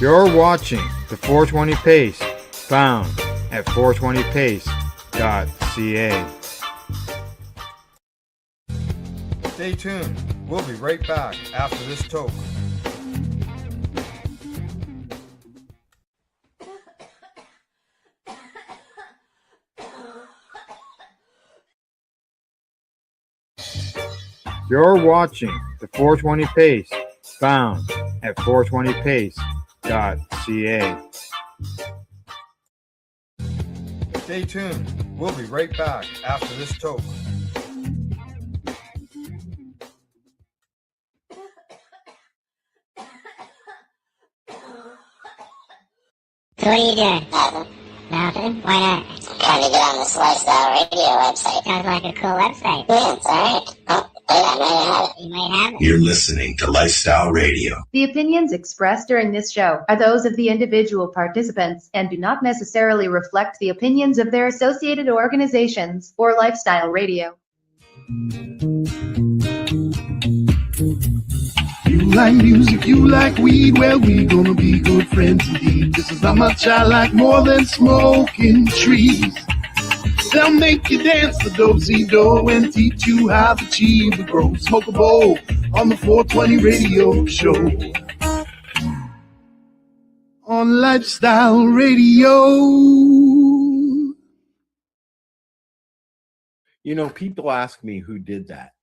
You're watching the 420 Pace, found at 420pace.ca. Stay tuned. We'll be right back after this toke. You're watching the 420 Pace, found at 420pace.ca. Stay tuned. We'll be right back after this toke. So what are you doing? Nothing. Nothing? Why not? I'm trying to get on this Lifestyle Radio website. Sounds like a cool website. Yeah, it's alright. Oh, wait, I might have it. You might have it. You're listening to Lifestyle Radio. The opinions expressed during this show are those of the individual participants and do not necessarily reflect the opinions of their associated organizations or Lifestyle Radio. You like music, you like weed, well, we gonna be good friends indeed. This is how much I like more than smoking trees. They'll make you dance the do-si-do and teach you how the chiva grows. Smoke a bowl on the 420 radio show. On Lifestyle Radio. You know, people ask me who did that.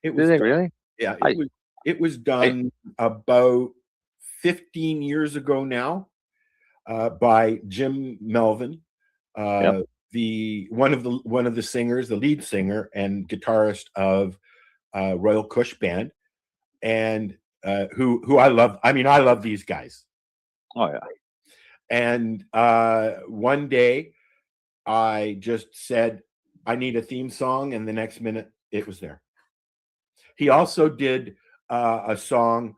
It Did they really? Yeah, it was done about 15 years ago now by Jim Melvin, one of the singers, the lead singer and guitarist of Royal Kush Band, and who I love. I mean, I love these guys. Oh yeah. And one day, I just said, I need a theme song, and the next minute it was there. He also did a song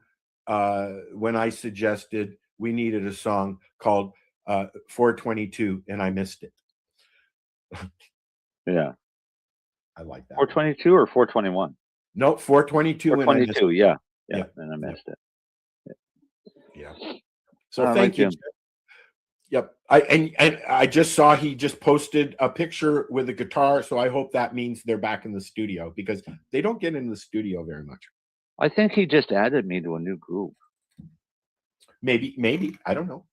when I suggested we needed a song called 422, and I missed it. Yeah. I like that. 422 or 421? No, 422. 422, yeah. And I missed it. Yeah. So thank you. Jim. Yep. I just saw he just posted a picture with a guitar, so I hope that means they're back in the studio, because they don't get in the studio very much. I think he just added me to a new group. Maybe. I don't know.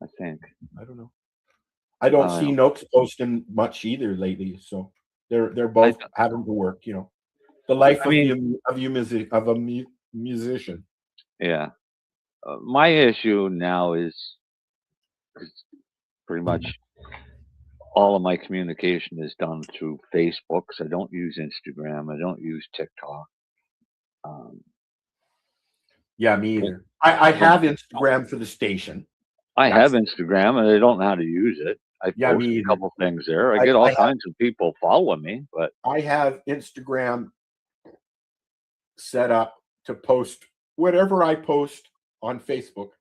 I think. I don't know. I don't see Noakes posting much either lately, so they're both having to work. You know, the life of a musician. Yeah. My issue now is pretty much all of my communication is done through Facebook. So I don't use Instagram. I don't use TikTok. Yeah, me either. I have Instagram for the station. I have Instagram, and I don't know how to use it. I post a couple things there. I get all kinds of people following me, but I have Instagram set up to post whatever I post on Facebook.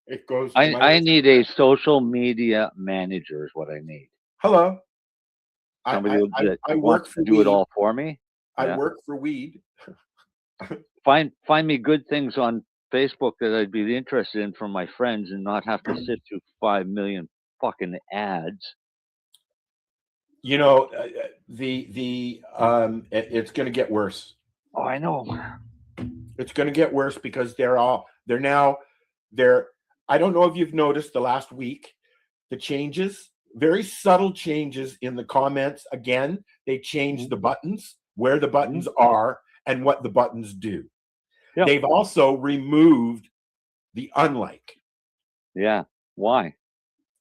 It goes. I need a social media manager is what I need. Hello. Somebody that I work wants for to do weed. it all for me. I work for weed. Find me good things on Facebook that I'd be interested in from my friends and not have to sit through 5 million fucking ads. You know, it's going to get worse. Oh, I know. It's going to get worse because they're I don't know if you've noticed the last week, the changes, very subtle changes in the comments. Again, they changed the buttons, where the buttons are and what the buttons do. Yep. They've also removed the unlike. Yeah. Why?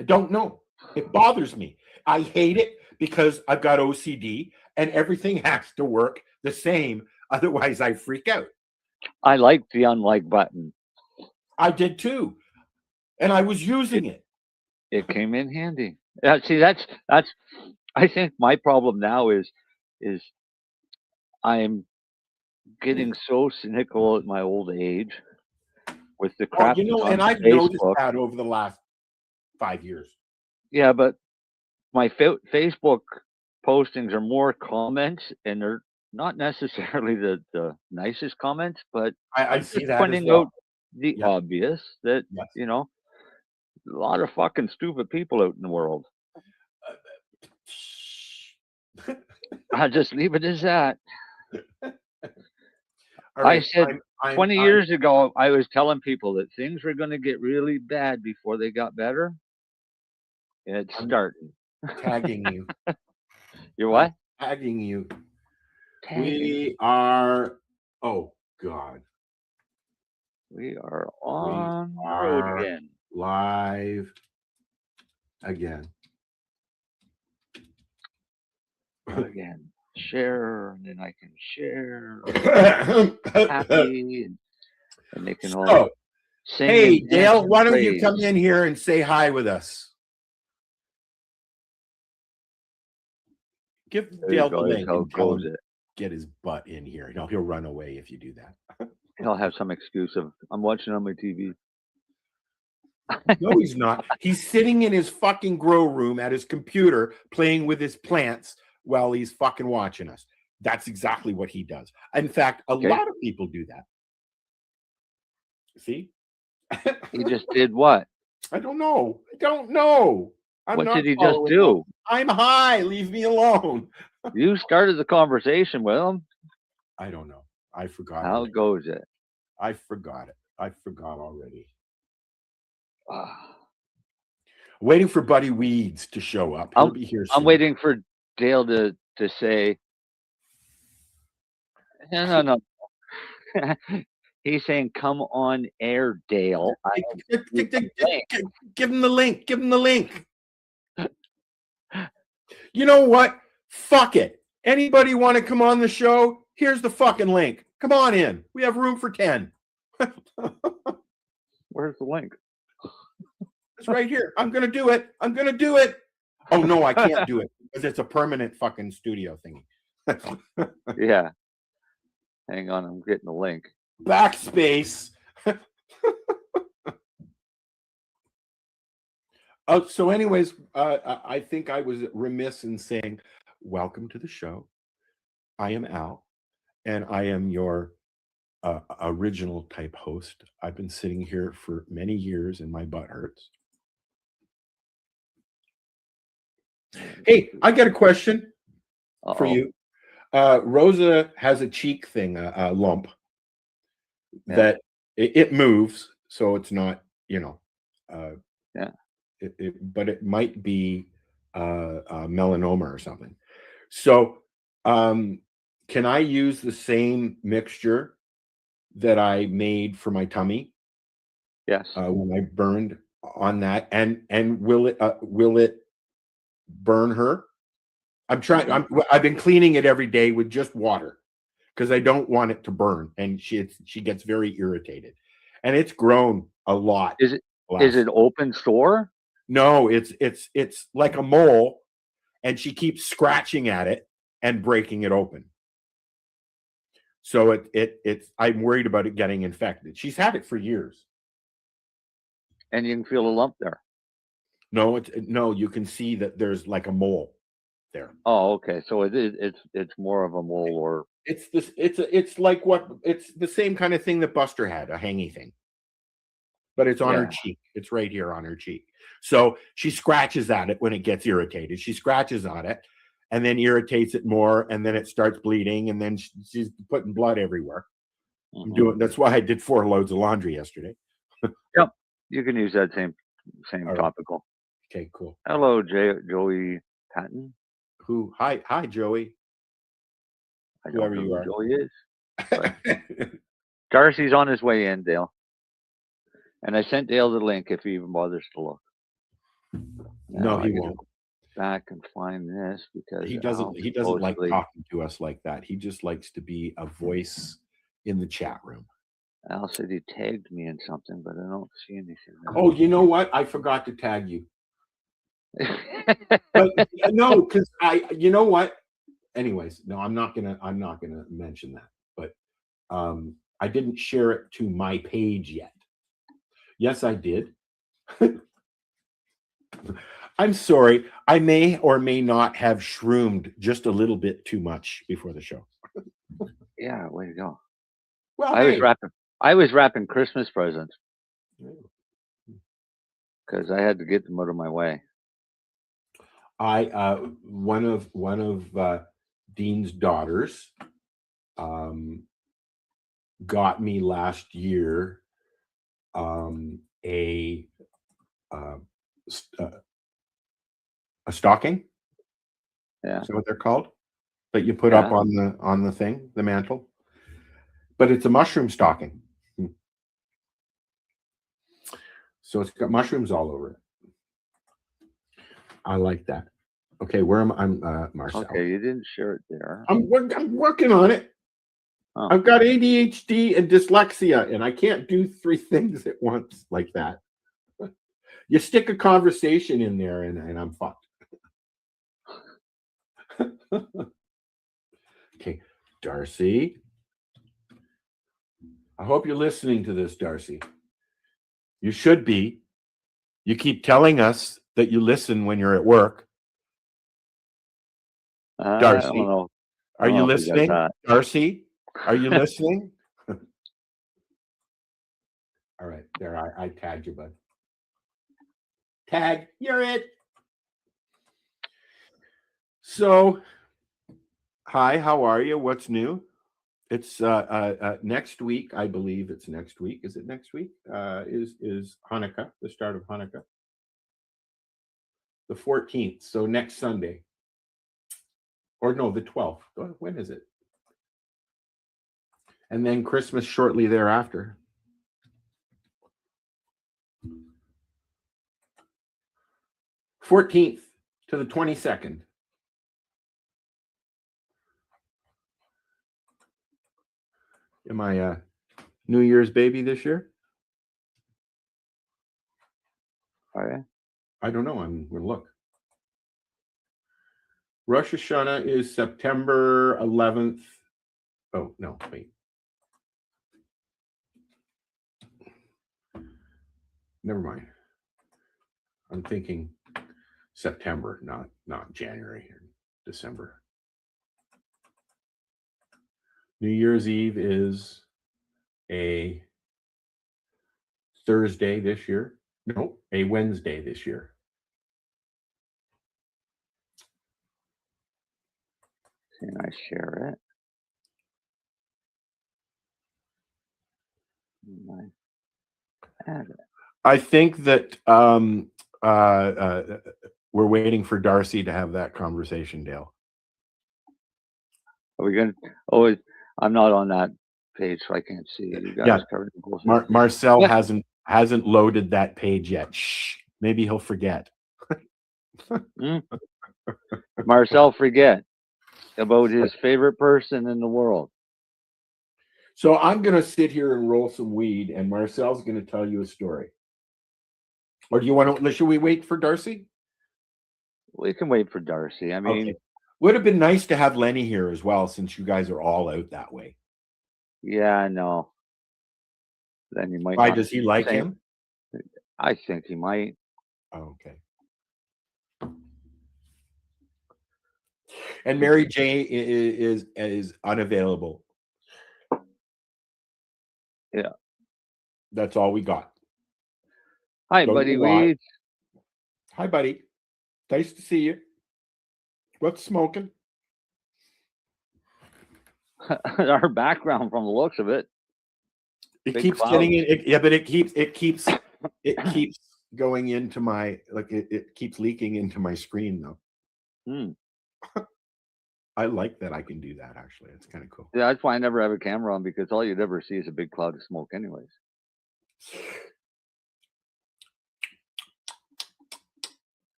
I don't know. It bothers me. I hate it because I've got OCD and everything has to work the same. Otherwise, I freak out. I like the unlike button. I did too. And I was using it. It came in handy. See, that's I think my problem now is I'm getting so cynical at my old age with the crap. And I've noticed that over the last 5 years. Yeah, but my Facebook postings are more comments, and they're not necessarily the nicest comments, but I see that pointing as well. out the Yeah. obvious that, Yes. you know, a lot of fucking stupid people out in the world. I'll just leave it as that. All I right. said 20 years ago, I was telling people that things were going to get really bad before they got better. And it's starting. Tagging you. You're what? Tagging you. Tagging. We are. Oh God. We are on the road again. Live again. Again. Share, and then I can share. Happy, and they can all So, sing. hey, and Dale, dance why don't and you come praise. in here and say hi with us? Give There Dale you the go. That's link how and it tell goes. him get his butt in here. No, he'll run away if you do that. He'll have some excuse of, I'm watching on my TV. No, he's not. He's sitting in his fucking grow room at his computer playing with his plants while he's fucking watching us. That's exactly what he does. In fact, a lot of people do that. See? He just did what? I don't know. What did he just do? I'm high. Leave me alone. You started the conversation with him. I don't know. I forgot. How goes it? I forgot it. I forgot already. Waiting for Buddy Weeds to show up. He'll be here soon. I'm waiting for Dale to say, no. He's saying, come on air, Dale. Give him the link. Give him the link. You know what? Fuck it. Anybody want to come on the show? Here's the fucking link. Come on in. We have room for 10. Where's the link? It's right here. I'm going to do it. Oh, no, I can't do it because it's a permanent fucking studio thingy. Yeah. Hang on. I'm getting the link. Backspace. So anyways, I think I was remiss in saying, welcome to the show. I am Al, and I am your original type host. I've been sitting here for many years, and my butt hurts. Hey, I got a question for you. Rosa has a cheek thing, a lump that it moves, so it's not, but it might be melanoma or something. So, can I use the same mixture that I made for my tummy? Yes. When I burned on that, and will it burn her? I've been cleaning it every day with just water because I don't want it to burn, and she gets very irritated, and it's grown a lot. Is it open sore? No, it's like a mole, and she keeps scratching at it and breaking it open. So it's I'm worried about it getting infected. She's had it for years. And you can feel a lump there. No, you can see that there's like a mole there. Oh, okay. So it's more of a mole, or it's the same kind of thing that Buster had, a hangy thing. But it's on her cheek. It's right here on her cheek. So she scratches at it when it gets irritated. She scratches on it and then irritates it more, and then it starts bleeding, and then she's putting blood everywhere. That's why I did 4 loads of laundry yesterday. Yep. You can use that same topical. Okay, cool. Hello, Joey Patton. Who? Hi, Joey. I don't know who Joey is. Darcy's on his way in, Dale. And I sent Dale the link if he even bothers to look. No, he won't. Back and find this because he doesn't like talking to us like that. He just likes to be a voice in the chat room. Al said he tagged me in something, but I don't see anything. Oh, you know what? I forgot to tag you. But no, because you know what? Anyways, no, I'm not gonna mention that. But I didn't share it to my page yet. Yes, I did. I'm sorry. I may or may not have shroomed just a little bit too much before the show. Yeah, way to go. Well, I I was wrapping Christmas presents because I had to get them out of my way. One of Dean's daughters got me last year a stocking. Yeah. Is that what they're called? That you put up on the thing, the mantle. But it's a mushroom stocking. So it's got mushrooms all over it. I like that. Okay, where am I? Marcel. Okay, you didn't share it there. I'm working on it. Oh. I've got ADHD and dyslexia, and I can't do 3 things at once like that. You stick a conversation in there, and I'm fucked. Okay, Darcy. I hope you're listening to this, Darcy. You should be. You keep telling us that you listen when you're at work. Darcy, I don't know. Are you listening? Darcy, are you listening? All right, there. I tagged you, bud. Tag, you're it. So, hi, how are you? What's new? It's next week, I believe it's next week. Is it next week? Is Hanukkah, the start of Hanukkah. The 14th, so next Sunday. Or no, the 12th. When is it? And then Christmas shortly thereafter. $14th to the 22nd. Am I a New Year's baby this year? Are you? I don't know. I'm going to look. Rosh Hashanah is September 11th. Oh, no, wait. Never mind. I'm thinking September, not January or December. New Year's Eve is a Thursday this year. No, a Wednesday this year. Can I share it? I think that we're waiting for Darcy to have that conversation, Dale. Are we going to? Oh, I'm not on that page, so I can't see you guys. Yeah. Marcel hasn't loaded that page yet. Shh. Maybe he'll forget. Marcel forget about his favorite person in the world. So I'm going to sit here and roll some weed, and Marcel's going to tell you a story. Or do you want to? Should we wait for Darcy? We can wait for Darcy. I mean, okay. Would have been nice to have Lenny here as well, since you guys are all out that way. Yeah, I know. Then you might. Why does he like him? I think he might. Oh, okay. And Mary J is unavailable. Yeah. That's all we got. Hi, buddy Weed. Hi, buddy. Nice to see you. What's smoking? Our background, from the looks of it. It keeps getting in. Yeah, but it keeps going into my, like, it keeps leaking into my screen though. I like that I can do that, actually. It's kind of cool. Yeah, that's why I never have a camera on, because all you'd ever see is a big cloud of smoke anyways.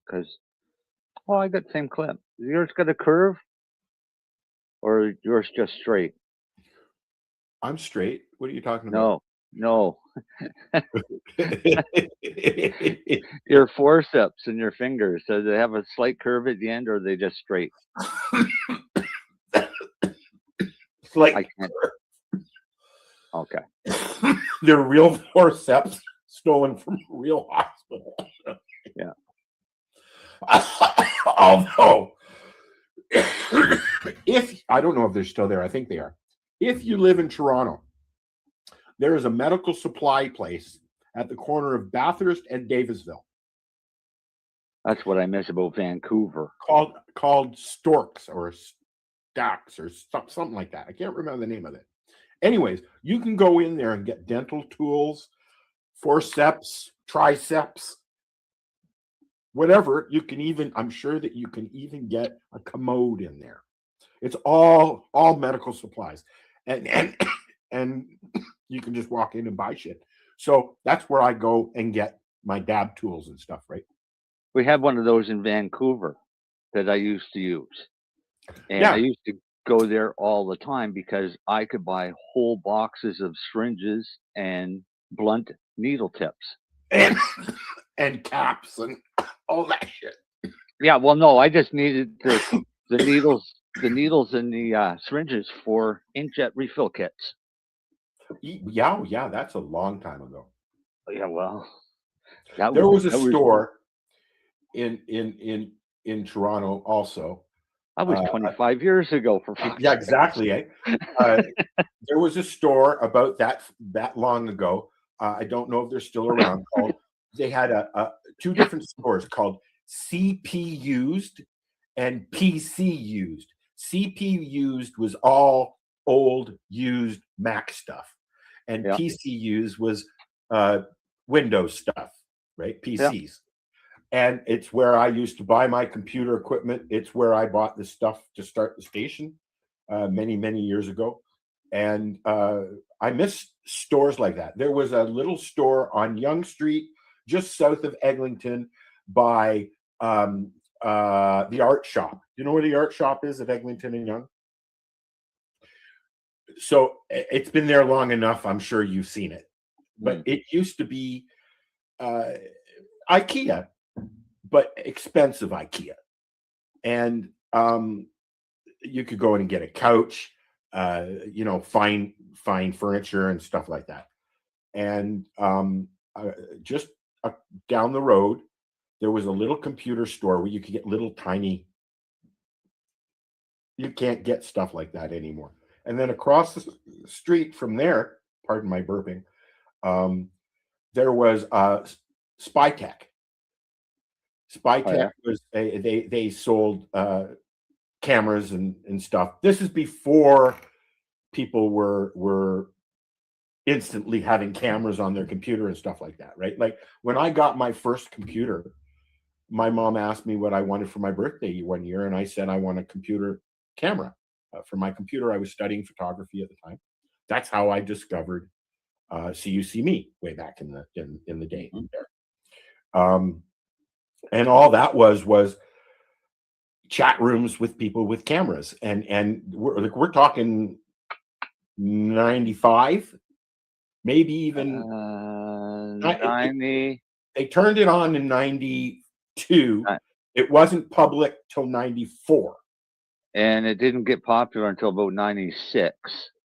Because, I got the same clip. Yours got a curve? Or yours just straight? I'm straight. What are you talking about? No. Your forceps and your fingers, do they have a slight curve at the end, or are they just straight? Like, okay. They're real forceps stolen from a real hospital. Yeah. Although, if I don't know if they're still there, I think they are. If you live in Toronto There is a medical supply place at the corner of Bathurst and Davisville That's what I miss about Vancouver. called Storks or Stacks or something like that. I can't remember the name of it. Anyways, you can go in there and get dental tools, forceps, triceps, whatever. You can even, I'm sure that you can even get a commode in there. It's all medical supplies, and and you can just walk in and buy shit. So that's where I go and get my dab tools and stuff, right? We had one of those in Vancouver that I used to use. And Yeah. I used to go there all the time because I could buy whole boxes of syringes and blunt needle tips. And caps and all that shit. Yeah, well, no, I just needed the needles and the syringes for inkjet refill kits. Yeah, that's a long time ago. Yeah, well, there was a store in Toronto also. That was 25 years ago. For yeah, exactly. Eh? There was a store about that long ago. I don't know if they're still around. They had two different stores called CP Used and PC Used. CP Used was all old used Mac stuff, and PC Used was Windows stuff, right? PCs. Yeah. And it's where I used to buy my computer equipment. It's where I bought the stuff to start the station many years ago. And I miss stores like that. There was a little store on Yonge Street, just south of Eglinton, by the art shop. You know where the art shop is at Eglinton and Yonge? So it's been there long enough. I'm sure you've seen it. But it used to be IKEA, but expensive IKEA. And you could go in and get a couch, fine furniture and stuff like that. And just down the road, there was a little computer store where you could get little tiny. You can't get stuff like that anymore. And then across the street from there, pardon my burping, there was Spytech. Spytech was they sold cameras and stuff. This is before people were instantly having cameras on their computer and stuff like that, right? Like when I got my first computer, my mom asked me what I wanted for my birthday one year, and I said I want a computer camera for my computer. I was studying photography at the time. That's how I discovered CUC-Me way back in the day there. And all that was chat rooms with people with cameras, and we're talking 95, maybe even 90. They turned it on in 92. It wasn't public till 94. And it didn't get popular until about 96.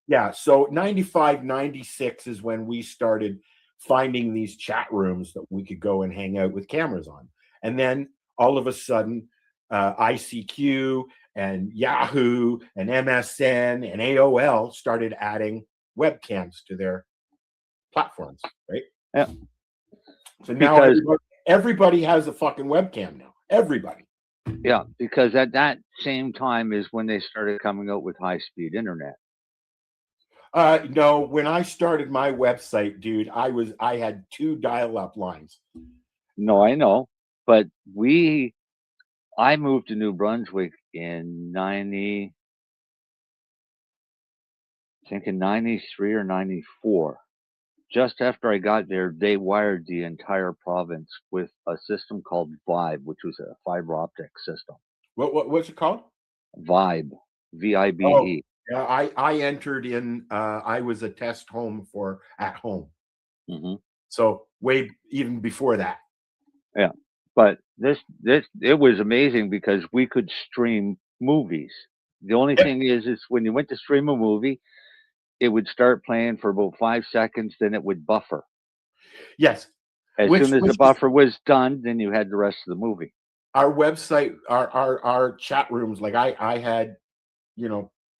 Yeah, so 95, 96 is when we started finding these chat rooms that we could go and hang out with cameras on. And then all of a sudden, ICQ and Yahoo and MSN and AOL started adding webcams to their platforms, right? Yeah. So now everybody has a fucking webcam now. Everybody. Yeah, because at that same time is when they started coming out with high-speed internet. No, when I started my website, dude, I had 2 dial-up lines. No, I know, but I moved to New Brunswick in 93 or 94. Just after I got there, they wired the entire province with a system called Vibe, which was a fiber optic system. What's it called? Vibe, VIBE. Oh, yeah, I entered in. I was a test home for at home. Mm-hmm. So way even before that. Yeah, but it was amazing because we could stream movies. The only thing is when you went to stream a movie, it would start playing for about 5 seconds, then it would buffer. Yes. As soon as the buffer was done, then you had the rest of the movie. Our website, our chat rooms, like I had,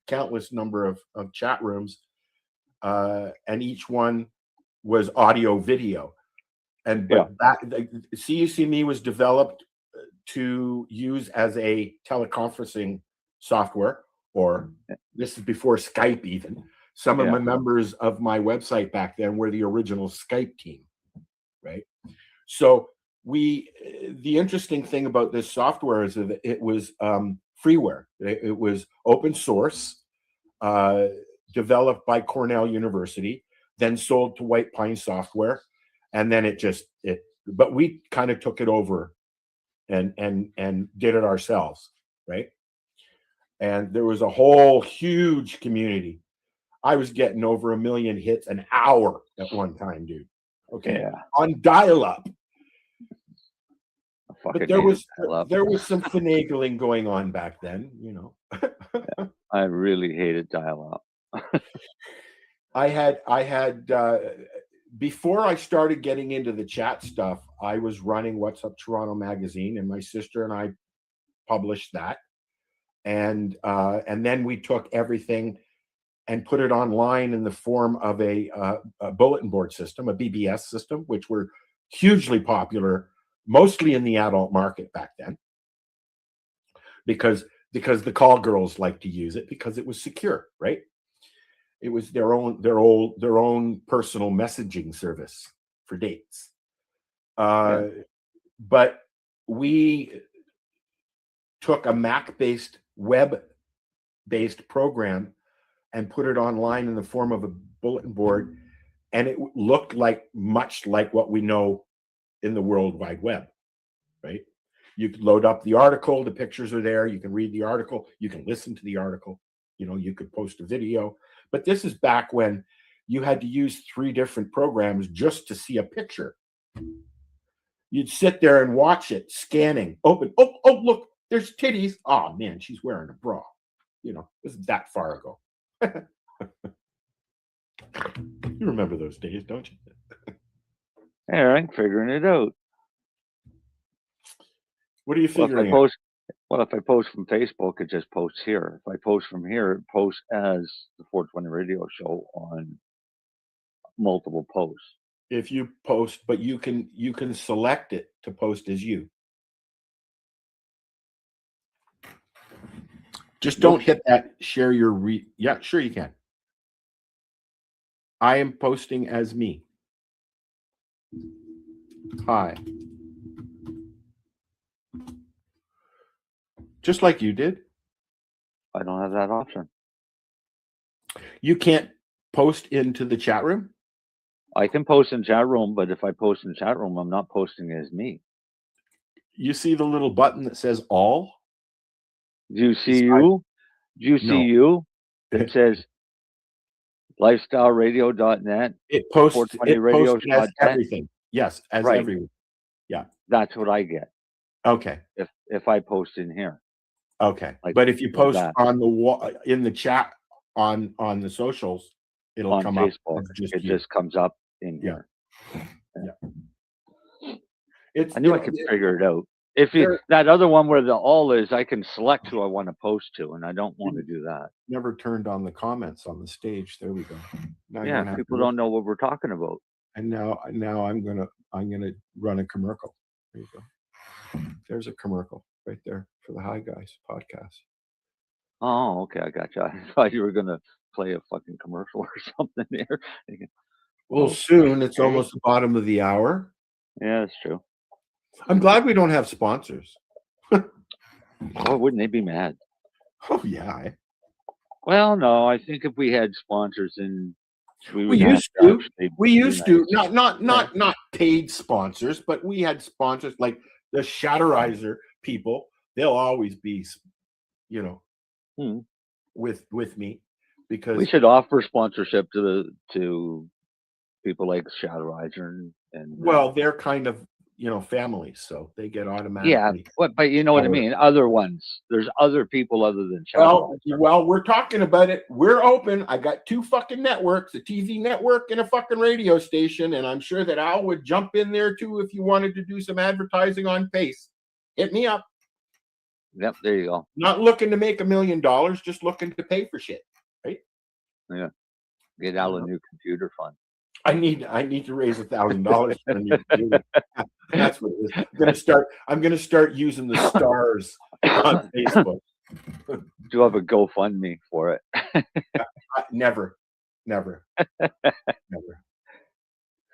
countless number of chat rooms. and each one was audio video. And but CUC Me was developed to use as a teleconferencing software, or this is before Skype even. Some of my members of my website back then were the original Skype team, right? So the interesting thing about this software is that it was freeware. It was open source, developed by Cornell University, then sold to White Pine Software, and then but we kind of took it over and did it ourselves, right? And there was a whole huge community. I was getting over 1 million hits an hour at one time, dude. Okay, on dial-up. But there was some finagling going on back then, you know. I really hated dial-up. I had before I started getting into the chat stuff, I was running What's Up Toronto magazine, and my sister and I published that, and then we took everything and put it online in the form of a bulletin board system, a BBS system, which were hugely popular, mostly in the adult market back then, because the call girls liked to use it because it was secure, right? It was their own personal messaging service for dates. But we took a Mac-based, web-based program and put it online in the form of a bulletin board, and it looked much like what we know in the World Wide Web, right? You could load up the article, the pictures are there, you can read the article, you can listen to the article, you know, you could post a video. But this is back when you had to use 3 different programs just to see a picture. You'd sit there and watch it, scanning, open. Oh, look, there's titties. Oh, man, she's wearing a bra. You know, this is that far ago. You remember those days, don't you? Yeah, I'm figuring it out. What are you figuring out? If I post from Facebook, it just posts here. If I post from here, it posts as the 420 Radio Show on multiple posts. If you post, but you can select it to post as you. Just don't hit that share your yeah, sure you can. I am posting as me. Hi. Just like you did. I don't have that option. You can't post into the chat room? I can post in chat room, but if I post in chat room, I'm not posting as me. You see the little button that says all? Do you see you? Do you see you? It says lifestyleradio.net. It posts as everything. Yes, as everyone. Yeah. That's what I get. Okay. If I post in here. Okay. But if you post on the wall in the chat on the socials, it'll come Facebook, up. it just comes up in here. Yeah. I knew I could figure it out. If that other one where the all is, I can select who I want to post to, and I don't want to do that. Never turned on the comments on the stage. There we go. Now people don't know what we're talking about. And now I'm gonna run a commercial. There you go. There's a commercial right there for the Hi Guys podcast. Oh, okay, I got you. I thought you were gonna play a fucking commercial or something there. Well, soon. It's almost the bottom of the hour. Yeah, that's true. I'm glad we don't have sponsors. Oh, wouldn't they be mad? Oh yeah. Well, no, I think if we had sponsors, then we used to. Not paid sponsors, but we had sponsors like the Shatterizer people. They'll always be, you know, with me, because we should offer sponsorship to people like Shatterizer and well, they're kind of, you know, families, so they get automatically. Yeah, but you know what I mean. Other ones, there's other people other than Shatterizer. Well, we're talking about it. We're open. I got 2 fucking networks, a TV network and a fucking radio station, and I'm sure that Al would jump in there too if you wanted to do some advertising on Pace. Hit me up. Yep, there you go. Not looking to make $1 million, just looking to pay for shit, right? Yeah. Get out a new computer fund. I need to raise $1,000 for a new computer. That's what it is. I'm gonna start using the stars on Facebook. Do you have a GoFundMe for it? Never.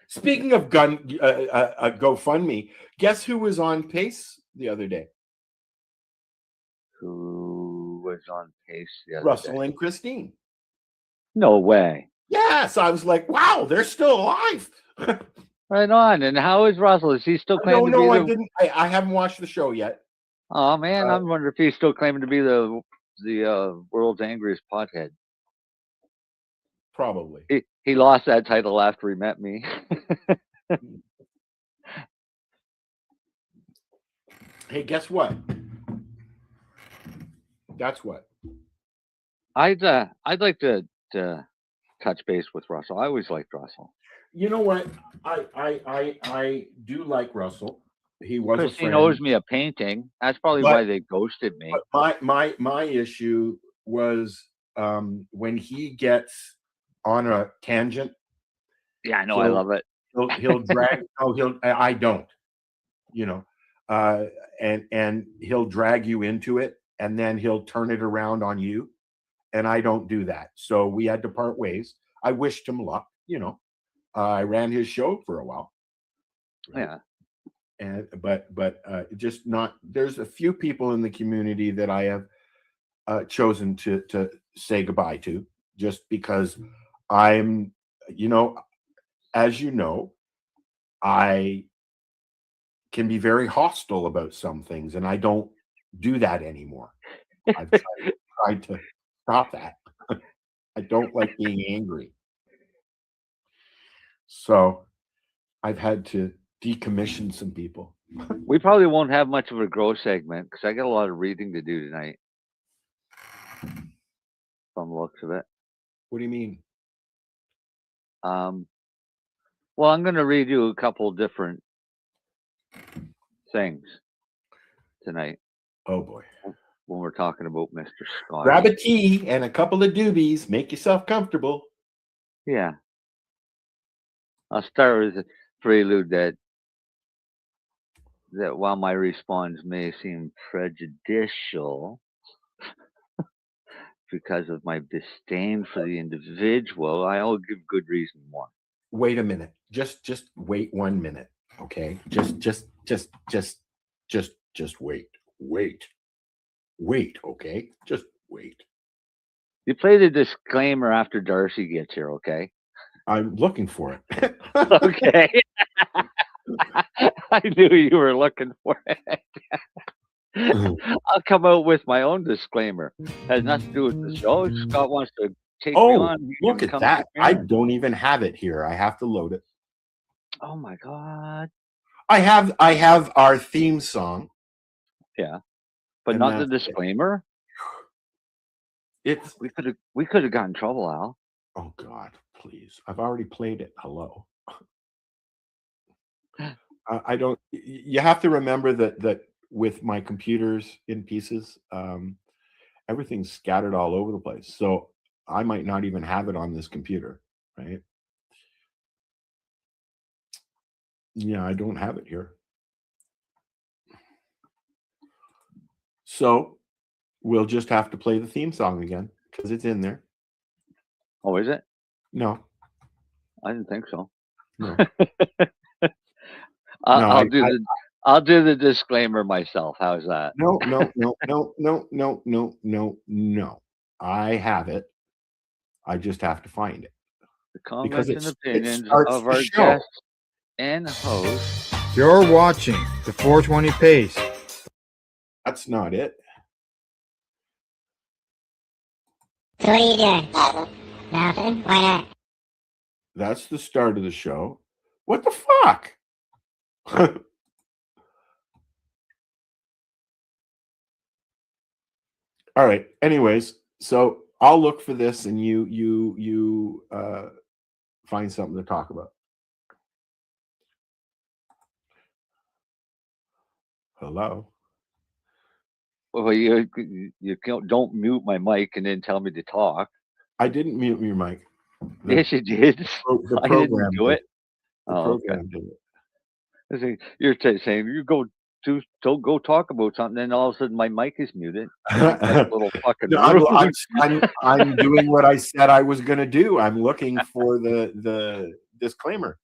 Speaking of GoFundMe, guess who was on Pace the other day? Who was on Pace the other Russell day? and Christine. No way. Yes, I was like, wow, they're still alive. Right on. And how is Russell? Is he still claiming to be I didn't. I haven't watched the show yet. Oh man, I'm wondering if he's still claiming to be the world's angriest pothead. Probably. He lost that title after he met me. Hey, guess what? That's what. I'd like to touch base with Russell. I always liked Russell. You know what? I do like Russell. He was a Christine friend. owes me a painting. That's probably why they ghosted me. But my issue was when he gets on a tangent. Yeah, I know. I love it. He'll drag. I don't. You know, and he'll drag you into it, and then he'll turn it around on you, and I don't do that. So we had to part ways. I wished him luck. You know, I ran his show for a while. Right? Yeah. And but just not. There's a few people in the community that I have chosen to say goodbye to, just because I'm, you know, as you know, I can be very hostile about some things, and I don't do that anymore. I've tried to stop that. I don't like being angry, so I've had to decommission some people. We probably won't have much of a grow segment because I got a lot of reading to do tonight. From the looks of it. What do you mean? Well, I'm going to read you a couple different things tonight. Oh boy. When we're talking about Mr. Scott. Grab a tea and a couple of doobies. Make yourself comfortable. Yeah. I'll start with a prelude that while my response may seem prejudicial because of my disdain for the individual, I'll give good reason why. Wait a minute. Just wait 1 minute. Okay. Just wait. Wait. Okay. Just wait. You play the disclaimer after Darcy gets here, okay? I'm looking for it. Okay. I knew you were looking for it. I'll come out with my own disclaimer. Has nothing to do with the show. Scott wants to take me on. Look at that. I don't even have it here. I have to load it. Oh my God. I have our theme song. Yeah. But not the disclaimer. It's we could have gotten in trouble, Al. Oh God, please. I've already played it. Hello. I don't. You have to remember that with my computers in pieces, everything's scattered all over the place. So I might not even have it on this computer, right? Yeah, I don't have it here. So we'll just have to play the theme song again because it's in there. Oh, is it? No. I didn't think so. No. I'll do the disclaimer myself. How's that? No. I have it. I just have to find it. The comments and opinions of our guests and hosts. You're watching the 420 Pace. That's not it. So what are you doing? Nothing? Why not? That's the start of the show. What the fuck? All right. Anyways, so I'll look for this and you find something to talk about. Hello. Well, you don't mute my mic and then tell me to talk. I didn't mute your mic. Yes, you did. The I program didn't do did. it. The Oh, okay. program did it. I see. You're saying you go go talk about something, and all of a sudden my mic is muted. Like a little fucking No, room. I'm doing what I said I was going to do. I'm looking for the disclaimer.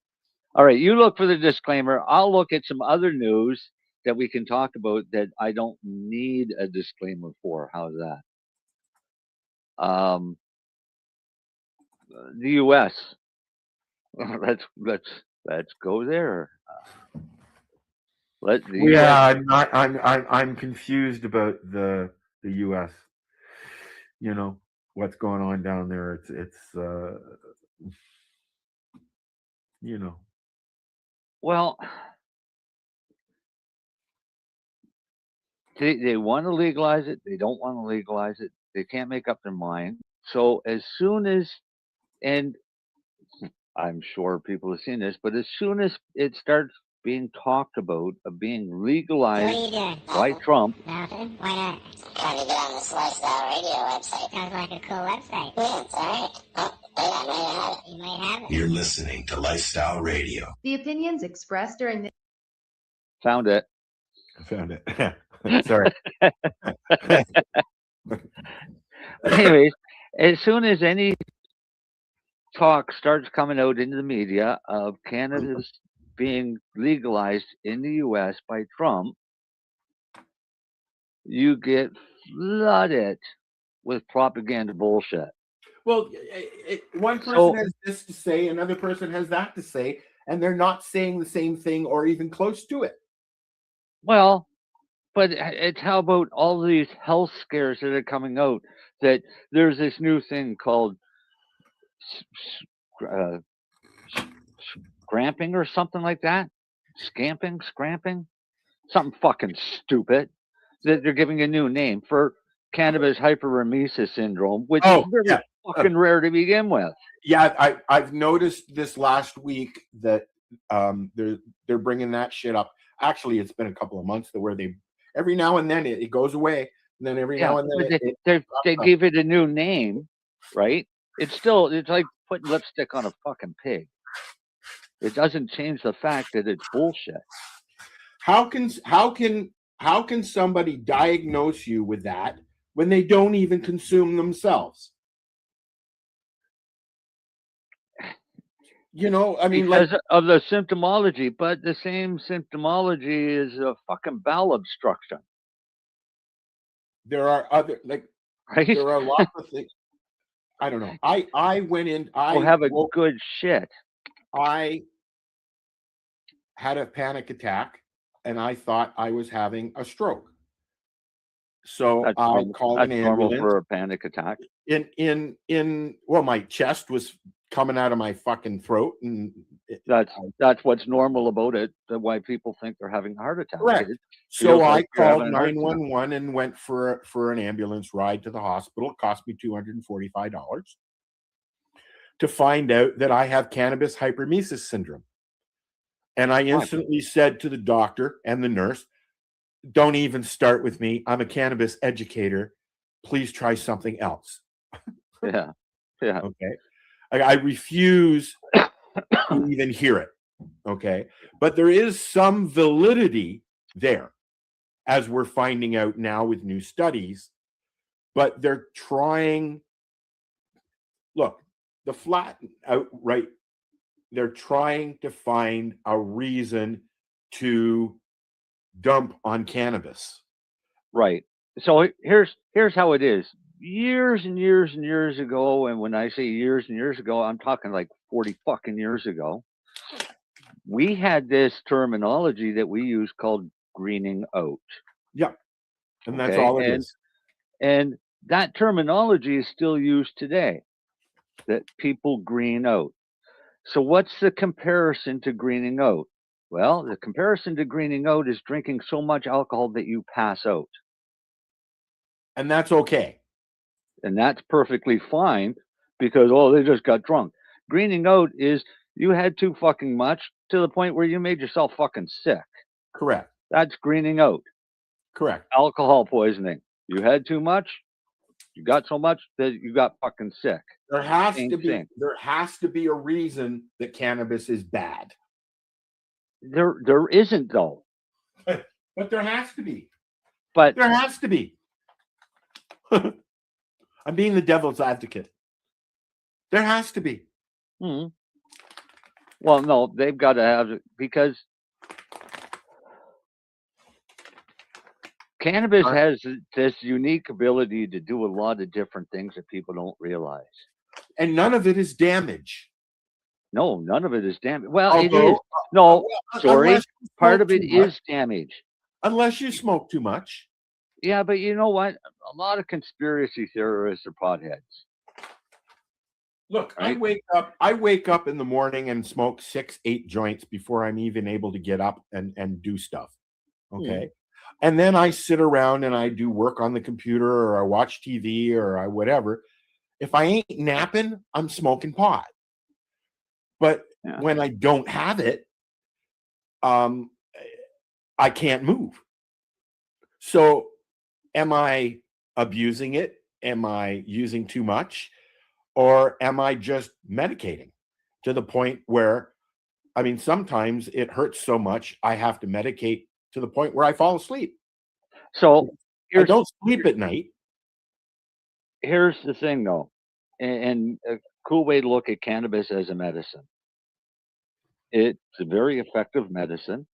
All right, you look for the disclaimer. I'll look at some other news that we can talk about that I don't need a disclaimer for. How's that? The U.S. let's go there. Let the Yeah, US. I'm confused about the U.S. You know what's going on down there. It's you know. Well, they want to legalize it. They don't want to legalize it. They can't make up their mind. So as soon as, and I'm sure people have seen this, but as soon as it starts being talked about of being What are legalized you doing? by Trump, Nothing? Why not? Trying to get on this lifestyle radio website. Sounds like a cool website. Yeah, it's alright. Oh, hey, I might have it. You might have it. You're listening to Lifestyle Radio. The opinions expressed during this found it. I found it. Sorry. Anyways, as soon as any talk starts coming out into the media of cannabis being legalized in the U.S. by Trump, you get flooded with propaganda bullshit. Well, one person So- has this to say, another person has that to say, and they're not saying the same thing or even close to it. Well, but it's how about all these health scares that are coming out, that there's this new thing called scramping or something like that? Scramping? Something fucking stupid. That they're giving a new name for cannabis hyperemesis syndrome, which is really fucking rare to begin with. Yeah, I've noticed this last week that they're bringing that shit up. Actually, it's been a couple of months where they every now and then it goes away, and then every now and then they give it a new name, right? It's like putting lipstick on a fucking pig. It doesn't change the fact that it's bullshit. How can somebody diagnose you with that when they don't even consume themselves? You know, I mean, because of the symptomology, but the same symptomology is a fucking bowel obstruction. There are other right? There are lots of things. I don't know. I went in. I have a good shit. I had a panic attack, and I thought I was having a stroke. So that's I called an ambulance. Normal for a panic attack. Well, my chest was coming out of my fucking throat, and that's what's normal about it. Why people think they're having a heart attack. Correct. So I called 911 and went for an ambulance ride to the hospital. It cost me $245 to find out that I have cannabis hyperemesis syndrome. And I instantly said to the doctor and the nurse, "Don't even start with me. I'm a cannabis educator. Please try something else." Yeah. Okay. I refuse to even hear it. Okay. But there is some validity there, as we're finding out now with new studies. But they're trying, look, the flat outright, they're trying to find a reason to dump on cannabis. Right. So here's how it is. Years and years and years ago, and when I say years and years ago, I'm talking like 40 fucking years ago, we had this terminology that we use called greening out. Yeah. And that's all it is. And that terminology is still used today, that people green out. So what's the comparison to greening out? Well, the comparison to greening out is drinking so much alcohol that you pass out. And that's okay. And that's perfectly fine because, they just got drunk. Greening out is you had too fucking much to the point where you made yourself fucking sick. Correct. That's greening out. Correct. Alcohol poisoning. You had too much, You got so much that you got fucking sick. There has Same to be thing. there has to be a reason that cannabis is bad. There isn't though. But there has to be. But There has to be. I'm being the devil's advocate. There has to be. well, no, they've got to have it because cannabis has this unique ability to do a lot of different things that people don't realize. And none of it is damage. No, none of it is damage. Well, it Although- is. No, sorry. Unless you Part smoke of it too much. is damage. Unless you smoke too much. Yeah, but you know what? A lot of conspiracy theorists are potheads. Look, Right. I wake up in the morning and smoke 6-8 joints before I'm even able to get up and do stuff. Okay. And then I sit around and I do work on the computer or I watch TV or I whatever. If I ain't napping, I'm smoking pot. But Yeah. when I don't have it, I can't move. So am I abusing it? Am I using too much? Or am I just medicating to the point where, I mean, sometimes it hurts so much I have to medicate to the point where I fall asleep. So I don't sleep at night. here's the thing, though, and a cool way to look at cannabis as a medicine. It's a very effective medicine,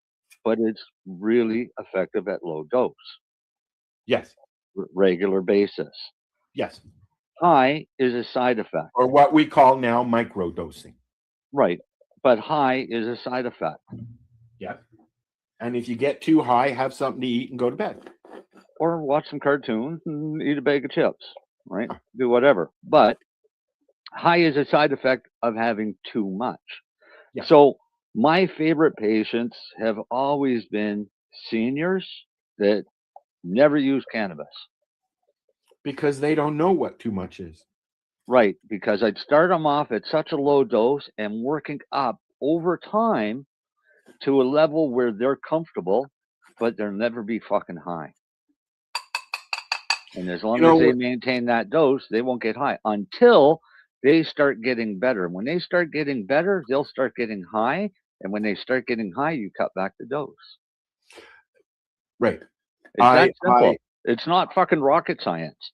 but it's really effective at low dose, Yes. regular basis. Yes. High is a side effect, Or what we call now microdosing. right? But high is a side effect. Yeah. And if you get too high, have something to eat and go to bed. Or watch some cartoons and eat a bag of chips, right? Do whatever. But high is a side effect of having too much. Yeah. So my favorite patients have always been seniors that never use cannabis. Because they don't know what too much is. Right. Because I'd start them off at such a low dose and working up over time to a level where they're comfortable, but they'll never be fucking high. And as long as they maintain that dose, they won't get high until they start getting better. When they start getting better, they'll start getting high. And when they start getting high, you cut back the dose. Right. It's that simple. It's not fucking rocket science.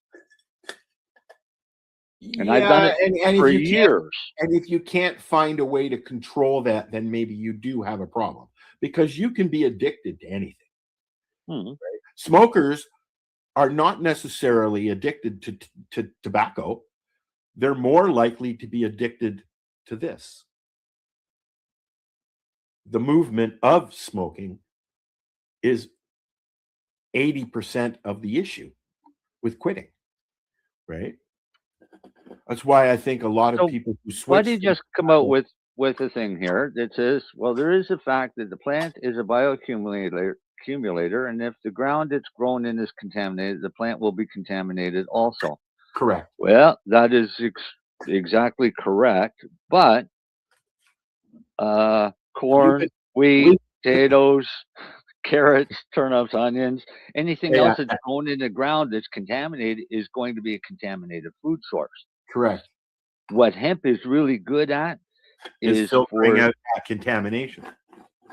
And I've done it for years. And if you can't find a way to control that, then maybe you do have a problem. Because you can be addicted to anything. Right? Smokers are not necessarily addicted to tobacco. They're more likely to be addicted to this. The movement of smoking is 80% of the issue with quitting, right? That's why I think a lot of people who switch. Why did you just come out with a thing here that says, well, there is a fact that the plant is a bioaccumulator, and if the ground it's grown in is contaminated, the plant will be contaminated also. Correct. Well, that is exactly correct. But corn, wheat, potatoes, carrots, turnips, onions, anything else that's grown in the ground that's contaminated is going to be a contaminated food source. Correct. What hemp is really good at is filtering out that contamination.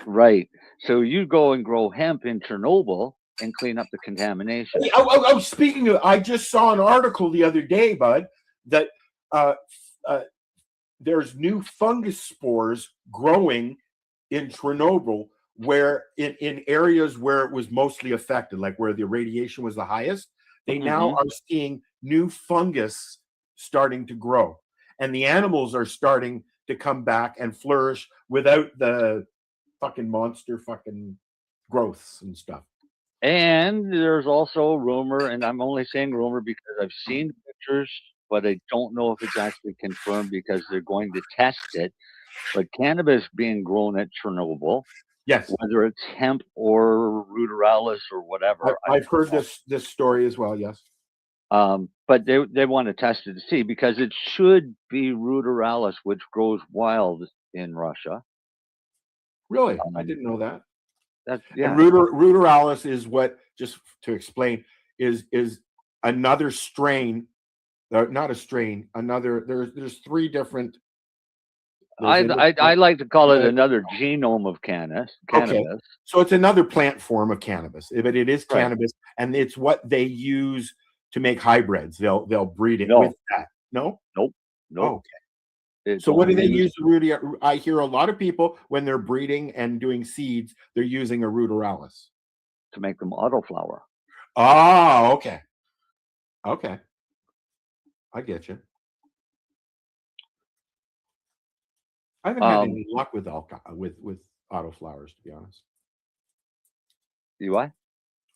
Right. So you go and grow hemp in Chernobyl and clean up the contamination. Oh, speaking of, I just saw an article the other day, Bud, that there's new fungus spores growing in Chernobyl, where in areas where it was mostly affected, like where the radiation was the highest, they now are seeing new fungus starting to grow. And the animals are starting to come back and flourish without the fucking monster fucking growths and stuff. And there's also rumor, and I'm only saying rumor because I've seen pictures, but I don't know if it's actually confirmed because they're going to test it. But cannabis being grown at Chernobyl, yes, whether it's hemp or ruderalis or whatever. I've heard this story as well, yes. But they want to test it to see, because it should be ruderalis, which grows wild in Russia. Really? I didn't know that. And ruderalis is what, just to explain, is another strain not a strain. Another. There's three different. I like to call it another genome of cannabis. Okay. So it's another plant form of cannabis, but it is Right. cannabis, and it's what they use to make hybrids. They'll breed it No. with that. No. Nope. Oh, okay. It's So what do they only use the rudy? I hear a lot of people when they're breeding and doing seeds, they're using a ruderalis. to make them autoflower. Oh, okay. Okay. I get you. I haven't had any luck with autoflowers, to be honest. You what?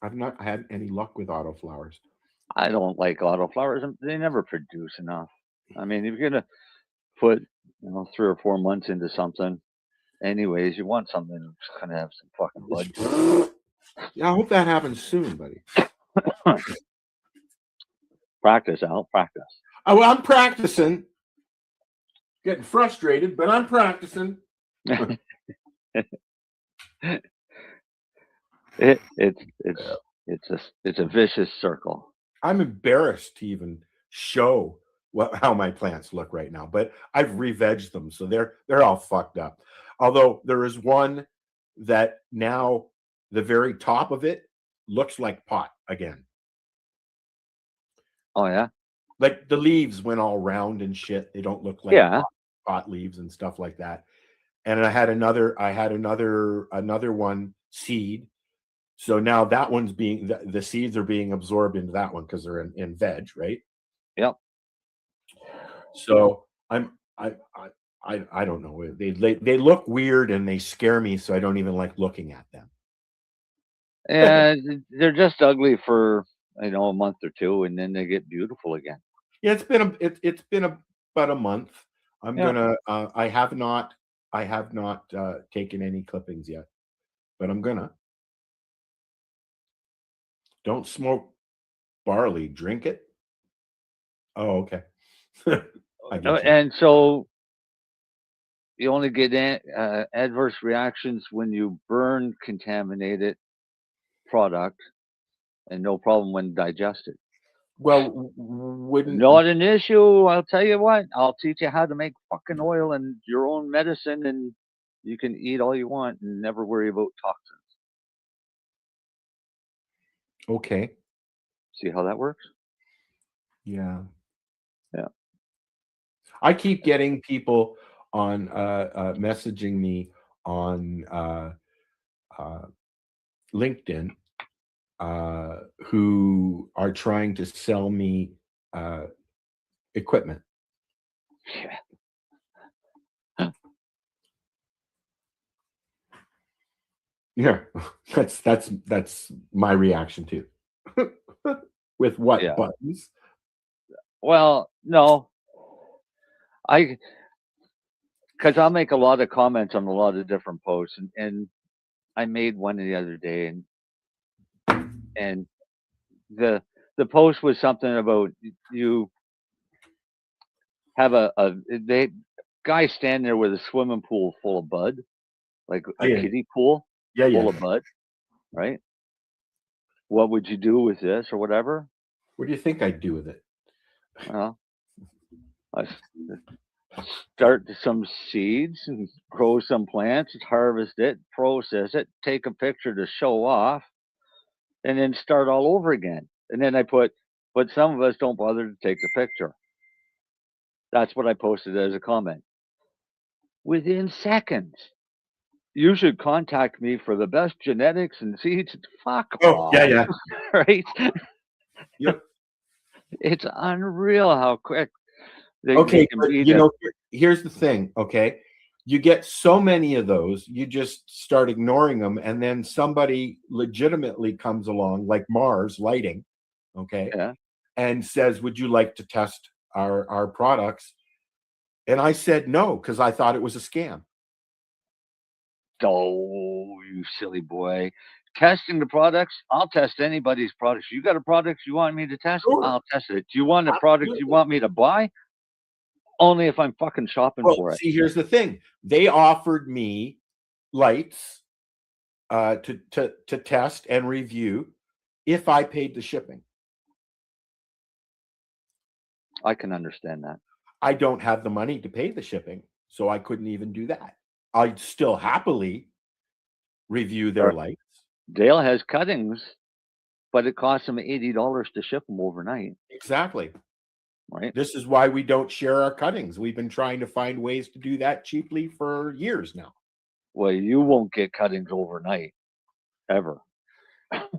I've not had any luck with autoflowers. I don't like autoflowers. They never produce enough. I mean, if you're gonna put 3 or 4 months into something, anyways, you want something that's gonna have some fucking bud. Yeah, I hope that happens soon, buddy. Practice, Al. Practice. Oh, well, I'm practicing. Getting frustrated, but I'm practicing. It's a vicious circle. I'm embarrassed to even show how my plants look right now, but I've re-vegged them, so they're all fucked up. Although there is one that now the very top of it looks like pot again. Oh yeah, like the leaves went all round and shit. They don't look like pot leaves and stuff like that. And I had another one seed. So now that one's being the seeds are being absorbed into that one because they're in veg, right? Yep. So I don't know. They look weird and they scare me, so I don't even like looking at them. And they're just ugly for a month or two, and then they get beautiful again. Yeah, it's been about a month. I'm gonna. I have not taken any clippings yet, but I'm gonna. Don't smoke barley. Drink it. Oh, okay. I get you. And so you only get adverse reactions when you burn contaminated product, and no problem when digested. Well, wouldn't Not an issue. I'll tell you what. I'll teach you how to make fucking oil and your own medicine, and you can eat all you want and never worry about toxins. Okay. See how that works? Yeah. Yeah. I keep getting people on messaging me on LinkedIn who are trying to sell me equipment. Yeah, that's my reaction too. With what buttons? Well, no, because I'll make a lot of comments on a lot of different posts, and I made one the other day, and the post was something about you have a guy standing there with a swimming pool full of bud, like a kiddie pool full of bud, right? What would you do with this or whatever? What do you think I'd do with it? Well, I start some seeds and grow some plants, harvest it, process it, take a picture to show off, and then start all over again. And then I put, but some of us don't bother to take the picture. That's what I posted as a comment. Within seconds, you should contact me for the best genetics and seeds. Fuck off. Yeah. Right? Yep. It's unreal how quick they can be. Here's the thing, okay? You get so many of those, you just start ignoring them, and then somebody legitimately comes along, like Mars Lighting, okay, and says, "Would you like to test our products?" And I said no, because I thought it was a scam. Oh, you silly boy. Testing the products, I'll test anybody's products. You got a product you want me to test? Sure. I'll test it. Do you want a product you want me to buy? Only if I'm fucking shopping for it. See, here's the thing. They offered me lights to test and review if I paid the shipping. I can understand that. I don't have the money to pay the shipping, so I couldn't even do that. I'd still happily review their Sure. lights. Dale has cuttings, but it costs him $80 to ship them overnight. Exactly. Right. This is why we don't share our cuttings. We've been trying to find ways to do that cheaply for years now. Well, you won't get cuttings overnight, ever.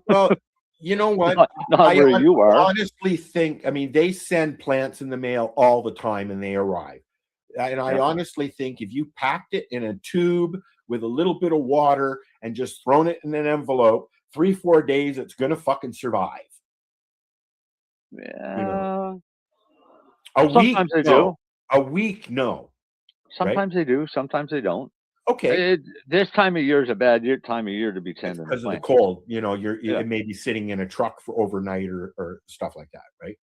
Well, you know what? Not where you are. Honestly think, I mean, they send plants in the mail all the time and they arrive. And I honestly think if you packed it in a tube with a little bit of water and just thrown it in an envelope, 3-4 days, it's going to fucking survive. Yeah. You know? Sometimes they do. A week, no. Sometimes they do. Sometimes they don't. Okay. This time of year is a bad time of year to be sending because of the cold. You know, it may be sitting in a truck for overnight or stuff like that, right?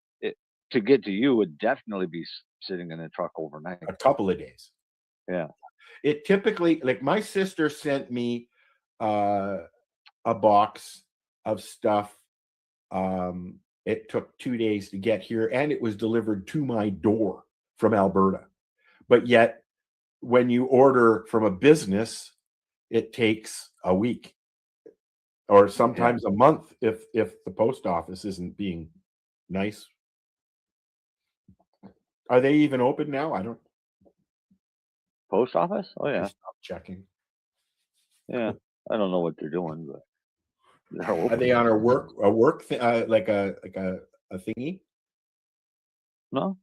To get to you would definitely be sitting in a truck overnight. A couple of days. Yeah. It typically, like my sister sent me a box of stuff. It took 2 days to get here, and it was delivered to my door from Alberta. But yet, when you order from a business, it takes a week or sometimes a month if the post office isn't being nice. Are they even open now? I don't. Post office? Oh yeah. Stop checking. Yeah, I don't know what they're doing, but they're open. Are they on a work like a thingy? No.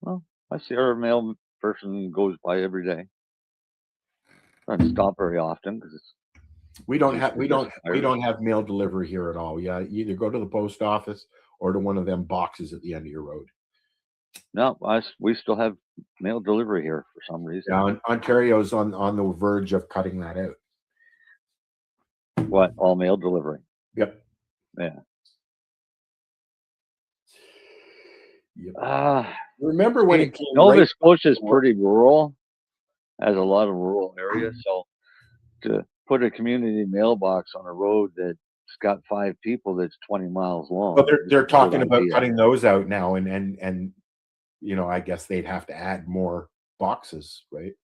Well, I see our mail person goes by every day. Doesn't stop very often because we don't have mail delivery here at all. Yeah, you either go to the post office or to one of them boxes at the end of your road. No, we still have mail delivery here for some reason. Yeah, Ontario's on the verge of cutting that out. What? All mail delivery? Yep. Yeah. Yep. Remember when it came Nova Scotia is pretty rural, has a lot of rural areas, so to put a community mailbox on a road that's got 5 people that's 20 miles long. Well, they're talking about cutting those out now, and you know, I guess they'd have to add more boxes, right?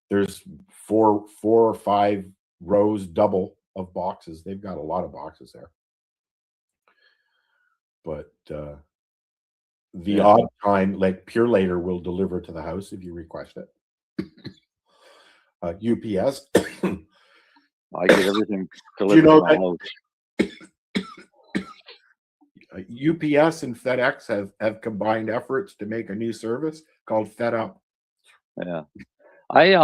There's 4 or 5 rows double of boxes. They've got a lot of boxes there. But the odd time, like Pure Later will deliver to the house if you request it. UPS. I get everything delivered to my house. UPS and FedEx have combined efforts to make a new service called Fed Up. Yeah, I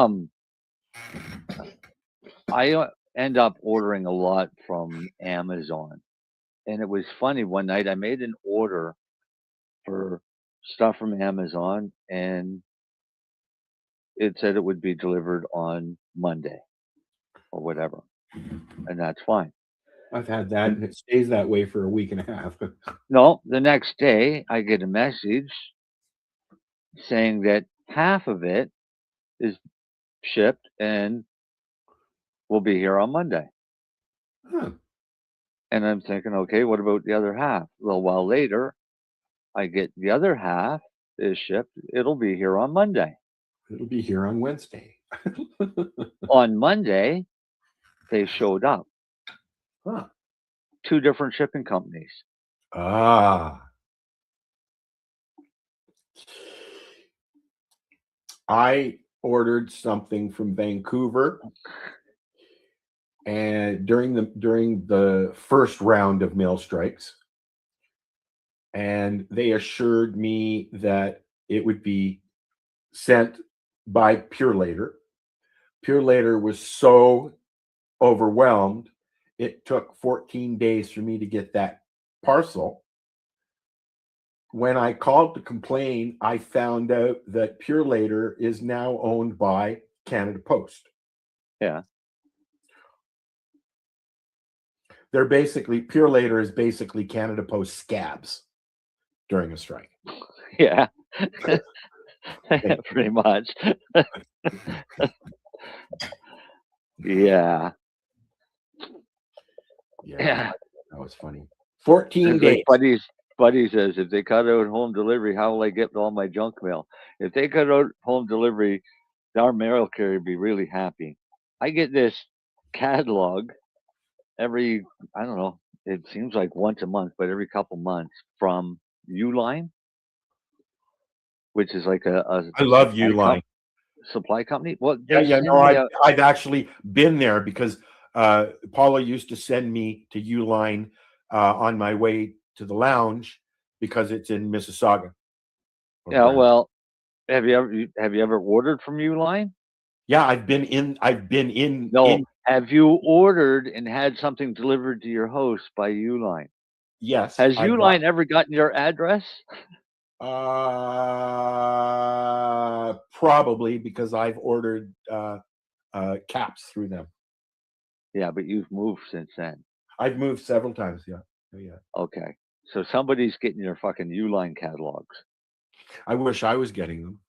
end up ordering a lot from Amazon, and it was funny. One night I made an order for stuff from Amazon, and it said it would be delivered on Monday or whatever, and that's fine. I've had that, and it stays that way for a week and a half. No, the next day I get a message saying that half of it is shipped and will be here on Monday. Huh. And I'm thinking, okay, what about the other half? Well, a while later, I get the other half is shipped. It'll be here on Monday. It'll be here on Wednesday. On Monday, they showed up. Huh. 2 different shipping companies. Ah. I ordered something from Vancouver, and during the first round of mail strikes, and they assured me that it would be sent by Pure Later. Pure Later was so overwhelmed, it took 14 days for me to get that parcel. When I called to complain, I found out that Pure Later is now owned by Canada Post. Yeah. They're basically, Pure Later is basically Canada Post scabs during a strike. Yeah. Pretty much. Yeah. Yeah. That was funny. 14 days. Buddy says, if they cut out home delivery, how will I get all my junk mail? If they cut out home delivery, our mail carrier would be really happy. I get this catalog every, I don't know, it seems like once a month, but every couple months from Uline, which is like a I love Uline. supply company. Well, Yeah, they yeah, send no, me I've actually been there because Paula used to send me to Uline on my way to the lounge because it's in Mississauga. yeah. Well, have you ever ordered from Uline? Yeah, I've been in. No. Have you ordered and had something delivered to your house by Uline? Yes. Has I Uline ever gotten your address? probably because I've ordered caps through them. Yeah, but you've moved since then. I've moved several times. Yeah. Yeah. Okay. So somebody's getting your fucking Uline catalogs. I wish I was getting them.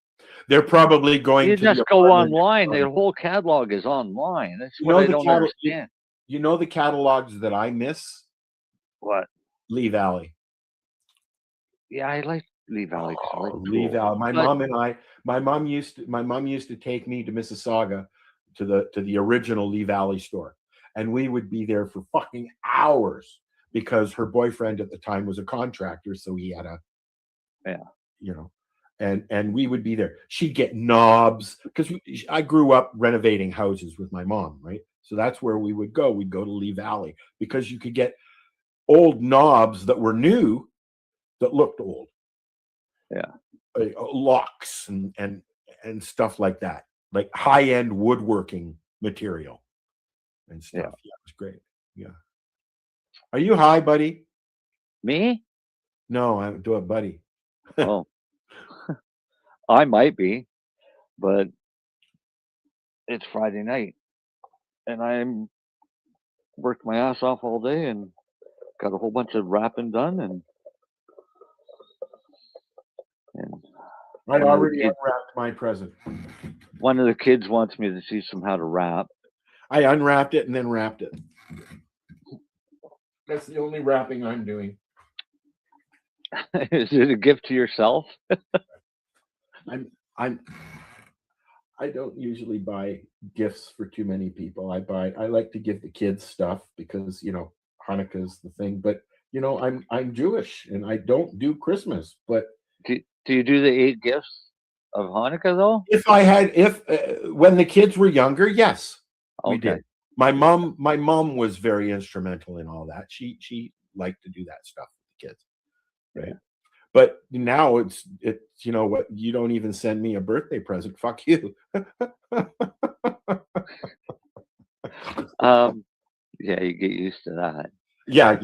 They're probably going You to just the go apartment. online. The whole catalog is online. That's You what know I the don't catalog. understand. You know the catalogs that I miss? What? Lee Valley. Yeah, I like Lee Valley. 'Cause I like Lee cool. Valley. My But- mom and I. My mom used to take me to Mississauga to the original Lee Valley store, and we would be there for fucking hours because her boyfriend at the time was a contractor, so he had a, Yeah. you know, and we would be there. She'd get knobs because I grew up renovating houses with my mom, right? So that's where we would go. We'd go to Lee Valley because you could get old knobs that were new that looked old. Yeah. Locks and stuff like that, like high-end woodworking material and stuff. Yeah, it was great. Yeah. Are you high, buddy? Me? No, I do it, buddy. Oh. I might be, but it's Friday night and I'm worked my ass off all day and got a whole bunch of wrapping done and I already unwrapped my present. One of the kids wants me to teach them how to wrap. I unwrapped it and then wrapped it. That's the only wrapping I'm doing. Is it a gift to yourself? I don't usually buy gifts for too many people. I like to give the kids stuff because, you know, Hanukkah's the thing, but you know, I'm Jewish and I don't do Christmas, but do you do the 8 gifts of Hanukkah though? When the kids were younger, yes, we Okay. did. My mom was very instrumental in all that. She liked to do that stuff with the kids, right? Yeah. But now it's you know what, you don't even send me a birthday present. Fuck you. Yeah, you get used to that. Yeah.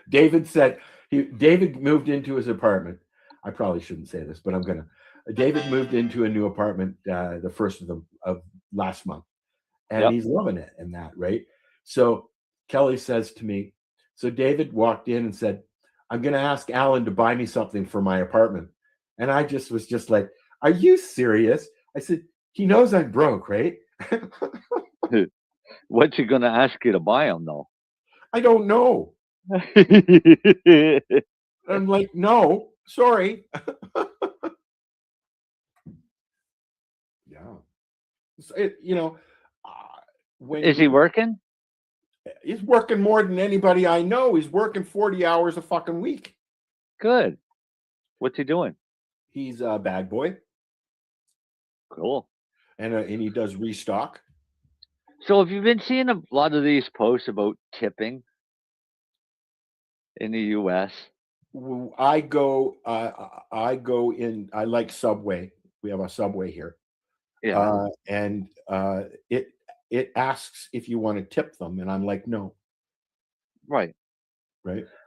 David moved into his apartment. I probably shouldn't say this, but I'm gonna. David moved into a new apartment the first of last month, and he's loving it and that, right? So Kelly says to me, so David walked in and said, I'm gonna ask Alan to buy me something for my apartment. And I was just like, are you serious? I said, he knows I'm broke, right? What's he gonna ask you to buy him though? I don't know. I'm like, no, sorry. Yeah. You know, is he working? He's working more than anybody I know. He's working 40 hours a fucking week. Good. What's he doing? He's a bag boy. Cool. And he does restock. So have you been seeing a lot of these posts about tipping in the U.S.? I go in. I like Subway. We have a Subway here. Yeah. And it asks if you want to tip them, and I'm like, no. Right.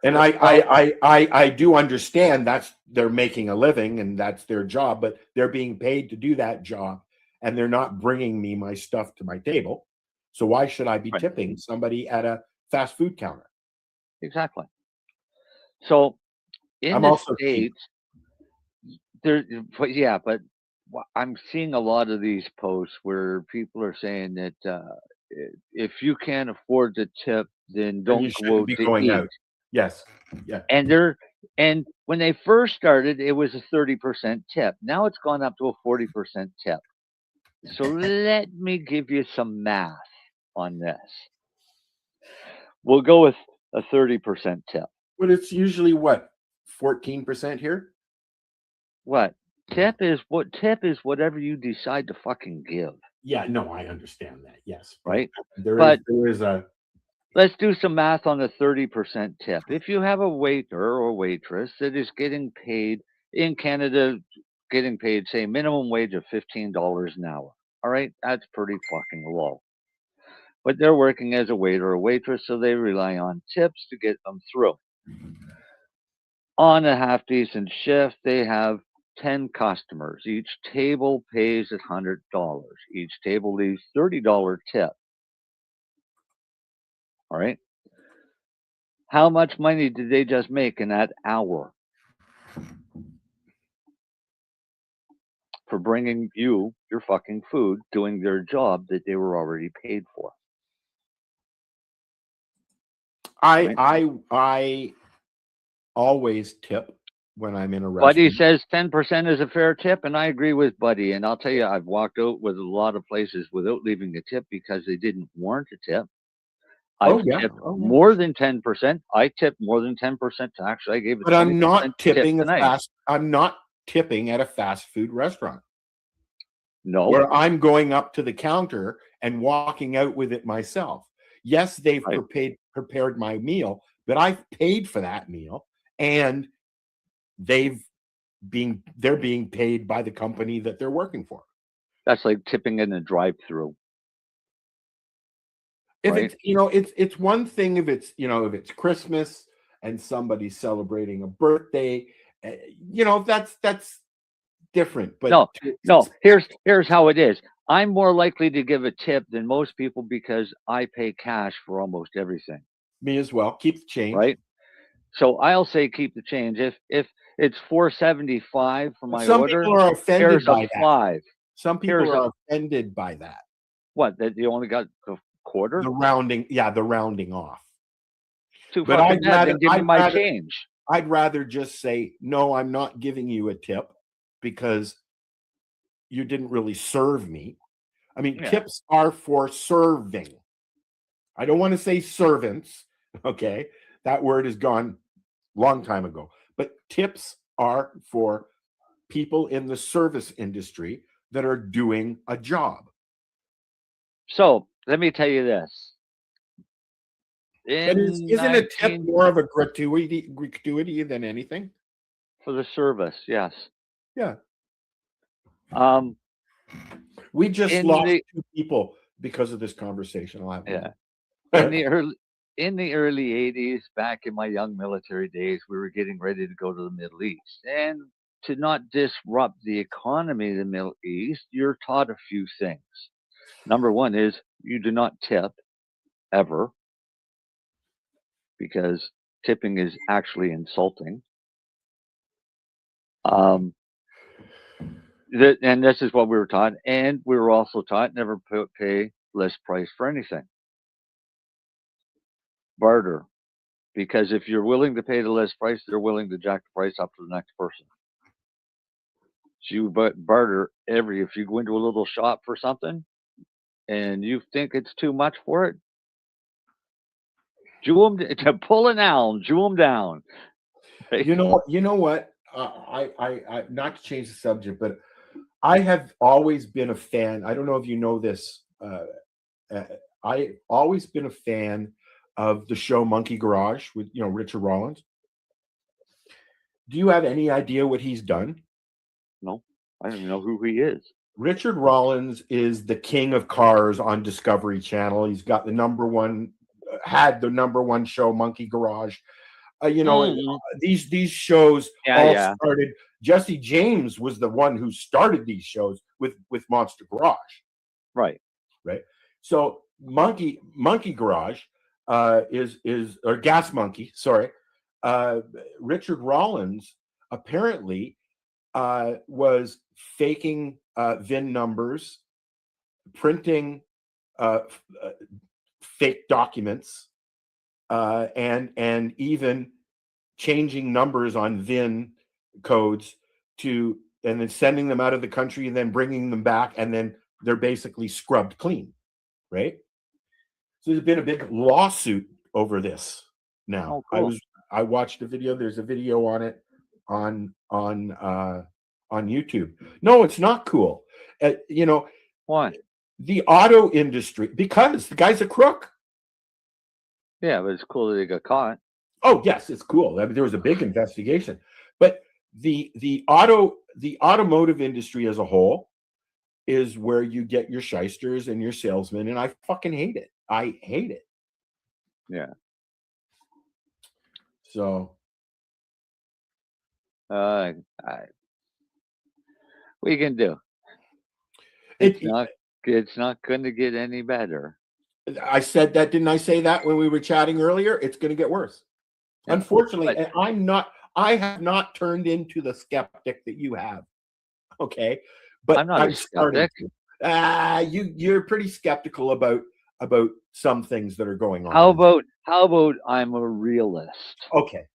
And I do understand they're making a living and that's their job, but they're being paid to do that job, and they're not bringing me my stuff to my table. So why should I be tipping somebody at a fast food counter? Exactly. So in the States, but I'm seeing a lot of these posts where people are saying that if you can't afford to tip, then Then don't you go shouldn't out be to going eat. out. Yes. Yeah. And when they first started, it was a 30% tip. Now it's gone up to a 40% tip. So let me give you some math on this. We'll go with a 30% tip. But it's usually what, 14% here? What? Tip is whatever you decide to fucking give. Yeah, no, I understand that. Yes. Right? There But is a let's do some math on the 30% tip. If you have a waiter or waitress that is getting paid in Canada, getting paid, say, minimum wage of $15 an hour, all right, that's pretty fucking low. But they're working as a waiter or waitress, so they rely on tips to get them through. On a half decent shift, they have 10 customers. Each table pays $100. Each table leaves $30 tip. All right. How much money did they just make in that hour for bringing you your fucking food, doing their job that they were already paid for? I always tip when I'm in a Buddy restaurant. says 10% is a fair tip, and I agree with Buddy. And I'll tell you, I've walked out with a lot of places without leaving a tip because they didn't warrant a tip. I've tipped more than 10%. I tipped more than 10% to actually I gave it. But I'm not tipping tonight. I'm not tipping at a fast food restaurant. No. Where I'm going up to the counter and walking out with it myself. Yes, they've prepared my meal, but I've paid for that meal, and they're being paid by the company that they're working for. That's like tipping in a drive-through. If it's one thing if it's Christmas and somebody's celebrating a birthday, that's different. But no. Here's how it is. I'm more likely to give a tip than most people because I pay cash for almost everything. Me as well. Keep the change. Right. So I'll say keep the change. If it's $4.75 for my order, people are offended here's by a that. $5. Some people are offended by that. What? That you only got a quarter? The rounding off. Too fucking bad. Then give me my change. I'd rather just say, no, I'm not giving you a tip because you didn't really serve me. I mean, tips are for serving. I don't want to say servants. Okay. That word is gone long time ago. But tips are for people in the service industry that are doing a job. So let me tell you this. Isn't a tip more of a gratuity than anything? For the service, yes. Yeah. We just lost 2 people because of this conversation. In the early 80s, back in my young military days, we were getting ready to go to the Middle East. And to not disrupt the economy of the Middle East, you're taught a few things. Number one is you do not tip ever, because tipping is actually insulting. And this is what we were taught. And we were also taught never pay list price for anything. Barter. Because if you're willing to pay the list price, they're willing to jack the price up for the next person. So you barter if you go into a little shop for something and you think it's too much for it, to pull an elm, jew them down. You know what? I not to change the subject, but I have always been a fan. I don't know if you know this. I always been a fan of the show Monkey Garage with Richard Rollins. Do you have any idea what he's done? No, I don't even know who he is. Richard Rollins is the king of cars on Discovery Channel. He's got had the number one show, Monkey Garage. These shows started. Jesse James was the one who started these shows with Monster Garage. Right. So Monkey Garage is Gas Monkey. Sorry, Richard Rollins apparently was faking VIN numbers, printing fake documents, and even changing numbers on VIN codes and then sending them out of the country and then bringing them back, and then they're basically scrubbed clean, right? So there's been a big lawsuit over this. Now, Oh, cool. I watched a video. There's a video on it on YouTube. No, it's not cool. Why? The auto industry, because the guy's a crook. Yeah, but it's cool that they got caught. Oh yes, it's cool. I mean, there was a big investigation, but the automotive industry as a whole is where you get your shysters and your salesmen, and I fucking hate it. I hate it. Yeah. So, What you can do? it's not going to get any better. I said that, didn't I say that when we were chatting earlier? It's going to get worse. Yeah. Unfortunately, and I have not turned into the skeptic that you have. Okay. But I'm not a skeptic. You're pretty skeptical about some things that are going on. How about I'm a realist? Okay.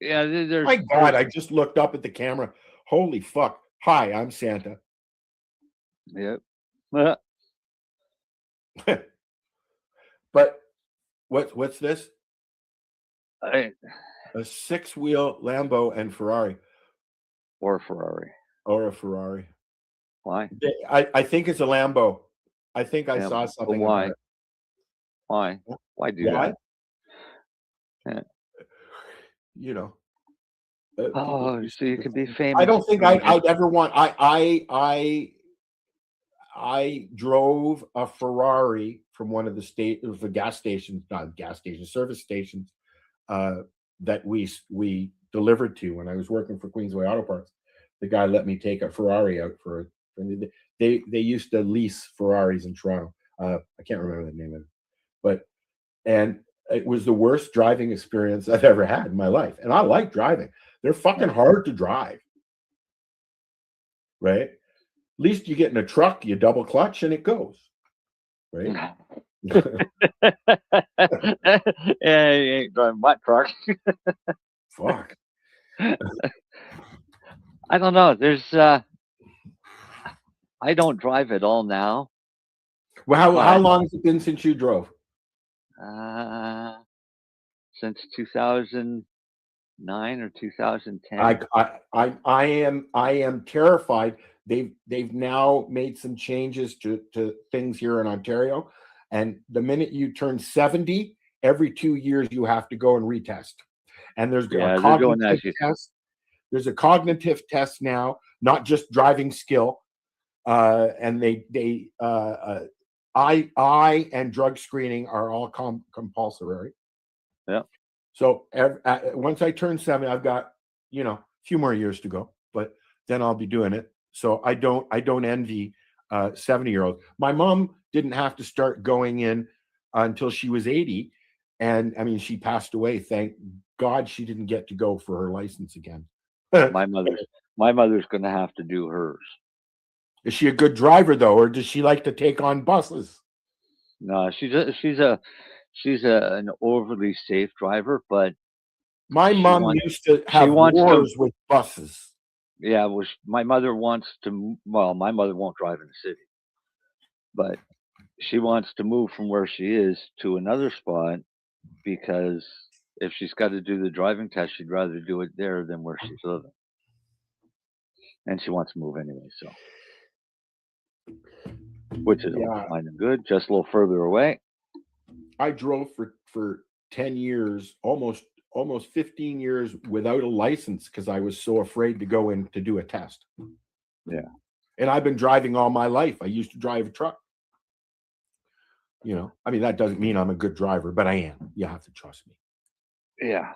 Yeah, there's My God, I just looked up at the camera. Holy fuck. Hi, I'm Santa. Yep. But what's this? A 6-wheel Lambo and Ferrari. Or Ferrari. Or a Ferrari. Why? I think it's a Lambo. I think I Yeah, saw something. why? About it. Why? Why do Why? that? Yeah. Oh, so you can be famous. I don't think I'd ever want. I drove a Ferrari from one of the service stations that we delivered to when I was working for Queensway Auto Parts. The guy let me take a Ferrari out they used to lease Ferraris in Toronto. I can't remember the name of it, and it was the worst driving experience I've ever had in my life. And I like driving. They're fucking hard to drive, right? At least you get in a truck, you double clutch, and it goes, right? Yeah, you ain't driving my truck. Fuck. I don't know. There's I don't drive at all now. Well, how long has it been since you drove? Since 2009 or 2010. I am terrified. They've now made some changes to things here in Ontario, and the minute you turn 70, every 2 years you have to go and retest. And there's a cognitive test. There's a cognitive test now, not just driving skill. And eye and drug screening are all compulsory. Yeah. So once I turn 70, I've got a few more years to go, but then I'll be doing it. So I don't envy 70-year-olds. My mom didn't have to start going in until she was 80, and I mean she passed away. Thank God she didn't get to go for her license again. my mother's going to have to do hers. Is she a good driver though, or does she like to take on buses? No, she's an overly safe driver, but my mom used to have wars with buses. Yeah, my mother wants to. Well, my mother won't drive in the city, but she wants to move from where she is to another spot because if she's got to do the driving test, she'd rather do it there than where she's living, and she wants to move anyway. So. Which is fine and good, just a little further away. I drove for 10 years, almost 15 years without a license because I was so afraid to go in to do a test. Yeah. And I've been driving all my life. I used to drive a truck. I mean, that doesn't mean I'm a good driver, but I am. You have to trust me. Yeah.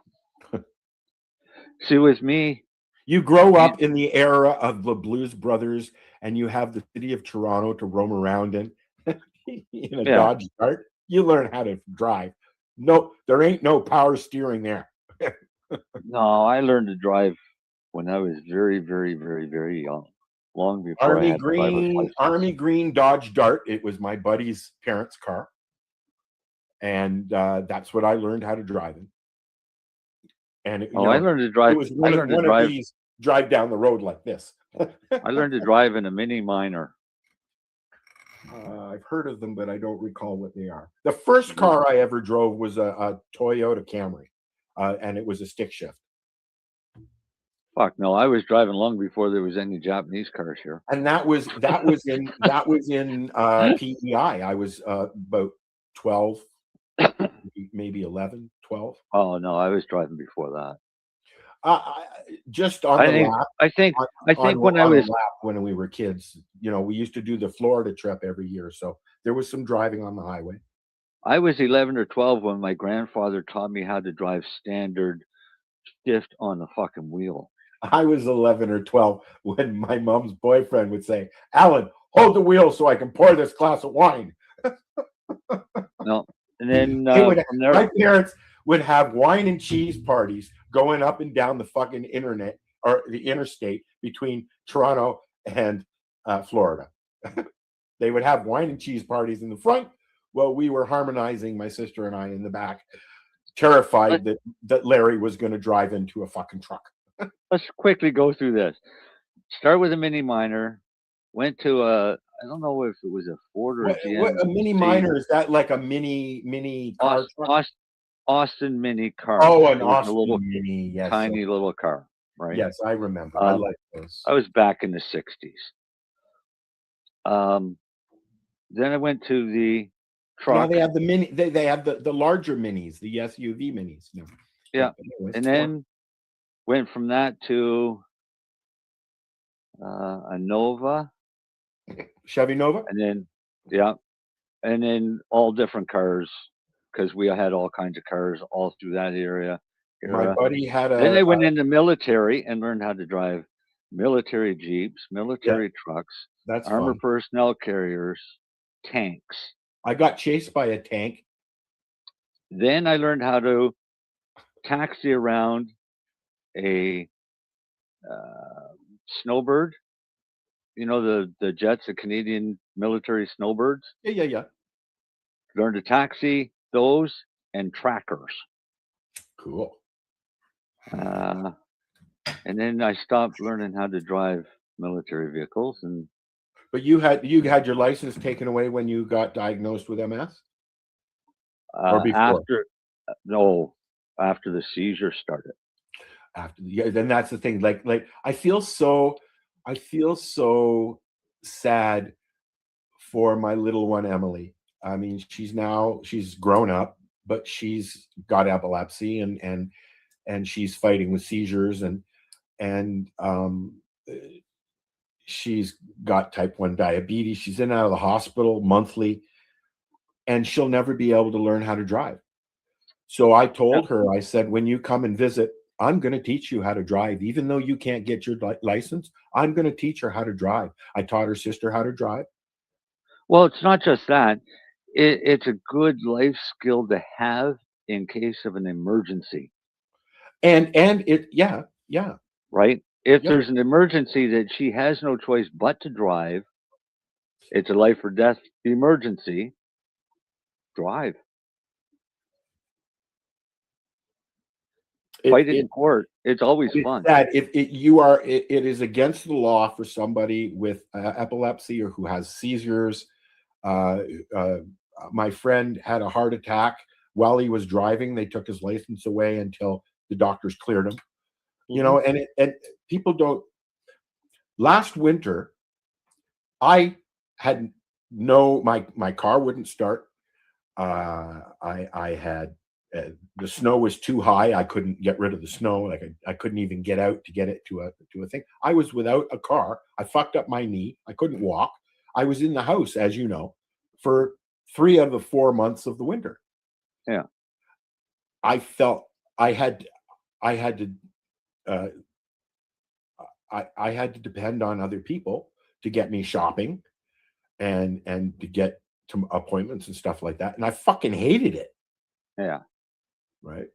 See, with me, you grow up in the era of the Blues Brothers, and you have the city of Toronto to roam around in a Dodge Dart. You learn how to drive. No, there ain't no power steering there. No, I learned to drive when I was very, very, very, very young. long before I had a driver's license. Army green Dodge Dart. It was my buddy's parents' car, and that's what I learned how to drive in. And I learned to drive. It was one of these drive down the road like this. I learned to drive in a Mini Minor. I've heard of them, but I don't recall what they are. The first car I ever drove was a Toyota Camry, and it was a stick shift. Fuck no! I was driving long before there was any Japanese cars here. And that was in PEI. I was about 12, maybe 11, 12. Oh no, I was driving before that. Just on the lap. I think when we were kids, we used to do the Florida trip every year, so there was some driving on the highway. I was 11 or 12 when my grandfather taught me how to drive standard shift on the fucking wheel. I was 11 or 12 when my mom's boyfriend would say, "Alan, hold the wheel so I can pour this glass of wine." No, and then my parents would have wine and cheese parties going up and down the fucking internet or the interstate between Toronto and Florida. They would have wine and cheese parties in the front while we were harmonizing, my sister and I, in the back, terrified that Larry was going to drive into a fucking truck. Let's quickly go through this. Start with a Mini Minor. Went to I don't know if it was a Ford or a GM. A Mini Minor, is that like a mini car truck? Austin Mini car. Oh, an Austin little Mini, yes, tiny little car, right? Yes, I remember. I like those. I was back in the 60s. Then I went to the truck. Now they have the mini. They have the larger minis, the SUV minis. No. Yeah, and then went from that to a Nova, Chevy Nova, and then all different cars, because we had all kinds of cars all through that area. My buddy had a. Then I went into military and learned how to drive military Jeeps, military trucks, armored personnel carriers, tanks. I got chased by a tank. Then I learned how to taxi around a snowbird. The jets, the Canadian military snowbirds. Yeah. Learned to taxi those and trackers. Cool. And then I stopped learning how to drive military vehicles. But you had your license taken away when you got diagnosed with MS? Or before? After the seizure started. Then that's the thing. Like I feel so sad for my little one Emily. I mean, she's grown up, but she's got epilepsy and she's fighting with seizures and she's got type 1 diabetes. She's in and out of the hospital monthly, and she'll never be able to learn how to drive. So I told her, I said, when you come and visit, I'm going to teach you how to drive. Even though you can't get your license, I'm going to teach her how to drive. I taught her sister how to drive. Well, it's not just that. It's a good life skill to have in case of an emergency. And it, yeah. Right? If there's an emergency that she has no choice but to drive, it's a life or death emergency, drive. Fight it in court. It's always fun. It is against the law for somebody with epilepsy or who has seizures. My friend had a heart attack while he was driving. They took his license away until the doctors cleared him. And people don't. Last winter, I had my car wouldn't start. I had the snow was too high. I couldn't get rid of the snow. Like I couldn't even get out to get it to a thing. I was without a car. I fucked up my knee. I couldn't walk. I was in the house, as you know, for 3 of the 4 months of the winter. Yeah. I felt I had to depend on other people to get me shopping and to get to appointments and stuff like that. And I fucking hated it. Yeah. Right.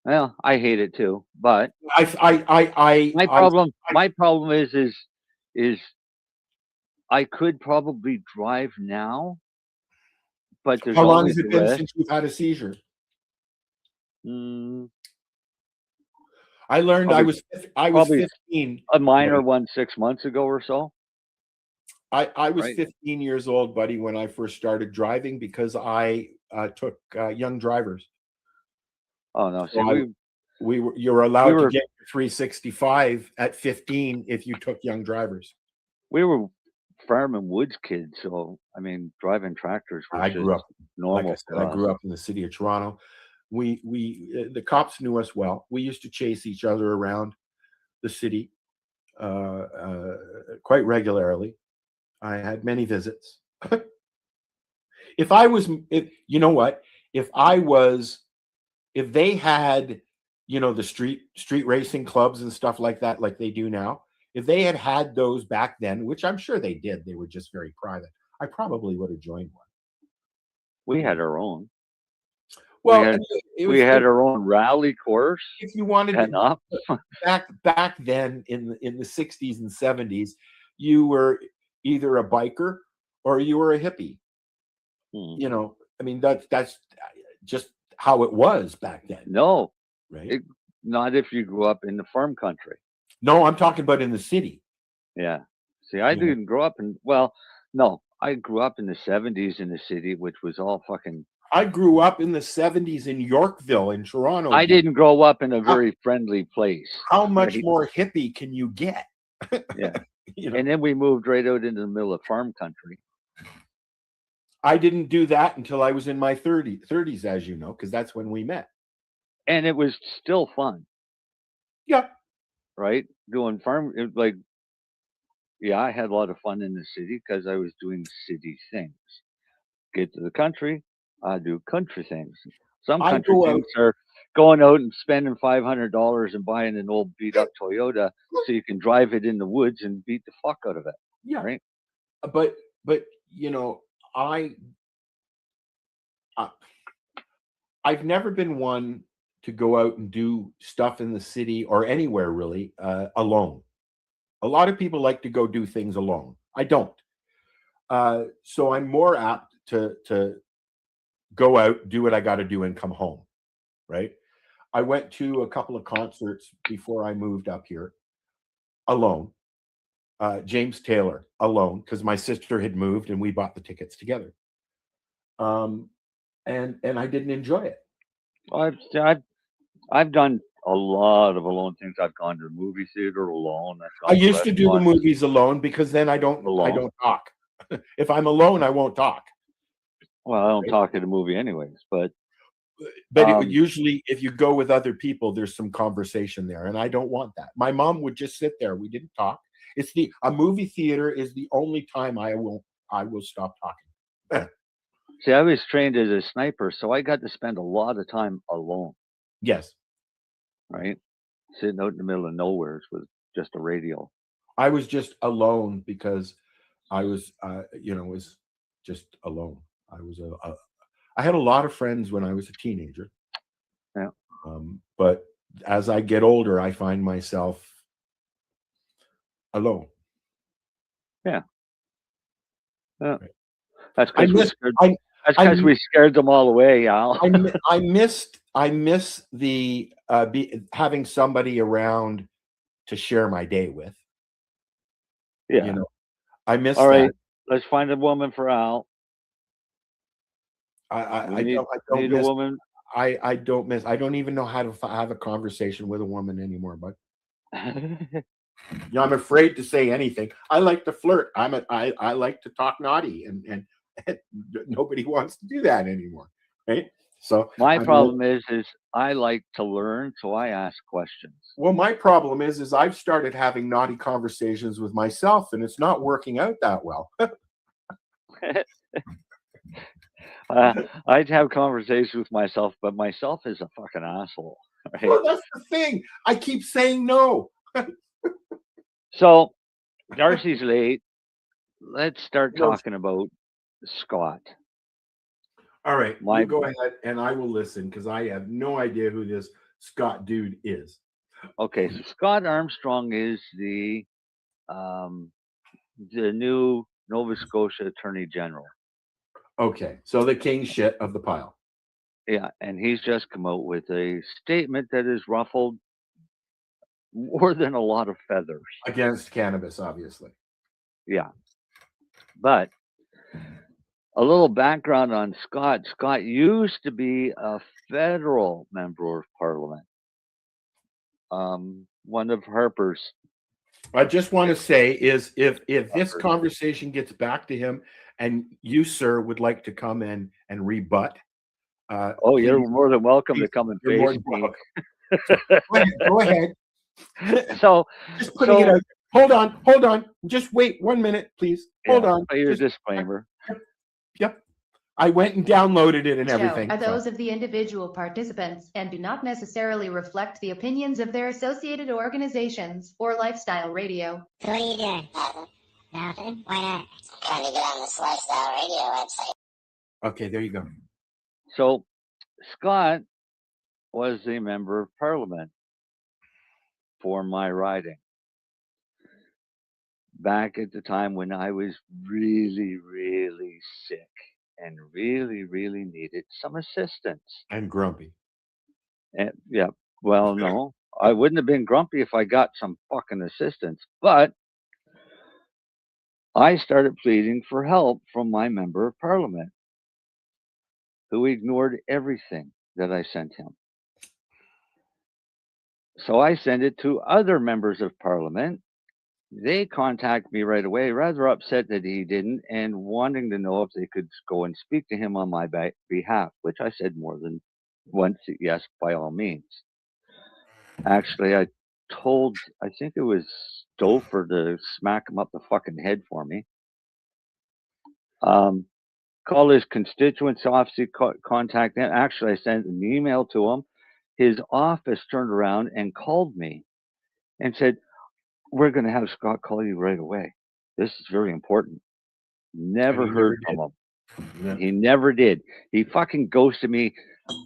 Well, I hate it too, but my problem is I could probably drive now, but there's How long always has the it been risk. since you've had a seizure? Mm, I learned I was probably 15. a minor one 6 months ago or so. I was Right. 15 years old, buddy, when I first started driving because I took young drivers. Oh no, see, So you're allowed we to were get your 365 at 15 if you took young drivers. we were farm and woods kids, so I mean, driving tractors was I just grew up, like I normal said, for I us. grew up in the city of Toronto. The cops knew us well. We used to chase each other around the city quite regularly. I had many visits. If you know what, if they had, the street racing clubs and stuff like that, like they do now, if they had those back then, which I'm sure they did, they were just very private, I probably would have joined one. We had our own. Well, We had our own rally course. if you wanted And up. back then in the 60s and 70s, you were either a biker or you were a hippie. I mean, that's just how it was back then. No, right? Not if you grew up in the farm country. No, I'm talking about in the city. Yeah. See, I didn't grow up no, I grew up in the 70s in the city, which was all fucking. I grew up in the 70s in Yorkville, in Toronto. I didn't grow up in a very friendly place. How much more hippie can you get? Yeah. And then we moved right out into the middle of farm country. I didn't do that until I was in my 30s, as you know, because that's when we met. And it was still fun. Yeah. Right? Doing farm, I had a lot of fun in the city because I was doing city things. Get to the country, I do country things. Some country things are going out and spending $500 and buying an old beat up Toyota so you can drive it in the woods and beat the fuck out of it. Yeah. Right. But I've never been one to go out and do stuff in the city or anywhere really alone. A lot of people like to go do things alone. I don't. So I'm more apt to go out, do what I got to do, and come home. Right. I went to a couple of concerts before I moved up here alone. James Taylor alone, because my sister had moved and we bought the tickets together. And I didn't enjoy it. I've done a lot of alone things. I've gone to the movie theater alone. I used to do the movies alone because then I don't talk. If I'm alone, I won't talk. Well, I don't talk at a movie anyways, but usually if you go with other people, there's some conversation there, and I don't want that. My mom would just sit there. We didn't talk. A movie theater is the only time I will stop talking. See, I was trained as a sniper, so I got to spend a lot of time alone. Yes. Right? Sitting out in the middle of nowhere with just a radio. I was just alone because I was, was just alone. I had a lot of friends when I was a teenager. Yeah. But as I get older, I find myself alone. Yeah. Right. That's because we scared them all away, Al. I miss the having somebody around to share my day with. Yeah. I miss all right, that. Let's find a woman for Al. I don't miss a woman. I don't miss. I don't even know how to have a conversation with a woman anymore, but I'm afraid to say anything. I like to flirt. I like to talk naughty, and nobody wants to do that anymore, right? So my problem is I like to learn, so I ask questions. Well, my problem is I've started having naughty conversations with myself, and it's not working out that well. I'd have conversations with myself, but myself is a fucking asshole. Right? Well, that's the thing. I keep saying no. So, Darcy's late. Let's start talking about Scott. All right, you go ahead, and I will listen because I have no idea who this Scott dude is. Okay, so Scott Armstrong is the new Nova Scotia Attorney General. Okay, so the king shit of the pile. Yeah, and he's just come out with a statement that has ruffled more than a lot of feathers against cannabis, obviously. Yeah, but a little background on Scott. Scott used to be a federal member of parliament. One of Harper's. I just want to say is if this conversation gets back to him and you, sir, would like to come in and rebut. You're more than welcome to come and face me. Go ahead. So, just putting it out. Hold on. Just wait 1 minute, please. Hold on. Your disclaimer. Yep. I went and downloaded it and everything. Are those of the individual participants and do not necessarily reflect the opinions of their associated organizations or Lifestyle Radio. So what are you doing? Nothing. Why not? I'm trying to get on this Lifestyle Radio website. Okay, there you go. So, Scott was a member of parliament for my riding back at the time when I was really, really sick and really, really needed some assistance. And grumpy. And yeah, well, no, I wouldn't have been grumpy if I got some fucking assistance, but I started pleading for help from my member of parliament, who ignored everything that I sent him. So I sent it to other members of parliament. They contacted me right away, rather upset that he didn't, and wanting to know if they could go and speak to him on my behalf, which I said more than once, yes, by all means. Actually, I think it was Stouffer to smack him up the fucking head for me. Call his constituents office, contact them. Actually, I sent an email to him. His office turned around and called me and said, "We're going to have Scott call you right away. This is very important." Never heard from him. Yeah. He never did. He fucking ghosted me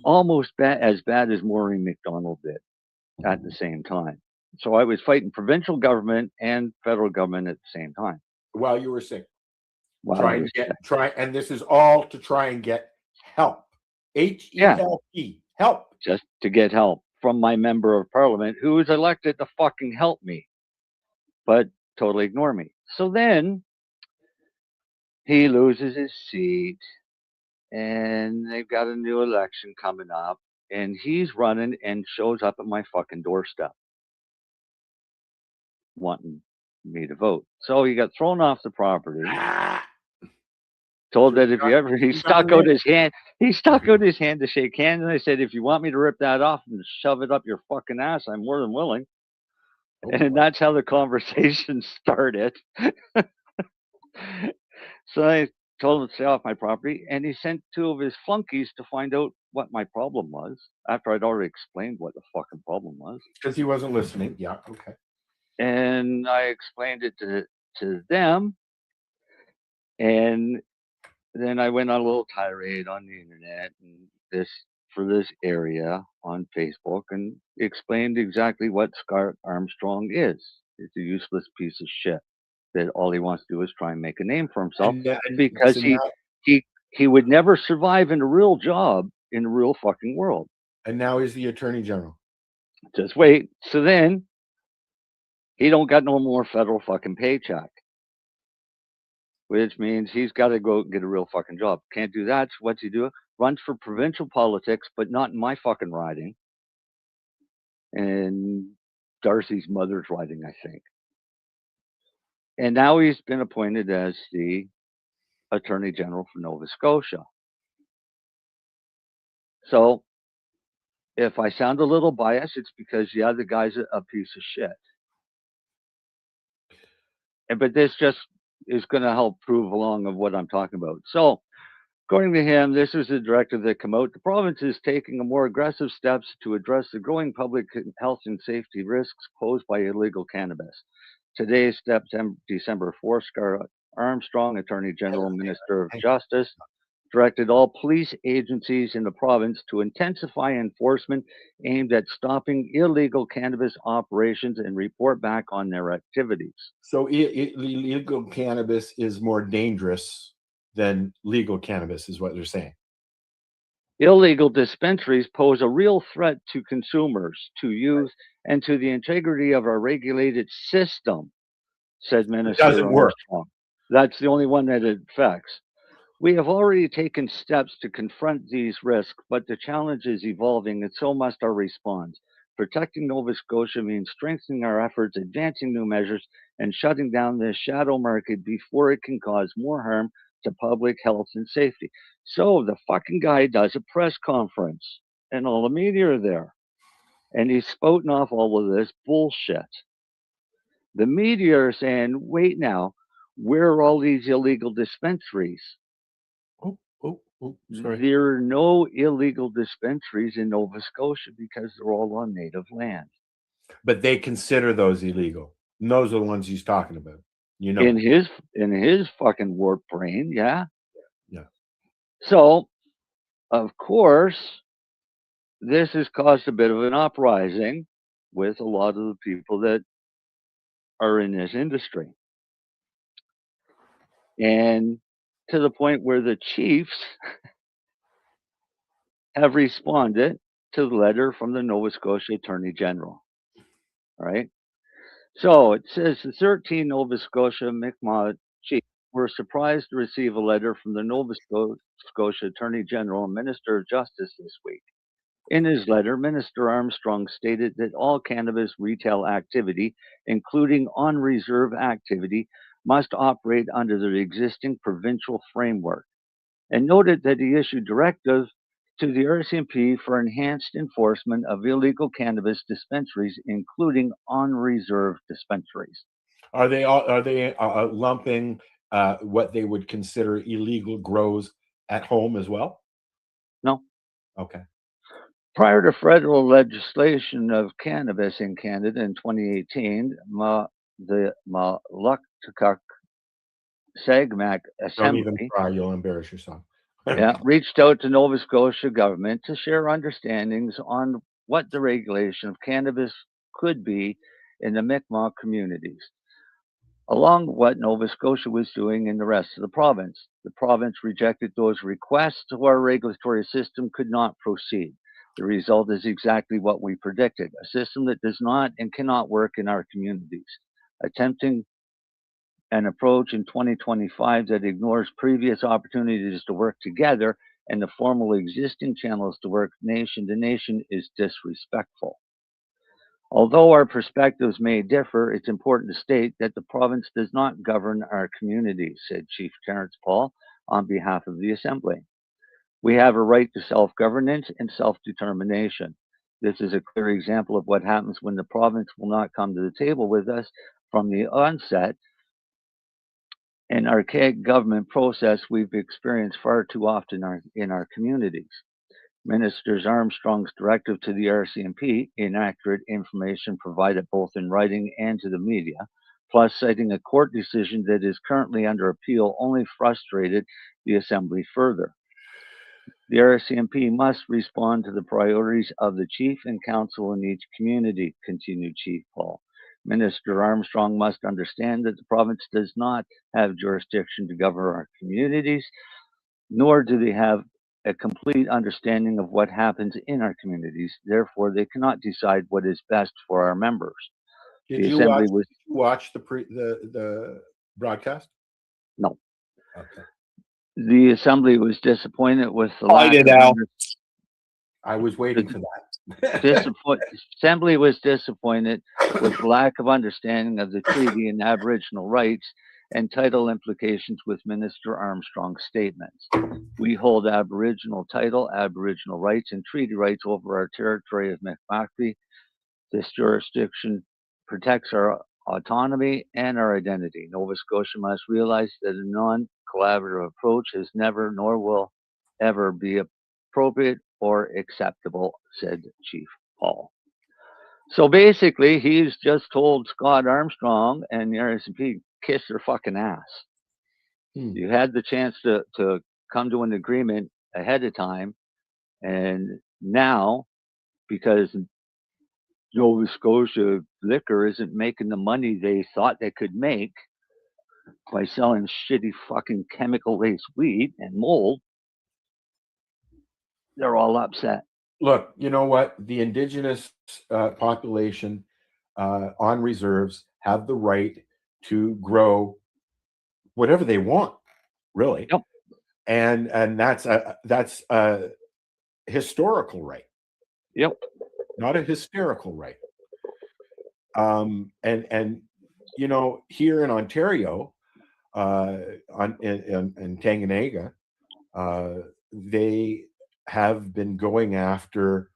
almost as bad as Maureen McDonald did at the same time. So I was fighting provincial government and federal government at the same time. While you were sick. And this is all to try and get help. H-E-L-P. Help. Just to get help from my member of parliament who was elected to fucking help me, but totally ignore me. So then he loses his seat and they've got a new election coming up and he's running and shows up at my fucking doorstep wanting me to vote. So he got thrown off the property. Told that if you ever, he stuck out his hand to shake hands, and I said, if you want me to rip that off and shove it up your fucking ass, I'm more than willing. And that's how the conversation started. So I told him to stay off my property, and he sent two of his flunkies to find out what my problem was after I'd already explained what the fucking problem was. Because he wasn't listening. Yeah, okay. And I explained it to them, and then I went on a little tirade on the internet and for this area on Facebook and explained exactly what Scott Armstrong is. It's a useless piece of shit that all he wants to do is try and make a name for himself because he would never survive in a real job in the real fucking world. And now he's the Attorney General. Just wait. So then he don't got no more federal fucking paycheck. Which means he's got to go get a real fucking job. Can't do that. So what's he do? Runs for provincial politics, but not in my fucking riding. And Darcy's mother's riding, I think. And now he's been appointed as the Attorney General for Nova Scotia. So if I sound a little biased, it's because the other guy's a piece of shit. But this just is going to help prove along of what I'm talking about. So, according to him, this is the directive that came out. The province is taking a more aggressive steps to address the growing public health and safety risks posed by illegal cannabis. Today's step, December 4th, Scott Armstrong, Attorney General, Minister of Justice, directed all police agencies in the province to intensify enforcement aimed at stopping illegal cannabis operations and report back on their activities. So illegal cannabis is more dangerous than legal cannabis, is what they're saying. Illegal dispensaries pose a real threat to consumers, to youth, and to the integrity of our regulated system, said Minister doesn't work. Armstrong. That's the only one that it affects. We have already taken steps to confront these risks, but the challenge is evolving, and so must our response. Protecting Nova Scotia means strengthening our efforts, advancing new measures, and shutting down this shadow market before it can cause more harm to public health and safety. So the fucking guy does a press conference, and all the media are there, and he's spouting off all of this bullshit. The media are saying, wait now, where are all these illegal dispensaries? Sorry. There are no illegal dispensaries in Nova Scotia because they're all on native land. But they consider those illegal. And those are the ones he's talking about. You know. In his fucking warped brain, yeah. Yeah. So, of course, this has caused a bit of an uprising with a lot of the people that are in this industry. And to the point where the chiefs have responded to the letter from the Nova Scotia Attorney General. All right. So it says the 13 Nova Scotia Mi'kmaq chiefs were surprised to receive a letter from the Nova Scotia Attorney General and Minister of Justice this week. In his letter, Minister Armstrong stated that all cannabis retail activity, including on-reserve activity, must operate under the existing provincial framework, and noted that he issued directives to the RCMP for enhanced enforcement of illegal cannabis dispensaries, including on-reserve dispensaries. Are they lumping what they would consider illegal grows at home as well? No. Okay. Prior to federal legislation of cannabis in Canada in 2018, the Maluktuk Sagmac Don't even Assembly try, you'll embarrass yourself. reached out to Nova Scotia government to share understandings on what the regulation of cannabis could be in the Mi'kmaq communities, along with what Nova Scotia was doing in the rest of the province. The province rejected those requests, so our regulatory system could not proceed. The result is exactly what we predicted, a system that does not and cannot work in our communities. Attempting an approach in 2025 that ignores previous opportunities to work together and the formal existing channels to work nation to nation is disrespectful. Although our perspectives may differ, it's important to state that the province does not govern our communities, said Chief Terrence Paul on behalf of the Assembly. We have a right to self-governance and self-determination. This is a clear example of what happens when the province will not come to the table with us from the onset. An archaic government process we've experienced far too often in our communities. Minister Armstrong's directive to the RCMP, inaccurate information provided both in writing and to the media, plus citing a court decision that is currently under appeal, only frustrated the Assembly further. The RCMP must respond to the priorities of the Chief and Council in each community, continued Chief Paul. Minister Armstrong must understand that the province does not have jurisdiction to govern our communities, nor do they have a complete understanding of what happens in our communities. Therefore, they cannot decide what is best for our members. Did you watch the broadcast? No. Okay. The Assembly was disappointed with the lack of I was waiting for that. Assembly was disappointed with the lack of understanding of the treaty and Aboriginal rights and title implications with Minister Armstrong's statements. We hold Aboriginal title, Aboriginal rights, and treaty rights over our territory of Mi'kmaq. This jurisdiction protects our autonomy and our identity. Nova Scotia must realize that a non-collaborative approach has never nor will ever be appropriate or acceptable, said Chief Paul. So basically, he's just told Scott Armstrong and the RCMP kiss their fucking ass. You had the chance to come to an agreement ahead of time. And now, because Nova Scotia Liquor isn't making the money they thought they could make by selling shitty fucking chemical-laced wheat and mold, they're all upset. Look, you know what? The indigenous population on reserves have the right to grow whatever they want, really. Yep. And that's a historical right. Yep. Not a hysterical right. And you know, here in Ontario, in Tanganyika, they have been going after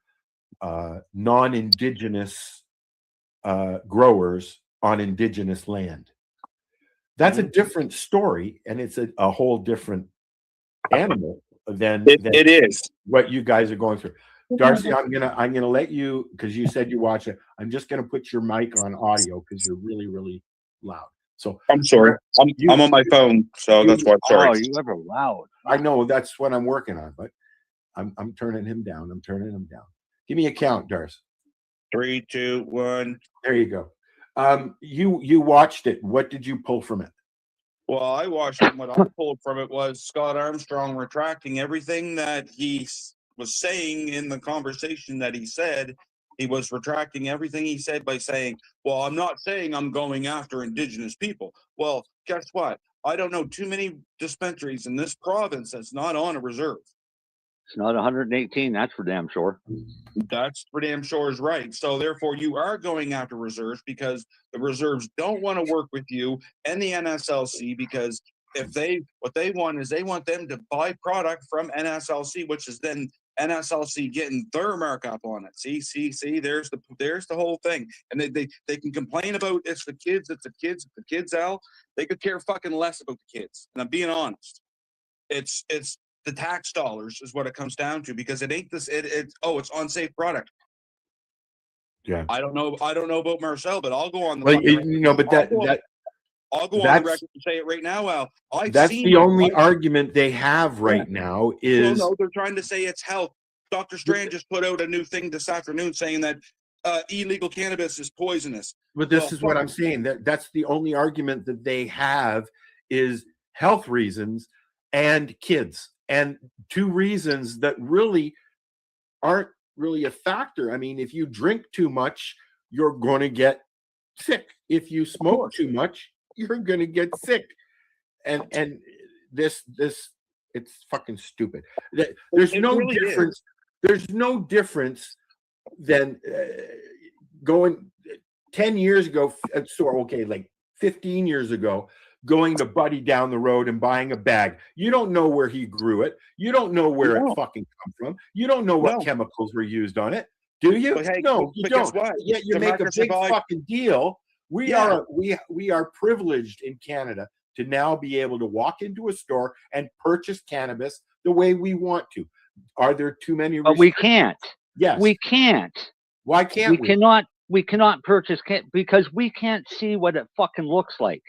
non-indigenous growers on indigenous land. That's a different story, and it's a whole different animal than it is what you guys are going through. Darcy, I'm gonna let you, because you said you watch it. I'm just gonna put your mic on audio because you're really, really loud. So I'm sorry. I'm on my phone, so that's why. Sorry. Oh, you ever loud? I know that's what I'm working on, but I'm turning him down. I'm turning him down. Give me a count, Darcy. 3, 2, 1. There you go. You watched it. What did you pull from it? Well, I watched it. And what I pulled from it was Scott Armstrong retracting everything that he was saying in the conversation that he said. He was retracting everything he said by saying, well, I'm not saying I'm going after Indigenous people. Well, guess what? I don't know too many dispensaries in this province that's not on a reserve. It's not 118, that's for damn sure. That's for damn sure is right. So therefore, you are going after reserves because the reserves don't want to work with you and the NSLC, because what they want is they want them to buy product from NSLC, which is then NSLC getting their markup on it. See, there's the whole thing. And they can complain about it's the kids, Al. They could care fucking less about the kids. And I'm being honest. It's the tax dollars is what it comes down to, because it ain't this. It's unsafe product. Yeah. I don't know about Marcel, but I'll go on the. Well, you know, but I'll go on the record and say it right now, Al. That's the only argument they have right now is. No, they're trying to say it's health. Dr. Strand just put out a new thing this afternoon saying that illegal cannabis is poisonous. But this is what I'm saying. That's the only argument that they have is health reasons and kids. And two reasons that really aren't really a factor. I mean, if you drink too much, you're going to get sick. If you smoke too much, you're going to get sick. And this it's fucking stupid. There's no really difference. There's no difference than going 10 years ago. Like 15 years ago, going to Buddy down the road and buying a bag. You don't know where he grew it. You don't know where it fucking come from. You don't know what chemicals were used on it. Do you? Hey, no, you don't. Yet you make a big fucking deal. We are privileged in Canada to now be able to walk into a store and purchase cannabis the way we want to. Are there too many? But we can't. Yes, we can't. Why can't we? We cannot purchase because we can't see what it fucking looks like.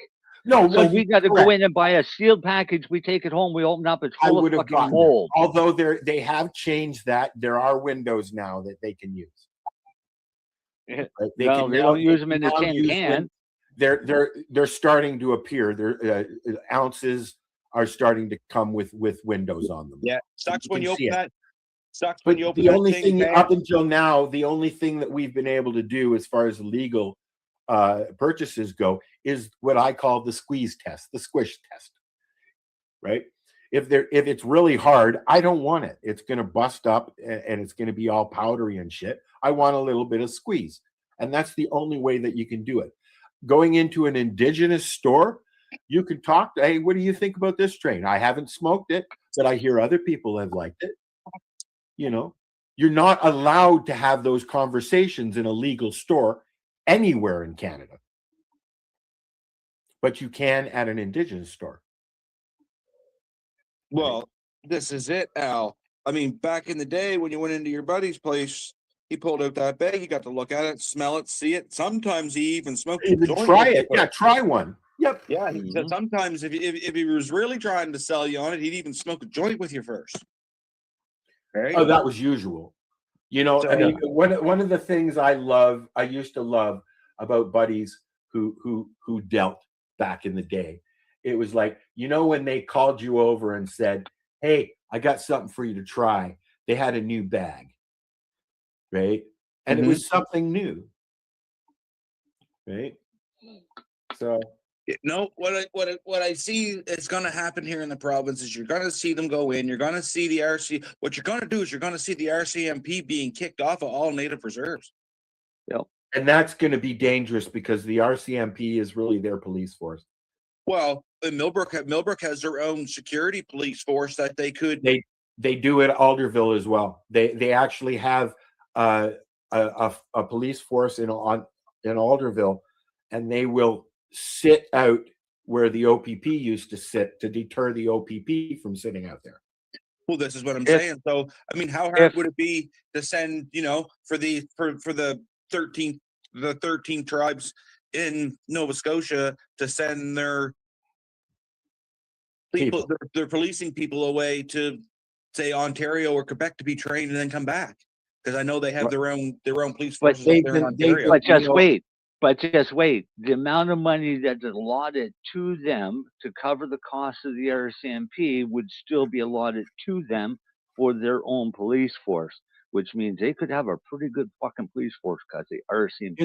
No, so we got to go in and buy a sealed package. We take it home. We open up. It's full of fucking mold. Although they have changed that. There are windows now that they can use. They don't use them in the tin can. They're starting to appear. Their ounces are starting to come with windows on them. Yeah, sucks when you open that. Sucks when you open the only thing up until now, the only thing that we've been able to do as far as legal purchases go is what I call the squeeze test, the squish test. Right? If it's really hard, I don't want it. It's going to bust up and it's going to be all powdery and shit. I want a little bit of squeeze, and that's the only way that you can do it. Going into an indigenous store, you can talk. Hey, what do you think about this strain? I haven't smoked it, but I hear other people have liked it. You know, you're not allowed to have those conversations in a legal store anywhere in Canada, but you can at an indigenous store. Well, this is it, Al. I mean, back in the day when you went into your buddy's place, he pulled out that bag. You got to look at it, smell it, see it. Sometimes he even smoked. Even try it. Yeah, try one. Yep. Yeah, he said sometimes if he was really trying to sell you on it, he'd even smoke a joint with you first. Right? Oh, that was usual. You know, I mean, one of the things I used to love about buddies who dealt back in the day, it was like, you know, when they called you over and said, "Hey, I got something for you to try." They had a new bag, right? And it was something new, right? So no, what I see is going to happen here in the province is you're going to see them go in. You're going to see the RC. What you're going to do is you're going to see the RCMP being kicked off of all native reserves. Yep. And that's going to be dangerous because the RCMP is really their police force. Well, Millbrook has their own security police force that they could. They do at Alderville as well. They actually have a police force in Alderville, and they will sit out where the OPP used to sit to deter the OPP from sitting out there. Well, this is what I'm saying. So, I mean, how hard would it be to send, you know, for the 13 tribes in Nova Scotia to send their people. Their policing people away to, say, Ontario or Quebec to be trained and then come back? Because I know they have their own police forces up there in Ontario. But just wait. The amount of money that's allotted to them to cover the cost of the RCMP would still be allotted to them for their own police force, which means they could have a pretty good fucking police force because the RCMP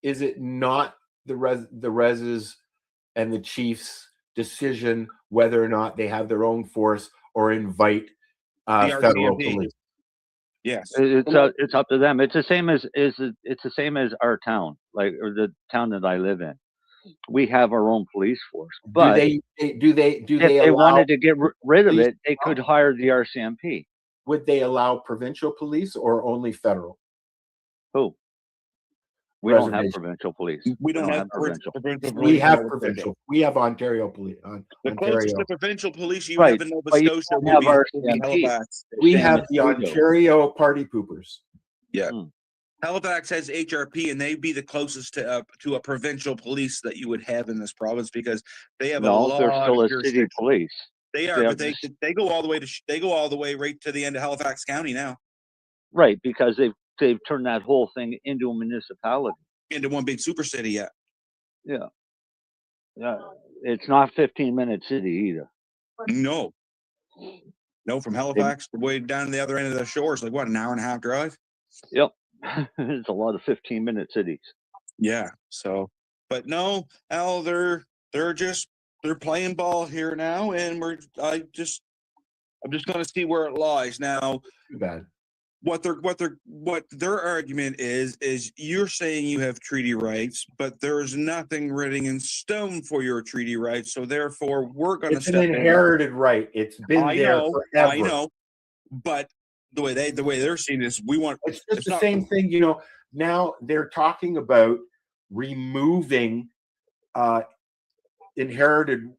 is it not the reses and the chiefs' decision whether or not they have their own force or invite federal police? Yes, it's up to them. It's the same as our town, like, or the town that I live in. We have our own police force, but do they if they wanted to get rid of it, they could hire the RCMP. Would they allow provincial police or only federal? Who? We don't have provincial police. We don't have provincial. We have provincial. We have Ontario police. The closest to provincial police you have in Nova Scotia would be Halifax. We have the Ontario party poopers. Yeah. Halifax has HRP, and they'd be the closest to a provincial police that you would have in this province because they have a lot. They're still a city police. They are, but they go all the way right to the end of Halifax County now. Right, because they've turned that whole thing into a municipality, into one big super city. Yeah. It's not 15-minute city either. No, from Halifax the way down to the other end of the shore is like what, an hour and a half drive. Yep. It's a lot of 15-minute cities. Yeah. So, but no, Al, they're playing ball here now, and I'm just going to see where it lies now. Too bad. What their argument is you're saying you have treaty rights, but there's nothing written in stone for your treaty rights. So therefore, we're going to step in. It's an inherited right. It's been there forever. I know, but the way they're seeing this, It's just the same thing, you know. Now they're talking about removing inherited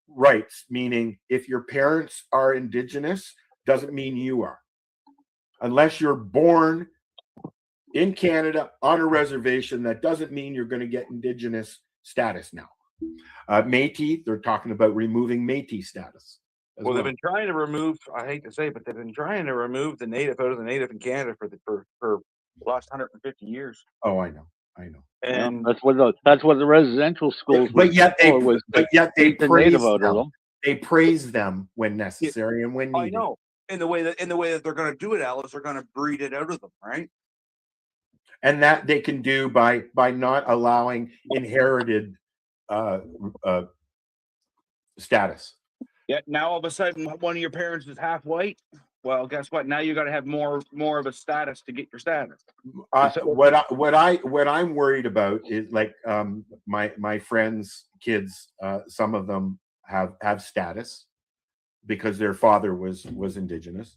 rights, meaning if your parents are Indigenous, doesn't mean you are. Unless you're born in Canada on a reservation, that doesn't mean you're going to get Indigenous status now. Métis, they're talking about removing Métis status. Well, they've been trying to remove, I hate to say it, but they've been trying to remove the native out of the native in Canada for the last 150 years. Oh, I know. And that's what the residential schools. But yet they praise them. them. They praise them when necessary and when needed. I know. In the way that they're going to do it, Al, is they're going to breed it out of them, right? And that they can do by not allowing inherited status. Yeah. Now all of a sudden, one of your parents is half white. Well, guess what? Now you got to have more of a status to get your status. What I'm worried about is like my friends' kids. Some of them have status because their father was Indigenous,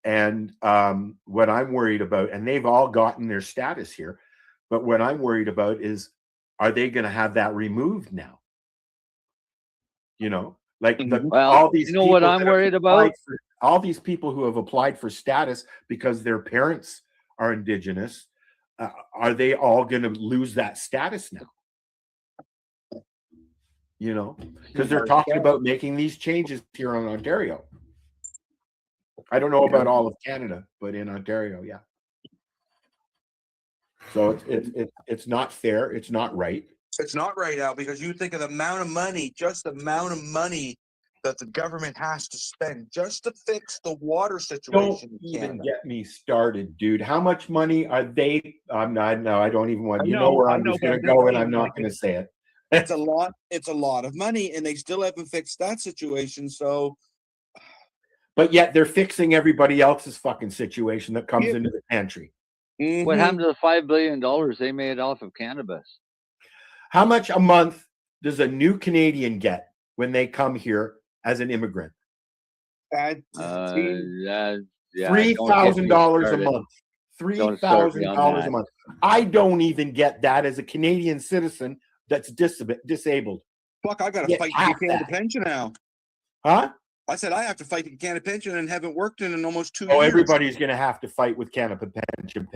and what I'm worried about, and they've all gotten their status here, but what I'm worried about is, are they going to have that removed now? You know, like all these. You know what I'm worried about? All these people who have applied for status because their parents are Indigenous, are they all going to lose that status now? You know, because they're talking about making these changes here in Ontario. I don't know about all of Canada, but in Ontario, yeah. So it's not fair. It's not right. It's not right, Al, because you think of the amount of money, just the amount of money that the government has to spend just to fix the water situation. Don't even get me started, dude. How much money are they? I'm not. No, I don't even want. You know where I'm just going to go, and I'm not going to say it. It's a lot. It's a lot of money, and they still haven't fixed that situation. So, but yet they're fixing everybody else's fucking situation that comes into the pantry. Mm-hmm. What happened to the $5 billion they made off of cannabis? How much a month does a new Canadian get when they come here as an immigrant? $3,000 $3,000 a month. $3,000 a month. I don't even get that as a Canadian citizen that's disabled. Fuck, I got to fight to get Canada pension now. Huh? I said I have to fight to get Canada pension and haven't worked in almost 2 years. Oh, everybody's going to have to fight with Canada pension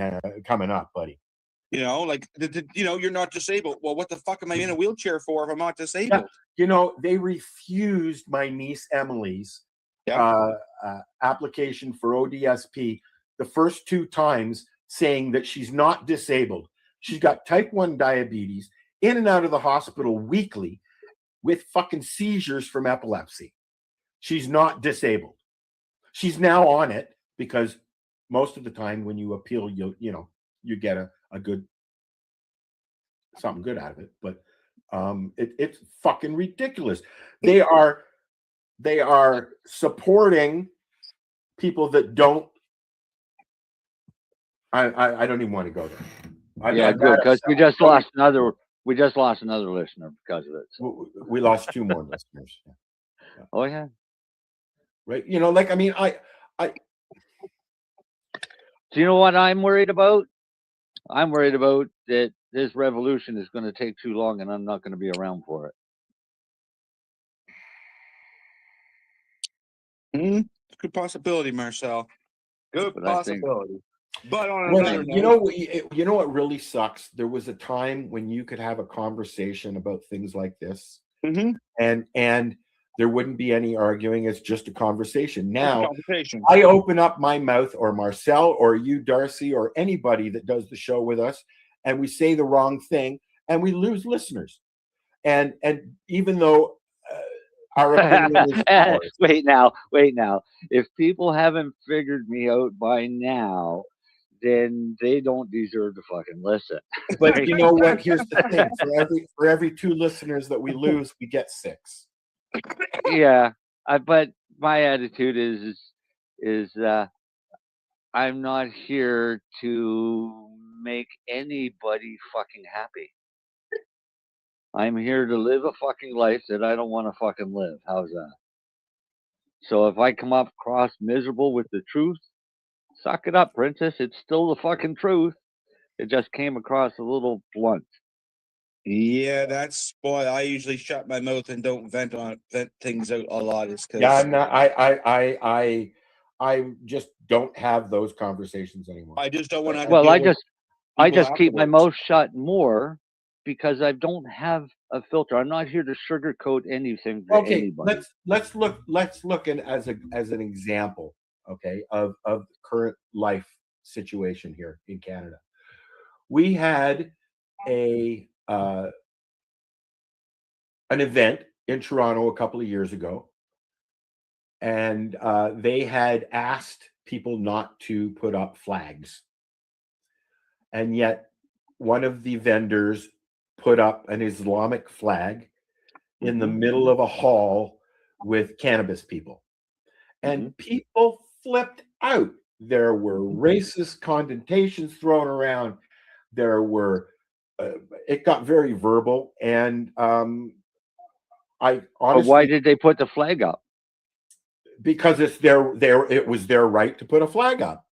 coming up, buddy. You know, like, you're not disabled. Well, what the fuck am I in a wheelchair for if I'm not disabled? Yeah. You know, they refused my niece Emily's application for ODSP the first 2 times, saying that she's not disabled. She's got type 1 diabetes, in and out of the hospital weekly with fucking seizures from epilepsy. She's not disabled. She's now on it because most of the time when you appeal, you get a good something good out of it. But it's fucking ridiculous. They are supporting people that don't. I don't even want to go there. Good, because we just lost another listener because of it. So. We lost 2 more listeners. Yeah. Oh yeah. Right. You know, like, I mean, I do you know what I'm worried about? I'm worried about that this revolution is going to take too long and I'm not going to be around for it. Good possibility, Marcel. Good possibility. But on another note, you know what really sucks? There was a time when you could have a conversation about things like this, and there wouldn't be any arguing. It's just a conversation. Now, I open up my mouth, or Marcel, or you, Darcy, or anybody that does the show with us, and we say the wrong thing, and we lose listeners. And even though our opinion is ours. Wait now. If people haven't figured me out by now, then they don't deserve to fucking listen. But you know what? Here's the thing: for every 2 listeners that we lose, we get 6. Yeah, but my attitude is I'm not here to make anybody fucking happy. I'm here to live a fucking life that I don't want to fucking live. How's that? So if I come up across miserable with the truth, suck it up, princess. It's still the fucking truth. It just came across a little blunt. Yeah, that's why I usually shut my mouth and don't vent things out a lot. Is because I'm not. I just don't have those conversations anymore. I just don't want to. Well, I just keep my mouth shut more because I don't have a filter. I'm not here to sugarcoat anything for anybody. Let's look at as an example, okay, of the current life situation here in Canada. We had an event in Toronto a couple of years ago, and they had asked people not to put up flags, and yet one of the vendors put up an Islamic flag in the middle of a hall with cannabis people, and people flipped out. There were racist connotations thrown around. There were it got very verbal, and I honestly. Why did they put the flag up? Because it's it was their right to put a flag up.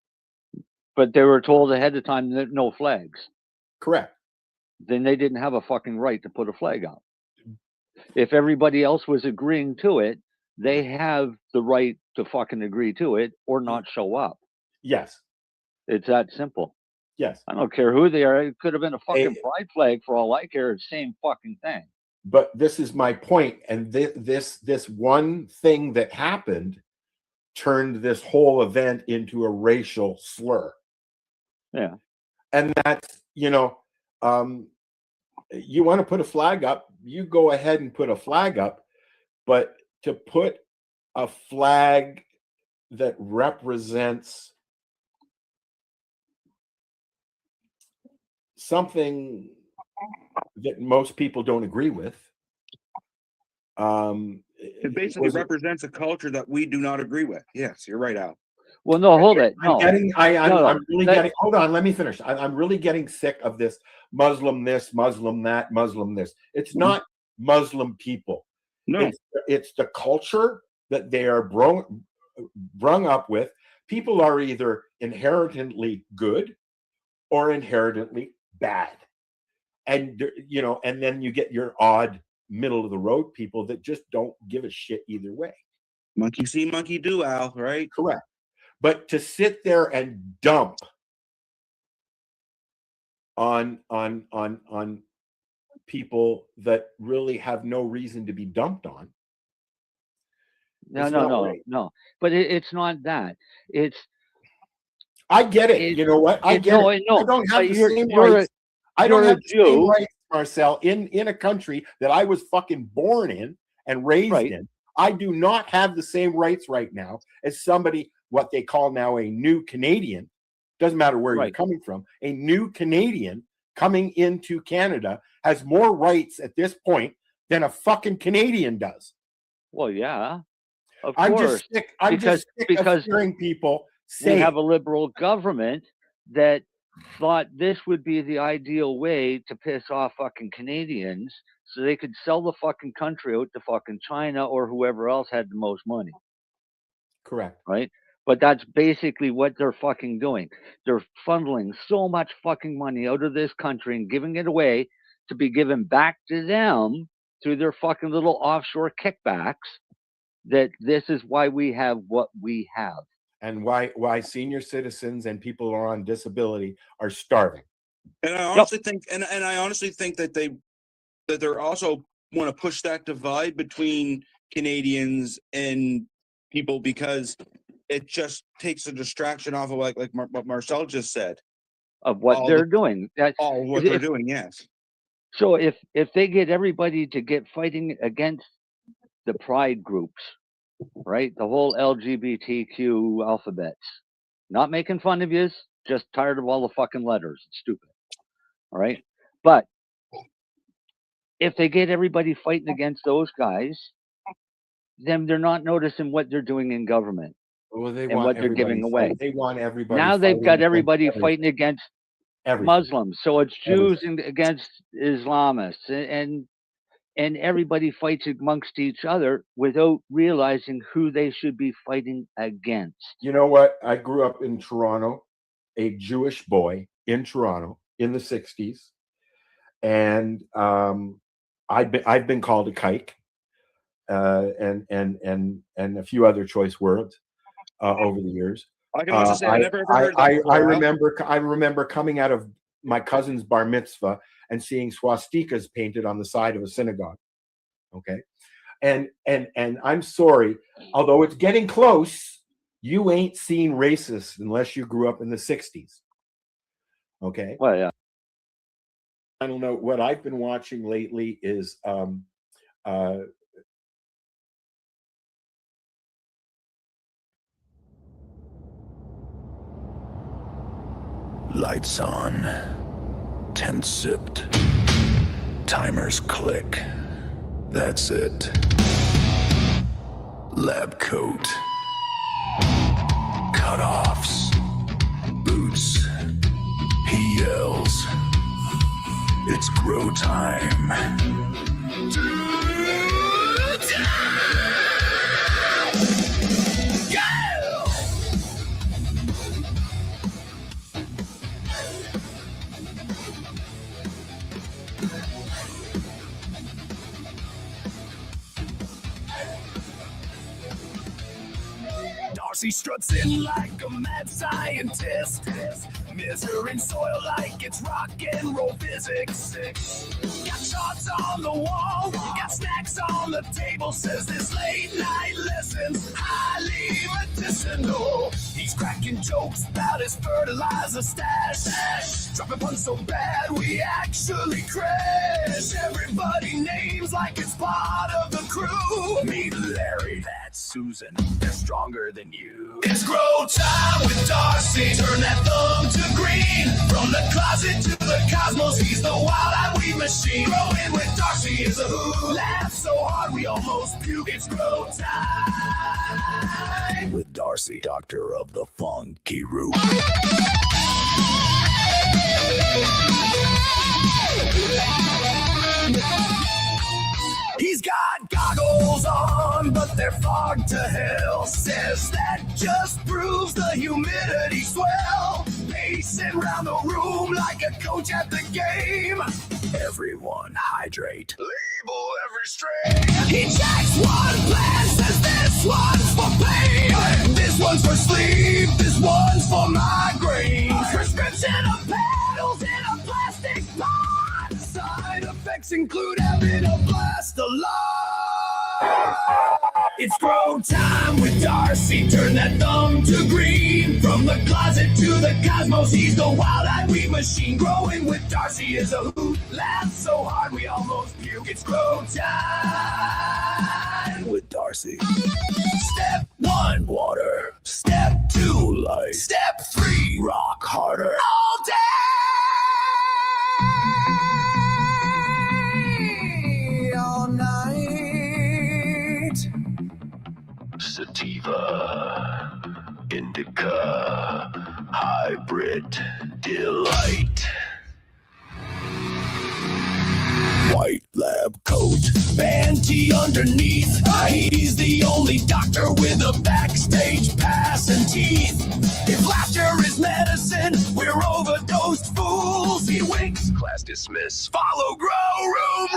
But they were told ahead of time that no flags. Correct. Then they didn't have a fucking right to put a flag up. If everybody else was agreeing to it, they have the right to fucking agree to it or not show up. Yes. It's that simple. Yes. I don't care who they are. It could have been a fucking pride flag for all I care. It's the same fucking thing. but this is my point, and this one thing that happened turned this whole event into a racial slur. Yeah. And that's, you want to put a flag up, you go ahead and put a flag up, but to put a flag that represents something that most people don't agree with. It basically represents a culture that we do not agree with. Yes, you're right, Al. Well, no, hold it. No. I'm really getting, hold on, let me finish. I'm really getting sick of this Muslim this, Muslim that, Muslim this. It's not Muslim people. No. It's the culture that they are brung up with. People are either inherently good or inherently bad. And, and then you get your odd middle of the road people that just don't give a shit either way. Monkey see, monkey do, Al, right? Correct. But to sit there and dump on people that really have no reason to be dumped on. No. But it's not that. I get it. You know what? I get it. No, I don't have the same rights. I don't have the same rights, Marcel, in a country that I was fucking born in and raised in. I do not have the same rights right now as somebody, what they call now a new Canadian. Doesn't matter where you're coming from. A new Canadian coming into Canada has more rights at this point than a fucking Canadian does. Well, yeah. Of I'm course. just sick. I'm just sick of hearing people say we have a liberal government that thought this would be the ideal way to piss off fucking Canadians so they could sell the fucking country out to fucking China or whoever else had the most money. Correct. Right? But that's basically what they're fucking doing. They're funneling so much fucking money out of this country and giving it away to be given back to them through their fucking little offshore kickbacks, that this is why we have what we have. And why senior citizens and people who are on disability are starving. And I honestly think, and I honestly think that they're also want to push that divide between Canadians and people, because it just takes a distraction off of like what Marcel just said of what they're doing. They're doing, yes. So if they get everybody to get fighting against the pride groups, right? The whole LGBTQ alphabets. Not making fun of you, just tired of all the fucking letters. It's stupid. All right? But if they get everybody fighting against those guys, then they're not noticing what they're doing in government. Well, and what they're giving away. They want everybody. Now they've got everybody fighting against Muslims. So it's Jews against Islamists, and everybody fights amongst each other without realizing who they should be fighting against. You know what? I grew up in Toronto, a Jewish boy in Toronto in the 60s. And I've been called a kike and a few other choice words over the years. I can also say I never heard that before. I remember coming out of my cousin's bar mitzvah and seeing swastikas painted on the side of a synagogue. Okay. And I'm sorry, although it's getting close, you ain't seen racist unless you grew up in the 60s. Okay. Well, yeah. I don't know. What I've been watching lately is lights on, tent sipped, timers click. That's it. Lab coat, cutoffs, boots. He yells, "It's grow time." Darcy struts in like a mad scientist. Measuring soil like it's rock and roll physics. Got charts on the wall, got snacks on the table. Says this late night lesson's highly medicinal. He's cracking jokes about his fertilizer stash. Dropping puns so bad we actually crash. Everybody names like it's part of the crew. Meet Larry, that's Susan. They're stronger than you. It's grow time with Darcy. Turn that thumb to green. From the closet to the cosmos, he's the wild-eyed weed machine. Growing with Darcy is a who. Laugh so hard we almost puke. It's grow time with Darcy, doctor of the funky root. He's got goggles on, but they're fogged to hell. Says that just proves the humidity swell. Pacing round the room like a coach at the game. Everyone hydrate. Label every strain. He checks one plan, says this one's for pain. This one's for sleep, this one's for migraine. Prescription of pedals in a plastic pot. Side effects include having a blast alarm. It's grow time with Darcy. Turn that thumb to green. From the closet to the cosmos, he's the wild-eyed weed machine. Growing with Darcy is a hoot. Laugh so hard we almost puke. It's grow time with Darcy. Step 1, water. Step 2, light. Step 3, rock harder. All day, all night. Sativa, indica, hybrid delight. White lab coat, panty underneath. He's the only doctor with a backstage pass and teeth. If laughter is medicine, we're overdosed fools. He winks, class dismiss. Follow grow room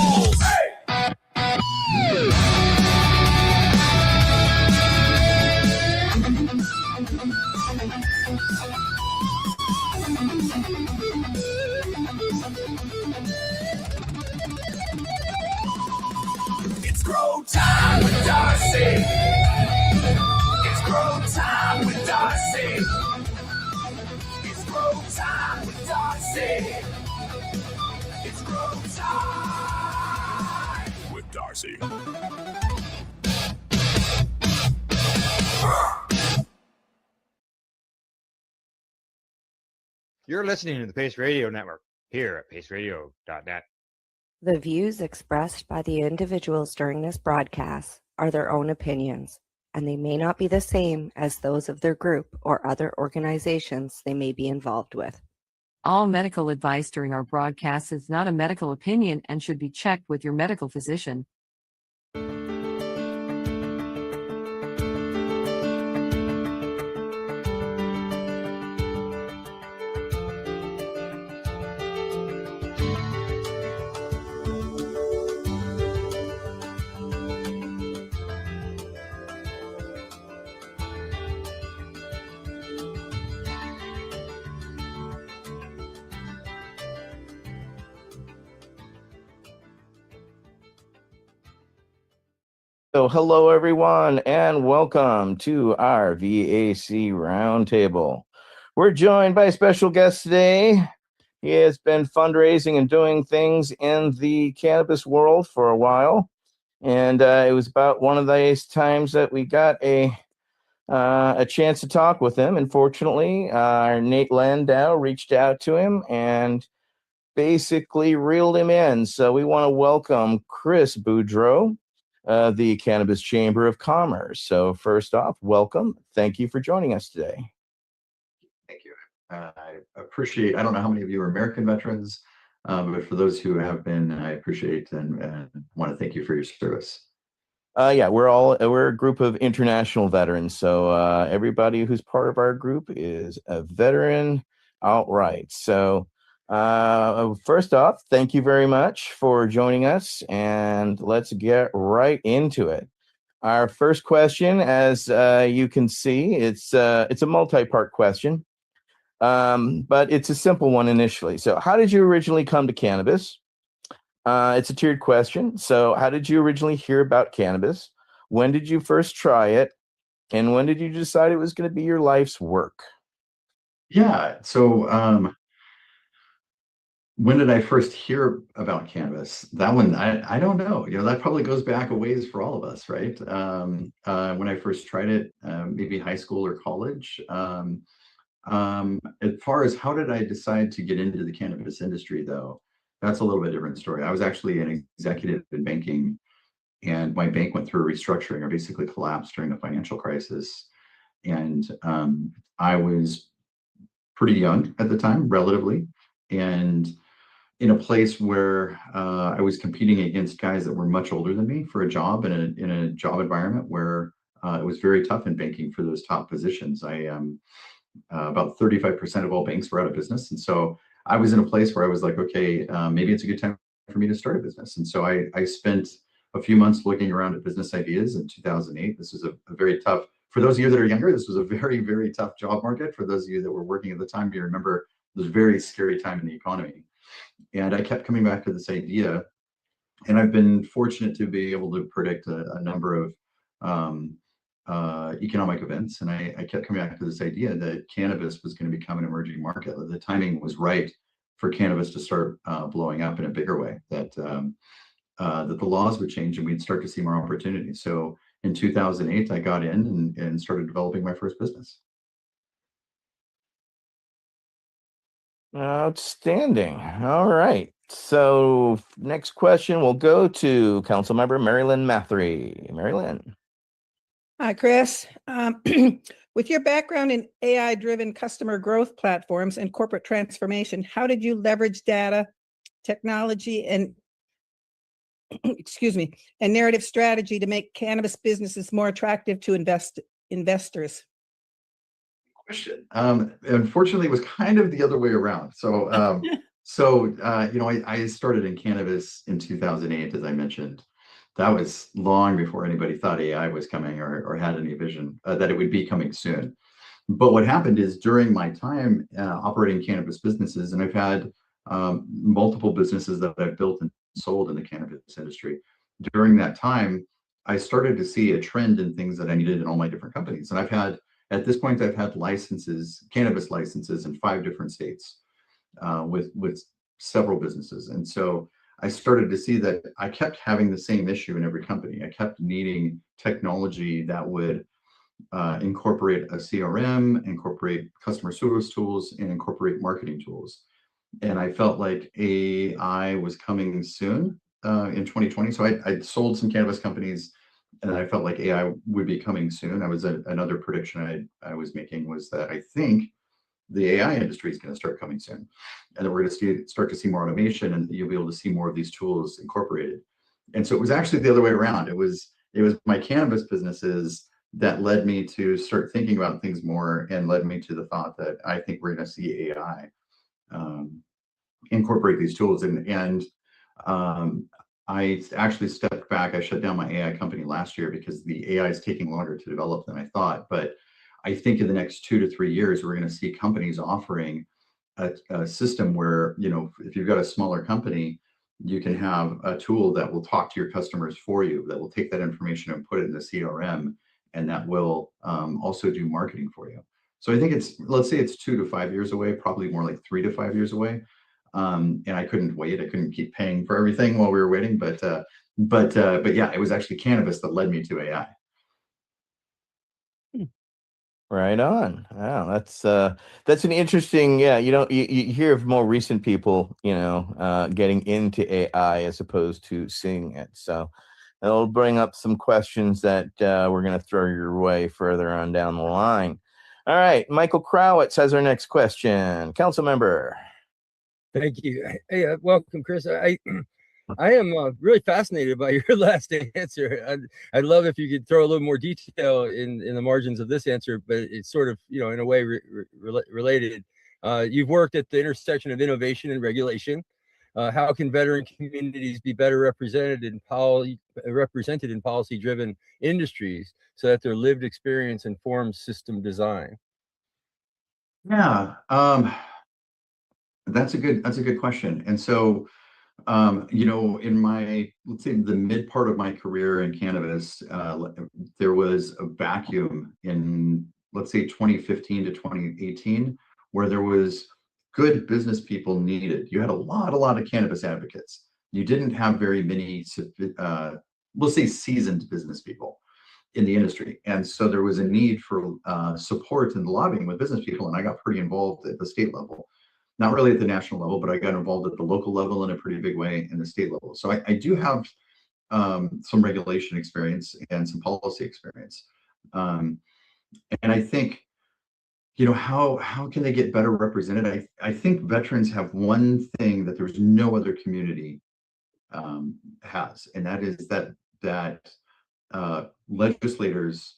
rules. Hey! It's grow time with Darcy. It's grow time with Darcy. It's grow time with Darcy. It's grow time with Darcy. You're listening to the Pace Radio Network here at paceradio.net. The views expressed by the individuals during this broadcast are their own opinions, and they may not be the same as those of their group or other organizations they may be involved with. All medical advice during our broadcast is not a medical opinion and should be checked with your medical physician. So hello, everyone, and welcome to our VAC Roundtable. We're joined by a special guest today. He has been fundraising and doing things in the cannabis world for a while. And it was about one of those times that we got a chance to talk with him. Unfortunately, our Nate Landau reached out to him and basically reeled him in. So we want to welcome Chris Boudreau, the Cannabis Chamber of Commerce. So first off, welcome. Thank you for joining us today. Thank you. I appreciate, I don't know how many of you are American veterans, but for those who have been, I appreciate and want to thank you for your service. Yeah, we're a group of international veterans. So everybody who's part of our group is a veteran outright. So first off, thank you very much for joining us, and let's get right into it. Our first question, as you can see, it's a multi-part question, but it's a simple one initially. So how did you originally come to cannabis? It's a tiered question. So how did you originally hear about cannabis? When did you first try it? And when did you decide it was going to be your life's work? Yeah. So when did I first hear about cannabis? That one, I don't know. That probably goes back a ways for all of us, right? When I first tried it, maybe high school or college. As far as how did I decide to get into the cannabis industry, though, that's a little bit different story. I was actually an executive in banking, and my bank went through a restructuring or basically collapsed during the financial crisis. And I was pretty young at the time, relatively, and in a place where I was competing against guys that were much older than me for a job in a job environment where it was very tough in banking for those top positions. About 35% of all banks were out of business, and so I was in a place where I was like, okay, maybe it's a good time for me to start a business. And so I spent a few months looking around at business ideas in 2008. This was a very tough, for those of you that are younger, this was a very, very tough job market. For those of you that were working at the time, you remember it was a very scary time in the economy. And I kept coming back to this idea, and I've been fortunate to be able to predict a number of economic events. And I kept coming back to this idea that cannabis was going to become an emerging market. The timing was right for cannabis to start blowing up in a bigger way, that the laws would change and we'd start to see more opportunities. So in 2008, I got in and started developing my first business. Outstanding. All right. So next question will go to Councilmember Marilyn Mathry. Marilyn. Hi, Chris. With your background in AI-driven customer growth platforms and corporate transformation, how did you leverage data, technology, and excuse me, and narrative strategy to make cannabis businesses more attractive to investors? Question. Unfortunately, it was kind of the other way around. So, I started in cannabis in 2008, as I mentioned. That was long before anybody thought AI was coming or had any vision that it would be coming soon. But what happened is during my time operating cannabis businesses, and I've had multiple businesses that I've built and sold in the cannabis industry. During that time, I started to see a trend in things that I needed in all my different companies. And at this point, I've had cannabis licenses in 5 different states with several businesses. And so I started to see that I kept having the same issue in every company. I kept needing technology that would incorporate a CRM, incorporate customer service tools, and incorporate marketing tools. And I felt like AI was coming soon in 2020. So I sold some cannabis companies, and I felt like AI would be coming soon. Another prediction I was making was that I think the AI industry is going to start coming soon, and that we're going to start to see more automation, and you'll be able to see more of these tools incorporated. And so it was actually the other way around. It was my cannabis businesses that led me to start thinking about things more, and led me to the thought that I think we're going to see AI incorporate these tools. And I actually stepped back. I shut down my AI company last year because the AI is taking longer to develop than I thought. But I think in the next 2 to 3 years, we're going to see companies offering a system where, if you've got a smaller company, you can have a tool that will talk to your customers for you, that will take that information and put it in the CRM, and that will also do marketing for you. So I think let's say it's 2 to 5 years away, probably more like 3 to 5 years away. And I couldn't wait. I couldn't keep paying for everything while we were waiting. But yeah, it was actually cannabis that led me to AI. Right on. Wow, that's an interesting. Yeah, you hear of more recent people, getting into AI as opposed to seeing it. So it'll bring up some questions that we're going to throw your way further on down the line. All right, Michael Crowitz has our next question. Council member. Thank you. Hey, welcome, Chris. I am really fascinated by your last answer. I'd love if you could throw a little more detail in the margins of this answer, but it's sort of, in a way related. You've worked at the intersection of innovation and regulation. How can veteran communities be better represented in policy-driven industries so that their lived experience informs system design? Yeah, that's a good question. And so, in my, let's say, the mid part of my career in cannabis, there was a vacuum in, let's say, 2015 to 2018, where there was good business people needed. You had a lot of cannabis advocates. You didn't have very many, we'll say, seasoned business people in the industry. And so there was a need for support and lobbying with business people. And I got pretty involved at the state level, not really at the national level, but I got involved at the local level in a pretty big way in the state level. So I do have some regulation experience and some policy experience. And I think, how can they get better represented? I think veterans have one thing that there's no other community has, and that is that legislators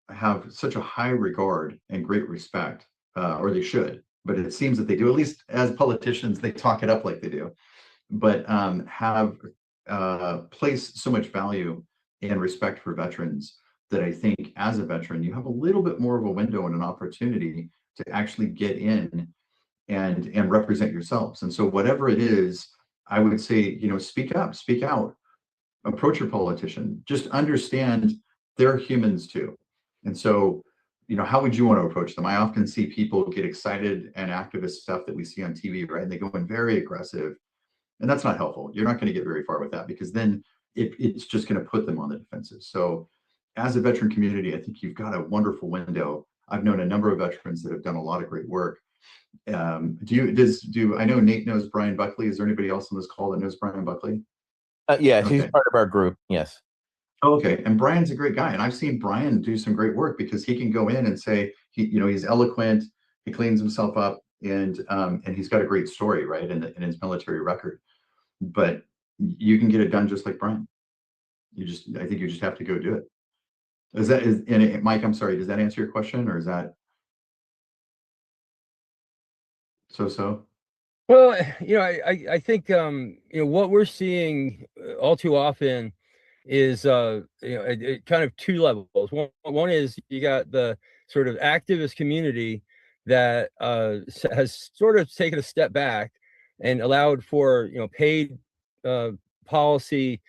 have such a high regard and great respect, or they should, but it seems that they do. At least as politicians, they talk it up like they do, but have placed so much value and respect for veterans that I think as a veteran, you have a little bit more of a window and an opportunity to actually get in and represent yourselves. And so whatever it is, I would say, speak up, speak out, approach your politician, just understand they're humans too. And so, how would you want to approach them? I often see people get excited and activist stuff that we see on TV, right? And they go in very aggressive, and that's not helpful. You're not going to get very far with that, because then it's just going to put them on the defensive. So as a veteran community, I think you've got a wonderful window. I've known a number of veterans that have done a lot of great work. I know Nate knows Brian Buckley. Is there anybody else on this call that knows Brian Buckley? Yeah, Okay. he's part of our group. Yes. Oh, okay. And Brian's a great guy. And I've seen Brian do some great work, because he can go in and say, he's eloquent, he cleans himself up, and he's got a great story, right, in his military record. But you can get it done just like Brian. I think you just have to go do it. Mike, I'm sorry, does that answer your question, or is that so? Well, I think what we're seeing all too often is kind of two levels. One is you got the sort of activist community that has sort of taken a step back and allowed for paid policy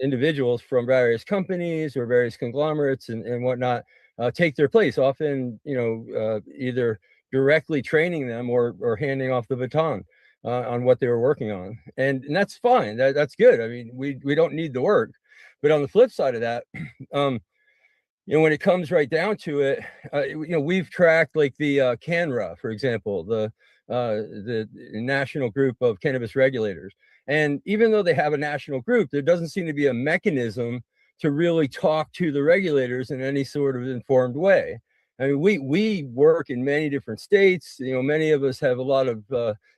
individuals from various companies or various conglomerates and whatnot take their place, often either directly training them or handing off the baton on what they were working on, and that's fine. That's good. I mean, we don't need the work, but on the flip side of that, when it comes right down to it, we've tracked like the CANRA, for example, the National Group of Cannabis Regulators, and even though they have a national group, there doesn't seem to be a mechanism to really talk to the regulators in any sort of informed way. I mean, we work in many different states. Many of us have a lot of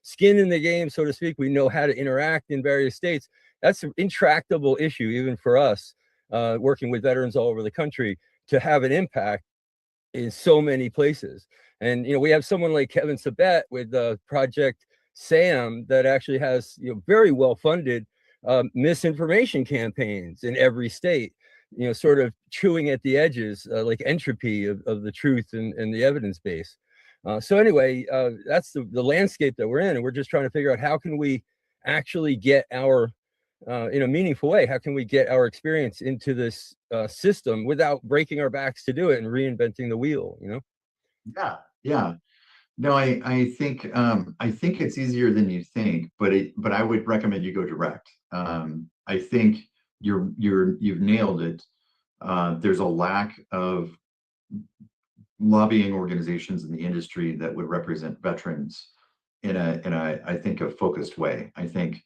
skin in the game, so to speak. We know how to interact in various states. That's an intractable issue, even for us, working with veterans all over the country, to have an impact in so many places. And we have someone like Kevin Sabet with Project SAM that actually has very well funded misinformation campaigns in every state, sort of chewing at the edges, like entropy of the truth and the evidence base. So anyway, that's the landscape that we're in, and we're just trying to figure out how can we actually get our in a meaningful way, how can we get our experience into this system without breaking our backs to do it and reinventing the wheel, Yeah. No, I think it's easier than you think, but I would recommend you go direct. I think you've nailed it. There's a lack of lobbying organizations in the industry that would represent veterans in a I think a focused way. I think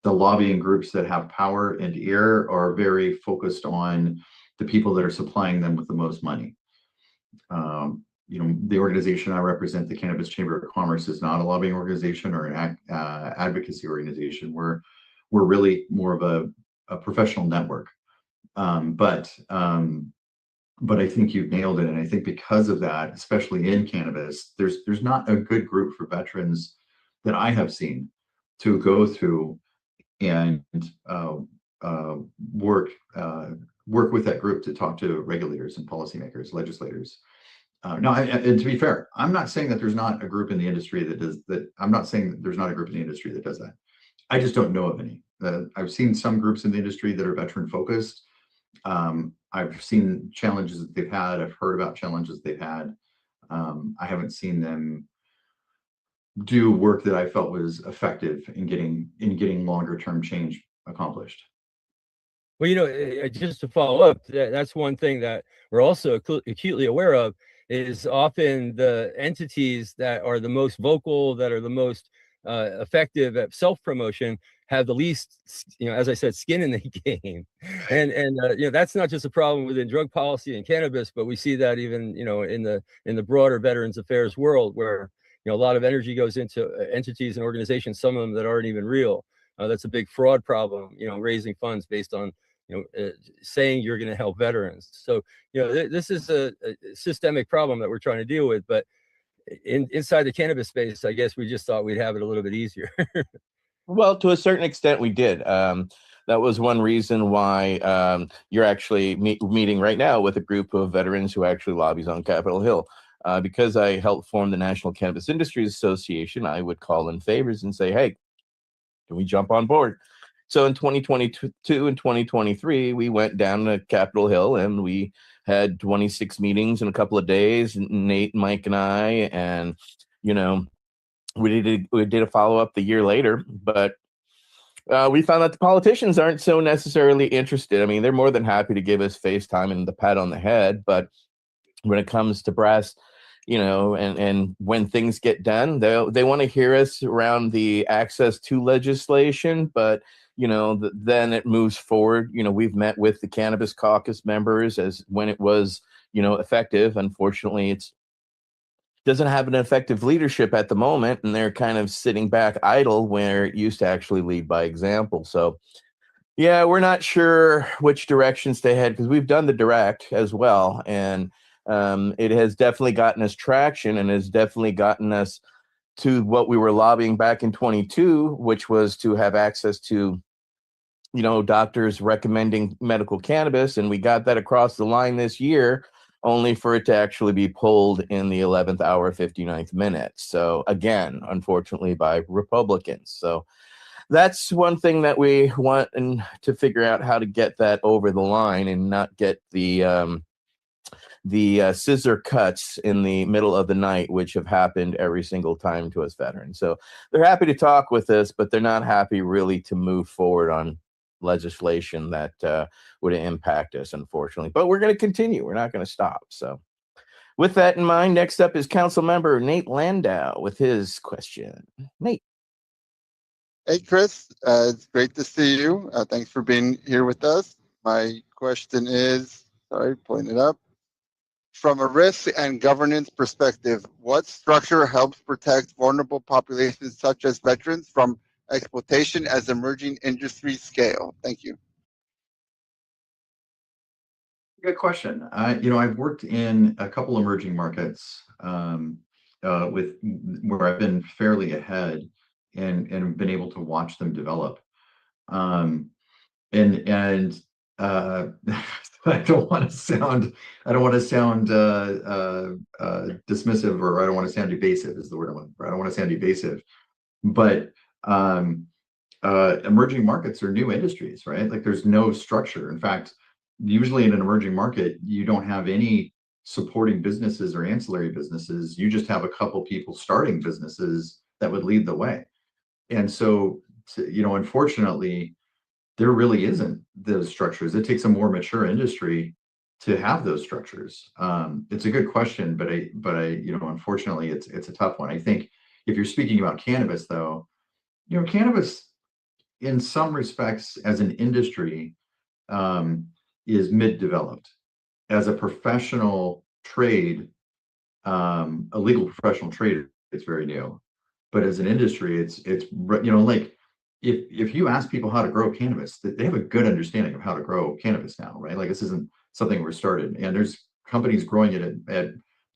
the lobbying groups that have power and ear are very focused on the people that are supplying them with the most money. The organization I represent, the Cannabis Chamber of Commerce, is not a lobbying organization or an advocacy organization. We're really more of a professional network. But I think you've nailed it. And I think because of that, especially in cannabis, there's not a good group for veterans that I have seen to go through and work with that group to talk to regulators and policymakers, legislators. No, and to be fair, I'm not saying that there's not a group in the industry that does that. I'm not saying that there's not a group in the industry that does that. I just don't know of any. I've seen some groups in the industry that are veteran focused. I've seen challenges that they've had. I've heard about challenges they've had. I haven't seen them do work that I felt was effective in getting longer term change accomplished. Well, just to follow up, that's one thing that we're also acutely aware of is often the entities that are the most vocal, that are the most effective at self-promotion have the least, as I said, skin in the game. And that's not just a problem within drug policy and cannabis, but we see that even, in the broader Veterans Affairs world where, a lot of energy goes into entities and organizations, some of them that aren't even real. That's a big fraud problem, raising funds based on, saying you're going to help veterans. So, this is a systemic problem that we're trying to deal with, but inside the cannabis space, I guess we just thought we'd have it a little bit easier. Well, to a certain extent, we did. That was one reason why you're actually meeting right now with a group of veterans who actually lobbies on Capitol Hill. Because I helped form the National Cannabis Industries Association, I would call in favors and say, hey, can we jump on board? So in 2022 and 2023, we went down to Capitol Hill and we had 26 meetings in a couple of days, Nate, Mike, and I, and, we did a follow-up the year later, but we found that the politicians aren't so necessarily interested. I mean, they're more than happy to give us FaceTime and the pat on the head, but when it comes to brass, and when things get done, they want to hear us around the access to legislation, but then it moves forward. We've met with the Cannabis Caucus members as when it was, effective. Unfortunately, it doesn't have an effective leadership at the moment, and they're kind of sitting back idle where it used to actually lead by example. So, yeah, we're not sure which directions they head because we've done the direct as well, and it has definitely gotten us traction and has definitely gotten us to what we were lobbying back in 22, which was to have access to, doctors recommending medical cannabis. And we got that across the line this year, only for it to actually be pulled in the 11th hour, 59th minute. So again, unfortunately, by Republicans. So that's one thing that we want to figure out how to get that over the line and not get the scissor cuts in the middle of the night, which have happened every single time to us veterans. So they're happy to talk with us, but they're not happy really to move forward on legislation that would impact us, unfortunately. But we're going to continue. We're not going to stop. So with that in mind, next up is Council Member Nate Landau with his question. Nate. Hey, Chris. It's great to see you. Thanks for being here with us. My question is, pulling it up. From a risk and governance perspective, what structure helps protect vulnerable populations such as veterans from exploitation as emerging industries scale? Thank you. Good question. I've worked in a couple emerging markets with where I've been fairly ahead and been able to watch them develop. I don't want to sound dismissive, or I don't want to sound evasive is the word I want. I don't want to sound evasive, but emerging markets are new industries, right? Like there's no structure. In fact, usually in an emerging market, you don't have any supporting businesses or ancillary businesses. You just have a couple people starting businesses that would lead the way. And so, unfortunately, there really isn't those structures. It takes a more mature industry to have those structures. It's a good question, but unfortunately, it's a tough one. I think if you're speaking about cannabis, though, cannabis, in some respects, as an industry, is mid-developed. As a professional trade, a legal professional trade, it's very new. But as an industry, it's like if you ask people how to grow cannabis, they have a good understanding of how to grow cannabis now, right? Like this isn't something we're started, and there's companies growing it at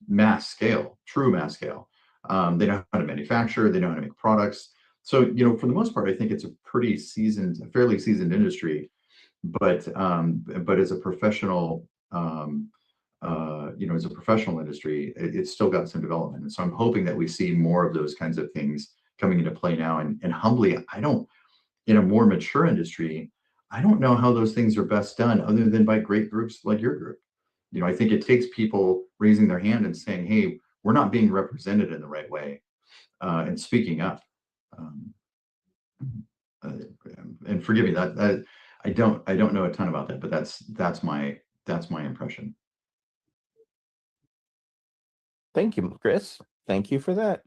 mass scale, true mass scale. They know how to manufacture, they know how to make products, So, you know, for the most part, I think it's a fairly seasoned industry, but as a professional, you know, as a professional industry, it's still got some development. And so I'm hoping that we see more of those kinds of things coming into play now. And humbly, in a more mature industry, I don't know how those things are best done other than by great groups like your group. You know, I think it takes people raising their hand and saying, hey, we're not being represented in the right way, and speaking up. Um, uh, and forgive me that I don't know a ton about that, but that's my impression. Thank you, Chris. Thank you for that.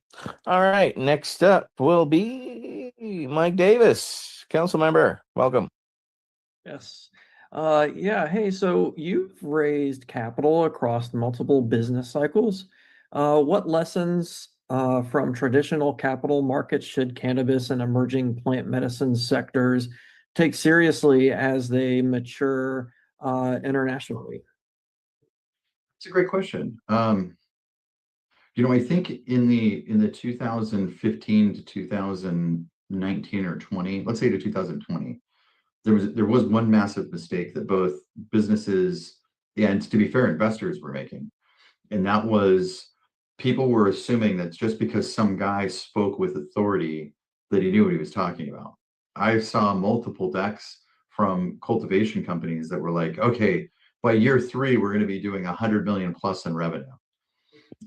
All right, next up will be Mike Davis, council member. Welcome. Yes. Yeah. Hey, so you've raised capital across multiple business cycles. What lessons from traditional capital markets should cannabis and emerging plant medicine sectors take seriously as they mature internationally? It's a great question. You know, I think in the 2015 to 2019 or 20, let's say to 2020, there was one massive mistake that both businesses and, to be fair, investors were making. And that was, people were assuming that just because some guy spoke with authority that he knew what he was talking about. I saw multiple decks from cultivation companies that were like, okay, by year 3, we're going to be doing 100 million plus in revenue.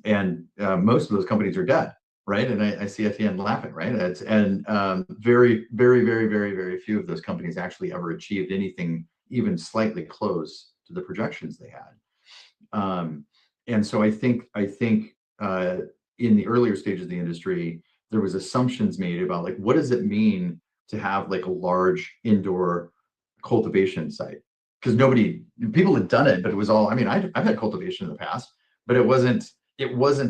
And most of those companies are dead, right? And I see Etienne laughing, right? Very, very, very, very, very few of those companies actually ever achieved anything even slightly close to the projections they had. And so I think in the earlier stages of the industry, there was assumptions made about like, what does it mean to have like a large indoor cultivation site? Because people had done it, but it was all, I mean, I've had cultivation in the past, but it wasn't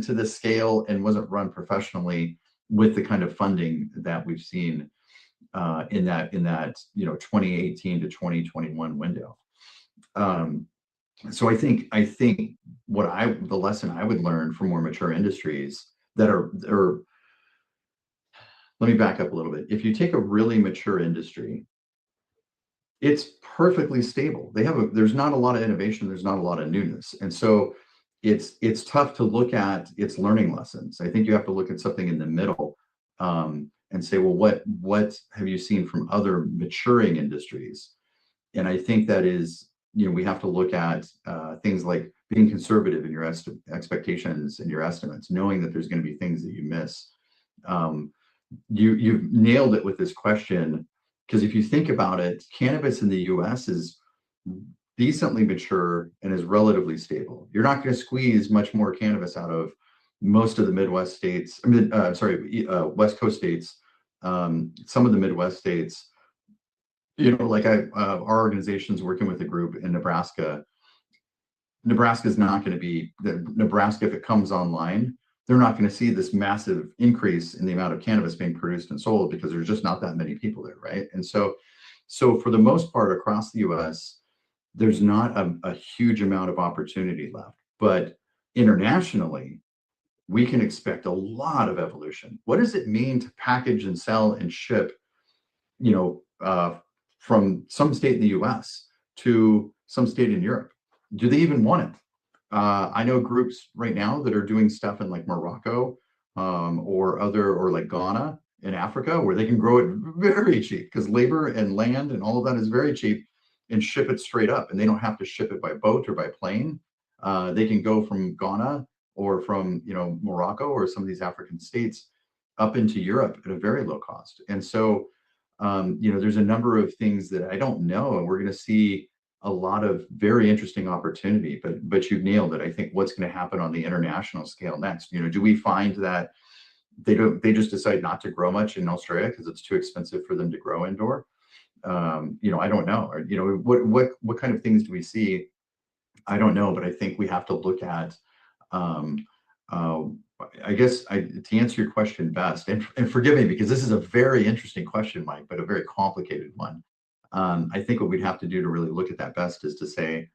to the scale and wasn't run professionally with the kind of funding that we've seen in that 2018 to 2021 window. So I think the lesson I would learn from more mature industries that are, let me back up a little bit. If you take a really mature industry, it's perfectly stable. There's not a lot of innovation. There's not a lot of newness. And so it's tough to look at its learning lessons. I think you have to look at something in the middle, and say, well, what have you seen from other maturing industries? And I think that is, we have to look at things like being conservative in your expectations and your estimates, knowing that there's going to be things that you miss. You've nailed it with this question, because if you think about it, cannabis in the US is decently mature and is relatively stable. You're not going to squeeze much more cannabis out of most of the Midwest states. West Coast states, some of the Midwest states. Like our organization's working with a group in Nebraska. Nebraska is not going to be Nebraska if it comes online. They're not going to see this massive increase in the amount of cannabis being produced and sold because there's just not that many people there, right? And so for the most part across the U.S., there's not a huge amount of opportunity left. But internationally, we can expect a lot of evolution. What does it mean to package and sell and ship, from some state in the U.S. to some state in Europe? Do they even want it? I know groups right now that are doing stuff in like Morocco, or like Ghana in Africa, where they can grow it very cheap because labor and land and all of that is very cheap, and ship it straight up. And they don't have to ship it by boat or by plane. They can go from Ghana or from Morocco or some of these African states up into Europe at a very low cost. And so there's a number of things that I don't know, and we're going to see a lot of very interesting opportunity. But you've nailed it. I think what's going to happen on the international scale next. Do we find that they just decide not to grow much in Australia because it's too expensive for them to grow indoor? I don't know. Or, what kind of things do we see? I don't know, but I think we have to look at. I guess to answer your question best, and forgive me because this is a very interesting question, Mike, but a very complicated one. I think what we'd have to do to really look at that best is to say,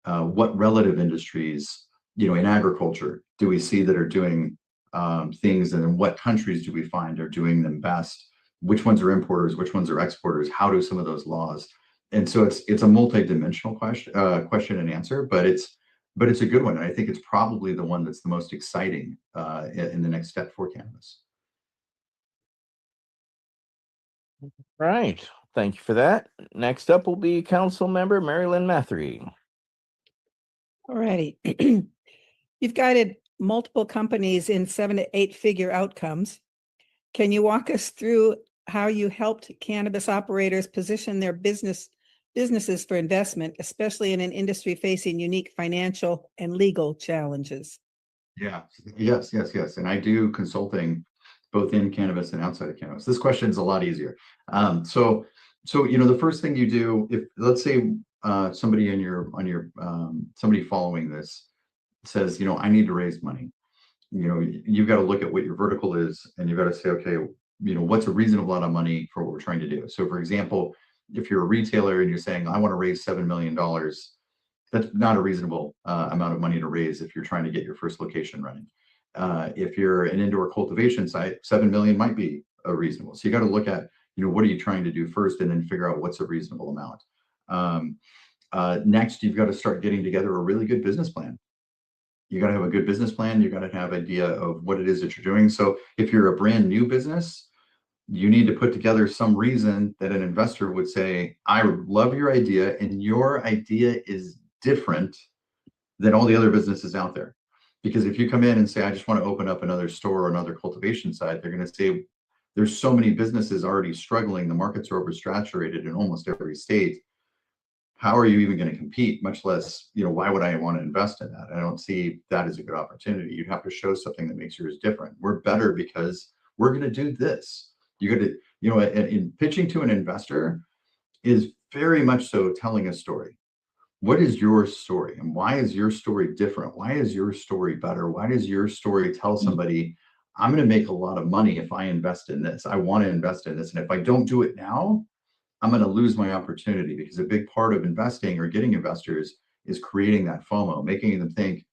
what relative industries, in agriculture, do we see that are doing things, and in what countries do we find are doing them best? which ones are importers, which ones are exporters, how do some of those laws. And so it's a multi-dimensional question and answer, but it's a good one. And I think it's probably the one that's the most exciting in the next step for cannabis. Right. Thank you for that. Next up will be Council Member Marilyn Mathery. All righty. You've guided multiple companies in 7 to 8 figure outcomes. Can you walk us through how you helped cannabis operators position their businesses for investment, especially in an industry facing unique financial and legal challenges? Yeah, yes. And I do consulting both in cannabis and outside of cannabis. This question is a lot easier. So the first thing you do, if let's say somebody somebody following this says, I need to raise money. You've got to look at what your vertical is, and you've got to say, okay, what's a reasonable amount of money for what we're trying to do. So, for example, if you're a retailer and you're saying, I want to raise $7 million, that's not a reasonable amount of money to raise if you're trying to get your first location running. If you're an indoor cultivation site, 7 million might be a reasonable. So you got to look at, what are you trying to do first, and then figure out what's a reasonable amount. Next, you've got to start getting together a really good business plan. You got to have a good business plan. You got to have idea of what it is that you're doing. So if you're a brand new business, you need to put together some reason that an investor would say, I love your idea, and your idea is different than all the other businesses out there. Because if you come in and say, I just want to open up another store or another cultivation site, they're going to say, there's so many businesses already struggling. The markets are oversaturated in almost every state. How are you even going to compete? Much less, why would I want to invest in that? I don't see that as a good opportunity. You'd have to show something that makes yours different. We're better because we're going to do this. You got to, in pitching to an investor is very much so telling a story. What is your story, and why is your story different? Why is your story better? Why does your story tell somebody, I'm going to make a lot of money if I invest in this. I want to invest in this. And if I don't do it now, I'm going to lose my opportunity. Because a big part of investing or getting investors is creating that FOMO, making them think,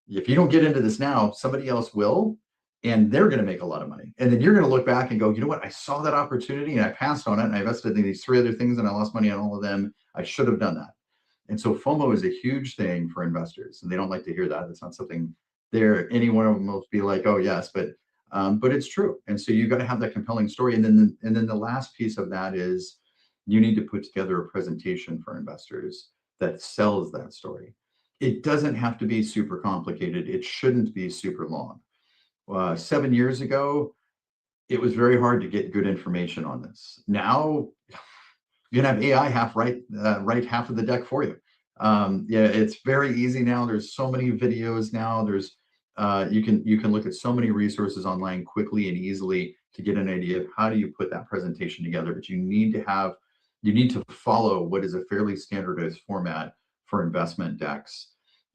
if you don't get into this now, somebody else will, and they're going to make a lot of money. And then you're going to look back and go, you know what? I saw that opportunity and I passed on it, and I invested in these 3 other things and I lost money on all of them. I should have done that. And so FOMO is a huge thing for investors, and they don't like to hear that. It's not something any one of them will be like, oh yes, but it's true. And so you've got to have that compelling story. And then the last piece of that is you need to put together a presentation for investors that sells that story. It doesn't have to be super complicated. It shouldn't be super long. 7 years ago, it was very hard to get good information on this. Now, you can have AI write half of the deck for you. It's very easy now. There's so many videos now. There's you can look at so many resources online quickly and easily to get an idea of how do you put that presentation together. But you need to follow what is a fairly standardized format for investment decks.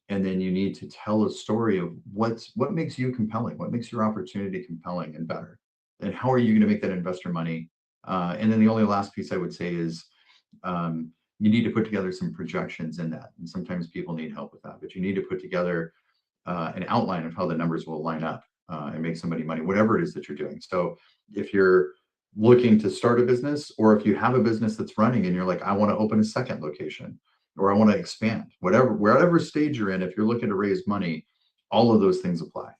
And then you need to tell a story of what makes you compelling, what makes your opportunity compelling and better, and how are you going to make that investor money. And then the only last piece I would say is you need to put together some projections in that. And sometimes people need help with that, but you need to put together an outline of how the numbers will line up and make somebody money, whatever it is that you're doing. So if you're looking to start a business, or if you have a business that's running and you're like, I want to open a second location, or I want to expand, wherever stage you're in, if you're looking to raise money, all of those things apply.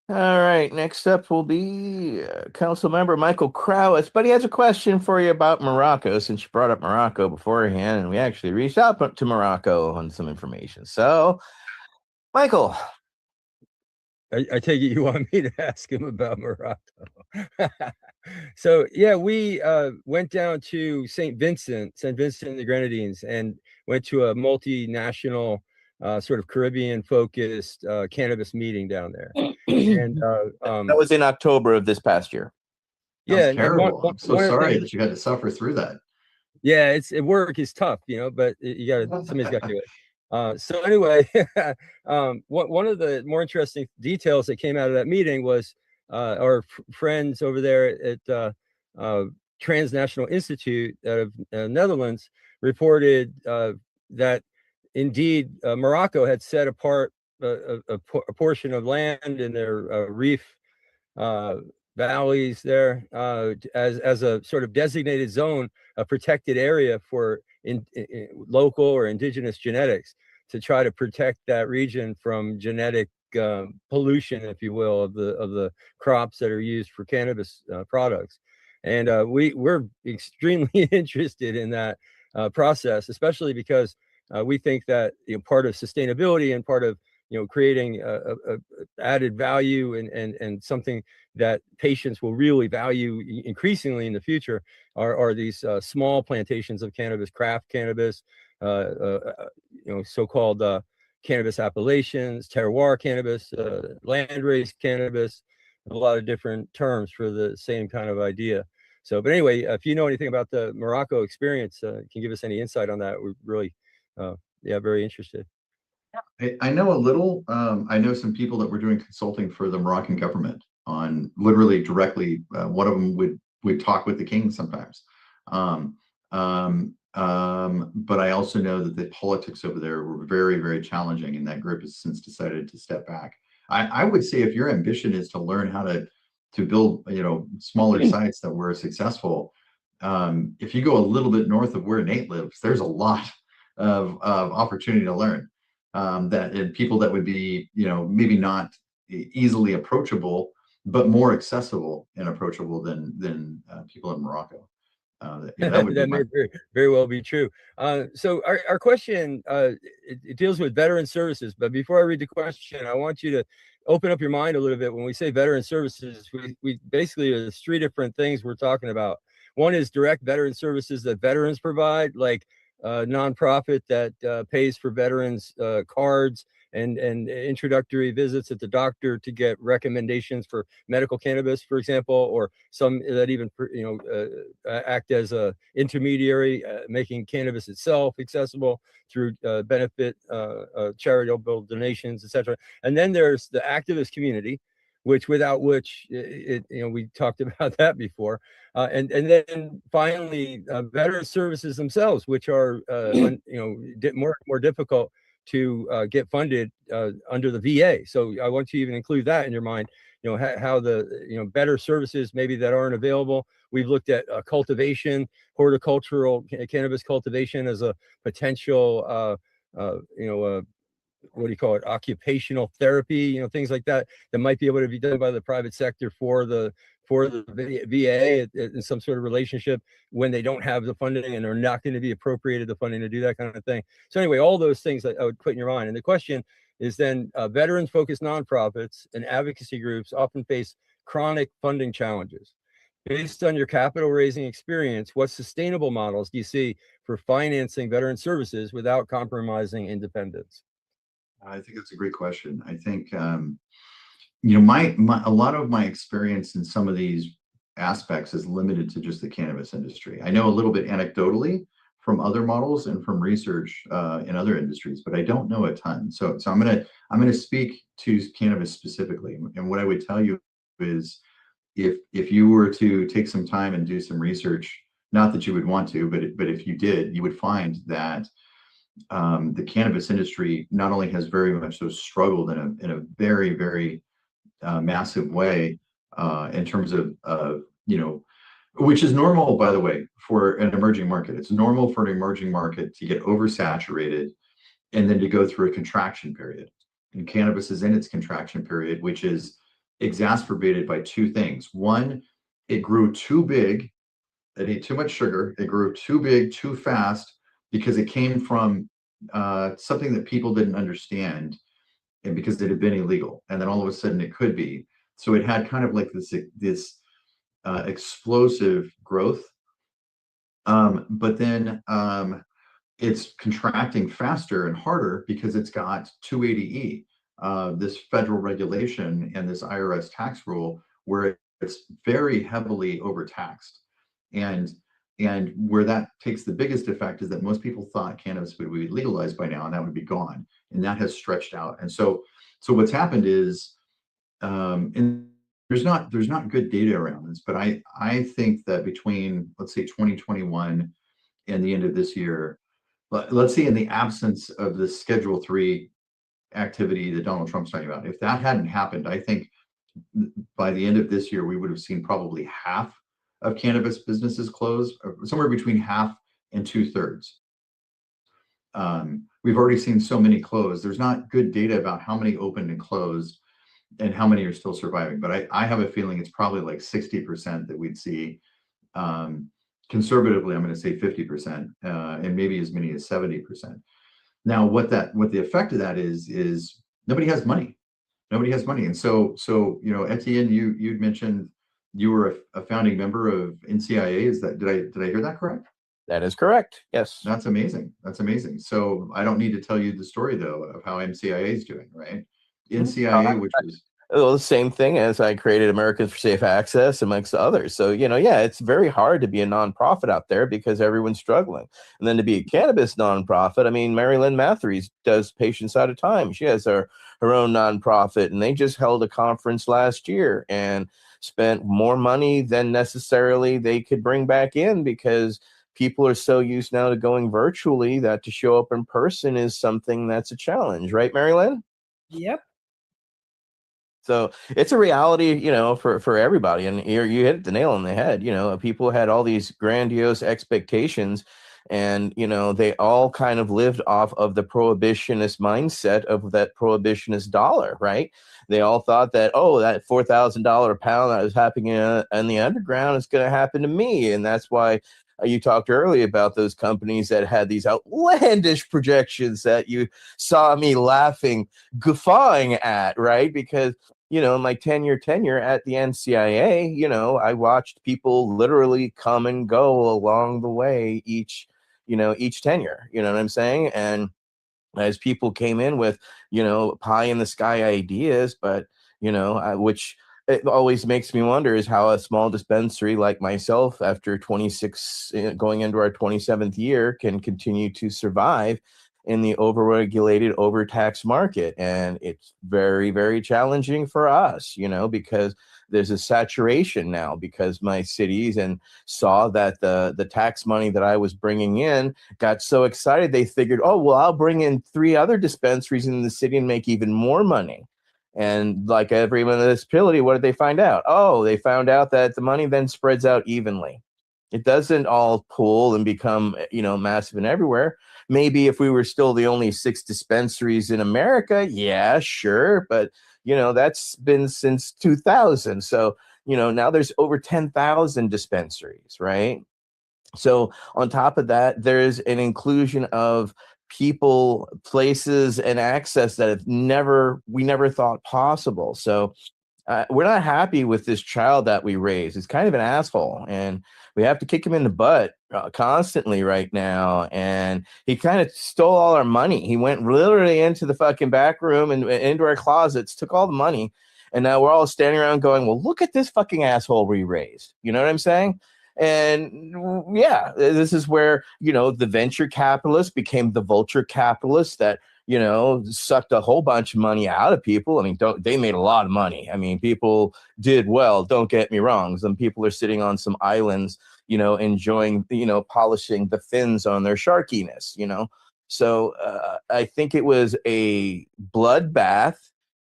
All right, next up will be Council Member Michael Krowitz, but he has a question for you about Morocco, since you brought up Morocco beforehand, and we actually reached out to Morocco on some information. So, Michael. I take it you want me to ask him about Morocco. So, yeah, we went down to St. Vincent and the Grenadines, and went to a multinational sort of Caribbean-focused cannabis meeting down there. And that was in October of this past year. Yeah, terrible. I'm so sorry that you had to suffer through that. Yeah, work is tough, but somebody's got to do it. So anyway, one of the more interesting details that came out of that meeting was our friends over there at Transnational Institute out of Netherlands reported that indeed Morocco had set apart a portion of land in their reef valleys there as a sort of designated zone, a protected area for in local or indigenous genetics, to try to protect that region from genetic pollution, if you will, of the crops that are used for cannabis products. And we're extremely interested in that process, especially because we think that part of sustainability and part of creating a added value and something that patients will really value increasingly in the future are these small plantations of cannabis, craft cannabis, so-called cannabis appellations, terroir cannabis, land-raised cannabis, a lot of different terms for the same kind of idea. So, but anyway, if you know anything about the Morocco experience, can give us any insight on that, we're really, very interested. I know a little. I know some people that were doing consulting for the Moroccan government on literally directly. One of them would talk with the king sometimes. But I also know that the politics over there were very, very challenging, and that group has since decided to step back. I would say if your ambition is to learn how to build, smaller sites that were successful, if you go a little bit north of where Nate lives, there's a lot of opportunity to learn. And people that would be, maybe not easily approachable, but more accessible and approachable than people in Morocco. That would that may very well be true. So our question, it deals with veteran services, but before I read the question, I want you to open up your mind a little bit. When we say veteran services, we basically, there's three different things we're talking about. One is direct veteran services that veterans provide, like a nonprofit that pays for veterans cards and introductory visits at the doctor to get recommendations for medical cannabis, for example, or some that even act as a intermediary, making cannabis itself accessible through benefit charitable donations, etc. And then there's the activist community, without which we talked about that before, and then finally veteran services themselves, which are more difficult to get funded under the VA. So I want you to even include that in your mind, how the better services maybe that aren't available. We've looked at cultivation, horticultural cannabis cultivation as a potential what do you call it, occupational therapy, things like that might be able to be done by the private sector for the VA in some sort of relationship when they don't have the funding and are not going to be appropriated the funding to do that kind of thing. So anyway, all those things I would put in your mind. And the question is then, veterans focused nonprofits and advocacy groups often face chronic funding challenges. Based on your capital raising experience, what sustainable models do you see for financing veteran services without compromising independence? I think that's a great question. I think, a lot of my experience in some of these aspects is limited to just the cannabis industry. I know a little bit anecdotally from other models and from research in other industries, but I don't know a ton. So I'm gonna speak to cannabis specifically. And what I would tell you is, if you were to take some time and do some research, not that you would want to, but if you did, you would find that the cannabis industry not only has very much so struggled in a very, very massive way in terms of which is normal, by the way, for an emerging market. It's normal for an emerging market to get oversaturated and then to go through a contraction period. And cannabis is in its contraction period, which is exacerbated by two things. One, it grew too big. It ate too much sugar. It grew too big, too fast, because it came from something that people didn't understand, and because it had been illegal, and then all of a sudden it could be. So it had kind of like this explosive growth, but then it's contracting faster and harder because it's got 280E, this federal regulation and this IRS tax rule where it's very heavily overtaxed. And where that takes the biggest effect is that most people thought cannabis would be legalized by now and that would be gone. And that has stretched out. And so what's happened is, and there's not good data around this, but I think that between, let's say, 2021 and the end of this year, let's say in the absence of the Schedule 3 activity that Donald Trump's talking about, if that hadn't happened, I think by the end of this year, we would have seen probably half of cannabis businesses close, somewhere between half and 2/3. We've already seen so many close. There's not good data about how many opened and closed and how many are still surviving. But I have a feeling it's probably like 60% that we'd see. Conservatively, I'm going to say 50%, and maybe as many as 70%. Now, what the effect of that is nobody has money. Nobody has money. And so Etienne, you'd mentioned you were a founding member of NCIA. Did I hear that correct? That is correct. Yes. That's amazing. That's amazing. So I don't need to tell you the story though of how MCIA is doing, right? NCIA, which was well, the same thing as I created Americans for Safe Access amongst others. So, yeah, it's very hard to be a nonprofit out there because everyone's struggling. And then to be a cannabis nonprofit, I mean, Mary Lynn Matthews does Patients Out of Time. She has her own nonprofit, and they just held a conference last year and spent more money than necessarily they could bring back in because people are so used now to going virtually that to show up in person is something that's a challenge, right, Mary Lynn? Yep. So it's a reality, for everybody. And you hit the nail on the head. People had all these grandiose expectations, and, they all kind of lived off of the prohibitionist mindset of that prohibitionist dollar, right? They all thought that, that $4,000 a pound that was happening in the underground is going to happen to me. And that's why you talked earlier about those companies that had these outlandish projections that you saw me laughing, guffawing at, right? Because, my 10-year tenure at the NCIA, I watched people literally come and go along the way each tenure, you know what I'm saying? And as people came in with, pie in the sky ideas, but, which it always makes me wonder is how a small dispensary like myself, after 26, going into our 27th year, can continue to survive in the overregulated, overtaxed market. And it's very, very challenging for us, because there's a saturation now because my cities and saw that the tax money that I was bringing in got so excited they figured, I'll bring in 3 other dispensaries in the city and make even more money. And like every municipality, what did they find out? They found out that the money then spreads out evenly. It doesn't all pool and become, massive and everywhere. Maybe if we were still the only 6 dispensaries in America, yeah, sure. But, that's been since 2000. So, now there's over 10,000 dispensaries, right? So on top of that, there's an inclusion of people, places, and access that we never thought possible. So we're not happy with this child that we raised. It's kind of an asshole, and we have to kick him in the butt constantly right now. And he kind of stole all our money. He went literally into the fucking back room and into our closets, took all the money. And now we're all standing around going, well, look at this fucking asshole we raised. You know what I'm saying? And yeah, this is where, the venture capitalist became the vulture capitalist that, sucked a whole bunch of money out of people. I mean, they made a lot of money. I mean, people did well, don't get me wrong. Some people are sitting on some islands, enjoying, polishing the fins on their sharkiness, So I think it was a bloodbath,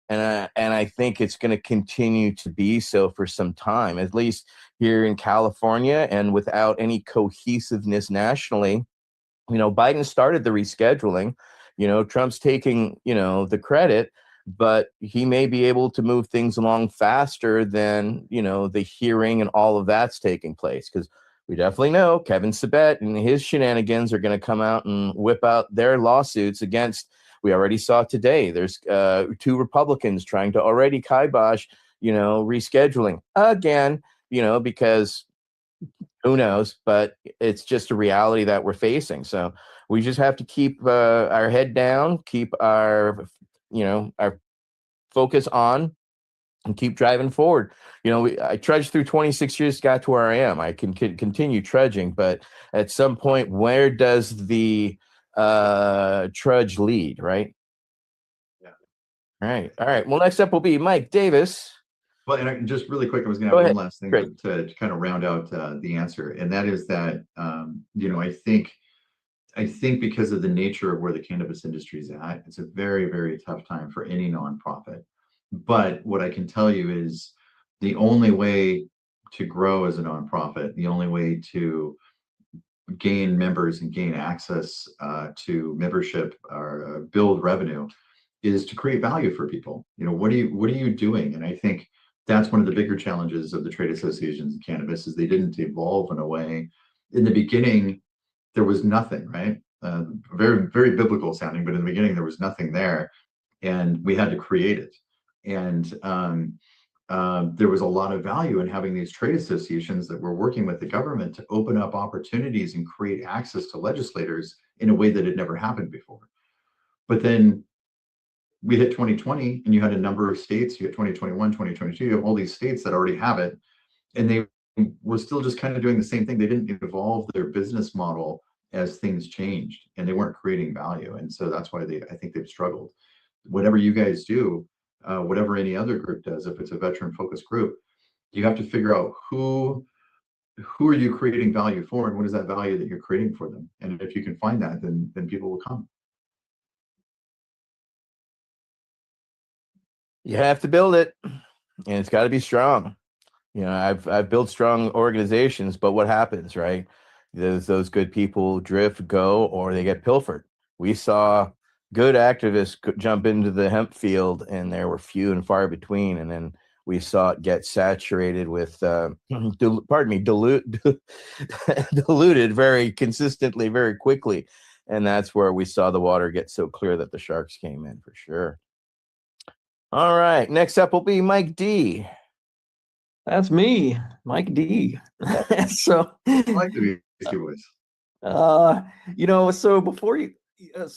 and I think it's going to continue to be so for some time, at least here in California, and without any cohesiveness nationally. Biden started the rescheduling. Trump's taking, the credit, but he may be able to move things along faster than, the hearing and all of that's taking place. Because we definitely know Kevin Sabet and his shenanigans are going to come out and whip out their lawsuits against. We already saw today. There's 2 Republicans trying to already kibosh, rescheduling again, because who knows, but it's just a reality that we're facing. So we just have to keep our head down, keep our focus on, and keep driving forward. I trudged through 26 years, got to where I am. I can continue trudging, but at some point, where does the trudge lead, right? Yeah. All right. Well, next up will be Mike Davis. Well, and just really quick, I was going to have one last thing to kind of round out the answer, and that is that I think because of the nature of where the cannabis industry is at, it's a very, very tough time for any nonprofit But what I can tell you is the only way to grow as a nonprofit, the only way to gain members and gain access to membership or build revenue is to create value for people. What are you doing? And I think that's one of the bigger challenges of the trade associations in cannabis is they didn't evolve in a way. In the beginning, there was nothing, right? Very, very biblical sounding, but in the beginning, there was nothing there, and we had to create it. And there was a lot of value in having these trade associations that were working with the government to open up opportunities and create access to legislators in a way that had never happened before. But then we hit 2020 and you had a number of states, you had 2021, 2022, you have all these states that already have it. And they were still just kind of doing the same thing. They didn't evolve their business model as things changed, and they weren't creating value. And so that's why I think they've struggled. Whatever you guys do, whatever any other group does, if it's a veteran focused group, you have to figure out who are you creating value for, and what is that value that you're creating for them. And if you can find that, then people will come. You have to build it, and it's got to be strong. I've built strong organizations, but what happens, right? Those good people drift, go, or they get pilfered. We saw good activists jump into the hemp field, and there were few and far between. And then we saw it get saturated with, diluted very consistently, very quickly. And that's where we saw the water get so clear that the sharks came in for sure. All right, next up will be Mike D. That's me, Mike D. So I like the BC voice. So before you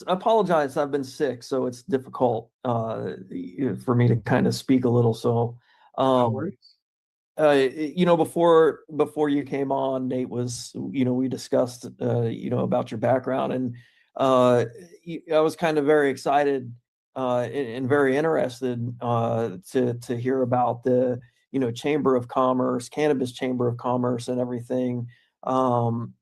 apologize, I've been sick, so it's difficult for me to kind of speak a little. So No worries. before you came on, Nate, was we discussed about your background, and I was kind of very excited and very interested to hear about the Chamber of Commerce, Cannabis Chamber of Commerce, and everything. I'm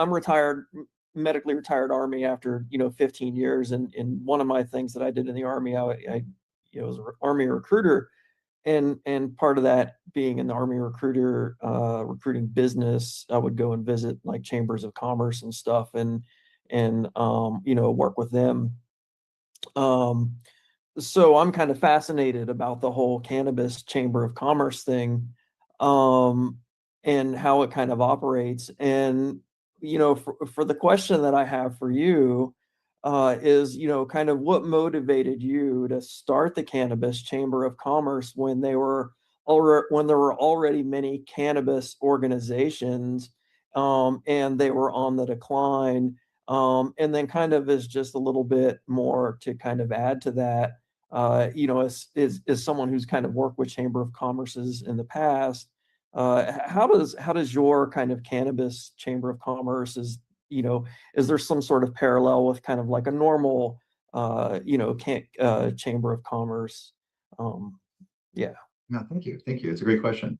retired, medically retired Army after 15 years, and one of my things that I did in the Army, I was an Army recruiter, and part of that being an Army recruiter, recruiting business, I would go and visit like chambers of commerce and stuff, and work with them. So I'm kind of fascinated about the whole cannabis chamber of commerce thing, and how it kind of operates. And for the question that I have for you is kind of what motivated you to start the cannabis chamber of commerce when there were already many cannabis organizations, and they were on the decline. And then kind of as just a little bit more to kind of add to that, as someone who's kind of worked with Chamber of Commerces in the past, how does your kind of cannabis Chamber of Commerce is there some sort of parallel with kind of like a normal Chamber of Commerce? Yeah. No, thank you. It's a great question.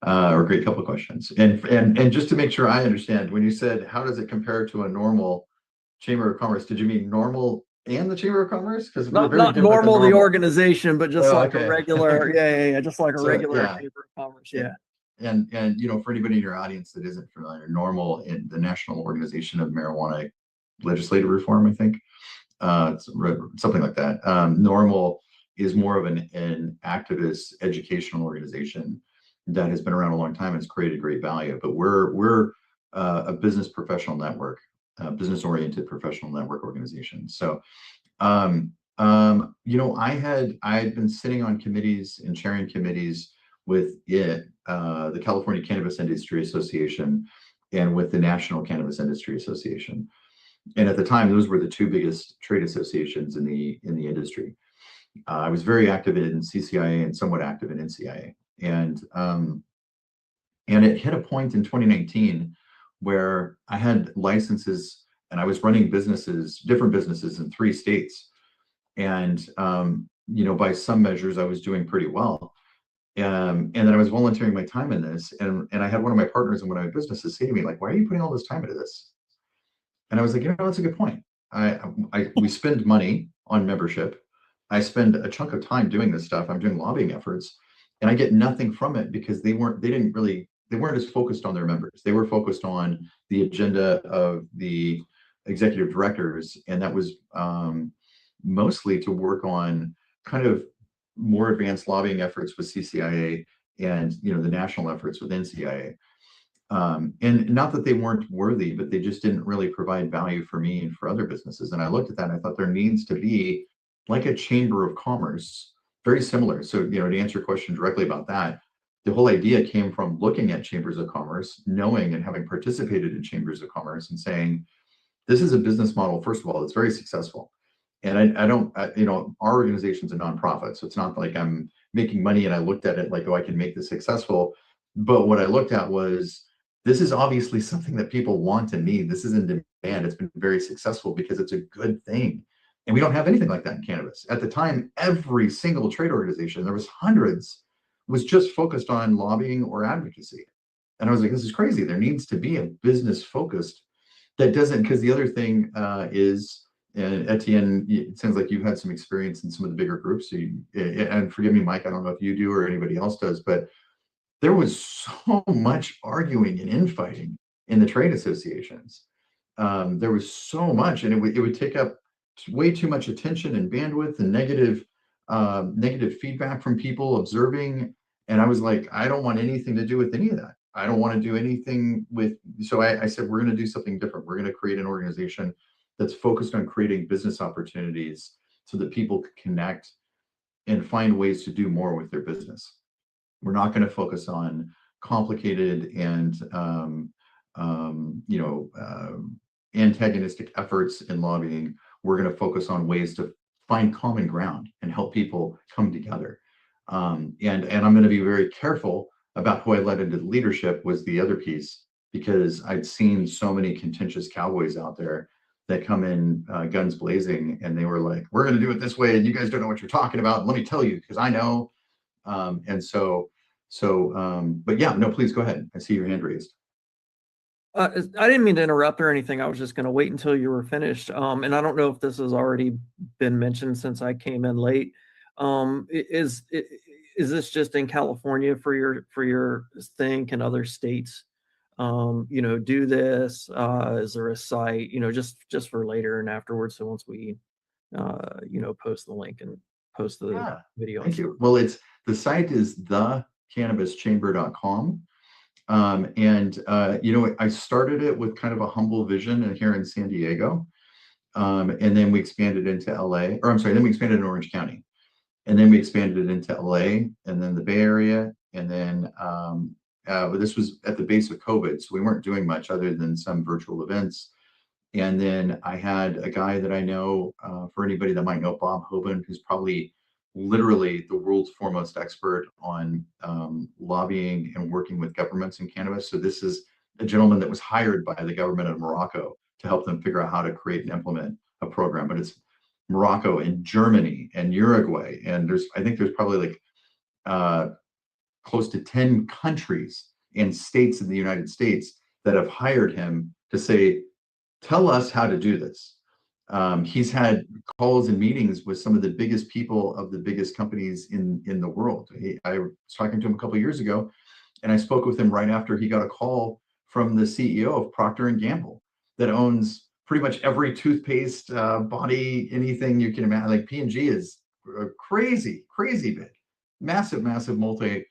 Or a great couple of questions. And just to make sure I understand, when you said how does it compare to a normal Chamber of Commerce, did you mean normal and the Chamber of Commerce? Because not normal, the organization, but just like a regular, just like a regular Chamber of Commerce. Yeah. And for anybody in your audience that isn't familiar, NORML in the National Organization of Marijuana Legislative Reform, I think, something like that. NORML is more of an activist educational organization that has been around a long time and has created great value. But we're a business professional network, business-oriented professional network organization. So, I had been sitting on committees and chairing committees with the California Cannabis Industry Association and with the National Cannabis Industry Association. And at the time, those were the two biggest trade associations in the industry. I was very active in CCIA and somewhat active in NCIA. And it hit a point in 2019 where I had licenses and I was running different businesses in 3 states. And, by some measures, I was doing pretty well. And then I was volunteering my time in this. And I had one of my partners in one of my businesses say to me, like, why are you putting all this time into this? And I was like, that's a good point. We spend money on membership. I spend a chunk of time doing this stuff. I'm doing lobbying efforts, and I get nothing from it because they weren't as focused on their members. They were focused on the agenda of the executive directors, and that was mostly to work on kind of more advanced lobbying efforts with CCIA and the national efforts with NCIA. And not that they weren't worthy, but they just didn't really provide value for me and for other businesses. And I looked at that and I thought there needs to be like a chamber of commerce, very similar. So, to answer your question directly about that, the whole idea came from looking at chambers of commerce, knowing and having participated in chambers of commerce and saying, this is a business model, first of all, it's very successful. And our organization's a nonprofit, so it's not like I'm making money and I looked at it like, oh, I can make this successful. But what I looked at was, this is obviously something that people want and need. This is in demand. It's been very successful because it's a good thing. And we don't have anything like that in cannabis. At the time, every single trade organization, there was hundreds, was just focused on lobbying or advocacy. And I was like, this is crazy. There needs to be a business focused that doesn't, because the other thing is, and Etienne, it sounds like you've had some experience in some of the bigger groups. So and forgive me, Mike, I don't know if you do or anybody else does, but there was so much arguing and infighting in the trade associations. There was so much, and it would take up way too much attention and bandwidth and negative feedback from people observing. And I was like, I don't want anything to do with any of that. I don't want to do anything with. So I said, we're going to do something different. We're going to create an organization that's focused on creating business opportunities so that people can connect and find ways to do more with their business. We're not going to focus on complicated and antagonistic efforts in lobbying. We're going to focus on ways to find common ground and help people come together. And I'm going to be very careful about who I let into the leadership was the other piece, because I'd seen so many contentious cowboys out there that come in guns blazing, and they were like, we're going to do it this way, and you guys don't know what you're talking about. Let me tell you, because I know. But yeah, no, please go ahead. I see your hand raised. I didn't mean to interrupt or anything. I was just going to wait until you were finished. And I don't know if this has already been mentioned since I came in late. Is this just in California for your thing? Can other states, do this? Is there a site, just for later and afterwards? So once we, post the link and post the video. Thank you. Well, the site is thecannabischamber.com. I started it with kind of a humble vision here in San Diego. And then we expanded into LA, then we expanded in Orange County. And then we expanded it into LA and then the Bay Area. And then this was at the base of COVID. So we weren't doing much other than some virtual events. And then I had a guy that I know, for anybody that might know, Bob Hoban, who's probably literally the world's foremost expert on lobbying and working with governments in cannabis. So this is a gentleman that was hired by the government of Morocco to help them figure out how to create and implement a program. But it's Morocco and Germany and Uruguay. And I think there's probably like close to 10 countries and states in the United States that have hired him to say, tell us how to do this. He's had calls and meetings with some of the biggest people of the biggest companies in the world. I was talking to him a couple of years ago, and I spoke with him right after he got a call from the CEO of Procter & Gamble that owns pretty much every toothpaste, body, anything you can imagine. Like P&G is crazy big, massive multinational,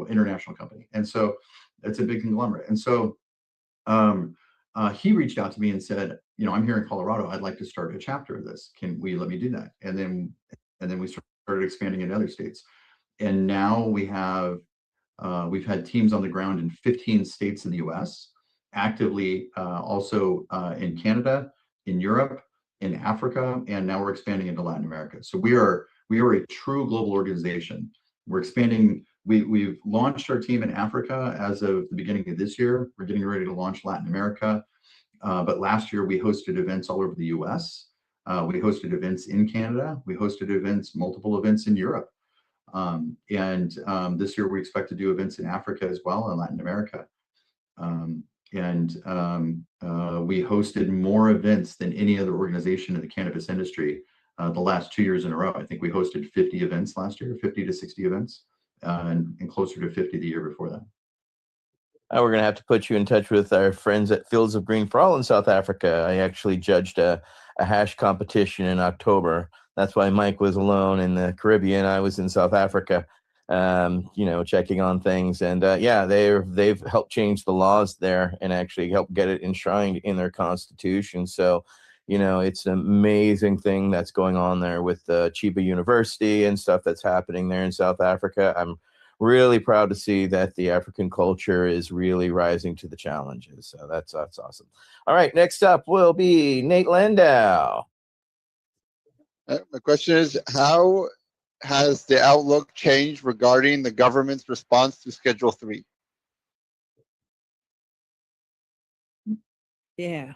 international company. And so it's a big conglomerate. And so he reached out to me and said, I'm here in Colorado. I'd like to start a chapter of this. Can we let me do that? And then we started expanding in other states. And now we've had teams on the ground in 15 states in the US, actively also in Canada, in Europe, in Africa, and now we're expanding into Latin America. So we are a true global organization. We're expanding. We've launched our team in Africa as of the beginning of this year. We're getting ready to launch Latin America. But last year we hosted events all over the US. We hosted events in Canada. We hosted multiple events in Europe. This year we expect to do events in Africa as well, and Latin America. We hosted more events than any other organization in the cannabis industry the last 2 years in a row. I think we hosted 50 events last year, 50 to 60 events, and closer to 50 the year before that. We're going to have to put you in touch with our friends at Fields of Green for All in South Africa. I actually judged a hash competition in October. That's why Mike was alone in the Caribbean. I was in South Africa, checking on things. And they've helped change the laws there and actually helped get it enshrined in their constitution. So, it's an amazing thing that's going on there with Chiba University and stuff that's happening there in South Africa. I'm really proud to see that the African culture is really rising to the challenges. So that's awesome. All right, next up will be Nate Landau. My question is, how has the outlook changed regarding the government's response to Schedule 3? Yeah.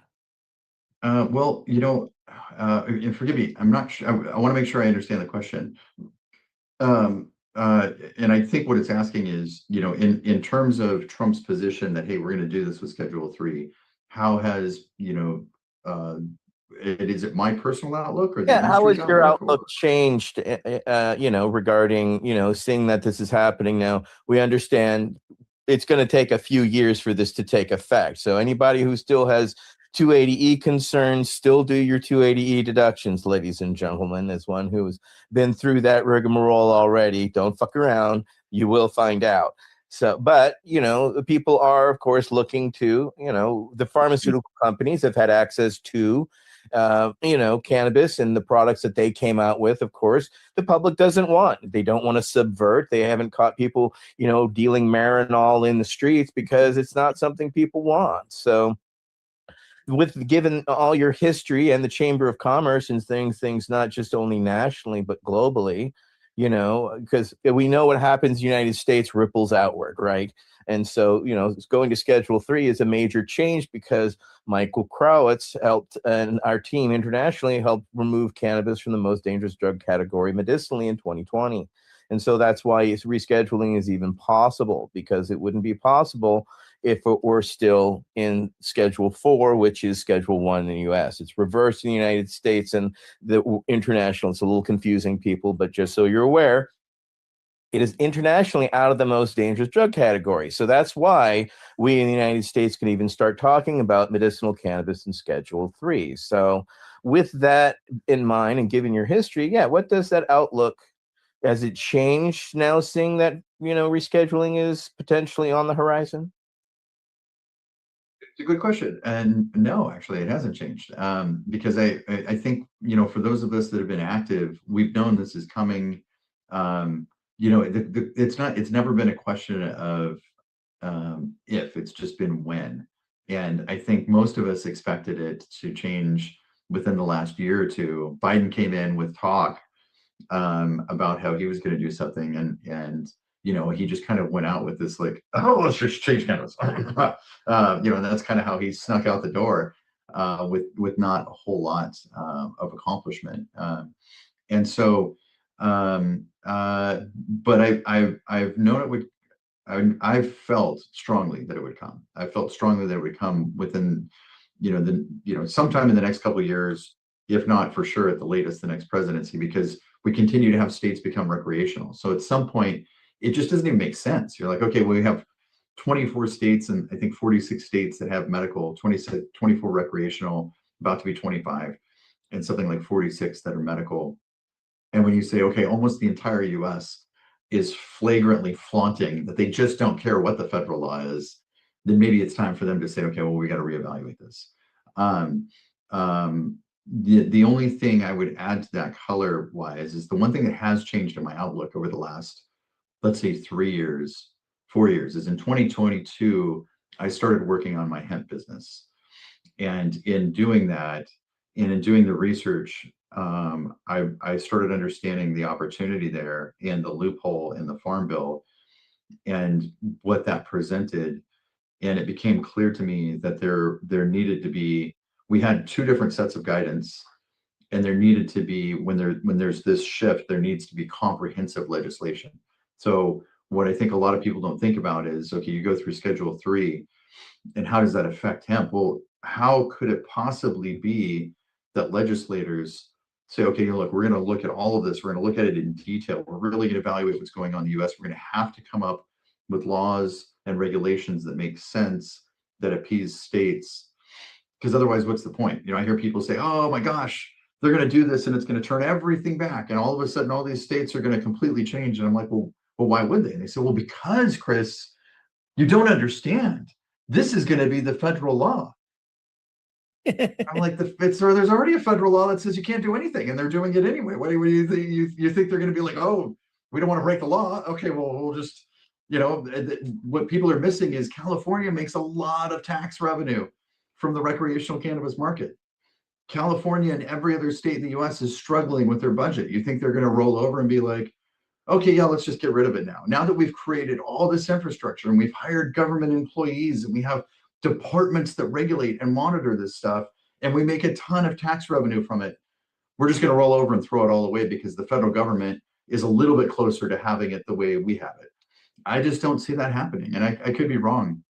Well, and forgive me, I'm not sure. I want to make sure I understand the question. And I think what it's asking is, in terms of Trump's position that, hey, we're going to do this with Schedule 3, how has, is it my personal outlook or the How has industry's your outlook? outlook changed, regarding, seeing that this is happening now? We understand it's going to take a few years for this to take effect. So anybody who still has 280E concerns, still do your 280E deductions, ladies and gentlemen. As one who's been through that rigmarole already, don't fuck around. You will find out. So, but, people are, of course, looking to, the pharmaceutical companies have had access to, cannabis and the products that they came out with. Of course, the public doesn't want. They don't want to subvert. They haven't caught people, dealing Marinol in the streets because it's not something people want. So, given all your history and the Chamber of Commerce and things not just only nationally but globally, because we know what happens in the United States ripples outward, right? And so, going to Schedule 3 is a major change because Michael Crowitz helped, and our team internationally helped remove cannabis from the most dangerous drug category medicinally in 2020. And so that's why rescheduling is even possible, because it wouldn't be possible if it were still in Schedule 4, which is Schedule 1 in the U.S. It's reversed in the United States and the international. It's a little confusing, people, but just so you're aware, it is internationally out of the most dangerous drug category. So that's why we in the United States can even start talking about medicinal cannabis in Schedule 3. So with that in mind and given your history, what does that outlook, has it changed now, seeing that, rescheduling is potentially on the horizon? It's a good question. And no, actually, it hasn't changed. Because I think, for those of us that have been active, we've known this is coming. It's never been a question of if, it's just been when. And I think most of us expected it to change within the last year or two. Biden came in with talk about how he was going to do something, and he just kind of went out with this like, oh, let's just change cannabis. And that's kind of how he snuck out the door with not a whole lot of accomplishment. And so, but I've known it would. I felt strongly that it would come. I felt strongly that it would come within, sometime in the next couple of years, if not for sure at the latest the next presidency, because we continue to have states become recreational. So at some point, it just doesn't even make sense. You're like, okay, well, we have 24 states and I think 46 states that have medical, 24 recreational, about to be 25, and something like 46 that are medical. And when you say, okay, almost the entire US is flagrantly flaunting that they just don't care what the federal law is, then maybe it's time for them to say, okay, well, we got to reevaluate this. The only thing I would add to that color wise is the one thing that has changed in my outlook over the last, let's say 3 years, 4 years, is in 2022, I started working on my hemp business. And in doing that, and in doing the research, I started understanding the opportunity there and the loophole in the Farm Bill and what that presented. And it became clear to me that there needed to be, we had two different sets of guidance, and there needed to be, when there's this shift, there needs to be comprehensive legislation. So what I think a lot of people don't think about is, okay, you go through Schedule 3, and how does that affect hemp? Well, how could it possibly be that legislators say, okay, look, we're going to look at all of this. We're going to look at it in detail. We're really going to evaluate what's going on in the US. We're going to have to come up with laws and regulations that make sense, that appease states. Because otherwise, what's the point? I hear people say, oh my gosh, they're going to do this and it's going to turn everything back. And all of a sudden, all these states are going to completely change. And I'm like, well, why would they? And they say, well, because, Chris, you don't understand. This is going to be the federal law. I'm like, there's already a federal law that says you can't do anything, and they're doing it anyway. What do you think? You think they're going to be like, oh, we don't want to break the law? Okay, well, we'll just, what people are missing is California makes a lot of tax revenue from the recreational cannabis market. California and every other state in the US is struggling with their budget. You think they're going to roll over and be like, okay, yeah, let's just get rid of it now. Now that we've created all this infrastructure and we've hired government employees and we have departments that regulate and monitor this stuff, and we make a ton of tax revenue from it, we're just going to roll over and throw it all away because the federal government is a little bit closer to having it the way we have it. I just don't see that happening. And I could be wrong,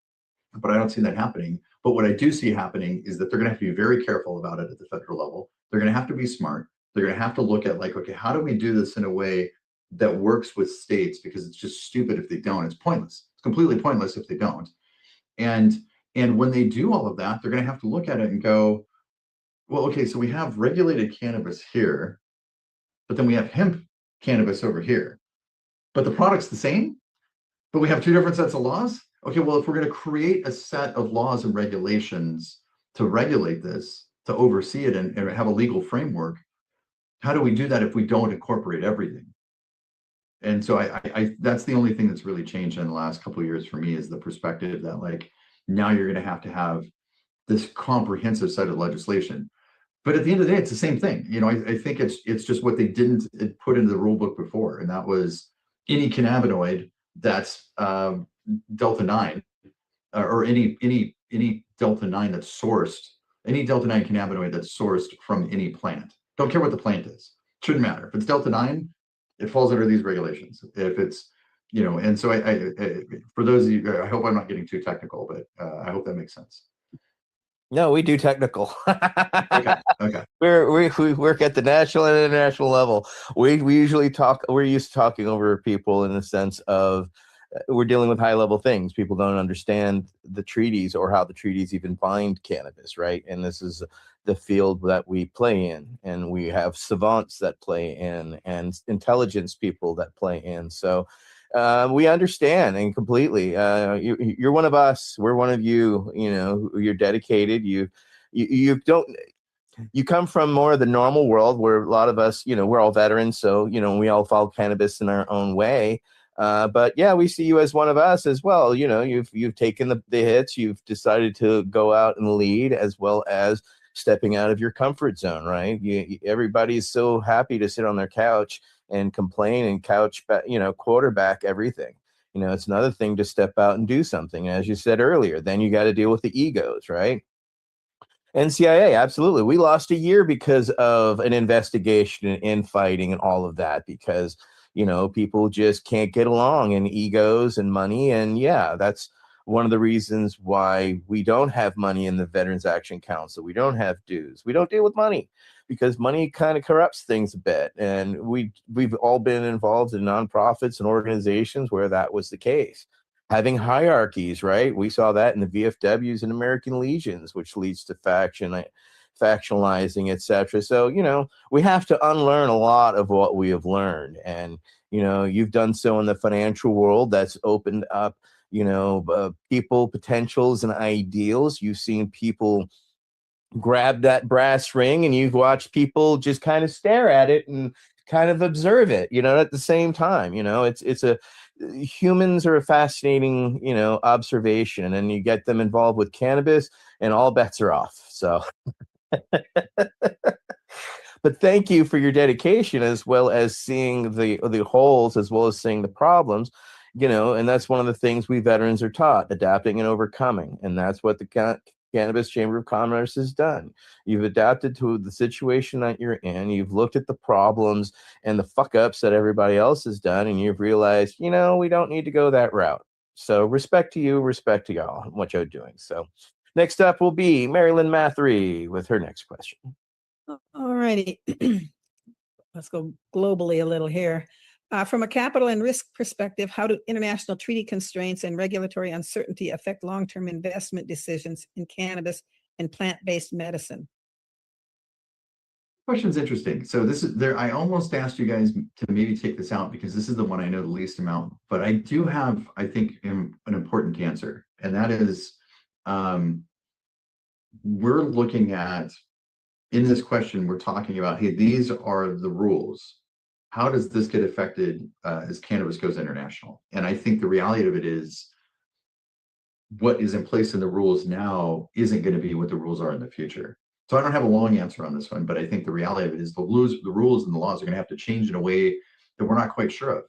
but I don't see that happening. But what I do see happening is that they're going to have to be very careful about it at the federal level. They're going to have to be smart. They're going to have to look at like, okay, how do we do this in a way that works with states? Because it's just stupid if they don't. It's pointless. It's completely pointless if they don't. And when they do all of that, they're going to have to look at it and go, well, okay, so we have regulated cannabis here, but then we have hemp cannabis over here. But the product's the same, but we have two different sets of laws. Okay, well, if we're going to create a set of laws and regulations to regulate this, to oversee it and have a legal framework, how do we do that if we don't incorporate everything? And so I that's the only thing that's really changed in the last couple of years for me, is the perspective that like, now you're going to have this comprehensive set of legislation. But at the end of the day, it's the same thing. I think it's just what they didn't put into the rule book before, and that was any cannabinoid that's Delta 9, or any Delta 9 that's sourced, any Delta 9 cannabinoid that's sourced from any plant. Don't care what the plant is. Shouldn't matter. If it's Delta 9, it falls under these regulations. If it's, and so I for those of you, I hope I'm not getting too technical, but I hope that makes sense. No, we do technical. Okay. We work at the national and international level. We usually talk. We're used to talking over people in the sense of we're dealing with high level things. People don't understand the treaties or how the treaties even bind cannabis, right? And this is the field that we play in, and we have savants that play in, and intelligence people that play in. So we understand and completely. You're one of us. We're one of you. You're dedicated. You don't. You come from more of the normal world where a lot of us, we're all veterans, so we all follow cannabis in our own way. But yeah, we see you as one of us as well. You've taken the hits. You've decided to go out and lead, as well as stepping out of your comfort zone. Right? Everybody's so happy to sit on their couch and complain and quarterback everything. It's another thing to step out and do something. As you said earlier, then you got to deal with the egos, right? NCIA, absolutely. We lost a year because of an investigation and infighting and all of that, because people just can't get along, and egos and money. And yeah, that's one of the reasons why we don't have money in the Veterans Action Council. We don't have dues. We don't deal with money because money kind of corrupts things a bit. And we've all been involved in nonprofits and organizations where that was the case. Having hierarchies, right? We saw that in the VFWs and American Legions, which leads to factionalizing, etc. So, we have to unlearn a lot of what we have learned. And, you've done so in the financial world. That's opened up, people, potentials, and ideals. You've seen people grab that brass ring, and you've watched people just kind of stare at it and kind of observe it, at the same time. Humans are a fascinating, observation, and then you get them involved with cannabis and all bets are off. So, but thank you for your dedication, as well as seeing the holes, as well as seeing the problems, and that's one of the things we veterans are taught: adapting and overcoming. And that's what the Cannabis Chamber of Commerce has done. You've adapted to the situation that you're in. You've looked at the problems and the fuck ups that everybody else has done, and you've realized, we don't need to go that route. So respect to you, respect to y'all, and what you're doing. So next up will be Marilyn Mathery with her next question. All righty. let's go globally a little here. From a capital and risk perspective, how do international treaty constraints and regulatory uncertainty affect long-term investment decisions in cannabis and plant-based medicine? Question's interesting. So this is there. I almost asked you guys to maybe take this out because this is the one I know the least amount, but I do have, I think, an important answer, and that is, we're looking at, in this question, we're talking about, hey, these are the rules. How does this get affected as cannabis goes international? And I think the reality of it is, what is in place in the rules now isn't going to be what the rules are in the future. So I don't have a long answer on this one, but I think the reality of it is the rules and the laws are going to have to change in a way that we're not quite sure of.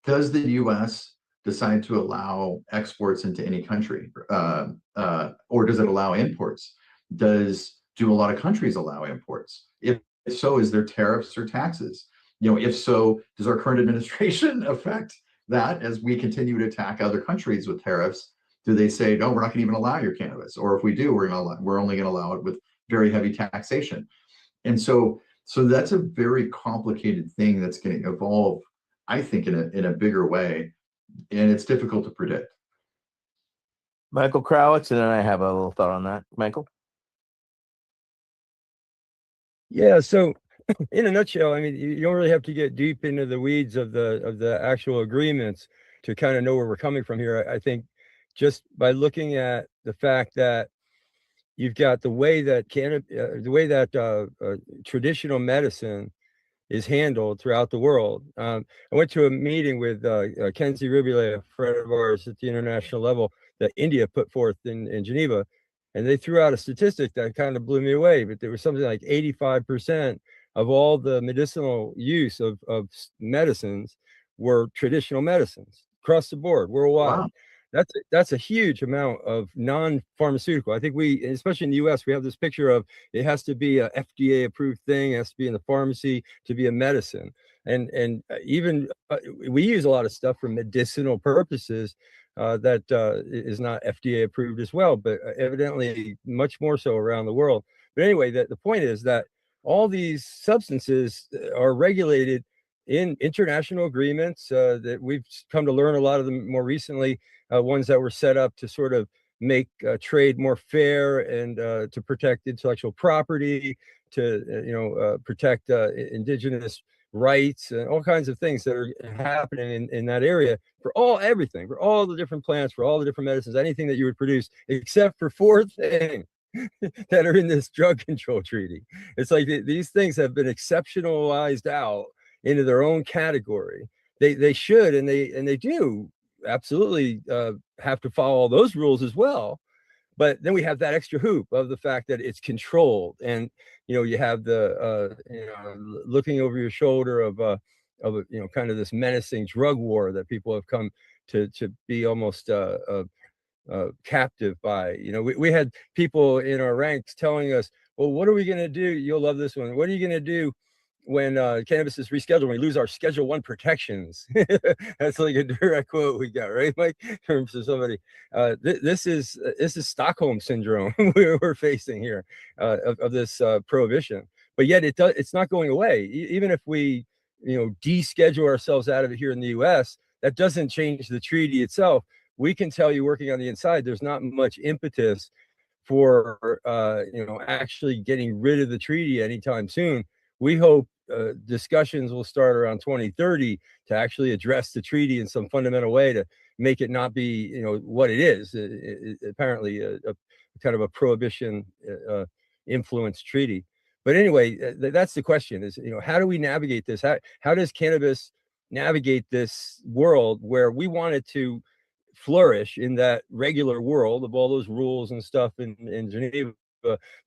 Does the U.S. decide to allow exports into any country, or does it allow imports? Do a lot of countries allow imports? If so, is there tariffs or taxes? If so, does our current administration affect that as we continue to attack other countries with tariffs? Do they say, no, we're not going to even allow your cannabis? Or if we do, we're only going to allow it with very heavy taxation. And so that's a very complicated thing that's going to evolve, I think, in a bigger way, and it's difficult to predict. Michael Krowitz, and then I have a little thought on that. Michael? Yeah, so in a nutshell, I mean, you don't really have to get deep into the weeds of the actual agreements to kind of know where we're coming from here. I think just by looking at the fact that you've got the way that traditional medicine is handled throughout the world. I went to a meeting with Kenzie Rubile, a friend of ours at the international level, that India put forth in Geneva, and they threw out a statistic that kind of blew me away. But there was something like 85% of all the medicinal use of medicines were traditional medicines across the board worldwide. Wow. That's a huge amount of non-pharmaceutical. I think we, especially in the US, we have this picture of it has to be a FDA approved thing, it has to be in the pharmacy to be a medicine. And even we use a lot of stuff for medicinal purposes that is not FDA approved as well, but evidently much more so around the world. But anyway, the point is that all these substances are regulated in international agreements that we've come to learn a lot of them more recently, ones that were set up to sort of make trade more fair and to protect intellectual property, to protect indigenous rights and all kinds of things that are happening in that area for everything, for all the different plants, for all the different medicines, anything that you would produce, except for 4 things that are in this drug control treaty. It's like these things have been exceptionalized out into their own category. They should, and they do absolutely have to follow all those rules as well. But then we have that extra hoop of the fact that it's controlled, and you have the looking over your shoulder of kind of this menacing drug war that people have come to be almost captive by. We had people in our ranks telling us, well, what are we going to do? You'll love this one. What are you going to do when cannabis is rescheduled, we lose our Schedule 1 protections? That's like a direct quote we got, right, Mike? From somebody. This is Stockholm syndrome we're facing here of this prohibition. But yet it's not going away. Even if we deschedule ourselves out of it here in the U.S., that doesn't change the treaty itself. We can tell you, working on the inside, there's not much impetus for actually getting rid of the treaty anytime soon. We hope discussions will start around 2030 to actually address the treaty in some fundamental way to make it not be what it is. Apparently a kind of a prohibition influenced treaty. But anyway, that's the question: is how do we navigate this? How does cannabis navigate this world where we wanted to flourish in that regular world of all those rules and stuff in Geneva,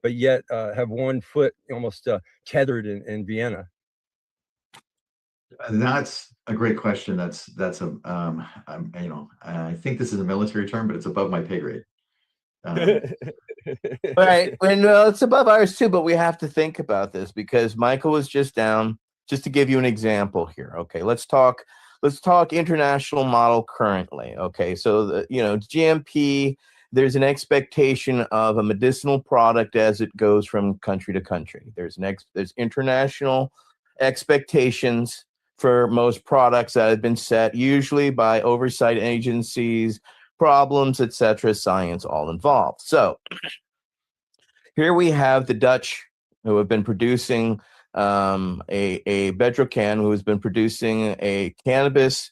but yet have one foot almost tethered in Vienna? That's a great question. That's a I think this is a military term, but it's above my pay grade. Right. Well, it's above ours too, but we have to think about this because Michael was just down. Just to give you an example here. Okay, let's talk international model currently. Okay, so the GMP, there's an expectation of a medicinal product as it goes from country to country. There's international expectations for most products that have been set, usually by oversight agencies, problems, etc., science all involved. So here we have the Dutch who have been producing a Bedrocan, who has been producing a cannabis,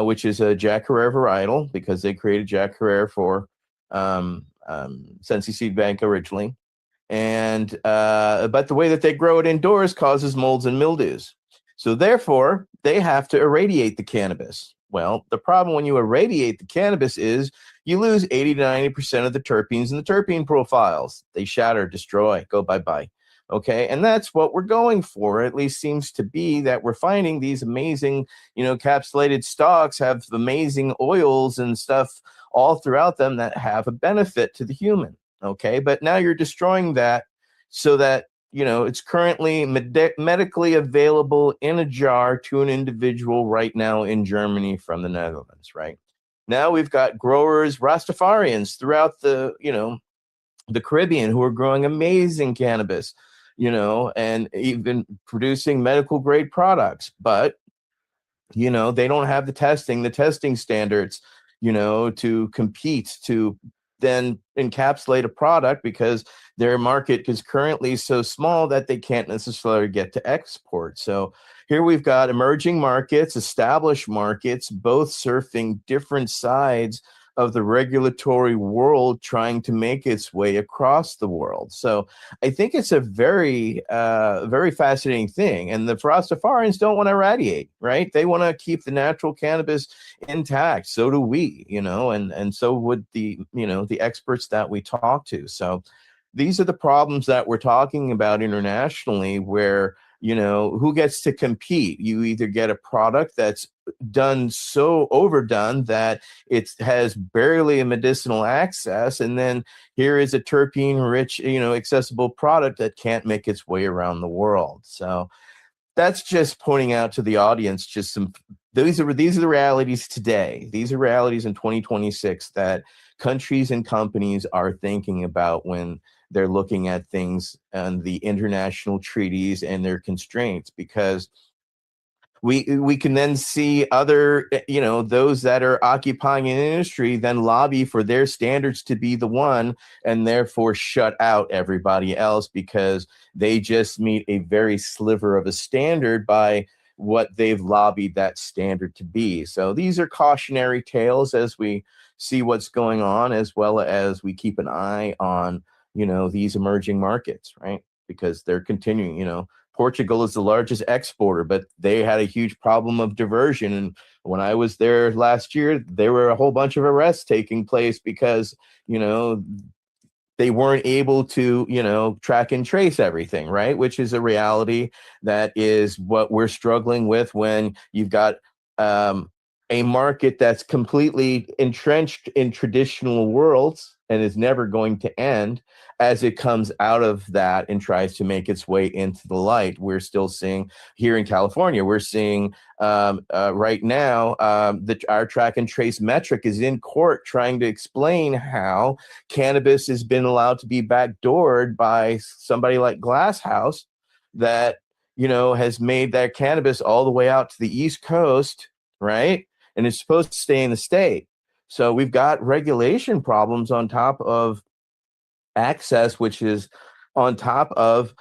which is a Jack Herer varietal, because they created Jack Herer for Sensi Seed Bank originally. And but the way that they grow it indoors causes molds and mildews. So therefore, they have to irradiate the cannabis. Well, the problem when you irradiate the cannabis is you lose 80 to 90% of the terpenes in the terpene profiles. They shatter, destroy, go bye-bye. Okay, and that's what we're going for. At least seems to be that we're finding these amazing, capsulated stocks have amazing oils and stuff all throughout them that have a benefit to the human. Okay, but now you're destroying that so that it's currently medically available in a jar to an individual right now in Germany from the Netherlands. Right now we've got growers, Rastafarians throughout the Caribbean who are growing amazing cannabis, and even producing medical grade products, but they don't have the testing standards, to compete, to then encapsulate a product, because their market is currently so small that they can't necessarily get to export. So here we've got emerging markets, established markets, both surfing different sides of the regulatory world, trying to make its way across the world. So I think it's a very, very fascinating thing. And the Rastafarians don't want to irradiate, right? They want to keep the natural cannabis intact. So do we, and so would the experts that we talk to. So these are the problems that we're talking about internationally, where who gets to compete? You either get a product that's done so overdone that it has barely a medicinal access, and then here is a terpene rich, accessible product that can't make its way around the world. So that's just pointing out to the audience these are the realities today. These are realities in 2026 that countries and companies are thinking about when they're looking at things and the international treaties and their constraints, because we can then see other, those that are occupying an industry then lobby for their standards to be the one, and therefore shut out everybody else because they just meet a very sliver of a standard by what they've lobbied that standard to be. So these are cautionary tales as we see what's going on, as well as we keep an eye on, these emerging markets, right? Because they're continuing, Portugal is the largest exporter, but they had a huge problem of diversion. And when I was there last year, there were a whole bunch of arrests taking place because, they weren't able to, track and trace everything, right? Which is a reality that is what we're struggling with when you've got a market that's completely entrenched in traditional worlds and is never going to end. As it comes out of that and tries to make its way into the light, we're still seeing here in California, we're seeing right now our track and trace metric is in court trying to explain how cannabis has been allowed to be backdoored by somebody like Glass House that, has made that cannabis all the way out to the East Coast, right? And it's supposed to stay in the state. So we've got regulation problems on top of access, which is on top of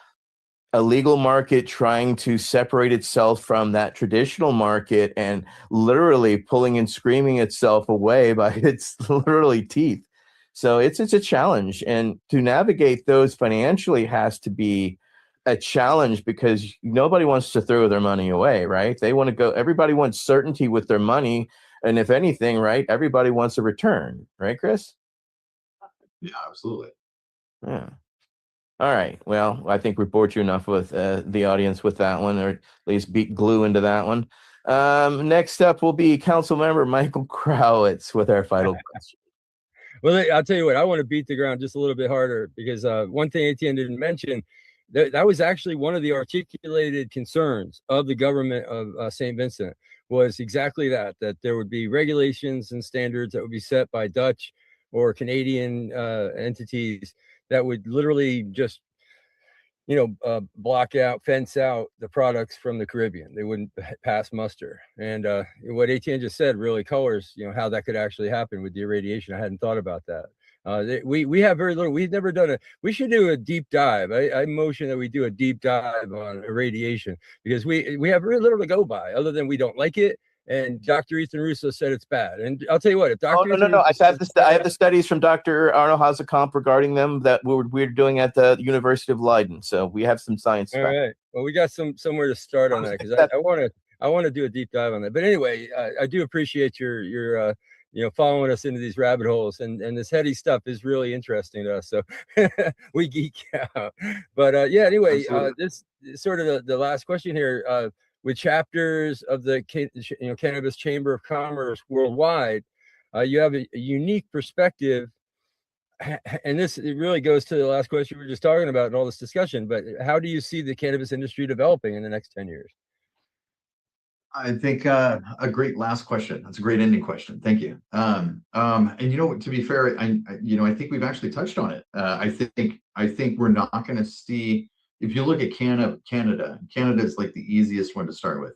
a legal market trying to separate itself from that traditional market and literally pulling and screaming itself away by its literally teeth. So it's a challenge, and to navigate those financially has to be a challenge, because nobody wants to throw their money away, right? They want to go, everybody wants certainty with their money. And if anything, right, everybody wants a return, right, Chris? Yeah, absolutely. Yeah. All right. Well, I think we bored you enough with the audience with that one, or at least beat glue into that one. Next up will be Council Member Michael Crowitz with our final question. Well, I'll tell you what, I want to beat the ground just a little bit harder, because one thing ATN didn't mention, that was actually one of the articulated concerns of the government of St. Vincent, was exactly that there would be regulations and standards that would be set by Dutch or Canadian entities that would literally just block out, fence out the products from the Caribbean. They wouldn't pass muster. And what Etienne just said really colors, how that could actually happen with the irradiation. I hadn't thought about that. We have very little. We've never done we should do a deep dive. I motion that we do a deep dive on irradiation because we have very little to go by other than we don't like it. And Dr. Ethan Russo said it's bad. And I'll tell you what, if Dr. No. I have the studies from Dr. Arno Hazekamp regarding them that we're doing at the University of Leiden. So we have some science. All right. Well, we got somewhere to start on that because I want to do a deep dive on that. But anyway, I do appreciate your following us into these rabbit holes, and this heady stuff is really interesting to us. So we geek out. But anyway, this is sort of the last question here. With chapters of the Cannabis Chamber of Commerce worldwide, you have a unique perspective, and it really goes to the last question we were just talking about in all this discussion. But how do you see the cannabis industry developing in the next 10 years? I think a great last question. That's a great ending question. Thank you. And to be fair, I think we've actually touched on it. I think we're not going to see. If you look at Canada is like the easiest one to start with.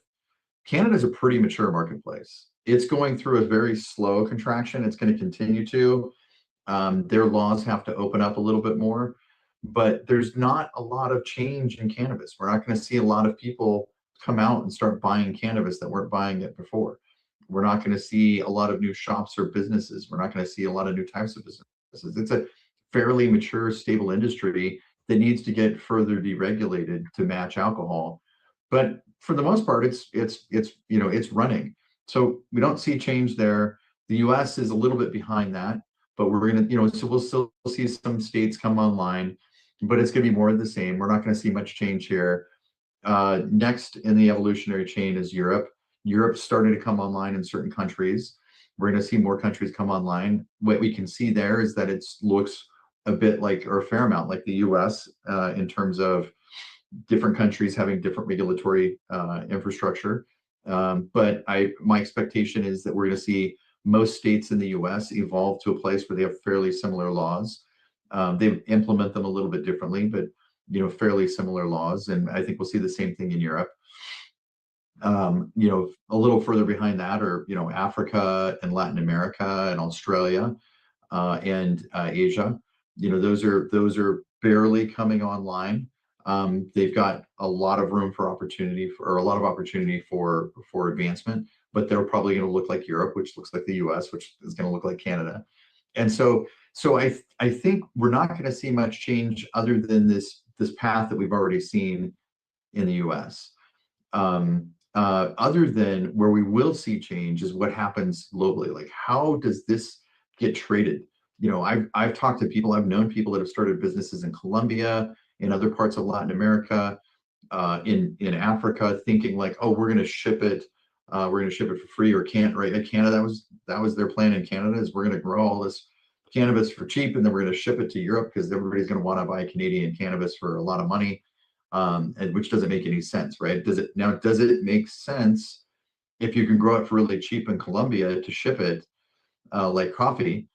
Canada is a pretty mature marketplace. It's going through a very slow contraction. It's going to continue to. Their laws have to open up a little bit more, but there's not a lot of change in cannabis. We're not going to see a lot of people come out and start buying cannabis that weren't buying it before. We're not going to see a lot of new shops or businesses. We're not going to see a lot of new types of businesses. It's a fairly mature, stable industry that needs to get further deregulated to match alcohol. But for the most part, it's running. So we don't see change there. The US is a little bit behind that, but we're going to, so we'll still see some states come online, but it's going to be more of the same. We're not going to see much change here. Next in the evolutionary chain is Europe. Europe's starting to come online in certain countries. We're going to see more countries come online. What we can see there is that it looks a bit like, or a fair amount like the US in terms of different countries having different regulatory infrastructure. But my expectation is that we're going to see most states in the US evolve to a place where they have fairly similar laws. They implement them a little bit differently, but fairly similar laws. And I think we'll see the same thing in Europe. A little further behind that are, Africa and Latin America and Australia and Asia. Those are barely coming online. They've got a lot of room for opportunity for advancement, but they're probably going to look like Europe, which looks like the US, which is going to look like Canada. And so I think we're not going to see much change other than this path that we've already seen in the US. Other than where we will see change is what happens globally. Like, how does this get traded? I've talked to people, I've known people that have started businesses in Colombia, in other parts of Latin America, in Africa, thinking like, oh, we're going to ship it for free, or can't, right? In Canada, that was their plan in Canada, is we're going to grow all this cannabis for cheap, and then we're going to ship it to Europe because everybody's going to want to buy Canadian cannabis for a lot of money, and which doesn't make any sense, right? Does it make sense if you can grow it for really cheap in Colombia to ship it like coffee?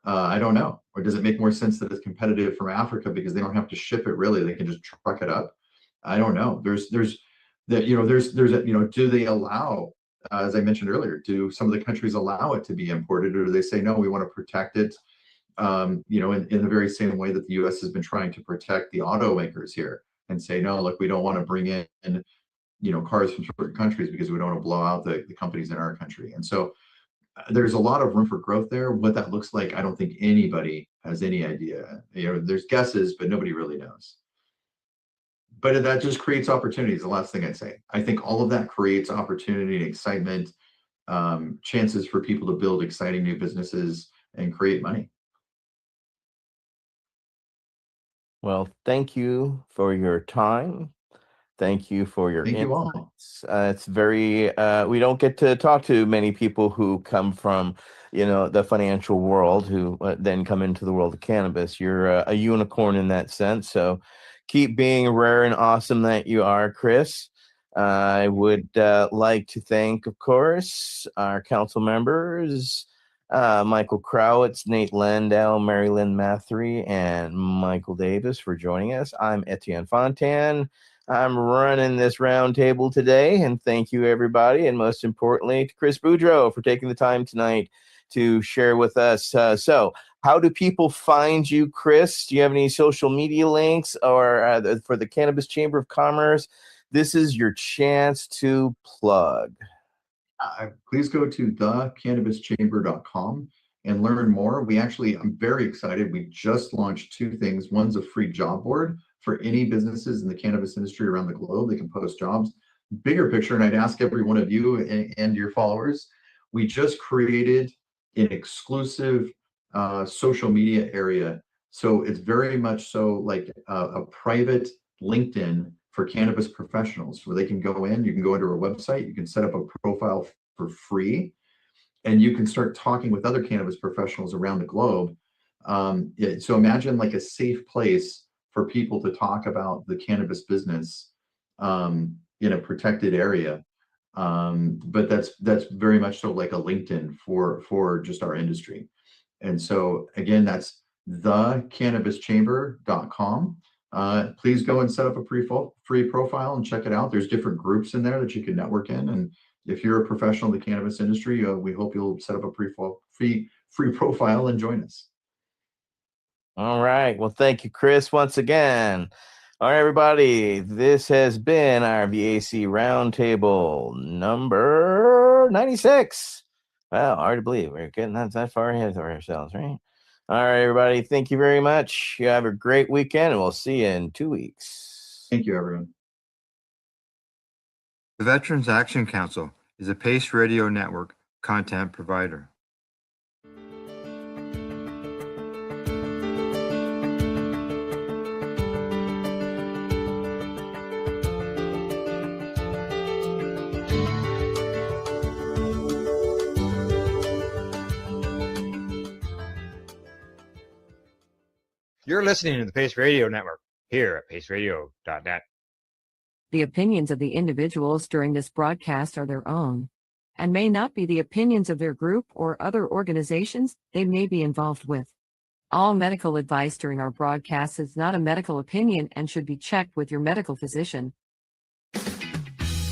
I don't know. Or does it make more sense that it's competitive from Africa because they don't have to ship it really? They can just truck it up. I don't know. Do they allow, as I mentioned earlier, do some of the countries allow it to be imported, or do they say, no, we want to protect it, in the very same way that the US has been trying to protect the automakers here and say, no, look, we don't want to bring in, cars from certain countries because we don't want to blow out the companies in our country. And so there's a lot of room for growth there. What that looks like, I don't think anybody has any idea. There's guesses, but nobody really knows. But that just creates opportunities. The last thing I'd say, I think all of that creates opportunity and excitement, chances for people to build exciting new businesses and create money. Well, thank you for your time. Thank you for your insights. It's very, we don't get to talk to many people who come from, the financial world, who then come into the world of cannabis. You're a unicorn in that sense. So keep being rare and awesome that you are, Chris. I would like to thank, of course, our council members, Michael Crowitz, Nate Landau, Mary Lynn Mathry, and Michael Davis for joining us. I'm Etienne Fontan. I'm running this roundtable today, and thank you, everybody, and most importantly, to Chris Boudreau for taking the time tonight to share with us. So, how do people find you, Chris? Do you have any social media links or for the Cannabis Chamber of Commerce? This is your chance to plug. Please go to thecannabischamber.com and learn more. I'm very excited. We just launched two things. One's a free job board for any businesses in the cannabis industry around the globe. They can post jobs. Bigger picture, and I'd ask every one of you and your followers, we just created an exclusive social media area. So it's very much so like a private LinkedIn for cannabis professionals where they can go in, you can go into our website, you can set up a profile for free, and you can start talking with other cannabis professionals around the globe. So imagine like a safe place for people to talk about the cannabis business in a protected area. But that's very much so like a LinkedIn for just our industry. And so again, that's thecannabischamber.com. Please go and set up a free profile and check it out. There's different groups in there that you can network in. And if you're a professional in the cannabis industry, we hope you'll set up a free profile and join us. All right. Well, thank you, Chris, once again. All right, everybody. This has been our VAC Roundtable number 96. Well, hard to believe we're getting that far ahead of ourselves, right? All right, everybody. Thank you very much. You have a great weekend, and we'll see you in 2 weeks. Thank you, everyone. The Veterans Action Council is a Pace Radio Network content provider. You're listening to the Pace Radio Network here at paceradio.net. The opinions of the individuals during this broadcast are their own and may not be the opinions of their group or other organizations they may be involved with. All medical advice during our broadcast is not a medical opinion and should be checked with your medical physician.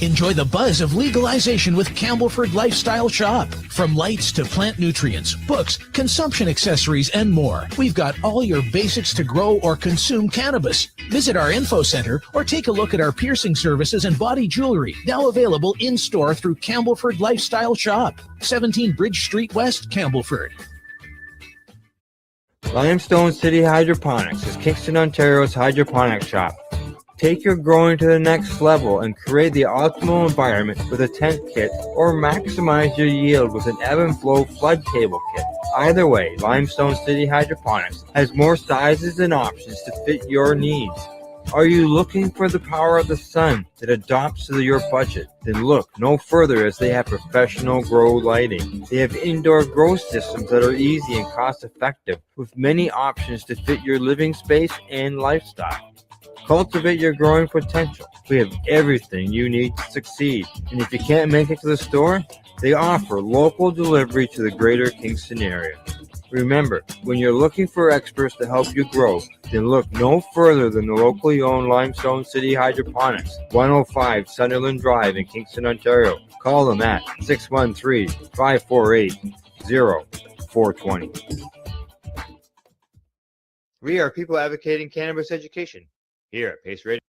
Enjoy the buzz of legalization with Campbellford Lifestyle Shop. From lights to plant nutrients, books, consumption accessories, and more. We've got all your basics to grow or consume cannabis. Visit our info center or take a look at our piercing services and body jewelry, now available in-store through Campbellford Lifestyle Shop. 17 Bridge Street West, Campbellford. Limestone City Hydroponics is Kingston, Ontario's hydroponic shop. Take your growing to the next level and create the optimal environment with a tent kit, or maximize your yield with an ebb and flow flood table kit. Either way, Limestone City Hydroponics has more sizes and options to fit your needs. Are you looking for the power of the sun that adapts to your budget? Then look no further, as they have professional grow lighting. They have indoor grow systems that are easy and cost effective, with many options to fit your living space and lifestyle. Cultivate your growing potential. We have everything you need to succeed. And if you can't make it to the store, they offer local delivery to the greater Kingston area. Remember, when you're looking for experts to help you grow, then look no further than the locally owned Limestone City Hydroponics, 105 Sunderland Drive in Kingston, Ontario. Call them at 613-548-0420. We are people advocating cannabis education here at Pace Radio.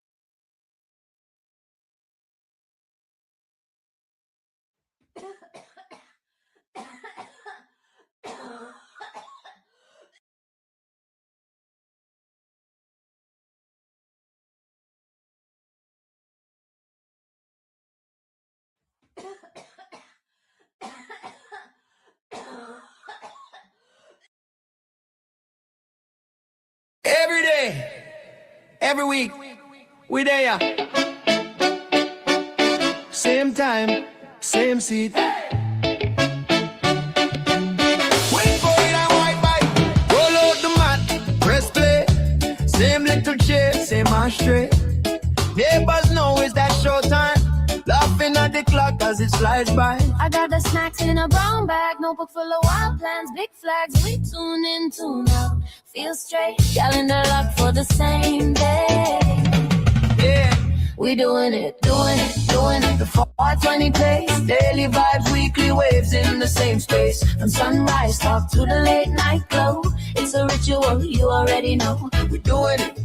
Every day, every week, we there. Same time, same seat. Wait for it and white bike. Roll out the mat, press play. Same little chair, same ashtray. Neighbors know it's that showtime. Laugh laughing at the clock as it flies by. I got the snacks in a brown bag, notebook full of wild plans, big flags. We tune in, tune out, feel straight. Calendar locked for the same day. Yeah. We doing it, doing it, doing it. The 420 pace, daily vibes, weekly waves in the same space. From sunrise talk to the late night glow. It's a ritual, you already know. We doing it,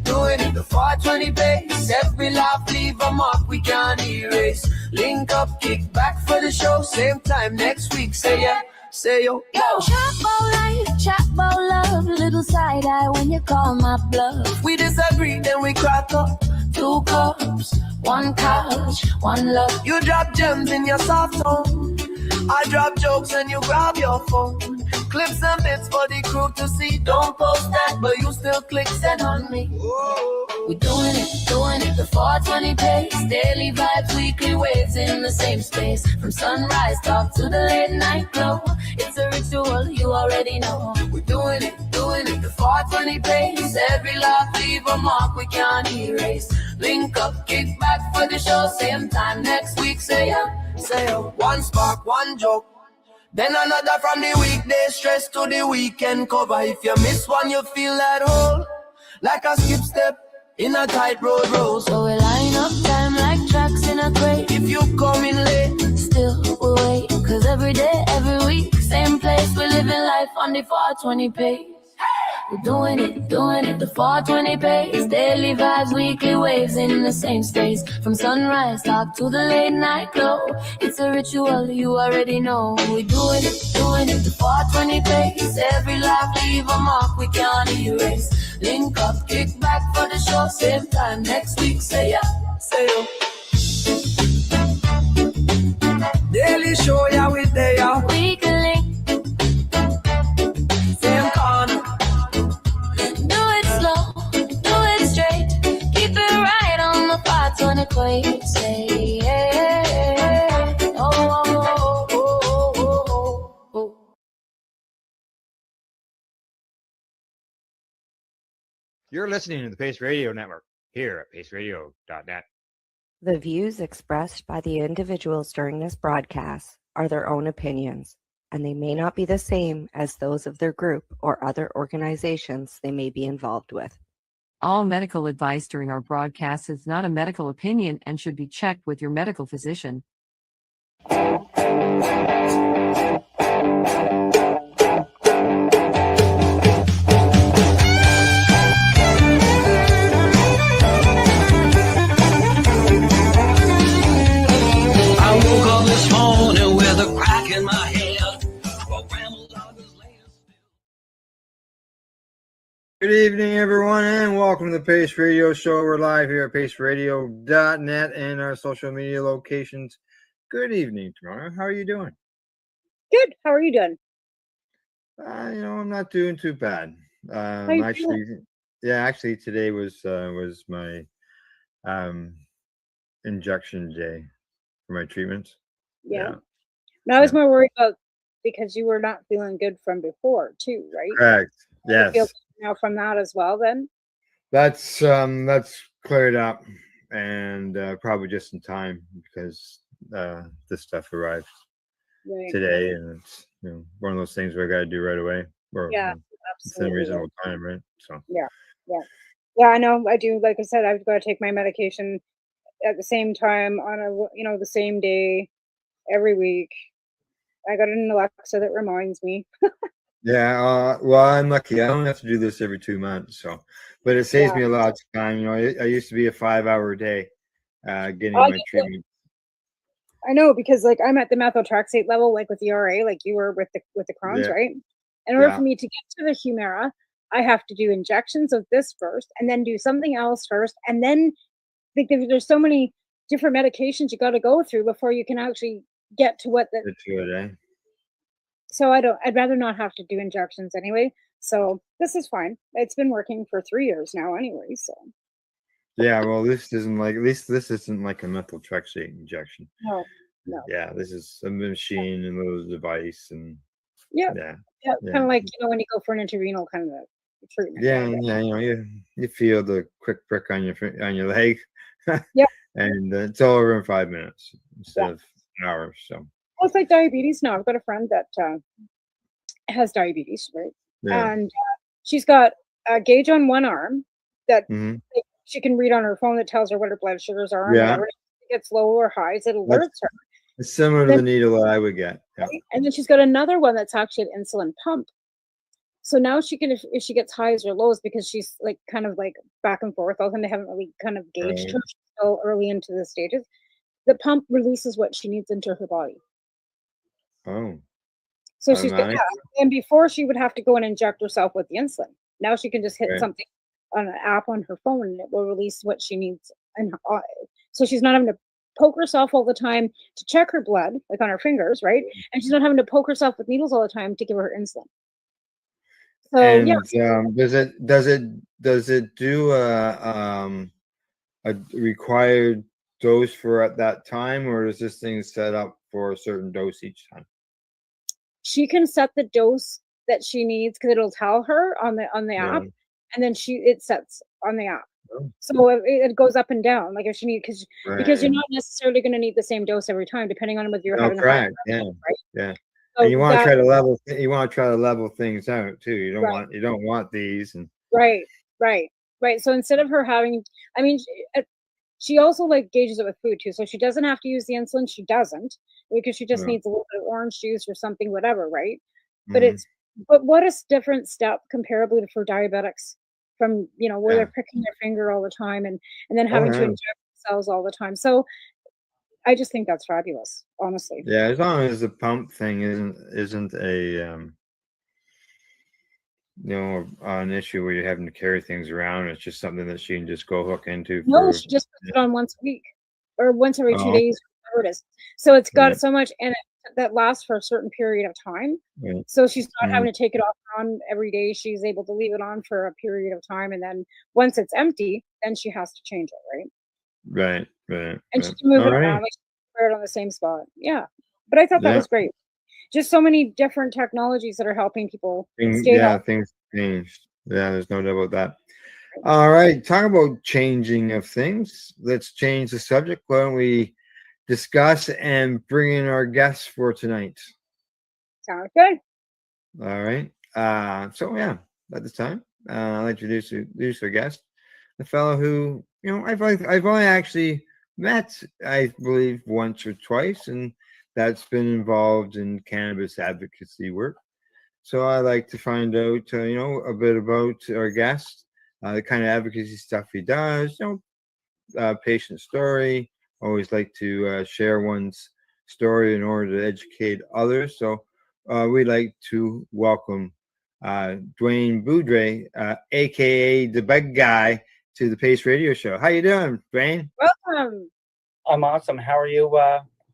the 420 pace. Every laugh leave a mark we can't erase. Link up, kick back for the show. Same time next week, say yeah, say yo. Yo, chat about life, chat about love. Little side eye when you call my bluff. We disagree, then we crack up. 2 cups, 1 couch, 1 love. You drop gems in your soft tone. I drop jokes and you grab your phone. Clips and bits for the crew to see. Don't post that, but you still click send on me. We doing it, the 420 pace. Daily vibes, weekly waves in the same space. From sunrise talk to the late night glow. It's a ritual, you already know. We doing it, the 420 pace. Every laugh leave a mark we can't erase. Link up, kick back for the show. Same time next week, say yeah, say yo. One spark, one joke. Then another from the weekday stress to the weekend cover. If you miss one, you feel that hole. Like a skip step in a tight road road. So we line up time like tracks in a crate. If you come in late, still we wait. Cause every day, every week, same place. We living life on the 420 pace. We're doing it, the 420 pace. Daily vibes, weekly waves in the same space. From sunrise talk to the late night glow. It's a ritual, you already know. We're doing it, the 420 pace. Every laugh leave a mark we can't erase. Link up, kick back for the show. Same time next week, say yeah, say yo. Daily show, yeah, we there. Weekly link. Same corner. Do it slow, do it straight. Keep it right on the 420 equate. Say yeah. Oh, oh, oh, oh, oh, oh. You're listening to the Pace Radio Network here at paceradio.net. The views expressed by the individuals during this broadcast are their own opinions, and they may not be the same as those of their group or other organizations they may be involved with. All medical advice during our broadcast is not a medical opinion and should be checked with your medical physician. I woke up this morning with a crack in my head. Good evening, everyone, and welcome to the Pace Radio Show. We're live here at paceradio.net and our social media locations. Good evening, Toronto. How are you doing? Good. How are you doing? I'm not doing too bad. How you Actually, today was my injection day for my treatments. Yeah. No, I was more worried about because you were not feeling good from before too, right? Correct. You Yes. feel now from that as well then? That's cleared up, and probably just in time because this stuff arrived Right. today, and it's one of those things where I got to do right away, or Yeah, it's in a absolutely. reasonable time, right? So Yeah, I know. I do. Like I said, I've got to take my medication at the same time on the same day every week. I got an Alexa that reminds me. yeah. Well, I'm lucky. I don't have to do this every 2 months, but it saves me a lot of time. I used to be a 5-hour day getting my treatment. I know because like I'm at the methotrexate level, like with the RA, like you were with the Crohn's, Yeah. right? In order Yeah. for me to get to the Humira, I have to do injections of this first, and then do something else first, and then there's so many different medications you got to go through before you can actually get to what the. It's good, eh? So I'd rather not have to do injections anyway. So this is fine. It's been working for 3 years now anyway. So Yeah. Well, this isn't like a methotrexate injection. no. Yeah, this is a machine and a little device, and Yeah. yeah. Kind of like when you go for an intravenous kind of treatment. Yeah, right? yeah, you feel the quick prick on your leg. Yep. And it's all over in 5 minutes. instead of hours. So Well, it's like diabetes now. I've got a friend that has diabetes, right? yeah. And she's got a gauge on one arm that Hmm. she can read on her phone that tells her what her blood sugars are and Yeah. whatever. If it gets low or highs, it That's alerts her. it's similar to Then, the needle that I would get. Yeah. and then she's got another one that's actually an insulin pump. So now she can, if she gets highs or lows, because she's like kind of like back and forth, all the time they haven't really kind of gauged her. Right. She's still early into the stages. The pump releases what she needs into her body. Oh, So she's got, automatic. yeah. And before she would have to go and inject herself with the insulin. Now she can just hit Right. something on an app on her phone and it will release what she needs. And so she's not having to poke herself all the time to check her blood, like on her fingers, right? And she's not having to poke herself with needles all the time to give her insulin. So yeah, And does it do a required dose for at that time, or is this thing set up for a certain dose each time? she can set the dose that she needs because it'll tell her on the app, Yeah. and then it sets on the app. Oh, So it goes up and down, like if she need because you're right. not necessarily going to need the same dose every time, depending on whether you're No, having a high correct. Yeah. right? Yeah. So And you want to that try to level things out too. You right, don't want these and right, right, right. So instead of her having, I mean, she also like gauges it with food too. So she doesn't have to use the insulin. She doesn't because she just no. needs a little bit of orange juice or something, whatever, right? But Mhm. but what a different step comparably to for diabetics from, where Yeah. they're pricking their finger all the time and then Oh having to yeah. inject themselves all the time. So I just think that's fabulous, honestly. Yeah, as long as the pump thing isn't a an issue where you're having to carry things around. It's just something that she can just go hook into No, for. she just puts it on once a week or once every 2 Oh, days, whatever it is. So it's got right, so much in it that lasts for a certain period of time. right, So she's not mhm, having to take it off on every day. She's able to leave it on for a period of time. And then once it's empty, then she has to change it, right? right, right, And she right. can move All it right. around, like she can wear it on the same spot. Yeah. But I thought that Yeah, was great. Just so many different technologies that are helping people stay yeah, healthy. things changed. Yeah, there's no doubt about that. All right, talk about changing of things. Let's change the subject. Why don't we discuss and bring in our guests for tonight? Sounds good. All right. So yeah, at this time, I'll introduce our guest, the fellow who I've only actually met, I believe, once or twice, and that's been involved in cannabis advocacy work. So I like to find out, a bit about our guest, the kind of advocacy stuff he does, patient story. Always like to share one's story in order to educate others. So we'd like to welcome Dwayne Boudre, aka the big guy, to the Pace Radio Show. How you doing, Dwayne? Welcome. I'm awesome. How are you,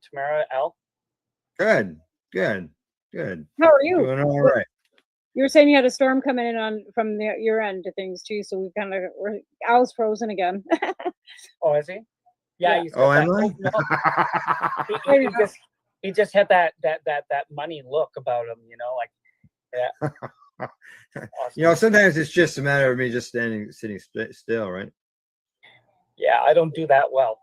Tamara L? Good, good, good. How are you? Doing all right. You were saying you had a storm coming in from your end of things too, so Al's frozen again. Oh, is he? Yeah, he's got Oh, that. Emily? He just had that money look about him, like yeah. Sometimes it's just a matter of me just sitting still, right? Yeah, I don't do that well.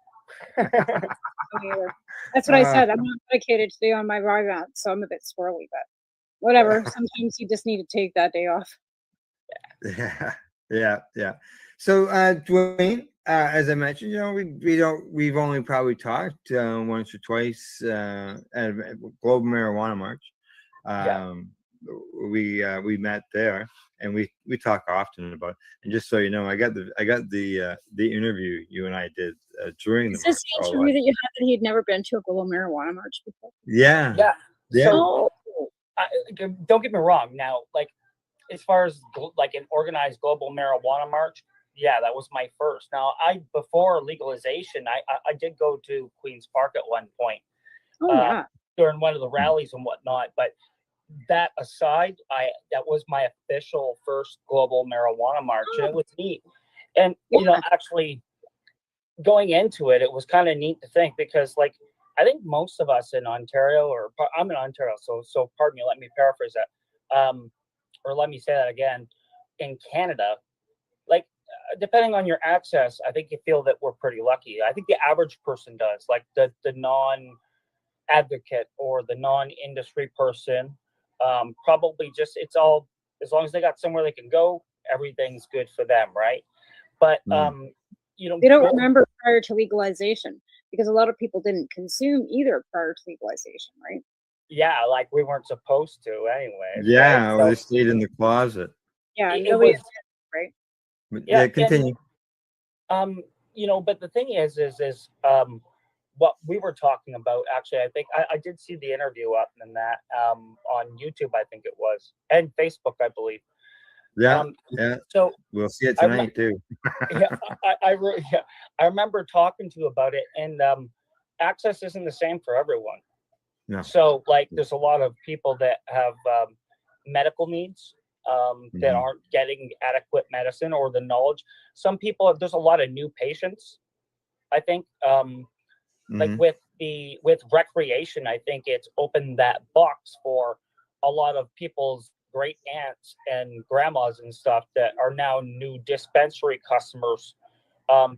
That's what I said. I'm not dedicated today on my Vyvanse, so I'm a bit squirrely, but whatever. Sometimes you just need to take that day off. Yeah. So, Dwayne, as I mentioned, we've only probably talked once or twice at a Global Marijuana March. We met there, and we talk often about it. And just so you know, I got the interview you and I did during the Is this the march. interview that you had that he had never been to a Global Marijuana March before? Yeah. So, don't get me wrong. Now, like, as far as like an organized global marijuana march, yeah, that was my first. Now, before legalization, I did go to Queens Park at one point during one of the rallies and whatnot. But that aside, that was my official first global marijuana march, and it was neat. And actually going into it, it was kind of neat to think because, like, I think most of us in Ontario, or I'm in Ontario, so pardon me, let me paraphrase that, or let me say that again. In Canada, like depending on your access, I think you feel that we're pretty lucky. I think the average person does, like the non-advocate or the non-industry person, probably just it's all as long as they got somewhere they can go, everything's good for them, right? But you know, They don't remember prior to legalization because a lot of people didn't consume either prior to legalization, right? yeah, like we weren't supposed to anyway. Yeah, right? or they stayed in the closet. Yeah, It nobody was, did, right? But yeah, yeah, continue. you know, but the thing is what we were talking about. Actually, I think I did see the interview up and that on YouTube, I think it was, and Facebook, I believe. Yeah, yeah. So We'll see it I rem- tonight too. yeah, I remember talking to you about it, and access isn't the same for everyone. No. So, like, there's a lot of people that have medical needs that aren't getting adequate medicine or the knowledge. Some people, there's a lot of new patients. I think, like with recreation, I think it's opened that box for a lot of people's great aunts and grandmas and stuff that are now new dispensary customers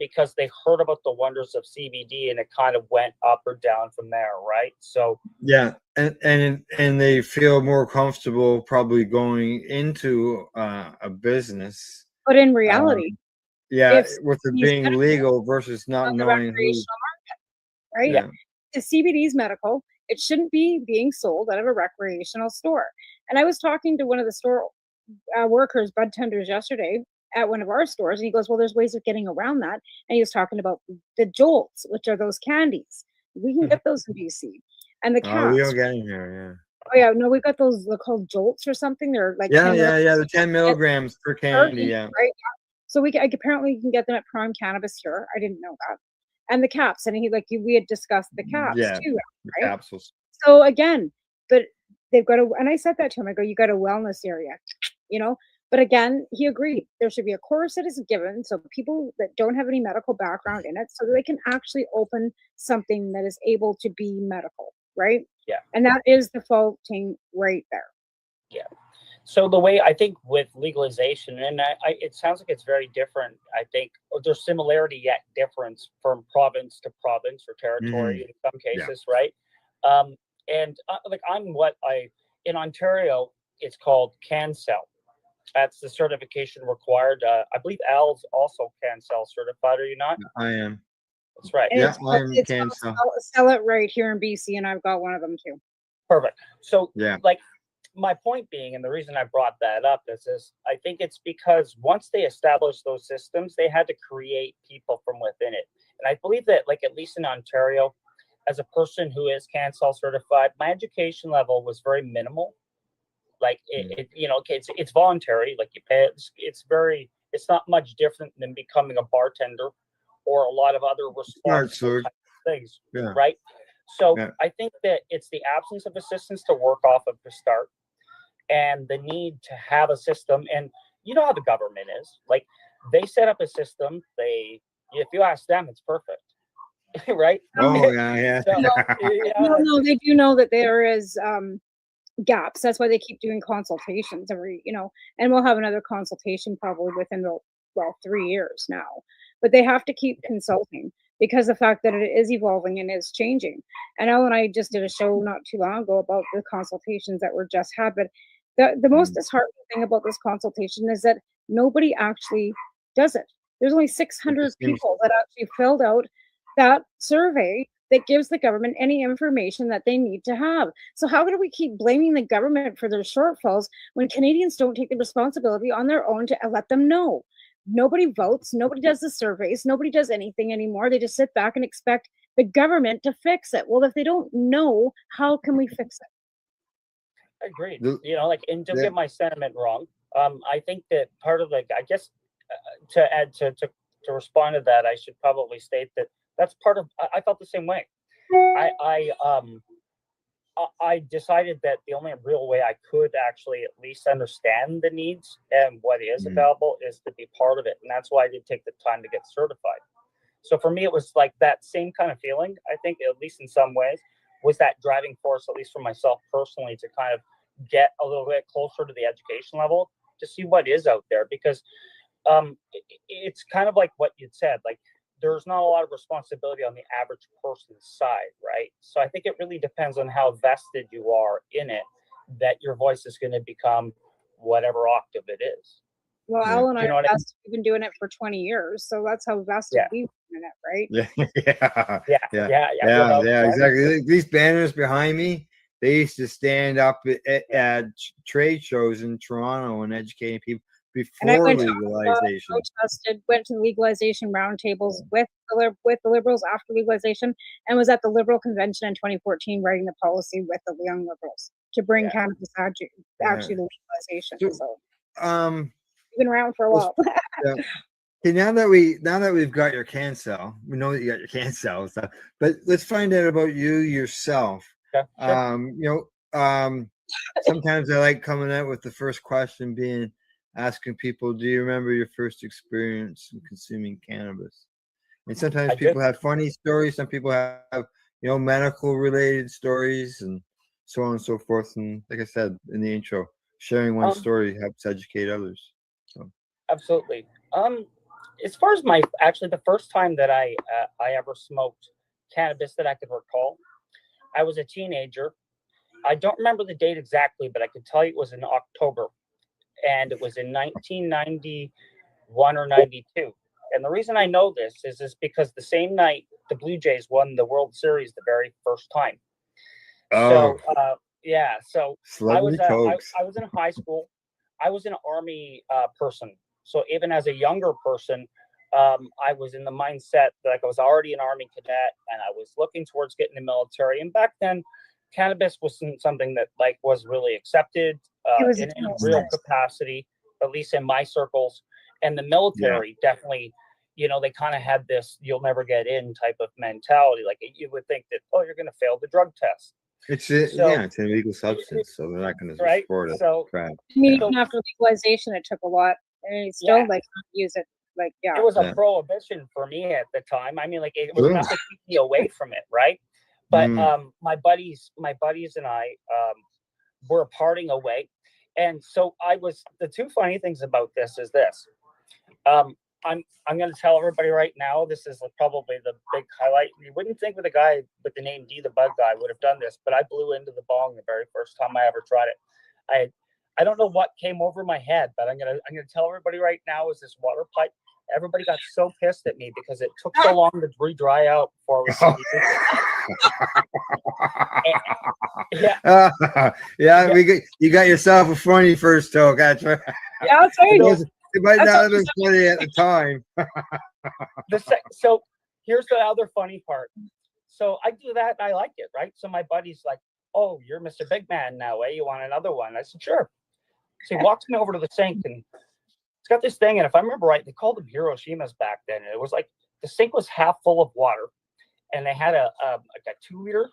because they heard about the wonders of CBD and it kind of went up or down from there, right? So yeah, and they feel more comfortable probably going into a business. But in reality, yeah, if with it CBD is being medical legal versus not on the knowing who. recreational market, right? Yeah. If CBD is medical, it shouldn't be being sold out of a recreational store. And I was talking to one of the store workers, bud tenders, yesterday at one of our stores, and he goes, "Well, there's ways of getting around that." And he was talking about the jolts, which are those candies. We can get those in BC, and the Oh, we caps. don't get in here. Oh yeah, no, we've got those. They're called jolts or something. They're like Yeah, 10 yeah. The 10 milligrams per candy. Yeah. right? So apparently you can get them at Prime Cannabis here. I didn't know that. And the caps, and we had discussed the caps Yeah. too, The right? capsules. So again, but they've got and I said that to him. I go, you got a wellness area, you know. But again, he agreed. There should be a course that is given so people that don't have any medical background in it, so that they can actually open something that is able to be medical, right? Yeah. And that is the faulting right there. yeah. So the way I think with legalization, and it sounds like it's very different. I think there's similarity yet difference from province to province or territory in some cases, right? And like in Ontario, it's called CanCell. That's the certification required. I believe Al's also CanCell certified. Are you not? I am. That's right. Yeah, I'm It's CanCell. sell it right here in BC, and I've got one of them too. Perfect. So, Yeah. like, my point being, and the reason I brought that up is I think it's because once they established those systems, they had to create people from within it. And I believe that, like, at least in Ontario, as a person who is CanCell certified, my education level was very minimal. Like it's voluntary. Like you pay. It's not much different than becoming a bartender or a lot of other responsible types of things, Yeah. right? So Yeah. I think that it's the absence of assistance to work off of to start, and the need to have a system. And you know how the government is. Like they set up a system. If you ask them, it's perfect, right? Oh yeah. So, No, they do know that there is gaps. That's why they keep doing consultations every, and we'll have another consultation probably within 3 years now. But they have to keep consulting because the fact that it is evolving and is changing. And Al and I just did a show not too long ago about the consultations that were just had. But the most disheartening thing about this consultation is that nobody actually does it. There's only 600 people that actually filled out that survey that gives the government any information that they need to have. So how do we keep blaming the government for their shortfalls when Canadians don't take the responsibility on their own to let them know? Nobody votes, nobody does the surveys, nobody does anything anymore. They just sit back and expect the government to fix it. Well, if they don't know, how can we fix it? Agreed. And don't get my sentiment wrong. I think that part of to add to respond to that, I should probably state that that's part of. I felt the same way. I decided that the only real way I could actually at least understand the needs and what is available is to be part of it, and that's why I did take the time to get certified. So for me, it was like that same kind of feeling. I think, at least in some ways, was that driving force, at least for myself personally, to kind of get a little bit closer to the education level to see what is out there. Because it's kind of like what you'd said. Like there's not a lot of responsibility on the average person's side, right? So I think it really depends on how vested you are in it, that your voice is going to become whatever octave it is. Well, Yeah. Al and I You know are what I mean? vested. We've been doing it for 20 years, so that's how vested Yeah. we've been in it, right? Yeah, Yeah, yeah, yeah, without exactly. These banners behind me, they used to stand up at trade shows in Toronto and educating people And I before went to legalization. protested, went to legalization roundtables with the Liberals after legalization, and was at the Liberal convention in 2014 writing the policy with the Young Liberals to bring cannabis actually to legalization. So we've been around for a while. Yeah. Okay, now that we've got your cancel, we know that you got your cancel stuff, but let's find out about you yourself. Yeah, sure. Sometimes I like coming out with the first question being asking people, do you remember your first experience in consuming cannabis? And sometimes I do. people have funny stories, some people have medical related stories and so on and so forth. And like I said in the intro, sharing one story helps educate others. So. Absolutely. As far as the first time that I ever smoked cannabis that I could recall, I was a teenager. I don't remember the date exactly, but I could tell you it was in October, and it was in 1991 or 92. And the reason I know this is because the same night the Blue Jays won the World Series the very first time. So yeah, so I was in high school. I was an Army person. So even as a younger person, I was in the mindset that I was already an Army cadet and I was looking towards getting the military. And back then, cannabis wasn't something that was really accepted in any real capacity, at least in my circles. And the military definitely, they kind of had this "you'll never get in" type of mentality. Like you would think that, oh, you're going to fail the drug test. It's it's an illegal substance, so they're not going to support it. So, Even after legalization, it took a lot, and it's still use it. It was a prohibition for me at the time. I mean, it was enough to keep me away from it, right? But my buddies and I were parting away, and so I was. The two funny things about this is this. I'm going to tell everybody right now. This is probably the big highlight. You wouldn't think with a guy with the name D, the Bug Guy, would have done this, but I blew into the bong the very first time I ever tried it. I don't know what came over my head, but I'm gonna tell everybody right now is this water pipe. Everybody got so pissed at me because it took so long to dry out before it was you got yourself a funny first toke. That's right. Yeah, I'll tell you. It might not have been funny at the time. So here's the other funny part. So I do that and I like it, right? So my buddy's like, "Oh, you're Mr. Big Man now, eh? You want another one?" I said, "Sure." So he walks me over to the sink and it's got this thing. And if I remember right, they called them Hiroshimas back then. And it was like the sink was half full of water, and they had a 2-liter.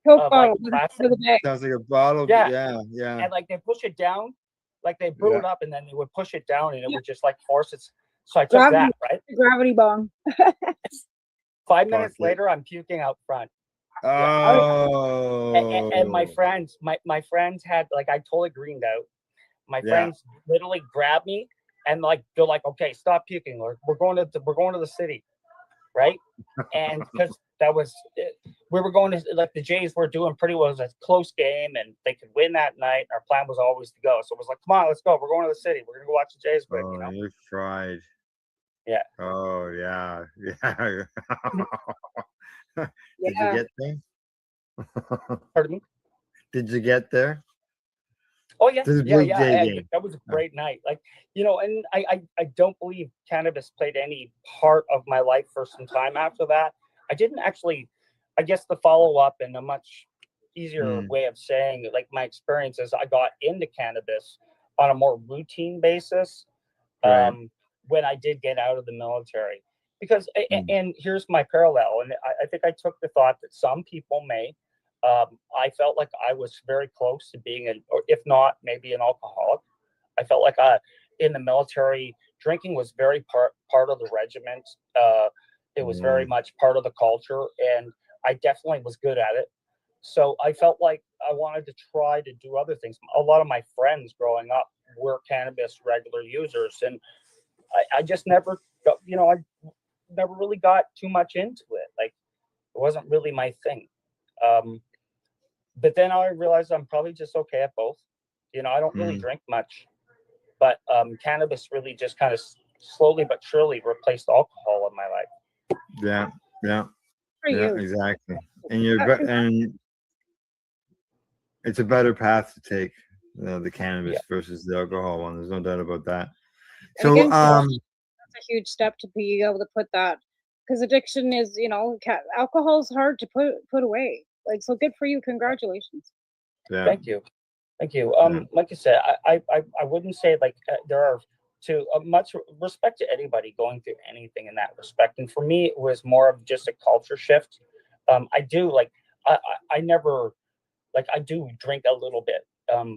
Sounds like a bottle. Yeah. And they push it down, they brew it up, and then they would push it down, and it would just force it. So I took that, right? Gravity bong. 5 minutes later, I'm puking out front. Oh. And my friends had I totally greened out. My friends literally grabbed me and they're like, "Okay, stop puking. We're going to the city," right? And because that was we were going to the Jays were doing pretty well. It was a close game and they could win that night. Our plan was always to go, so it was like, "Come on, let's go. We're going to the city. We're gonna go watch the Jays win." You tried. Yeah. Oh yeah. Did you get there? Pardon me? Did you get there? Oh yeah, game. That was a great night. And I don't believe cannabis played any part of my life for some time after that. I didn't actually. I guess the follow up and a much easier way of saying my experiences. I got into cannabis on a more routine basis when I did get out of the military. Because and here's my parallel, and I think I took the thought that some people may. I felt like I was very close to being or if not, maybe an alcoholic. I felt like in the military, drinking was very part of the regiment. It was very much part of the culture, and I definitely was good at it. So I felt like I wanted to try to do other things. A lot of my friends growing up were cannabis regular users, and I just never, I never really got too much into it. Like, it wasn't really my thing. But then I realized I'm probably just okay at both. I don't really drink much, but cannabis really just kind of slowly but surely replaced alcohol in my life. Yeah, yeah, For yeah, you. exactly. And and it's a better path to take, the cannabis versus the alcohol one. There's no doubt about that. And So, again, that's a huge step to be able to put that, because addiction is, alcohol is hard to put away. Like, so good for you. Congratulations. yeah, Thank you. Like I said, I wouldn't say like there are much respect to anybody going through anything in that respect. And for me, it was more of just a culture shift. I do like, I never, like, I do drink a little bit,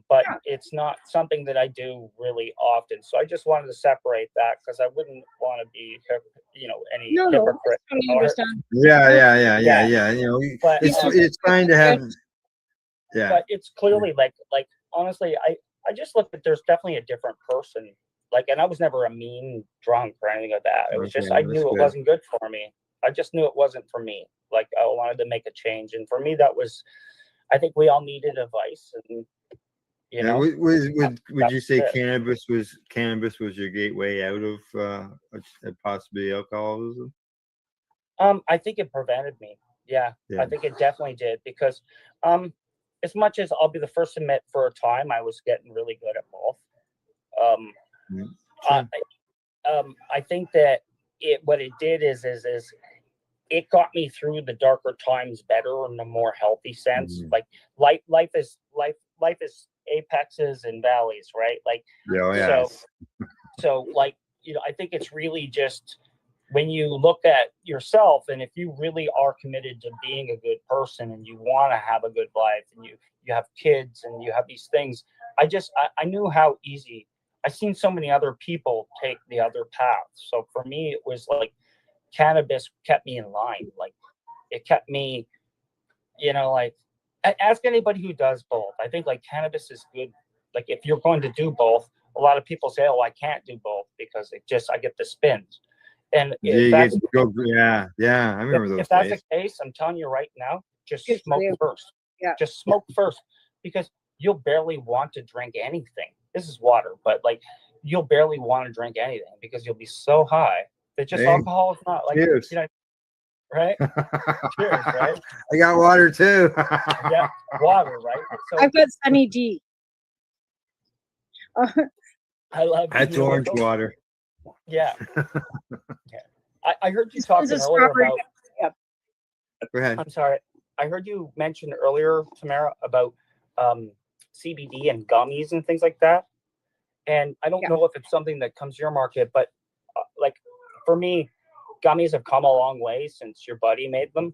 but it's not something that I do really often. So I just wanted to separate that because I wouldn't want to be, any No, hypocrite. I totally understand. yeah. But, It's fine to have. Yeah. But it's clearly like honestly, I just looked at, there's definitely a different person. Like, and I was never a mean drunk or anything like that. It was just, I knew it wasn't good for me. I just knew it wasn't for me. Like, I wanted to make a change. And for me, that was, I think we all needed advice. And, would you say it. cannabis was your gateway out of possibly alcoholism? I think it prevented me. Yeah, I think it definitely did, because as much as I'll be the first to admit, for a time I was getting really good at both. I think that what it did is it got me through the darker times better in a more healthy sense. Like, life is apexes and valleys, right? Like, so like, I think it's really just when you look at yourself, and if you really are committed to being a good person and you want to have a good life, and you have kids and you have these things, I knew how easy. I've seen so many other people take the other path. So for me, it was like cannabis kept me in line. Like, it kept me, like, ask anybody who does both. I think like cannabis is good. Like, if you're going to do both, a lot of people say, oh, I can't do both because I get the spins. And I remember those if that's days. the case, I'm telling you right now, just smoke first. Yeah. Just smoke first, because you'll barely want to drink anything. This is water, but like, you'll barely want to drink anything because you'll be so high that just alcohol is not like, cheers. Right? Cheers, right? I got water too. Yeah, water, right? So I've got Sunny D. I love That's orange water. Yeah. I heard you talking earlier about. Go ahead. I'm sorry. I heard you mention earlier, Tamara, about CBD and gummies and things like that. And I don't know if it's something that comes to your market, but like, for me, gummies have come a long way since your buddy made them.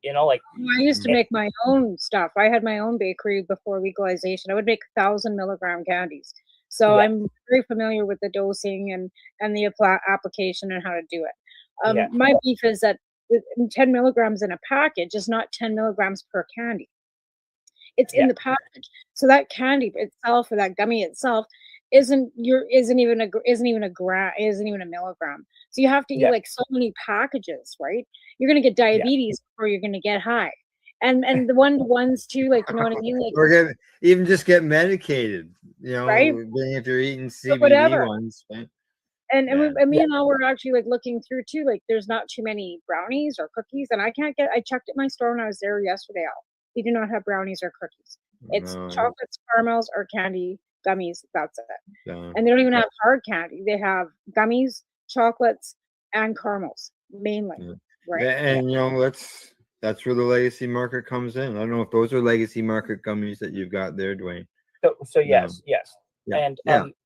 Like, I used to make my own stuff. I had my own bakery before legalization. I would make 1,000 milligram candies. So I'm very familiar with the dosing and the application and how to do it. My beef is that 10 milligrams in a package is not 10 milligrams per candy. It's in the package. So that candy itself, or that gummy itself, isn't even a milligram. So you have to eat like so many packages, right? You're gonna get diabetes before you're gonna get high. And the one-to-ones too, like, you know what I mean? Like, Or even just get medicated, right? If you're eating So CBD whatever. ones. Right? And me and I were actually like looking through too, like, there's not too many brownies or cookies, and I checked at my store when I was there yesterday. They do not have brownies or cookies. It's chocolates, caramels, or candy, gummies. That's it. And they don't even have hard candy. They have gummies, chocolates, and caramels mainly. Right. And that's where the legacy market comes in. I don't know if those are legacy market gummies that you've got there, Dwayne. So yes. Yeah. And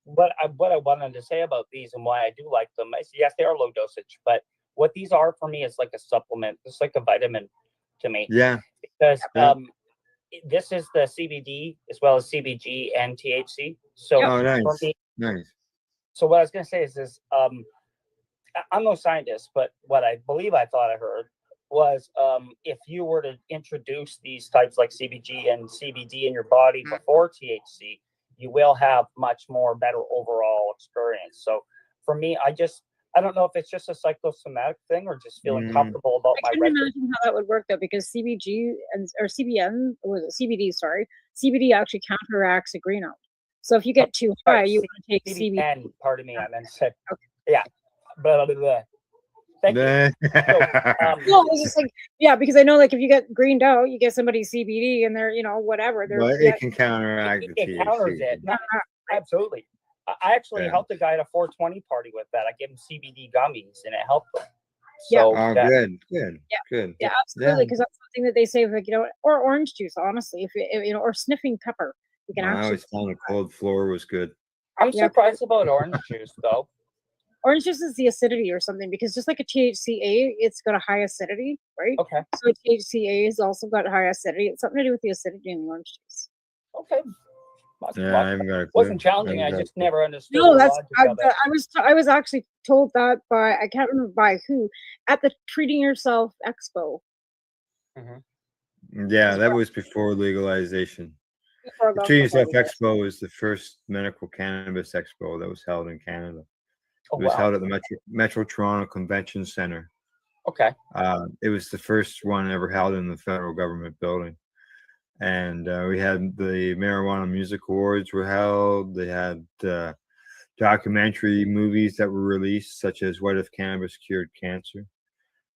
what I wanted to say about these and why I do like them is, yes, they are low dosage, but what these are for me is like a supplement. It's like a vitamin to me. Yeah. Because this is the CBD as well as CBG and THC. So nice. For me, Nice. So what I was going to say is I'm no scientist, but what I believe I thought I heard was if you were to introduce these types like CBG and CBD in your body before THC, you will have much more better overall experience. So for me, I don't know if it's just a psychosomatic thing or just feeling Mm. comfortable about I my couldn't record. imagine how that would work though, because CBG or CBN was it CBD? Sorry, CBD actually counteracts a green out. So if you get too high, you want to take CBD. CBN, pardon me, I meant to say, yeah, blah, blah, blah. Thank you. No, it's just like, yeah, because I know, like, if you get greened out, you get somebody CBD and they're, whatever. They're But it can counteract the It counters THC. it. No, absolutely. I actually Yeah. helped a guy at a 420 party with that. I gave him CBD gummies and it helped him. Yeah. So Oh, that- good, good, Yeah. good. Yeah, absolutely. Because that's something that they say, like, or orange juice, honestly, if or sniffing pepper, you can I actually. always found a cold floor was good. I'm Yeah. surprised about orange juice though. Orange juice is the acidity or something, because just like a THCA, it's got a high acidity, right? Okay. So a THCA has also got high acidity. It's something to do with the acidity in the orange juice. Okay. Yeah, I haven't got a clue. Wasn't challenging. I just never understood. No, the that's logic of it. I was actually told that by, I can't remember by who, at the Treating Yourself Expo. Yeah, that was before legalization. Before The the- Treating Yourself Expo was the first medical cannabis expo that was held in Canada. Oh, It was wow. held at the Metro Toronto Convention Center. Okay. It was the first one ever held in the federal government building. And we had the Marijuana Music Awards were held. They had documentary movies that were released, such as What If Cannabis Cured Cancer?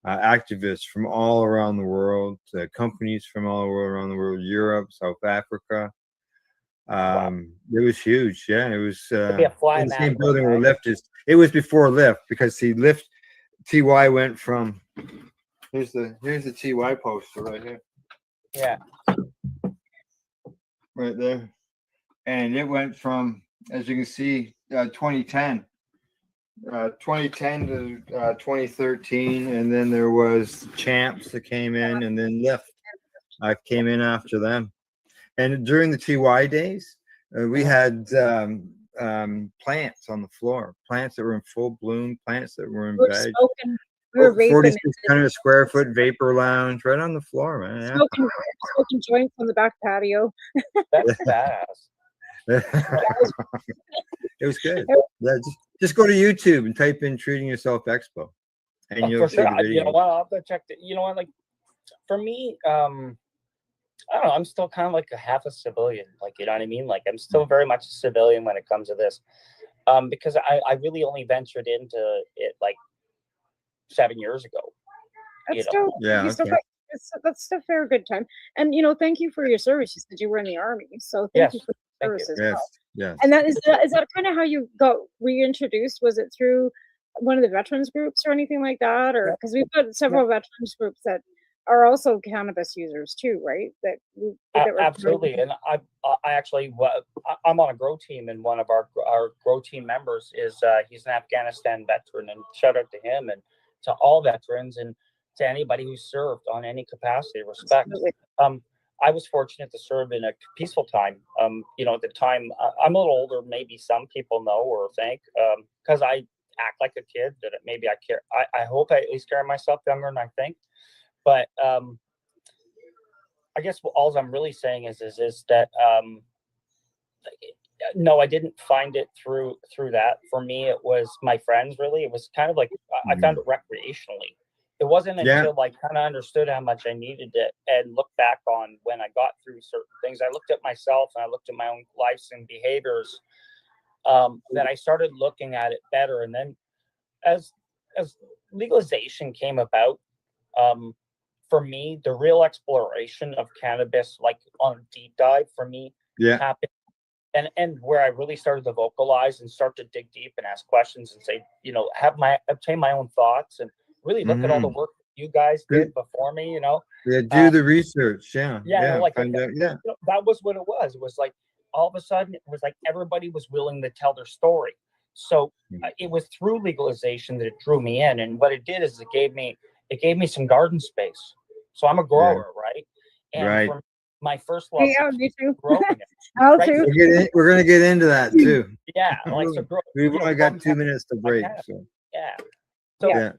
Activists from all around the world, companies from all around the world, Europe, South Africa. It was huge. Yeah, it was be a fly in in the that same room, building where right? Lyft is. It was before Lyft, because see, Lyft TY went from here's the TY poster right here, Yeah. right there, and it went from, as you can see, 2010 to 2013, and then there was Champs that came in, and then Lyft came in after them. And during the TY days, we had plants on the floor, plants that were in full bloom, plants that were in We were veg. smoking, we were vaping, 4,600 square foot vapor lounge right on the floor, man. Yeah. smoking joints on the back patio. That's badass. It was good. Yeah, just go to YouTube and type in Treating Yourself Expo, and Oh, you'll for see sure. the You know video. what? I'll have to check it. You know what? Like for me, I don't know. I'm still kind of like a half a civilian. Like, you know what I mean? Like, I'm still very much a civilian when it comes to this, because I really only ventured into it like 7 years ago. That's You know? still, Yeah, you still okay. got, that's still a fair good time. And thank you for your service. You said you were in the army, so thank Yes, you for your thank you. service as Yes, well. yes. And is that kind of how you got reintroduced? Was it through one of the veterans groups or anything like that? Or because we've got several veterans groups that are also cannabis users too, right? That were Absolutely. And I actually, I'm on a grow team, and one of our grow team members is he's an Afghanistan veteran, and shout out to him and to all veterans and to anybody who served on any capacity. Respect. Absolutely. I was fortunate to serve in a peaceful time. At the time, I'm a little older. Maybe some people know or think, because I act like a kid, that maybe I care. I hope I at least carry myself younger than I think. But I guess all I'm really saying is that no, I didn't find it through that. For me, it was my friends. Really, it was kind of like I found it recreationally. It wasn't Yeah. until I kind of understood how much I needed it and looked back on when I got through certain things. I looked at myself and I looked at my own lives and behaviors, that I started looking at it better. And then as legalization came about, for me, the real exploration of cannabis, like on a deep dive for me, Yeah. happened. And where I really started to vocalize and start to dig deep and ask questions and say, obtain my own thoughts and really look at all the work you guys did before me, Yeah, do the research. Yeah. yeah, Find out. Yeah. that was what it was. It was like all of a sudden it was like everybody was willing to tell their story. So it was through legalization that it drew me in, and what it did is it gave me some garden space. So I'm a grower, right? And Right. for my first love, Yeah, me too. growing it. I'll right? too. We're gonna get into that too. Yeah, like so. We've only got 2 minutes to break. So Yeah. So yeah.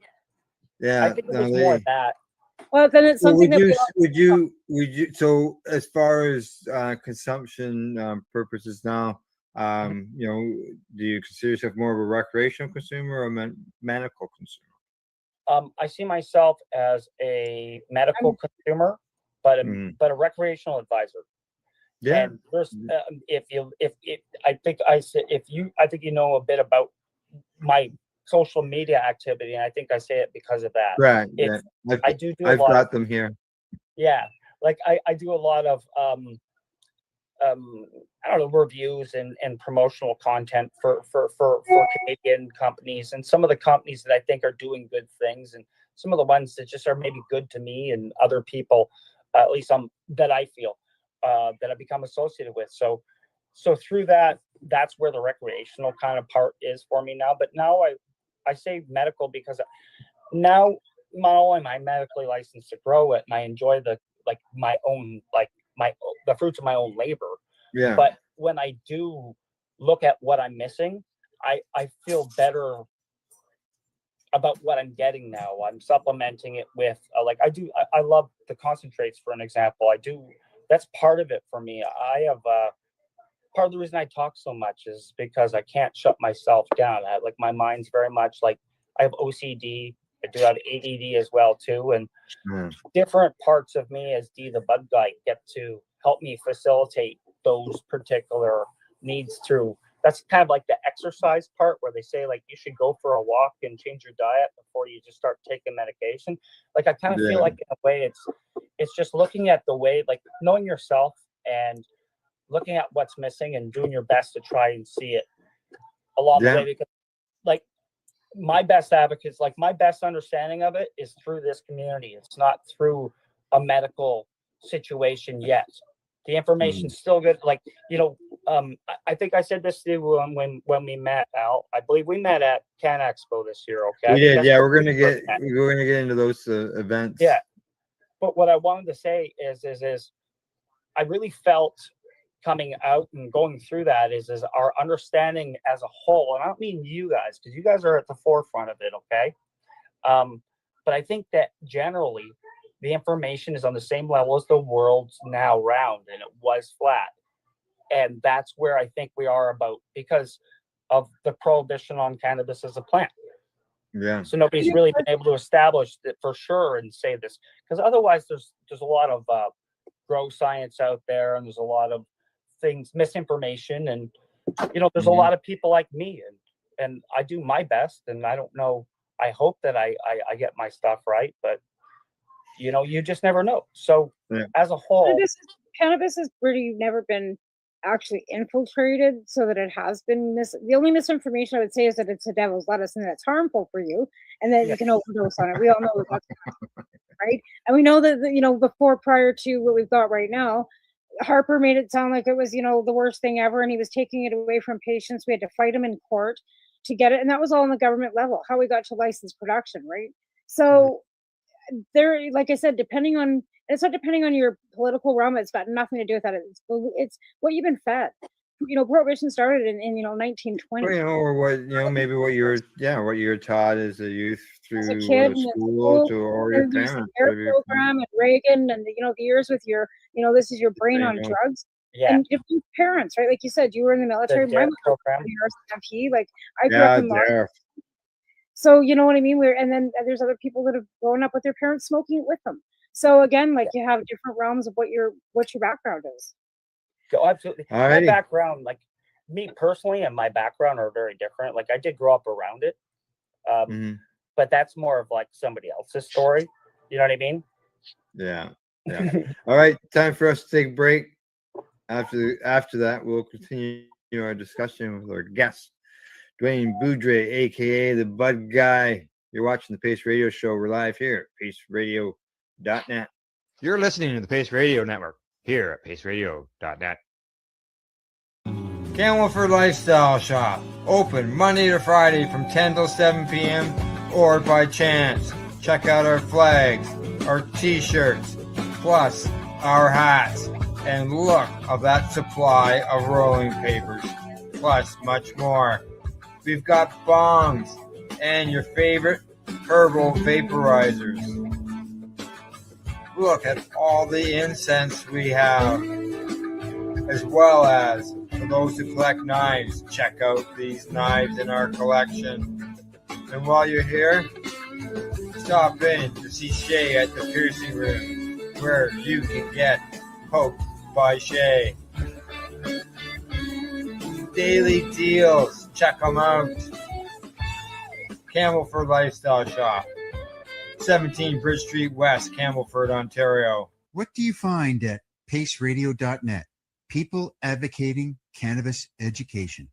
Yeah. I think it no, was they- more that. Well, then it's Well, something would that you so as far as consumption purposes now, You know, do you consider yourself more of a recreational consumer or a medical consumer? I see myself as a medical consumer, but a recreational advisor. Yeah. And there's if I think you know a bit about my social media activity, and I think I say it because of that. Right. It's, Yeah. I do a I've lot got of, them here. yeah, like I do a lot of I don't know, reviews and promotional content for Canadian companies, and some of the companies that I think are doing good things, and some of the ones that just are maybe good to me and other people, at least that I feel that I've become associated with. So through that, that's where the recreational kind of part is for me now. But now I say medical because now not only am I medically licensed to grow it, and I enjoy the fruits of my own labor. Yeah. But when I do look at what I'm missing, I feel better about what I'm getting now. I'm supplementing it with I love the concentrates, for an example. That's part of it for me. I have part of the reason I talk so much is because I can't shut myself down. My mind's very much like, I have OCD. I do have ADD as well too, and different parts of me as D the bud guy get to help me facilitate those particular needs through. That's kind of like the exercise part where they say like you should go for a walk and change your diet before you just start taking medication. Like I kind of feel like in a way it's just looking at the way, like knowing yourself and looking at what's missing and doing your best to try and see it along the way, because like my best advocates, like my best understanding of it is through this community. It's not through a medical situation yet. The information's still good. Like, I think I said this to you when we met, Al. I believe we met at Can Expo this year. Okay. We did. Yeah, we're gonna get into those events. Yeah. But what I wanted to say is I really felt coming out and going through that is our understanding as a whole. And I don't mean you guys, because you guys are at the forefront of it. Okay. But I think that generally the information is on the same level as the world's now round, and it was flat. And that's where I think we are because of the prohibition on cannabis as a plant. Yeah. So nobody's really been able to establish that for sure and say this, because otherwise there's a lot of grow science out there, and there's a lot of things, misinformation, and there's a lot of people like me, and I do my best, and I don't know, I hope that I get my stuff right, but you just never know. So as a whole, cannabis has really never been actually infiltrated so that it has been the only misinformation I would say is that it's a devil's lettuce and that it's harmful for you and that you can overdose on it. We all know that's right. And we know that, before, prior to what we've got right now, Harper made it sound like it was, the worst thing ever. And he was taking it away from patients. We had to fight him in court to get it. And that was all on the government level, how we got to license production. Right. So there, like I said, it's not depending on your political realm. It's got nothing to do with that. It's what you've been fed. Prohibition started in 1920. Or what maybe what you were taught as a youth through as a kid school to or your parents. Program and Reagan and the years with your this is your brain on drugs. Yeah. And different parents, right? Like you said, you were in the military. My mom was in the RCMP. Like I grew up in so you know what I mean? And then there's other people that have grown up with their parents smoking it with them. So again, like you have different realms of what your background is. Oh, absolutely. My background, like me personally, and my background are very different. Like I did grow up around it, but that's more of like somebody else's story. You know what I mean? Yeah. All right, time for us to take a break. After that, we'll continue our discussion with our guest, Dwayne Boudre, aka the Bud Guy. You're watching the Pace Radio Show. We're live here at paceradio.net. You're listening to the Pace Radio Network here at paceradio.net. Camelford Lifestyle Shop, open Monday to Friday from 10 till 7 p.m. or by chance. Check out our flags, our t-shirts, plus our hats, and look of that supply of rolling papers, plus much more. We've got bongs and your favorite herbal vaporizers. Look at all the incense we have, as well as For those who collect knives, check out these knives in our collection. And while you're here, stop in to see Shay at the piercing room, where you can get poked by Shay. Daily deals, check them out. Campbellford Lifestyle Shop, 17 Bridge Street West, Campbellford, Ontario. What do you find at paceradio.net? People advocating cannabis education.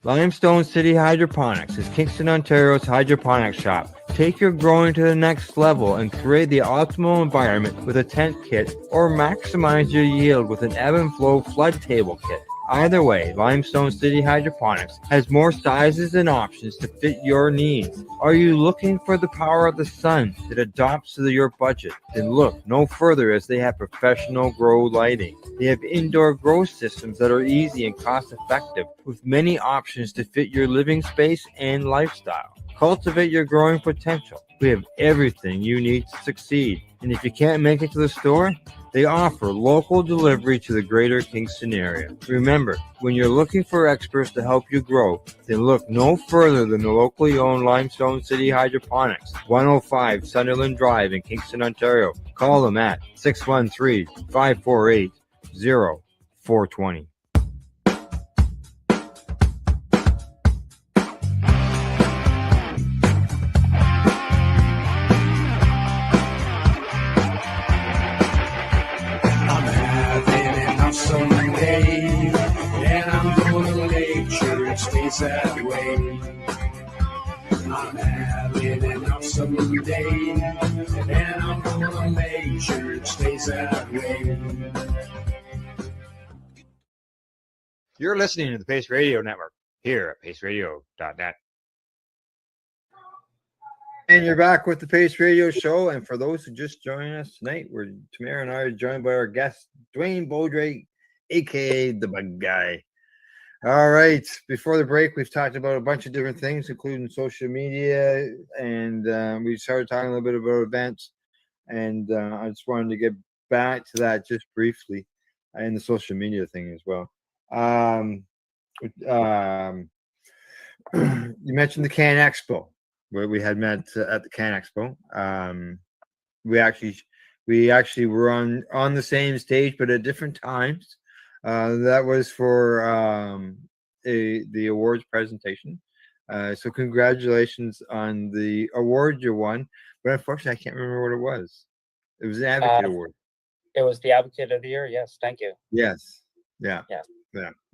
Limestone City Hydroponics is Kingston, Ontario's hydroponics shop. Take your growing to the next level and create the optimal environment with a tent kit, or maximize your yield with an ebb and flow flood table kit. Either way, Limestone City Hydroponics has more sizes and options to fit your needs. Are you looking for the power of the sun that adapts to your budget? Then look no further, as they have professional grow lighting. They have indoor grow systems that are easy and cost effective, with many options to fit your living space and lifestyle. Cultivate your growing potential. We have everything you need to succeed. And if you can't make it to the store, they offer local delivery to the greater Kingston area. Remember, when you're looking for experts to help you grow, then look no further than the locally owned Limestone City Hydroponics, 105 Sunderland Drive in Kingston, Ontario. Call them at 613-548-0420. Someday, and I'm gonna make sure it stays that way. I'm having an awesome day, and I'm gonna make sure it stays that way. You're listening to the Pace Radio Network here at paceradio.net. And you're back with the Pace Radio Show. And for those who just joined us tonight, Tamara and I are joined by our guest, Dwayne Beaudry, aka the Bug Guy. All right. Before the break, we've talked about a bunch of different things, including social media, and we started talking a little bit about events. And I just wanted to get back to that just briefly, and the social media thing as well. You mentioned the Can Expo, where we had met at the Can Expo. We actually were on the same stage, but at different times. That was for the awards presentation. So congratulations on the award you won. But unfortunately, I can't remember what it was. It was the Advocate Award. It was the Advocate of the Year. Yes, thank you. Yes. Yeah. Yeah.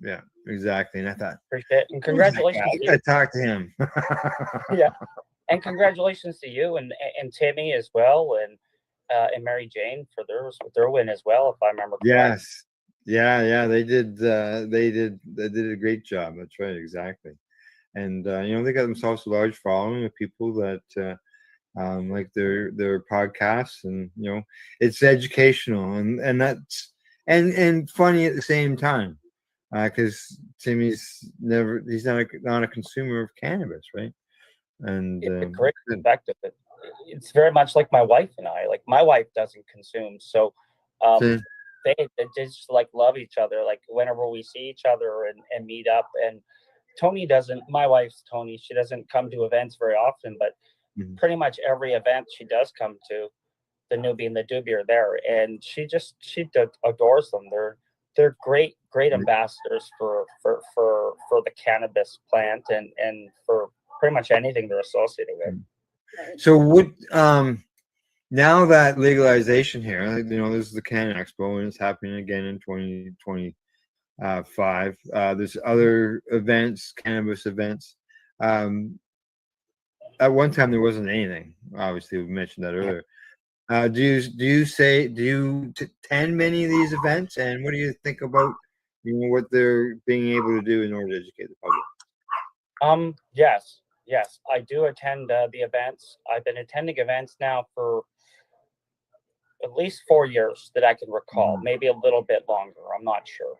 Yeah. Exactly. And I thought, appreciate it. And congratulations. I talked to him. Yeah. And congratulations to you and Timmy as well, and Mary Jane for their win as well, if I remember correctly. Yes. Yeah. They did a great job. That's right. Exactly. And they got themselves a large following of people that like their podcasts, and it's educational and that's and funny at the same time, because Timmy's not a consumer of cannabis, right? And it's a great perspective. It's very much like my wife and I. Like, my wife doesn't consume, so they just like love each other. Like, whenever we see each other and meet up, and Tony doesn't. My wife's Tony. She doesn't come to events very often, but pretty much every event she does come to, the newbie and the doobie are there, and she adores them. They're great ambassadors for the cannabis plant and for pretty much anything they're associated with. So would now that legalization here, this is the Can Expo, and it's happening again in 2025. There's other events, cannabis events. At one time there wasn't anything. Obviously, we mentioned that earlier. Do you attend many of these events, and what do you think about what they're being able to do in order to educate the public? Yes, I do attend the events. I've been attending events now for at least 4 years that I can recall, maybe a little bit longer. I'm not sure,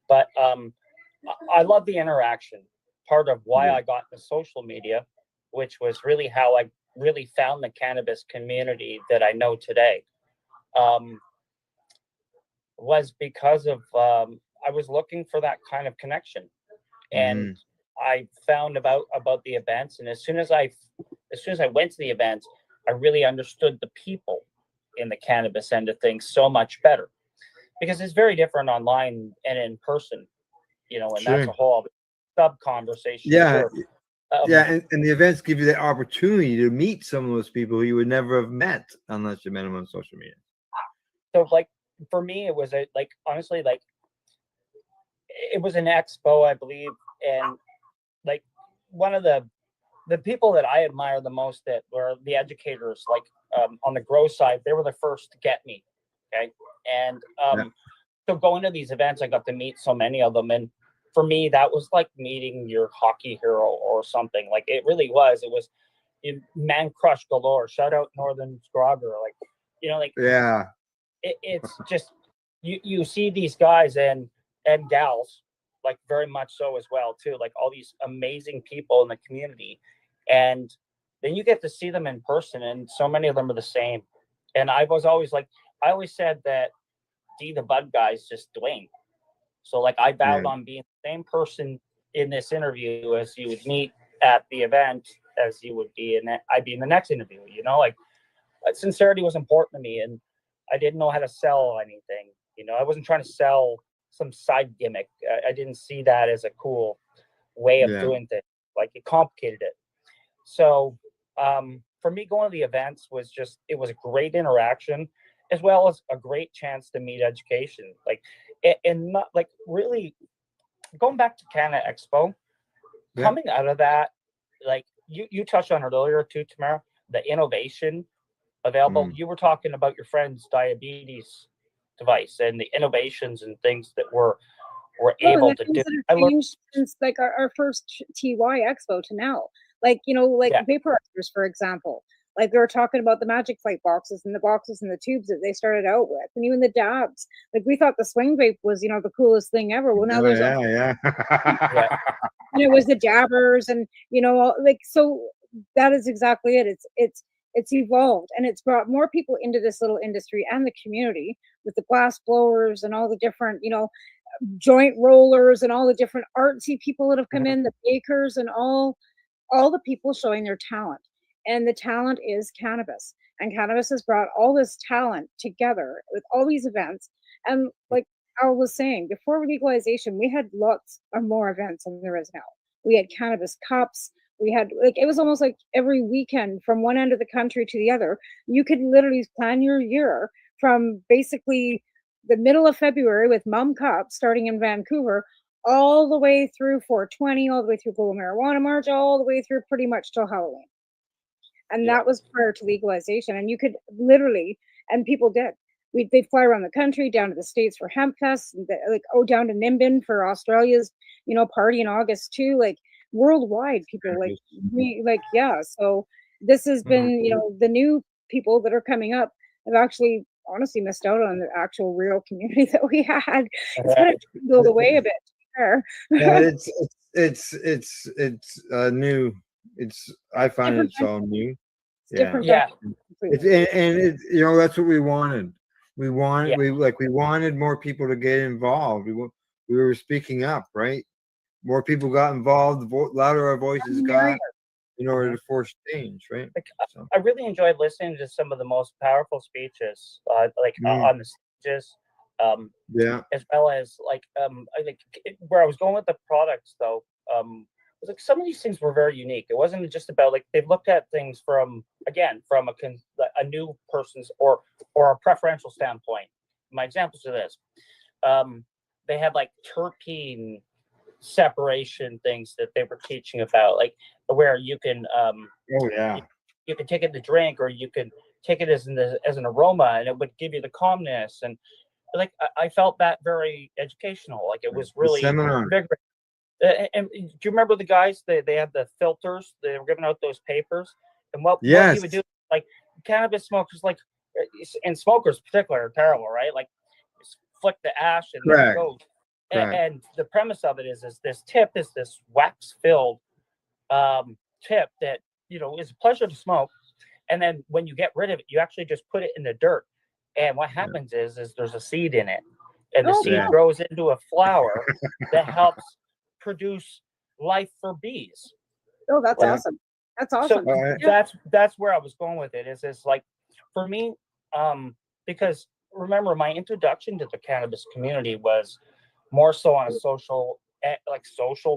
but I love the interaction. Part of why I got into social media, which was really how I really found the cannabis community that I know today, was because of I was looking for that kind of connection, and I found about the events. And as soon as I went to the events, I really understood the people in the cannabis end of things so much better, because it's very different online and in person, you know, and that's a Sure. whole sub conversation. Yeah. Sure. Yeah, and the events give you the opportunity to meet some of those people who you would never have met unless you met them on social media. So like for me, it was honestly, like it was an expo, I believe, and like one of the people that I admire the most that were the educators, like on the grow side, they were the first to get me. Okay. And so going to these events, I got to meet so many of them. And for me, that was like meeting your hockey hero or something. Like it really was. It was man crush galore. Shout out Northern Scrogger. Like, you know, like Yeah. it's just you see these guys and gals, like very much so as well too, like all these amazing people in the community, and then you get to see them in person, and so many of them are the same. And I always said that D the Bud guy's just Dwayne. So like I vowed on being the same person in this interview as you would meet at the event as you would be I'd be in the next interview, you know, like sincerity was important to me, and I didn't know how to sell anything. You know, I wasn't trying to sell some side gimmick. I didn't see that as a cool way of doing things. Like it complicated it. So for me, going to the events it was a great interaction, as well as a great chance to meet education. Like, and not like really going back to Canada Expo, coming out of that, like you touched on it earlier too, Tamara, the innovation available. You were talking about your friend's diabetes device and the innovations and things that were able to do. I learned since like our first TY Expo to now. Like, you know, like vaporizers, for example. Like they were talking about the Magic Fight boxes and the tubes that they started out with, and even the dabs. Like we thought the swing vape was, you know, the coolest thing ever. Well, now there's yeah. and it was the jabbers, and you know, like so that is exactly it. It's evolved, and it's brought more people into this little industry and the community with the glass blowers and all the different, you know, joint rollers and all the different artsy people that have come in, the bakers and all the people showing their talent. And the talent is cannabis. And cannabis has brought all this talent together with all these events. And like Al was saying, before legalization, we had lots of more events than there is now. We had cannabis cups. We had like it was almost like every weekend from one end of the country to the other. You could literally plan your year from basically the middle of February with Mum Cup starting in Vancouver, all the way through 420, all the way through Global Marijuana March, all the way through pretty much till Halloween. And that was prior to legalization. And you could literally, and people did. They'd fly around the country, down to the States for Hemp Fest, down to Nimbin for Australia's, you know, party in August too. Like worldwide, people so this has been, you know, the new people that are coming up have actually honestly missed out on the actual real community that we had. It's kind of dwindled away a bit. Yeah, it's new. I find it's all new. Different. It's you know, that's what we wanted. We wanted more people to get involved. We were speaking up, right? More people got involved, the louder our voices got in order to force change, right? Like, I really enjoyed listening to some of the most powerful speeches, on the stages, as well as I think where I was going with the products, though, was like some of these things were very unique. It wasn't just about like they've looked at things from a new person's or a preferential standpoint. My examples of this, they had like terpene separation things that they were teaching about, like where you can you can take it to drink, or you can take it as an aroma, and it would give you the calmness. And like I felt that very educational. Like it was really vigorous. And do you remember the guys? They had the filters. They were giving out those papers, and what he would do, like cannabis smokers, like and smokers in particular, are terrible, right? Like just flick the ash and there it goes. And the premise of it is this tip is this wax filled tip that, you know, is a pleasure to smoke. And then when you get rid of it, you actually just put it in the dirt. And what happens is there's a seed in it. and the Oh, seed Yeah. grows into a flower that helps produce life for bees. oh, that's Yeah. awesome. That's So awesome. All right. Yeah. that's where I was going with it. Is like for me, because remember my introduction to the cannabis community was more so on a social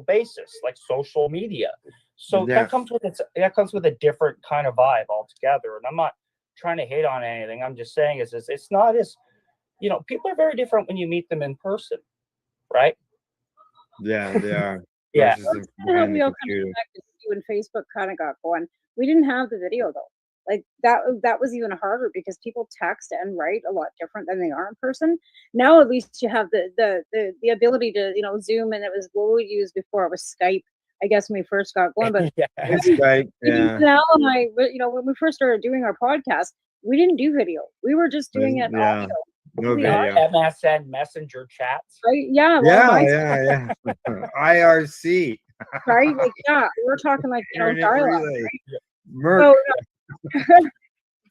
basis, like social media. So Yeah. that comes with a different kind of vibe altogether. And I'm not trying to hate on anything. I'm just saying is it's not as people are very different when you meet them in person, right? Yeah, they are. Yeah. Versus the, That's how behind we the all kind of computer. connected too, when Facebook kind of got going. We didn't have the video though. Like that was even harder because people text and write a lot different than they are in person. Now at least you have the ability to Zoom, and it was what we used before. It was Skype, I guess, when we first got going. But Yeah. It's Skype. even Yeah. Janelle and I, when we first started doing our podcast, we didn't do video. We were just doing it Yeah. audio. No The audio, video. MSN Messenger chats. right? Yeah, Yeah, long yeah, yeah. IRC. right? Like, yeah, we're talking like Internet dial-up, relay. right? Merc.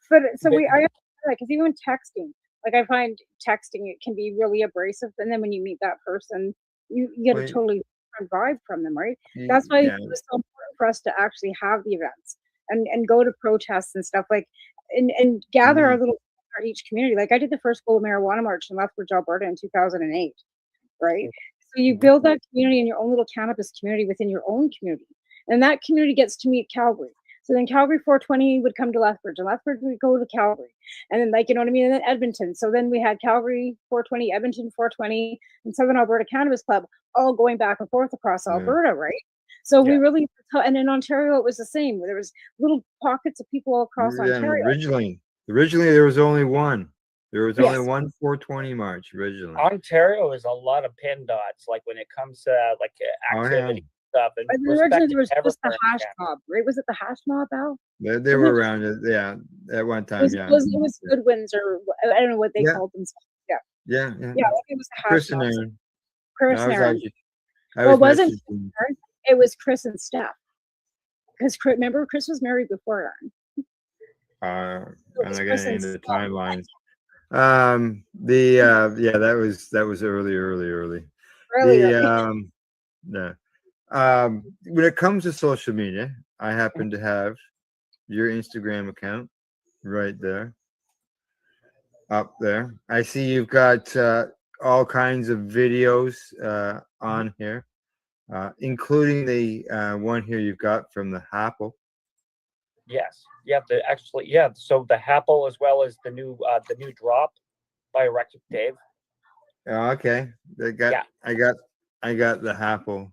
So I like, because even texting, like I find texting, it can be really abrasive, and then when you meet that person, you get a Wait. totally different vibe from them, right? That's why Yeah. it was so important for us to actually have the events and go to protests and stuff, like and gather our little our each community. Like I did the first Global Marijuana March in Lethbridge, Alberta in 2008, right? So you build that community in your own little cannabis community within your own community, and that community gets to meet Calgary. So then Calgary 420 would come to Lethbridge, and Lethbridge would go to Calgary, and then you know what I mean, and then Edmonton. So then we had Calgary 420, Edmonton 420, and Southern Alberta Cannabis Club, all going back and forth across Alberta, right? So we really, and in Ontario it was the same. There was little pockets of people all across Yeah, Ontario. originally there was only one. There was only Yes. one 420 march originally. Ontario is a lot of pin dots, like when it comes to activity stuff. And Originally there was respect just the everyone hash can. mob, right? Was it the hash mob, Al? They were around it, yeah, at one It time, was, yeah. it was Goodwins, or I don't know what they Yeah. called themselves. Yeah. Yeah, yeah. Yeah, I think it was the hash Chris and mob. Aaron. Chris I and was Aaron. actually, I Well, it was wasn't messaging. Aaron, it was Chris and Steph. Because remember, Chris was married before Aaron. I'm was not Chris getting and into the Steph. timelines. Yeah, that was early. Early, Yeah. When it comes to social media, I happen to have your Instagram account right there, up there. I see you've got all kinds of videos on here, including the one here you've got from the Apple. Yes. Yeah. So the Apple, as well as the new drop by Erectric Dave. Oh, okay. I got the Apple.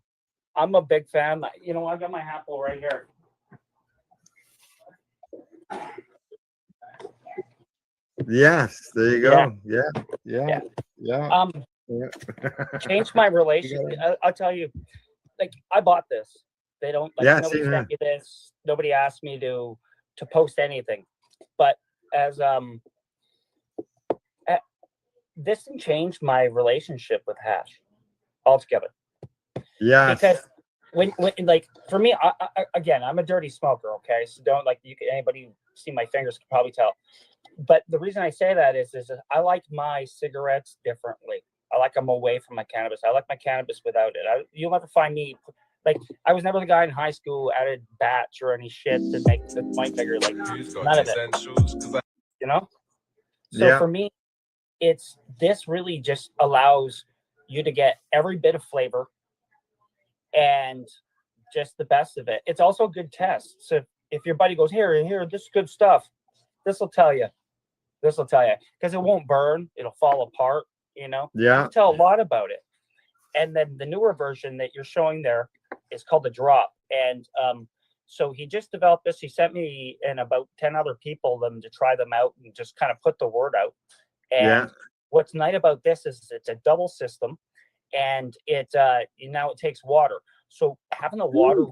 I'm a big fan. You know, I got my Apple right here. Yes, there you go. Yeah. Changed my relation. I'll tell you, like I bought this. They don't like nobody same here. sent me this. Nobody asked me to post anything. But as this changed my relationship with hash altogether. Yeah. Because when like for me, I again, I'm a dirty smoker. Okay, so don't anybody who see my fingers can probably tell. But the reason I say that is I like my cigarettes differently. I like them away from my cannabis. I like my cannabis without it. You'll never find me like I was never the guy in high school added batch or any shit to make the point bigger. Like none of it. You know. So for me, this really just allows you to get every bit of flavor and just the best of it. It's also a good test. So if your buddy goes, here, this is good stuff, this will tell you because it won't burn, it'll fall apart, you know. Yeah. You tell a lot about it. And then the newer version that you're showing there is called the drop. And so he just developed this. He sent me and about 10 other people them to try them out and just kind of put the word out. And what's nice about this is it's a double system, and now it takes water. So having the water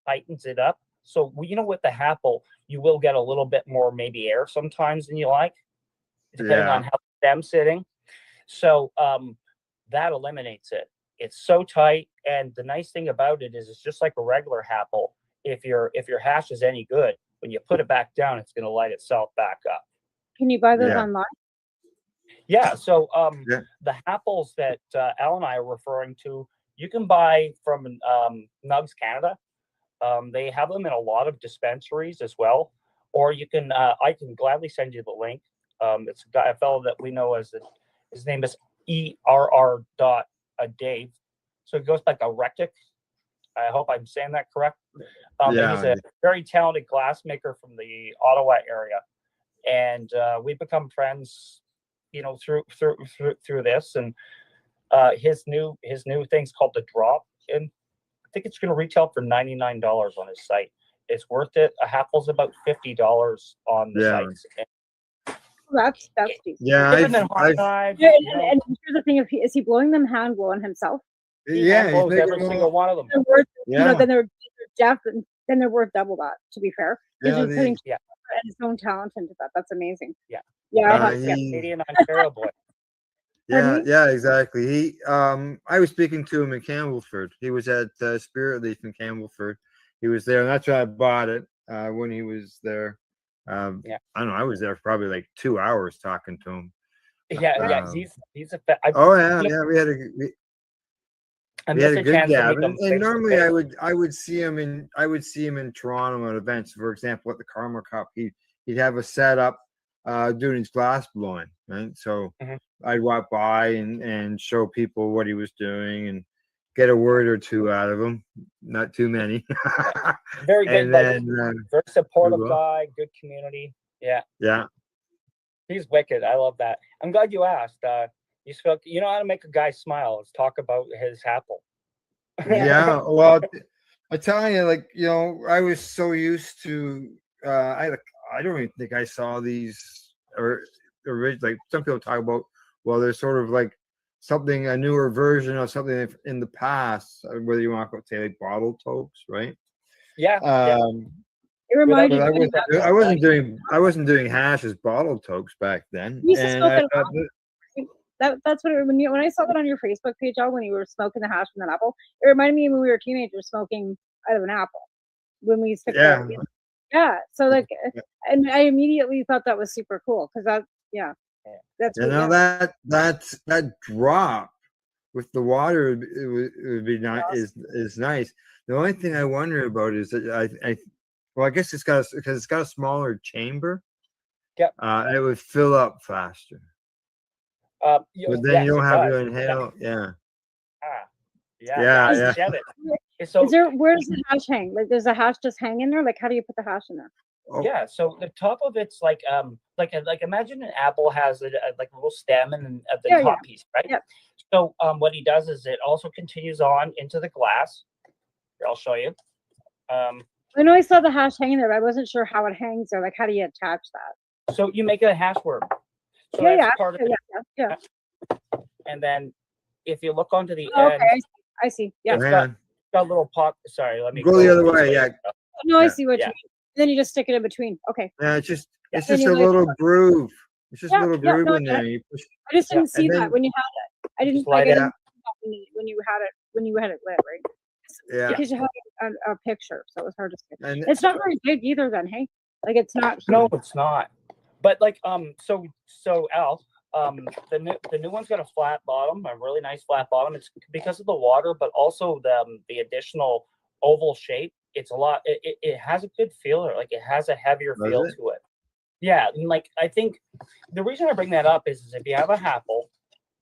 tightens it up. So you know, with the Apple, you will get a little bit more maybe air sometimes than you like, depending on how the stem's sitting. So that eliminates it. It's so tight, and the nice thing about it is it's just like a regular Apple. If your hash is any good, when you put it back down, it's going to light itself back up. Can you buy those online? Yeah. So Yeah. the apples that Al and I are referring to, you can buy from Nugs Canada. They have them in a lot of dispensaries as well. Or you can, I can gladly send you the link. It's a fellow that we know as his name is ERR Dave. So it goes like a rectic. I hope I'm saying that correct. He's Yeah. a very talented glassmaker from the Ottawa area, and we become friends, through this. And his new thing's called the Drop, and I think it's going to retail for $99 on his site. It's worth it. A apple's about $50 on the Yeah. site. That's decent. Yeah. Different than hot knives. Yeah, and here's the thing: is he blowing them hand blowing himself? He Yeah, hand he's blows making every them single one of them. They're worth, Yeah. then they're then they're worth double that. To be fair, he's Yeah, just putting Yeah. his own talent into that. That's amazing. Yeah. Yeah, I'll Uh, have to- he- Canadian Ontario boy. Yeah, Pardon me? yeah, exactly. I was speaking to him in Campbellford. He was at Spirit Leaf in Campbellford. He was there, and that's why I bought it when he was there. Yeah. I don't know. I was there for probably like 2 hours talking to him. Yeah. Um, He's a. Oh yeah, yeah. We had a I we had missed a a good chance to gab, meet them and face to normally face. I would see him in Toronto at events. For example, at the Karma Cup, he'd have a setup doing his glass blowing, right? So Mhm. I'd walk by and show people what he was doing and get a word or two out of him, not too many. Very good. And then Very supportive we will. guy. Good community. Yeah. Yeah, He's wicked. I love that. I'm glad you asked. You spoke. You know how to make a guy smile. Let's talk about his apple. yeah. Well, I tell you, like, I was so used to. I don't even think I saw these like some people talk about. Well, there's sort of like something, a newer version of something in the past, whether you want to say like bottle tokes, right? Yeah. It reminded But me. I wasn't doing hash as bottle tokes back then, You used to and smoke I an thought apple. That's what when I saw that on your Facebook page, Al, when you were smoking the hash from an apple, it reminded me when we were teenagers smoking out of an apple when we used to Yeah. yeah. So like, and I immediately thought that was super cool because that's now that drop with the water would be nice. Is nice. The only thing I wonder about is that I guess because it's got a smaller chamber. Yep. It would fill up faster. But then you don't have to inhale. Yeah. I Yeah. get it. So where does the hash hang? Like, does the hash just hang in there? Like, how do you put the hash in there? Yeah, so the top of it's like imagine an apple has like a little stem and at the top piece, right? Yeah. So what he does is it also continues on into the glass. Here, I'll show you. I know I saw the hash hanging there, but I wasn't sure how it hangs there. Like, how do you attach that? So you make it a hash worm. So Yeah, that's part of it. yeah. And then if you look onto the Oh, end, okay, I see. Yeah. it's got a little pot. Sorry, let me Go the other way. Yeah. No, I Yeah. see what you mean. Then you just stick it in between. Okay. Yeah, it's just Then a you like- little groove. It's just a little groove no, in there. You push, I just didn't see and that then- when you had it. I didn't Just like light I it didn't up. see that when you had it lit, right? Yeah. Because you had a picture, so it was hard to see. And- It's not very big either, then, hey? Like, it's not. No, it's not. But like so Al, the new one's got a flat bottom, a really nice flat bottom. It's because of the water, but also the additional oval shape. It's a lot. It has a good feeler. Like, it has a heavier Does feel it? to it. Yeah, and like I think the reason I bring that up is if you have a apple,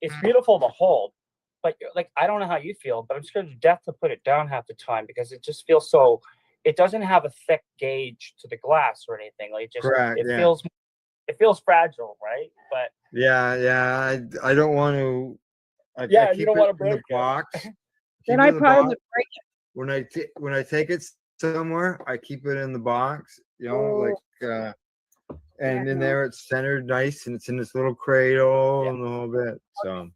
it's beautiful to hold, but like I don't know how you feel, but I'm scared to death to put it down half the time because it just feels so. It doesn't have a thick gauge to the glass or anything. Like, Correct, it yeah. feels fragile, right? But Yeah. I don't want to. I you keep don't it want to in break the it. box. Then Keep it I in the probably box. would break it. When I take it somewhere, I keep it in the box. And in there it's centered nice and it's in this little cradle and the whole bit. So,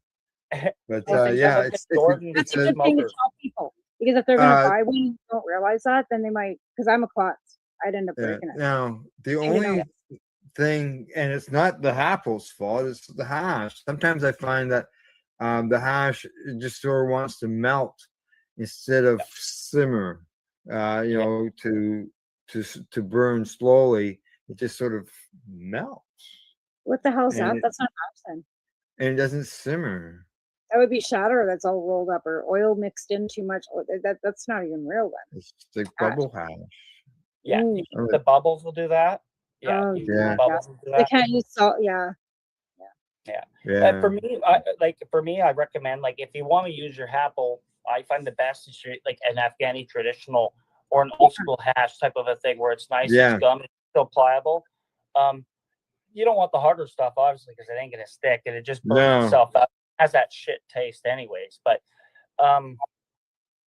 but yeah, it's That's a good thing to tell people because if they're going to buy one, and don't realize that, then they might. Because I'm a klutz, I'd end up breaking it. Now the You only know. thing, and it's not the apple's fault, it's the hash. Sometimes I find that the hash just sort of wants to melt instead of simmer. To burn slowly, it just sort of melts. What the hell's that? And That's not hash then. and it doesn't simmer. That would be shatter that's all rolled up or oil mixed in too much. That's not even real then. It's like bubble hash. Yeah, Mm. the bubbles will do that. Yeah, Oh, the Yeah. bubbles will do They that. can't use salt. Yeah. Yeah. Yeah. For me, I recommend like if you want to use your apple, I find the best is like an Afghani traditional or an old school hash type of a thing where it's nice, Yeah. it's gum, it's still pliable. You don't want the harder stuff obviously because it ain't gonna stick and it just burns No. itself up. It has that shit taste anyways. But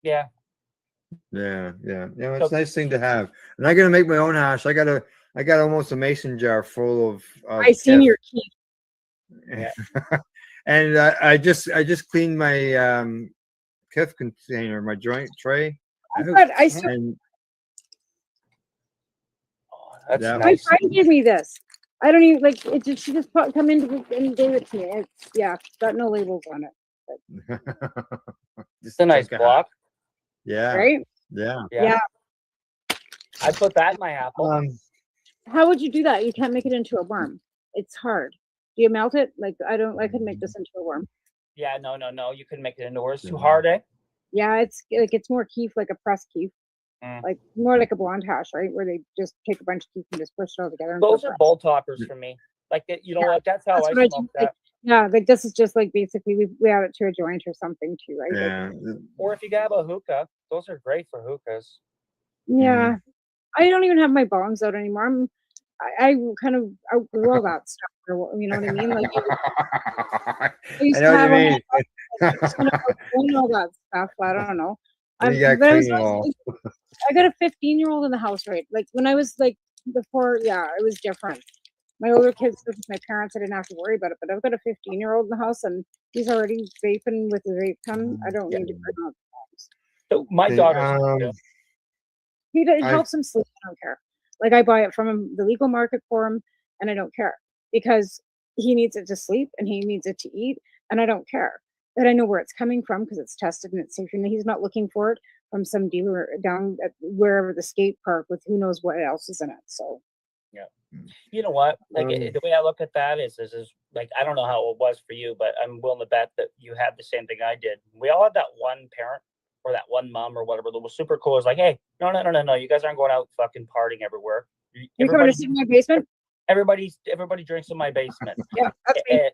yeah. Yeah. You know, it's So- a nice thing to have. And I gotta make my own hash. I got almost a mason jar full of I seen Kef. your key. Yeah. And I just cleaned my Kef container, my joint tray. I saw, And That's that my was friend gave me this. I don't even like it. She just come in and gave it to me. It's got no labels on it. It's a nice block. Yeah. Right? Yeah. Yeah. I put that in my apple. How would you do that? You can't make it into a worm. It's hard. Do you melt it? Like I could make this into a worm. Yeah, no. You can make it into words. Too hard, eh? Yeah, it's more keef, like a pressed keef. Mm. Like more like a blonde hash, right? Where they just take a bunch of keef and just push it all together. And Those put are press. bowl toppers for me. Like you know what? That's how That's I what I smoke do. that. Like, yeah, like this is just like basically we add it to a joint or something too, right? Like, Yeah. Or if you have a hookah, those are great for hookahs. yeah. I don't even have my bongs out anymore. I kind of outgrew all that stuff. You know what I mean? Like I used I know to what have you all mean. that, just kind of outgrown all that stuff. I don't know. You gotta But clean it all. I got a 15-year-old in the house, right? Like when I was like before, yeah, it was different. My older kids lived with my parents, I didn't have to worry about it. But I've got a 15-year-old in the house, and he's already vaping with the vape pen. I don't need to bring out the bongs. So my Okay, daughter's It I- helps him sleep. I don't care. Like I buy it from the legal market for him, and I don't care because he needs it to sleep and he needs it to eat, and I don't care. That I know where it's coming from because it's tested and it's safe, and he's not looking for it from some dealer down at wherever the skate park with who knows what else is in it. So Yeah. You know what? Like the way I look at that is like I don't know how it was for you, but I'm willing to bet that you had the same thing I did. We all had that one parent or that one mom or whatever that was super cool. It's like, hey, no, you guys aren't going out fucking partying everywhere. you coming to see my basement? Everybody drinks in my basement. Yeah, that's me.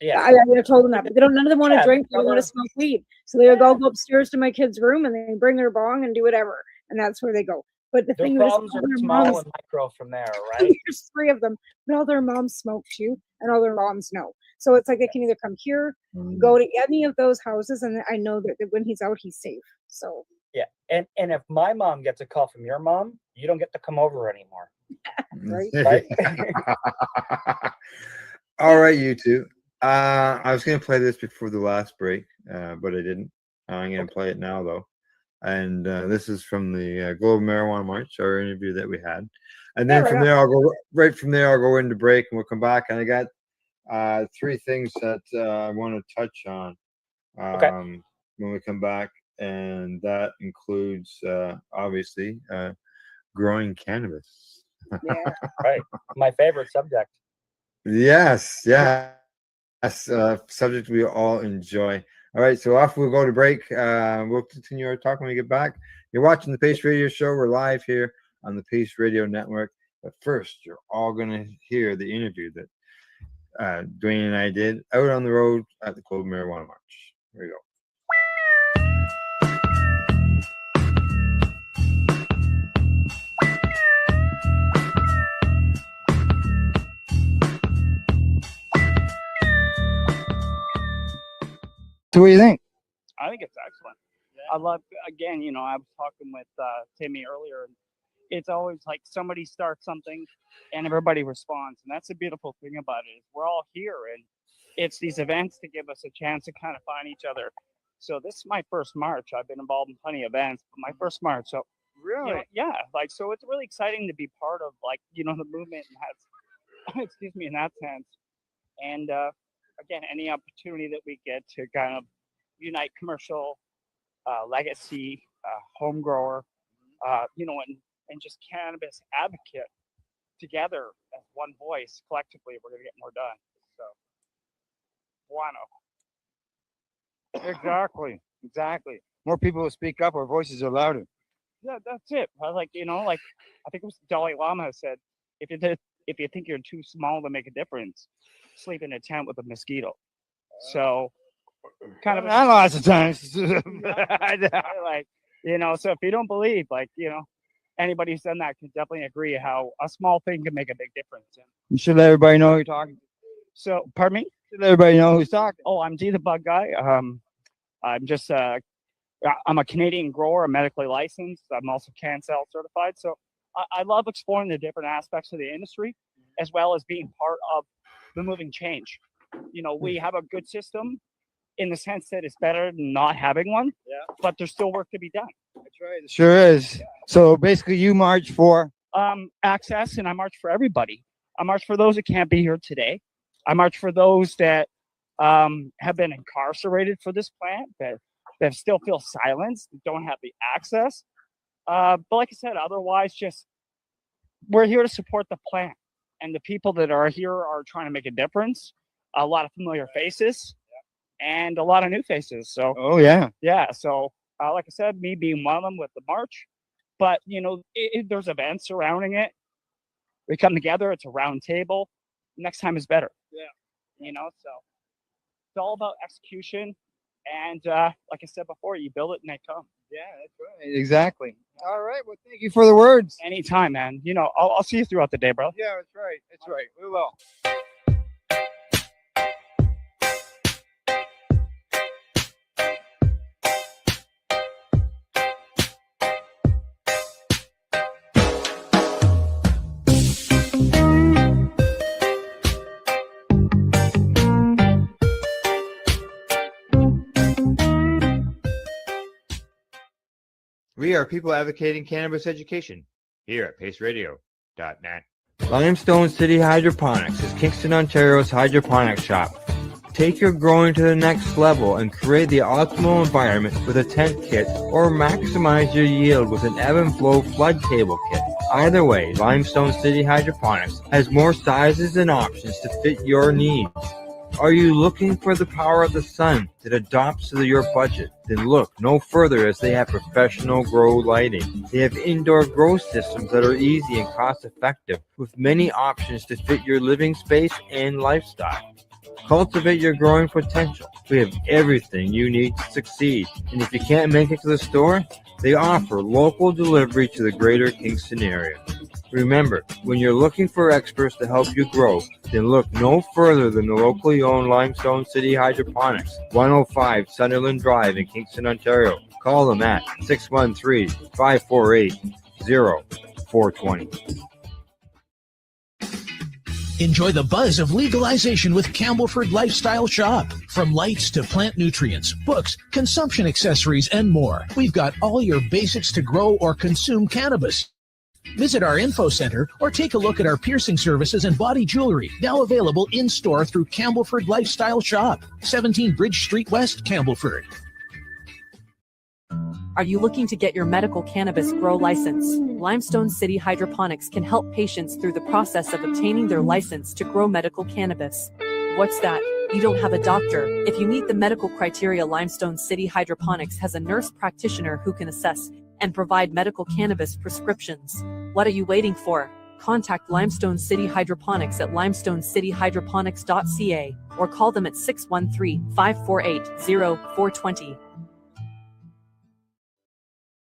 Yeah. I told them that, but none of them want to Yeah, drink. They want brother. to smoke weed. So they would go upstairs to my kid's room and they bring their bong and do whatever, and that's where they go. But the Their thing is, problems all are their small moms, and micro from there, right? there's 3 of them, but all their moms smoke too, and all their moms know. So it's like they can either come here, go to any of those houses, and I know that when he's out, he's safe. So Yeah. And if my mom gets a call from your mom, you don't get to come over anymore. right. All right, you two. I was gonna play this before the last break, but I didn't. I'm gonna play it now though. And this is from the Global Marijuana March, our interview that we had. And then from there, I'll go into break, and we'll come back. And I got 3 things that I want to touch on when we come back, and that includes obviously growing cannabis. Yeah. Right. My favorite subject. Yes, subject we all enjoy. All right, so off we'll go to break. We'll continue our talk when we get back. You're watching the Pace Radio Show. We're live here on the Pace Radio Network. But first, you're all going to hear the interview that Dwayne and I did out on the road at the Global Marijuana March. Here we go. So what do you think? I think it's excellent. I love, again, I was talking with Timmy earlier, and it's always like somebody starts something and everybody responds. And that's the beautiful thing about it is we're all here, and it's these events to give us a chance to kind of find each other. So this is my first March. I've been involved in plenty of events, but my first March. So Really? yeah, so it's really exciting to be part of the movement and have, excuse me, in that sense. And again, any opportunity that we get to kind of unite commercial, legacy, home grower, and just cannabis advocate together as one voice collectively, we're going to get more done. So Exactly. Exactly. More people will speak up. Our voices are louder. Yeah, that's it. Like like I think it was Dalai Lama said, if you think you're too small to make a difference, sleep in a tent with a mosquito. So kind of Not lots of times. like so if you don't believe, like anybody who's done that can definitely agree how a small thing can make a big difference. You should let everybody know who you're talking to. So pardon me. Should let everybody know who's talking. Oh, I'm D the Bug Guy. I'm just I'm a Canadian grower. I'm medically licensed. I'm also CanSal certified. So I love exploring the different aspects of the industry, as well as being part of the moving change. We have a good system in the sense that it's better than not having one. Yeah. But there's still work to be done. That's right. Sure is. So basically, you march for access, and I march for everybody. I march for those that can't be here today. I march for those that have been incarcerated for this plant, that still feel silenced, don't have the access. But like I said, otherwise, just we're here to support the plant, and the people that are here are trying to make a difference. A lot of familiar faces, and a lot of new faces. So, oh yeah. So, like I said, me being one of them with the march, but there's events surrounding it. We come together. It's a round table. Next time is better. Yeah. So it's all about execution. And like I said before, you build it and they come. Yeah, that's right. Exactly. All right. Well, thank you for the words. Anytime, man. I'll see you throughout the day, bro. Yeah, that's right. That's right. We will. We are people advocating cannabis education here at paceradio.net. Limestone City Hydroponics is Kingston, Ontario's hydroponics shop. Take your growing to the next level and create the optimal environment with a tent kit, or maximize your yield with an ebb and flow flood table kit. Either way, Limestone City Hydroponics has more sizes and options to fit your needs. Are you looking for the power of the sun that adapts to your budget? Then look no further, as they have professional grow lighting. They have indoor grow systems that are easy and cost effective, with many options to fit your living space and lifestyle. Cultivate your growing potential. We have everything you need to succeed. And if you can't make it to the store, they offer local delivery to the greater Kingston area. Remember, when you're looking for experts to help you grow, then look no further than the locally owned Limestone City Hydroponics, 105 Sunderland Drive in Kingston, Ontario. Call them at 613-548-0420. Enjoy the buzz of legalization with Campbellford Lifestyle Shop. From lights to plant nutrients, books, consumption accessories, and more, we've got all your basics to grow or consume cannabis. Visit our info center or take a look at our piercing services and body jewelry, now available in-store through Campbellford Lifestyle Shop, 17 Bridge Street West, Campbellford. Are you looking to get your medical cannabis grow license? Limestone City Hydroponics can help patients through the process of obtaining their license to grow medical cannabis. What's that? You don't have a doctor. If you meet the medical criteria, Limestone City Hydroponics has a nurse practitioner who can assess and provide medical cannabis prescriptions. What are you waiting for? Contact Limestone City Hydroponics at limestonecityhydroponics.ca or call them at 613-548-0420.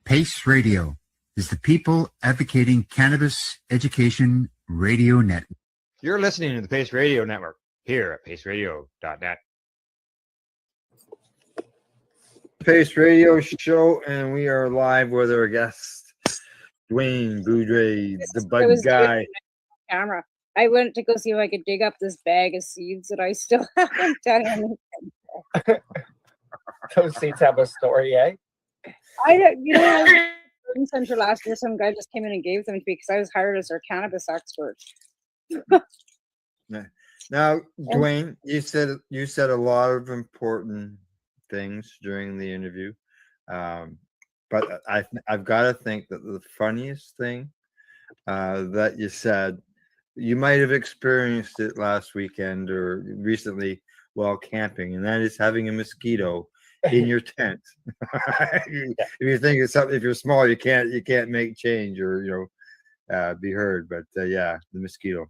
Pace Radio is the people advocating cannabis education radio network. You're listening to the Pace Radio Network here at paceradio.net. Pace Radio Show, and we are live with our guest, Dwayne Boudreaux, the bug guy. Camera. I went to go see if I could dig up this bag of seeds that I still haven't done. Those seeds have a story, eh? I don't, garden center last year, some guy just came in and gave them to me because I was hired as their cannabis expert. Now, Dwayne, you said a lot of important things during the interview, but I've got to think that the funniest thing that you said, you might have experienced it last weekend or recently, while camping, and that is having a mosquito in your tent. If you think it's something, if you're small, you can't make change or be heard. But yeah, the mosquito.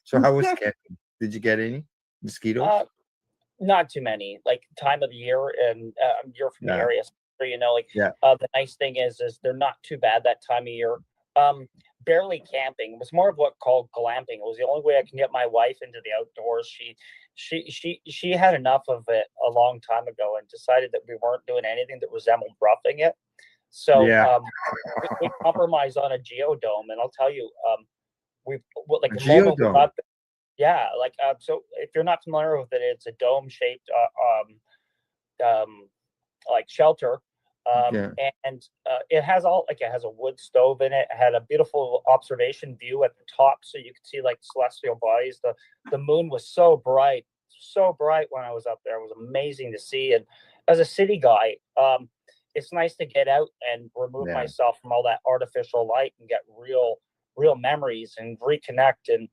So how was camping? Did you get any mosquitoes? Not too many. Like time of the year, and you're from the Yeah. area, so Yeah. the nice thing is they're not too bad that time of year. Barely camping. It was more of what called glamping. It was the only way I can get my wife into the outdoors. She had enough of it a long time ago and decided that we weren't doing anything that resembled roughing it. So Yeah. we compromised on a geodome, and I'll tell you, like A the moment we geodome. got yeah, like so if you're not familiar with it, it's a dome shaped like shelter. Yeah. And it has it has a wood stove in it. It had a beautiful observation view at the top, so you could see like celestial bodies. The moon was so bright when I was up there. It was amazing to see. And as a city guy, it's nice to get out and remove Yeah. myself from all that artificial light and get real memories and reconnect. And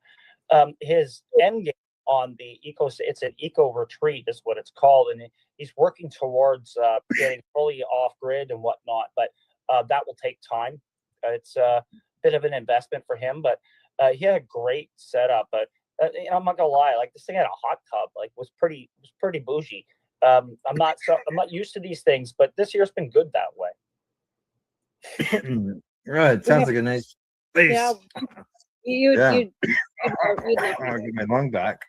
his end game on the it's an eco retreat is what it's called, and he's working towards getting fully off grid and whatnot, but that will take time. It's a bit of an investment for him, but he had a great setup. But I'm not gonna lie, like this thing had a hot tub, like was pretty bougie. I'm not used to these things, but this year's been good that way. Right, it sounds like a nice place. Yeah. Yeah. You'd I'll get my lung back.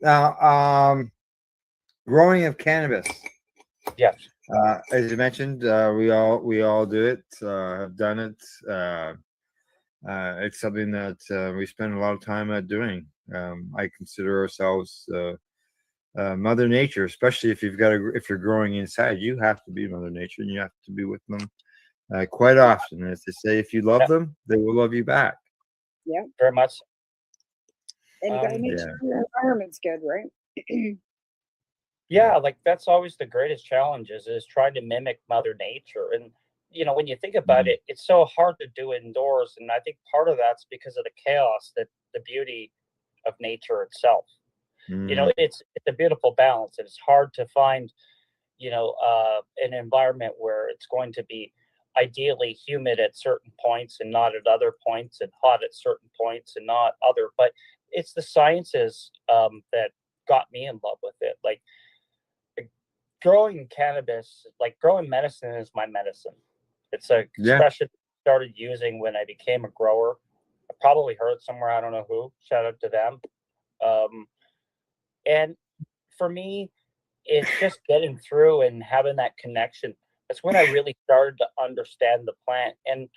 Now, growing of cannabis. Yes. As you mentioned, we all do it. Have done it. It's something that we spend a lot of time at doing. I consider ourselves Mother Nature, especially if if you're growing inside. You have to be Mother Nature, and you have to be with them quite often. As they say, if you love them, they will love you back. Yeah, very much. And you gotta make sure your environment's good, right? Yeah, like that's always the greatest challenge is trying to mimic Mother Nature. And when you think about it, it's so hard to do indoors. And I think part of that's because of the chaos, that the beauty of nature itself. It's a beautiful balance, and it's hard to find an environment where it's going to be ideally humid at certain points and not at other points, and hot at certain points and not other. But it's the sciences that got me in love with it. Like growing cannabis, like growing medicine is my medicine. It's a expression I started using when I became a grower. I probably heard somewhere, I don't know who, shout out to them. And for me, it's just getting through and having that connection. That's when I really started to understand the plant and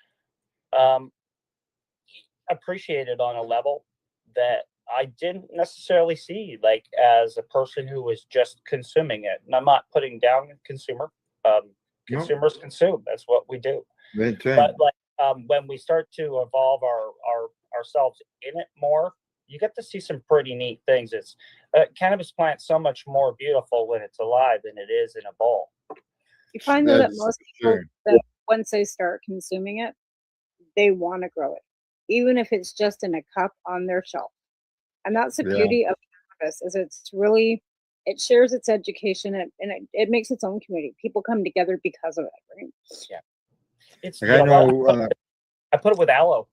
appreciate it on a level that I didn't necessarily see, like as a person who was just consuming it. And I'm not putting down consumer. Consumers consume. That's what we do. Right. But when we start to evolve ourselves in it more, you get to see some pretty neat things. It's cannabis plant's so much more beautiful when it's alive than it is in a bowl. You find though that most people, that once they start consuming it, they want to grow it, even if it's just in a cup on their shelf. And that's the beauty of cannabis, is it shares its education, and it makes its own community. People come together because of it, right? Yeah. It's I put it with aloe.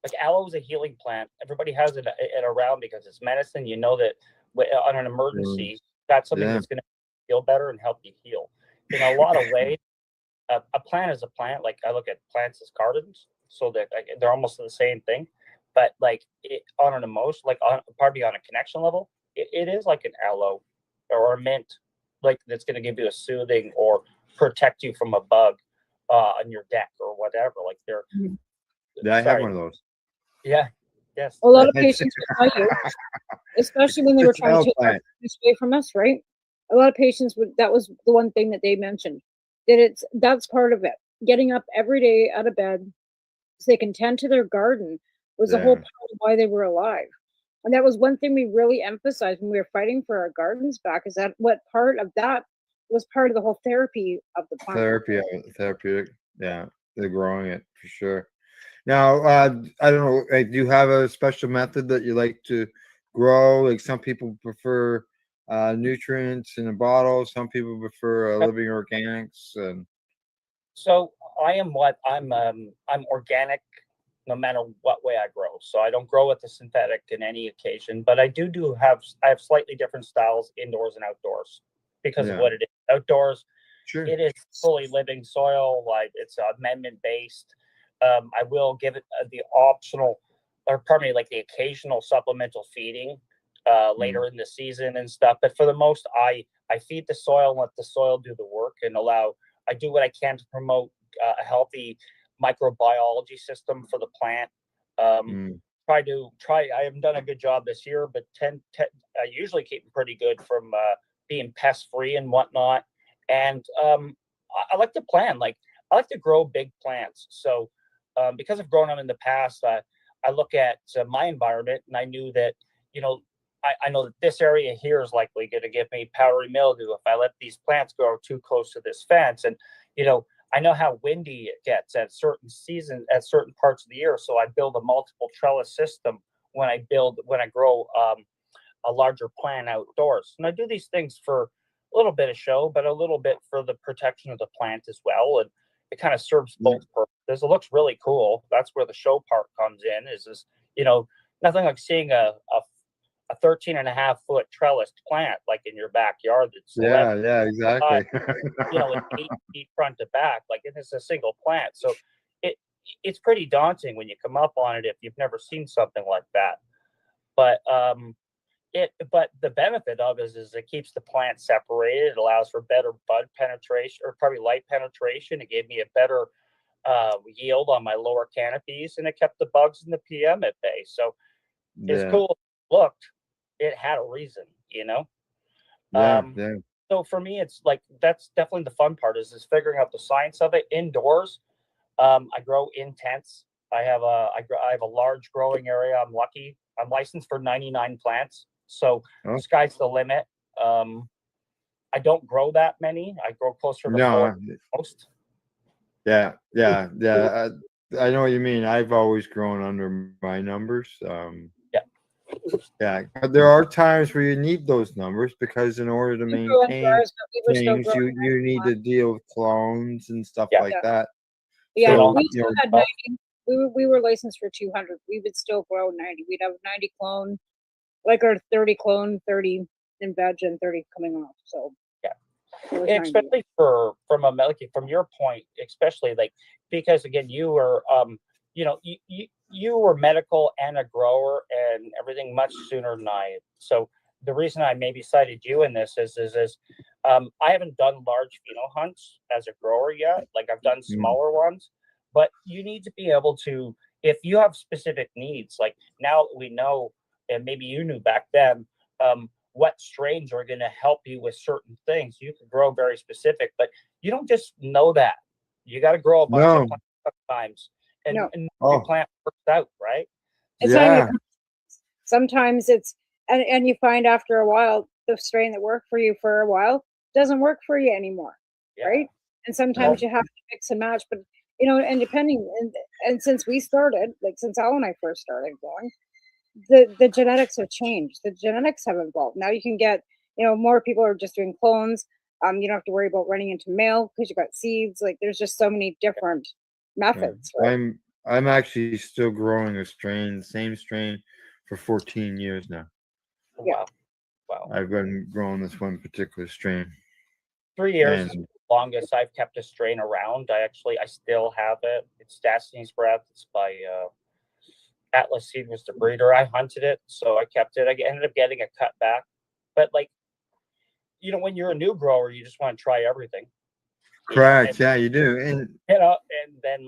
Like aloe is a healing plant. Everybody has it around because it's medicine. You know that on an emergency, that's something that's going to feel better and help you heal. In a lot of ways, a plant is a plant. Like I look at plants as gardens, so that they're almost the same thing. But like on an emotion, like on a connection level, it is like an aloe or a mint, like that's going to give you a soothing or protect you from a bug on your deck or whatever. Like they're. I have one of those. Yeah. Yes. A lot of patients would tell you, especially when they were trying to take this away from us, right? A lot of patients that was the one thing that they mentioned. That's part of it. Getting up every day out of bed so they can tend to their garden was a whole part of why they were alive. And that was one thing we really emphasized when we were fighting for our gardens back, is that what part of that was part of the whole therapy of the plant. Therapeutic. Yeah, they're growing it for sure. Now, I don't know. Do you have a special method that you like to grow? Like some people prefer nutrients in a bottle. Some people prefer living organics. And So I'm organic no matter what way I grow. So I don't grow with the synthetic in any occasion, but I have slightly different styles indoors and outdoors because of what it is. Outdoors, it is fully living soil, like it's amendment based. I will give it the optional, or pardon me, like the occasional supplemental feeding later in the season and stuff. But for the most, I feed the soil and let the soil do the work, and I do what I can to promote a healthy microbiology system for the plant. I haven't done a good job this year, but I usually keep them pretty good from being pest free and whatnot. And I like to plan, like I like to grow big plants. So because I've grown them in the past, I look at my environment, and I knew that, I know that this area here is likely going to give me powdery mildew if I let these plants grow too close to this fence. And, I know how windy it gets at certain seasons, at certain parts of the year. So I build a multiple trellis system when I grow a larger plant outdoors. And I do these things for a little bit of show, but a little bit for the protection of the plant as well. And it kind of serves both purposes. It looks really cool. That's where the show part comes in, is nothing like seeing a 13.5-foot trellised plant like in your backyard. That's exactly. With 8 feet front to back, like it is a single plant. So it's pretty daunting when you come up on it if you've never seen something like that. But the benefit of it is it keeps the plant separated. It allows for better bud penetration, or probably light penetration. It gave me a better yield on my lower canopies, and it kept the bugs and the PM at bay. So as cool as it looked, it had a reason, So for me, it's like, that's definitely the fun part is figuring out the science of it. Indoors, I grow in tents. I have a large growing area. I'm lucky. I'm licensed for 99 plants, so the sky's the limit. I don't grow that many. I grow closer to 4 most. Yeah. I know what you mean. I've always grown under my numbers. But there are times where you need those numbers, because in order to maintain things, you need to deal with clones and stuff like that. Yeah, So, we still had 90. We were licensed for 200. We would still grow 90. We'd have 90 clone, like our 30 clone, 30 in veg, and 30 coming off. So especially from your point, especially like, because again, you were you were medical and a grower and everything much sooner than I. So the reason I maybe cited you in this is I haven't done large pheno hunts as a grower yet. Like I've done smaller ones, but you need to be able to, if you have specific needs, like now we know, and maybe you knew back then, what strains are going to help you with certain things. You can grow very specific, but you don't just know that. You got to grow a bunch of plants sometimes, and your plant works out, right? Sometimes it's, and you find after a while, the strain that worked for you for a while doesn't work for you anymore, right? And sometimes you have to mix and match, but and depending, and since we started, like since Al and I first started going, the genetics have changed. The genetics have evolved. Now you can get, more people are just doing clones. You don't have to worry about running into male because you got seeds. Like there's just so many different methods. Right? I'm actually still growing the same strain for 14 years now. Wow. I've been growing this one particular strain. 3 years is the longest I've kept a strain around. I still have it. It's Destiny's Breath. It's by Atlas Seed was the breeder. I hunted it, so I kept it. I ended up getting a cut back. But when you're a new grower, you just want to try everything. Correct. You do. And then then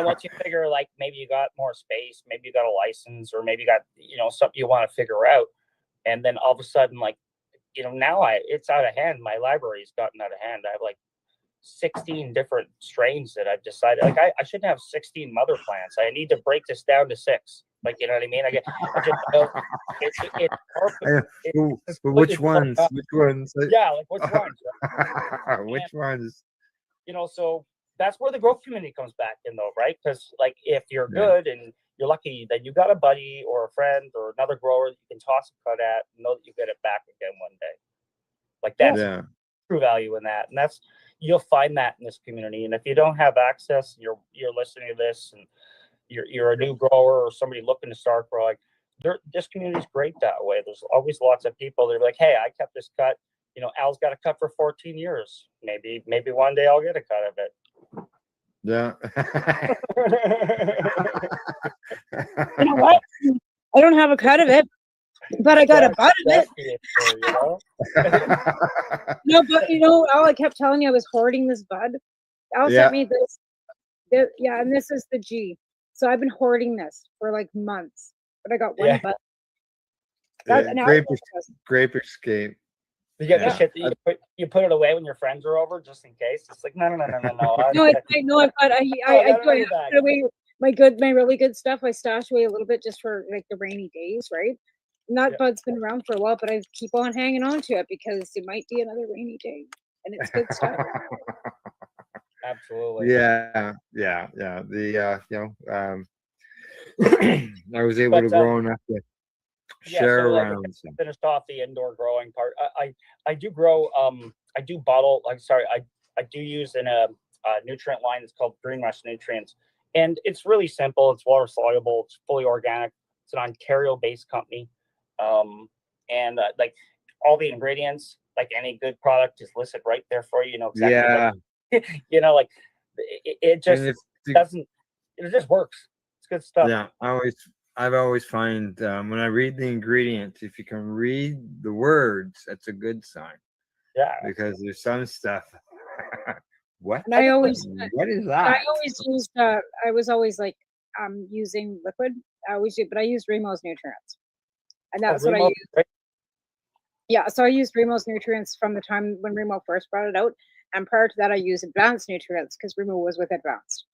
once you figure maybe you got more space, maybe you got a license, or maybe you got something you want to figure out, and then all of a sudden now it's out of hand. My library's gotten out of hand. I have 16 different strains that I've decided. I shouldn't have 16 mother plants. I need to break this down to 6. You know what I mean? Which ones? Yeah, which ones? Which ones? So that's where the growth community comes back in, though, right? Because if you're good and you're lucky that you got a buddy or a friend or another grower that you can toss a cut at and know that you get it back again one day. Like that's Yeah. true value in that. And that's, you'll find that in this community. And if you don't have access, you're listening to this and you're a new grower or somebody looking to start growing, this community is great that way. There's always lots of people that are like, hey, I kept this cut. You know, Al's got a cut for 14 years. Maybe one day I'll get a cut of it. Yeah. You know what? I don't have a cut of it, but I got a bud of it. No, but Al, I kept telling you I was hoarding this bud. Al sent me this. Yeah, and this is the G. So I've been hoarding this for like months, but I got one bud. Grape escape. You get the shit that you put it away when your friends are over just in case. It's like no. No, I know. I put away my really good stuff. I stash away a little bit just for like the rainy days, right? And that bud's been around for a while, but I keep on hanging on to it because it might be another rainy day, and it's good stuff. Absolutely. Yeah. The I was able to grow enough to share around. Finished off the indoor growing part. I do grow. I do bottle. I do use in a nutrient line. It's called Green Rush Nutrients, and it's really simple. It's water soluble. It's fully organic. It's an Ontario-based company, and like all the ingredients, like any good product, is listed right there for you. You know exactly. Yeah. Like it just doesn't. It just works. It's good stuff. Yeah, I've always find when I read the ingredients, if you can read the words, that's a good sign. Yeah. Because there's some stuff. What? And what is that? I always used. I was always like using liquid. I always do, but I used Remo's nutrients, and that's what I used. Right? Yeah, so I used Remo's nutrients from the time when Remo first brought it out, and prior to that, I used Advanced nutrients because Remo was with Advanced.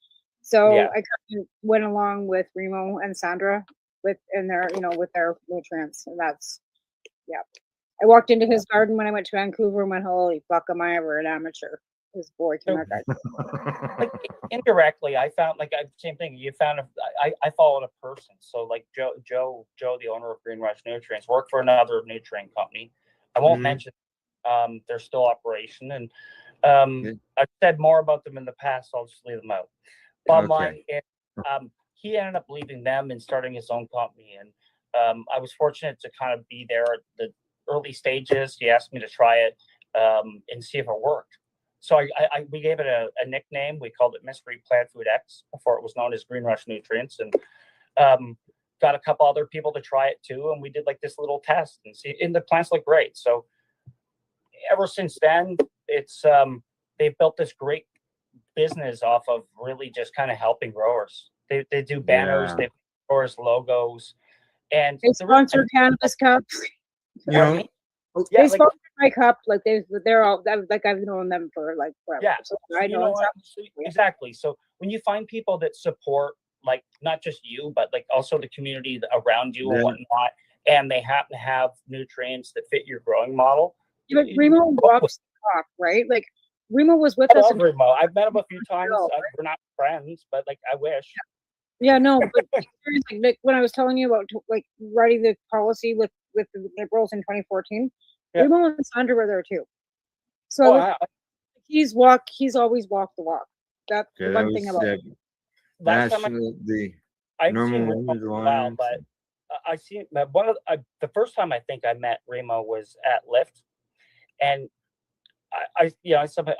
So I kind of went along with Remo and Sandra with their nutrients, and that's I walked into his garden when I went to Vancouver and went, holy fuck, am I ever an amateur? His boy came out. Like indirectly, I found like same thing. You found I followed a person. So like Joe, the owner of Green Rush Nutrients, worked for another nutrient company. I won't mention. They're still operation, and I've said more about them in the past. So I'll just leave them out. Bottom line, he ended up leaving them and starting his own company, and I was fortunate to kind of be there at the early stages. He asked me to try it and see if it worked. So we gave it a nickname. We called it Mystery Plant Food X before it was known as Green Rush Nutrients, and got a couple other people to try it too. And we did like this little test and see, and the plants look great. So ever since then, it's they've built this great business off of really just kind of helping growers. They do banners, they growers logos, and they sponsor cannabis cups. They sponsored my cup. Like they're all like I've known them for like forever. Yeah, so I know exactly. So when you find people that support, like not just you, but like also the community around you and whatnot, and they happen to have nutrients that fit your growing model. Yeah, but Remo walks the talk, right? Like Remo was with us. Remo. I've met him a few times. We're not friends, but like I wish. Yeah, no, but seriously, like when I was telling you about like writing the policy with the Liberals in 2014, Remo and Sandra were there too. So he's always walked the walk. That's the one thing about it. That's the normal ones. But I see the first time I think I met Remo was at Lyft, and I said,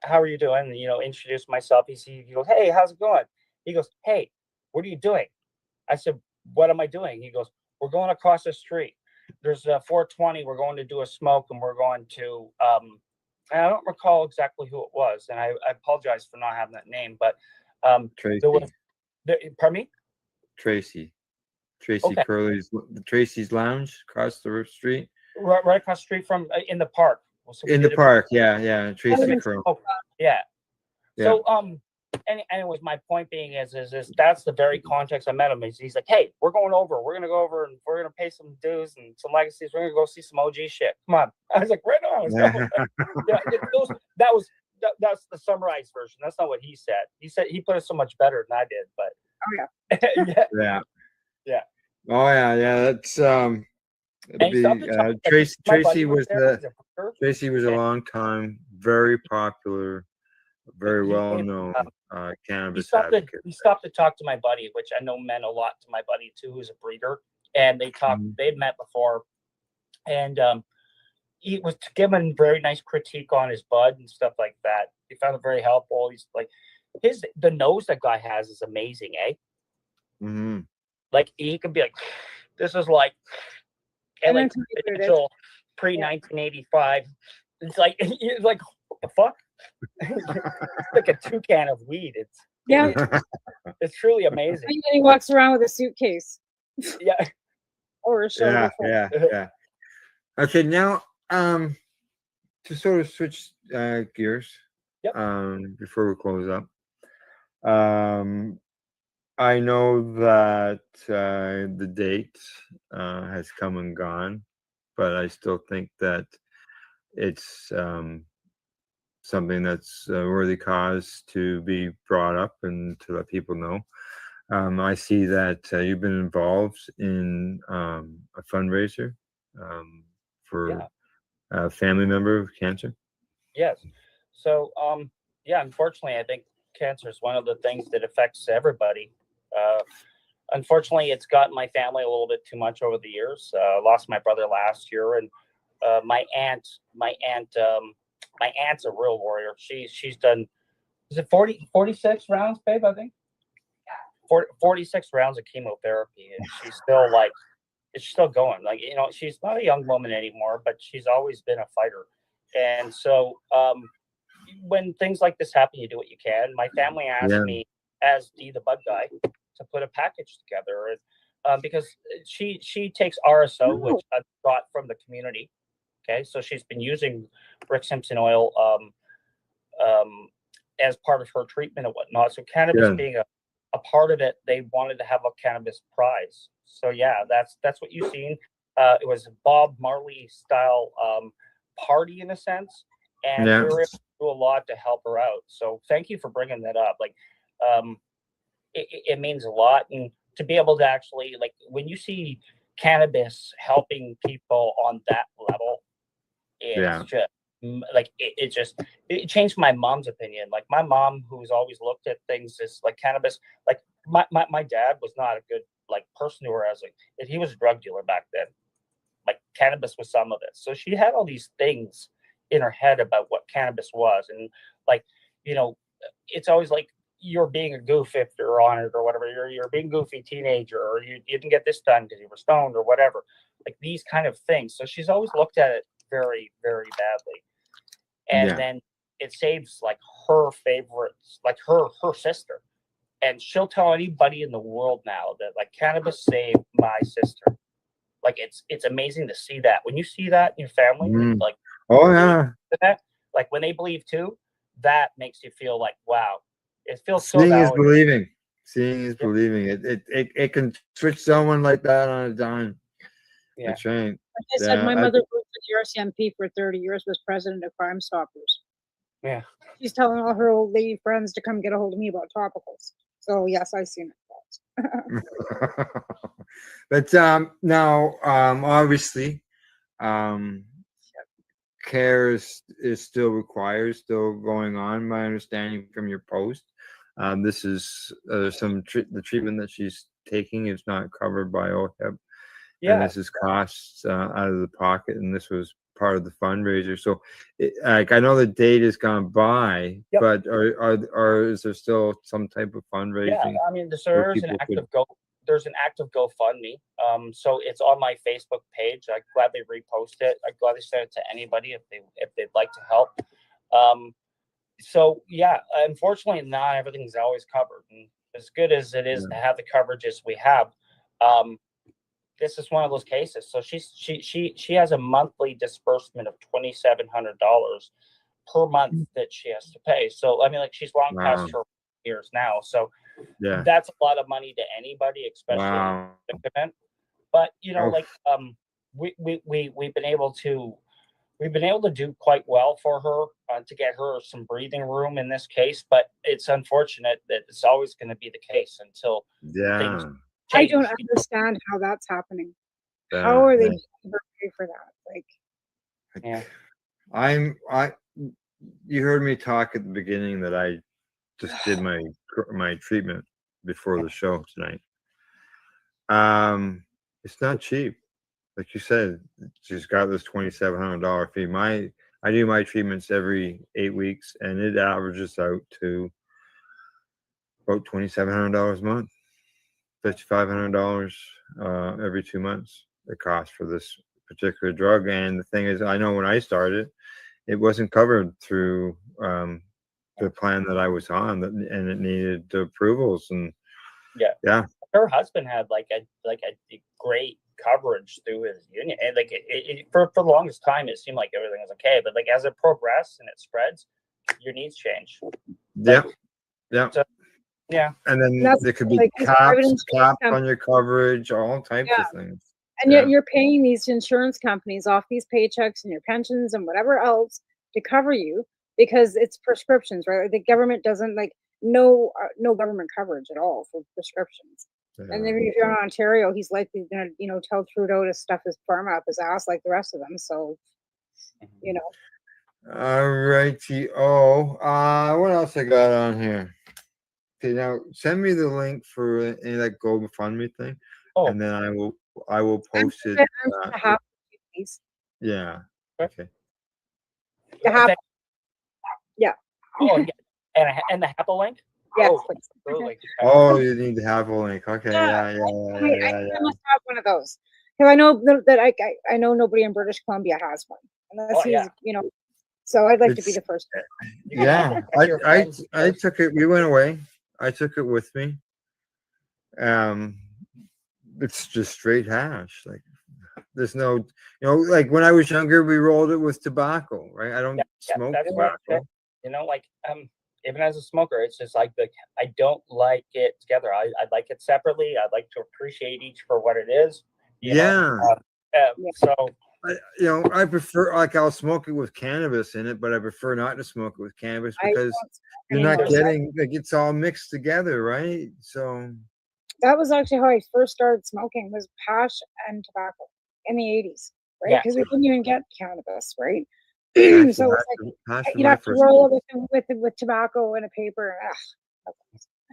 how are you doing? And, introduced myself. He goes, hey, how's it going? He goes, hey, what are you doing? I said, what am I doing? He goes, we're going across the street. There's a 420. We're going to do a smoke, and we're going to, I don't recall exactly who it was. And I apologize for not having that name, but Tracy. Pardon me? Tracy Curley's, Tracy's Lounge across the street. Right across the street from in the park. In the park, yeah. Tracy Curl. Yeah. So anyways, my point being is that's the very context I met him. He's like, hey, we're going to go over and we're gonna pay some dues and some legacies. We're gonna go see some OG shit. Come on. I was like, right on. That's the summarized version. That's not what he said. He said he put it so much better than I did, but Oh yeah. Yeah. Yeah. Yeah. Oh yeah. That's And he stopped to talk. Like, Tracy. my buddy Tracy was there. the He's a breeder, Tracy was a and long time, very popular, very he well gave, known he cannabis stopped to advocate. he stopped to talk to my buddy, which I know meant a lot to my buddy too, who's a breeder. And they talked. They'd met before, and he was giving very nice critique on his bud and stuff like that. He found it very helpful. He's like, the nose that guy has is amazing, eh? Mm-hmm. Like he could be like, this is like, and like potential pre-1985. It's like it's like what the fuck? It's like a toucan of weed. It's truly amazing. And then he walks around with a suitcase. Yeah. Or a shoulder full. Yeah. Okay, now to sort of switch gears. Yep. Before we close up. I know that the date has come and gone, but I still think that it's something that's a worthy cause to be brought up and to let people know. I see that you've been involved in a fundraiser for a family member with cancer. Yes. So, yeah, unfortunately, I think cancer is one of the things that affects everybody. Unfortunately, it's gotten my family a little bit too much over the years. Lost my brother last year, and my aunt's a real warrior. She's done, is it 46 rounds, babe? I think 46 rounds of chemotherapy, and she's still going. Like, you know, she's not a young woman anymore, but she's always been a fighter. And so, when things like this happen, you do what you can. My family asked me, as D the Bud guy, to put a package together, and because she takes RSO, which I got from the community. Okay, so she's been using Rick Simpson oil as part of her treatment and whatnot. So cannabis being a part of it, they wanted to have a cannabis prize. So yeah, that's what you've seen. It was a Bob Marley style party in a sense, and we were able to do a lot to help her out. So thank you for bringing that up. Like, it means a lot, and to be able to actually, like, when you see cannabis helping people on that level, it's just like it changed my mom's opinion. Like, my mom, who's always looked at things as like cannabis, like my dad was not a good like person to her, as like he was a drug dealer back then. Like, cannabis was some of it. So she had all these things in her head about what cannabis was, and like, you know, it's always like you're being a goof if you're on it or whatever. You're being goofy teenager, or you didn't get this done because you were stoned or whatever. Like, these kind of things. So she's always looked at it very, very badly. And then it saves like her favorites, like her sister. And she'll tell anybody in the world now that like cannabis saved my sister. Like, it's amazing to see that. When you see that in your family, like, that, like when they believe too, that makes you feel like, wow, it feels so Seeing is validating. believing. Seeing is believing. It can switch someone like that on a dime. Yeah. That's right. Like I said, my mother worked with the RCMP for 30 years, was president of Crime Stoppers. Yeah. She's telling all her old lady friends to come get a hold of me about topicals. So yes, I've seen it. But now obviously care is still required, still going on. My understanding from your post, this is the treatment that she's taking is not covered by OHIP. And this is costs out of the pocket, and this was part of the fundraiser. So, like, I know the date has gone by, but is there still some type of fundraising? Yeah, I mean, there's an active GoFundMe. So it's on my Facebook page. I gladly repost it. I gladly send it to anybody if they'd like to help. So yeah, unfortunately, not everything's always covered. And as good as it is to have the coverages we have, this is one of those cases. So she has a monthly disbursement of $2,700 per month that she has to pay. So I mean, like, she's long past her years now. So that's a lot of money to anybody, especially predicament. But you know, like we've been able to we've been able to do quite well for her to get her some breathing room in this case, but it's unfortunate that it's always going to be the case until things Yeah. I change. don't understand how that's happening. How Yeah. are they Yeah. making her pay for that? Like, Yeah. You heard me talk at the beginning that I just did my treatment before the show tonight. It's not cheap. Like you said, she's got this $2,700 fee. I do my treatments every 8 weeks, and it averages out to about $2,700 a month, $5,500 every 2 months. The cost for this particular drug. And the thing is, I know when I started, it wasn't covered through the plan that I was on, and it needed approvals. And yeah, her husband had like a great coverage through his union, and like for the longest time it seemed like everything was okay, but like as it progressed and it spreads, your needs change. yeah, yeah. So, yeah, and then that's there could be like these private caps insurance on your coverage, all types Yeah. of things. And Yeah. yet you're paying these insurance companies off these paychecks and your pensions and whatever else to cover you because it's prescriptions, right? The government doesn't like no government coverage at all for prescriptions. And then if you're in Ontario, he's likely gonna, tell Trudeau to stuff his pharma up his ass like the rest of them. So, All righty. What else I got on here? Okay, now send me the link for any of that GoFundMe thing, and then I will post it. I'm gonna have to, please. Yeah. Okay. To have, yeah. Oh, yeah. And the HAPA link? Yes, Oh, please. absolutely. Oh, you need to have a link. Okay. Yeah. I must have one of those because I know that I know nobody in British Columbia has one unless he's so I'd like to be the first. Yeah. I took it. We went away. I took it with me. It's just straight hash. Like there's no, like when I was younger, we rolled it with tobacco, right? I don't smoke That's what tobacco. like even as a smoker, it's just like I don't like it together. I'd like it separately. I'd like to appreciate each for what it is. So I prefer, like, I'll smoke it with cannabis in it, but I prefer not to smoke it with cannabis because you're not getting, like, it's all mixed together, right? So That was actually how I first started smoking was hash and tobacco in the 80s, right? Yeah. Because we couldn't even get cannabis, right? Hash So was it's like hash was you'd my have to first roll it with tobacco and a paper.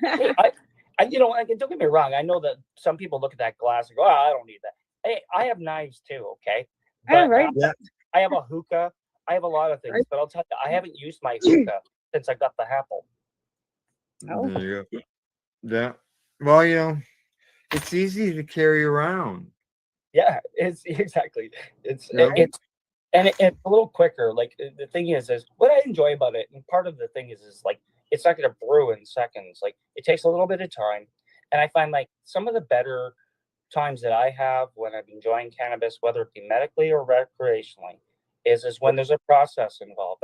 Hey, don't get me wrong. I know that some people look at that glass and go, "Oh, I don't need that." Hey, I have knives too. Okay, Yeah, right. I have a hookah. I have a lot of things, Right. but I'll tell you, I haven't used my hookah since I got the apple. Oh. There you go. Yeah. Well, it's easy to carry around. Yeah, it's exactly. It's Yeah. it's a little quicker. Like the thing is what I enjoy about it, and part of the thing is like it's not going to brew in seconds. Like it takes a little bit of time, and I find like some of the better times that I have when I'm enjoying cannabis, whether it be medically or recreationally, is when there's a process involved.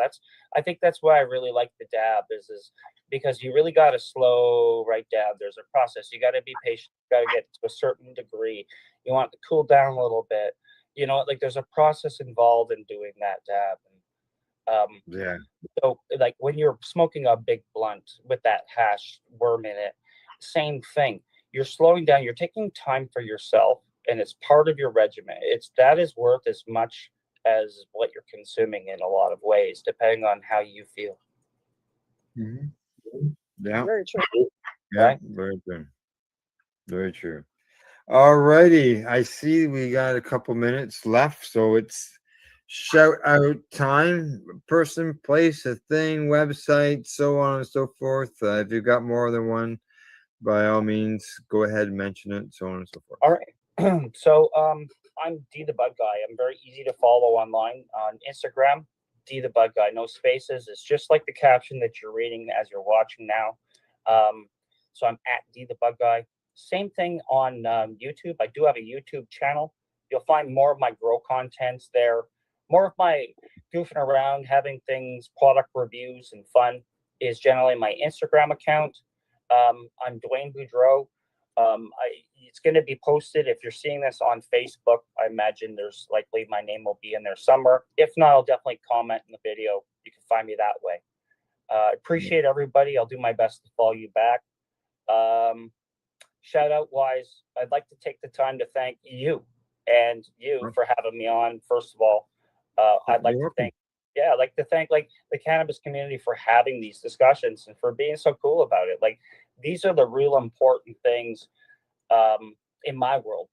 I think that's why I really like the dab is because you really got to slow right dab. There's a process. You got to be patient. You got to get to a certain degree. You want it to cool down a little bit. Like there's a process involved in doing that dab. Yeah. So like when you're smoking a big blunt with that hash worm in it, same thing. You're slowing down. You're taking time for yourself, and it's part of your regimen. That is worth as much as what you're consuming in a lot of ways, depending on how you feel. Mm-hmm. Yeah. Very true. Yeah. Right? Very true. Very true. All righty. I see we got a couple minutes left, so it's shout out time. Person, place, a thing, website, so on and so forth. If you've got more than one, by all means, go ahead and mention it, so on and so forth. All right. So I'm D the Bug Guy. I'm very easy to follow online on Instagram. D the Bug Guy, no spaces. It's just like the caption that you're reading as you're watching now. So I'm at D the Bug Guy. Same thing on YouTube. I do have a YouTube channel. You'll find more of my grow contents there. More of my goofing around, having things, product reviews, and fun is generally my Instagram account. I'm Dwayne Boudreau. It's going to be posted. If you're seeing this on Facebook, I imagine there's likely my name will be in there somewhere. If not, I'll definitely comment in the video. You can find me that way. I appreciate everybody. I'll do my best to follow you back. Shout out wise, I'd like to take the time to thank you and you for having me on. First of all, I'd like to thank, I'd like to thank like the cannabis community for having these discussions and for being so cool about it. Like these are the real important things in my world.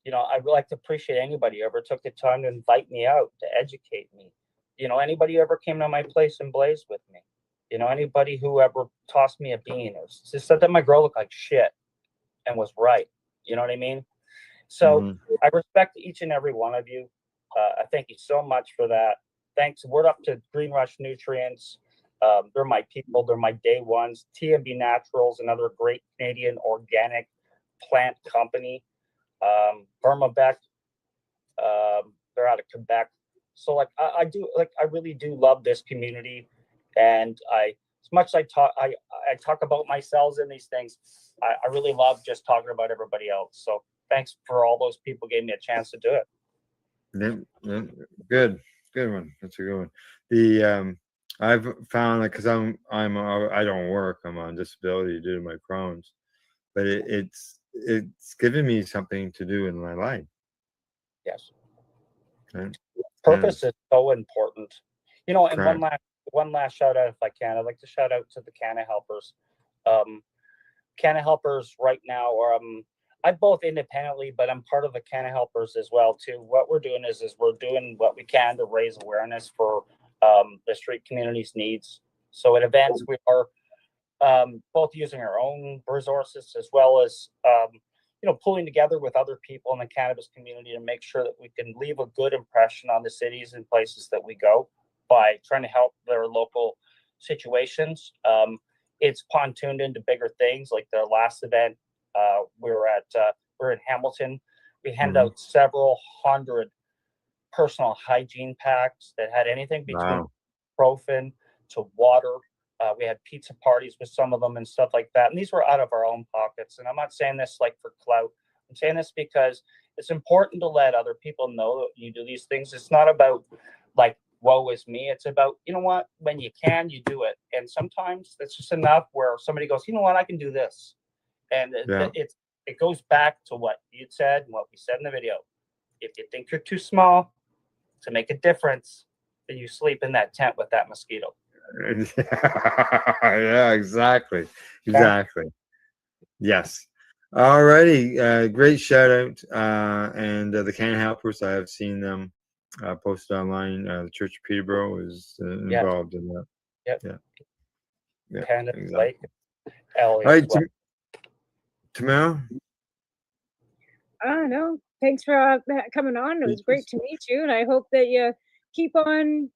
You know, I would like to appreciate anybody who ever took the time to invite me out, to educate me. You know, anybody who ever came to my place and blazed with me. You know, anybody who ever tossed me a bean or just said that my girl looked like shit and was right. You know what I mean? So I respect each and every one of you. I thank you so much for that. Thanks. Word up to Green Rush Nutrients. They're my people. They're my day ones. TMB Naturals, another great Canadian organic plant company. Vermabec, they're out of Quebec. So like I really do love this community, and as much as I talk about myself in these things, I really love just talking about everybody else. So thanks for all those people gave me a chance to do it. Yeah, good one. That's a good one. The I've found that because I don't work. I'm on disability due to my Crohn's, but it's given me something to do in my life. Yes. Right? Purpose is so important. You know, and Correct. one last shout out if I can. I'd like to shout out to the Canna Helpers. Canna Helpers right now, I'm both independently, but I'm part of the Canna Helpers as well too. What we're doing is we're doing what we can to raise awareness for the street community's needs. So at events we are both using our own resources as well as you know, pulling together with other people in the cannabis community to make sure that we can leave a good impression on the cities and places that we go by trying to help their local situations. It's pontooned into bigger things. Like the last event, we're in Hamilton. We handed out several hundred personal hygiene packs that had anything between ibuprofen to water. We had pizza parties with some of them and stuff like that. And these were out of our own pockets. And I'm not saying this like for clout. I'm saying this because it's important to let other people know that you do these things. It's not about like, woe is me. It's about, you know what, when you can, you do it. And sometimes it's just enough where somebody goes, you know what, I can do this. And it goes back to what you said and what we said in the video. If you think you're too small to make a difference, then you sleep in that tent with that mosquito. Yeah, exactly. Yes. Alrighty, great shout out. And the Canna Helpers, I have seen them posted online. The Church of Peterborough is involved in that. Yep. Yeah. Canada, Exactly. Lake, All Ellie right, as well. Tamara. No, thanks for coming on. It was great to meet you, and I hope that you keep on,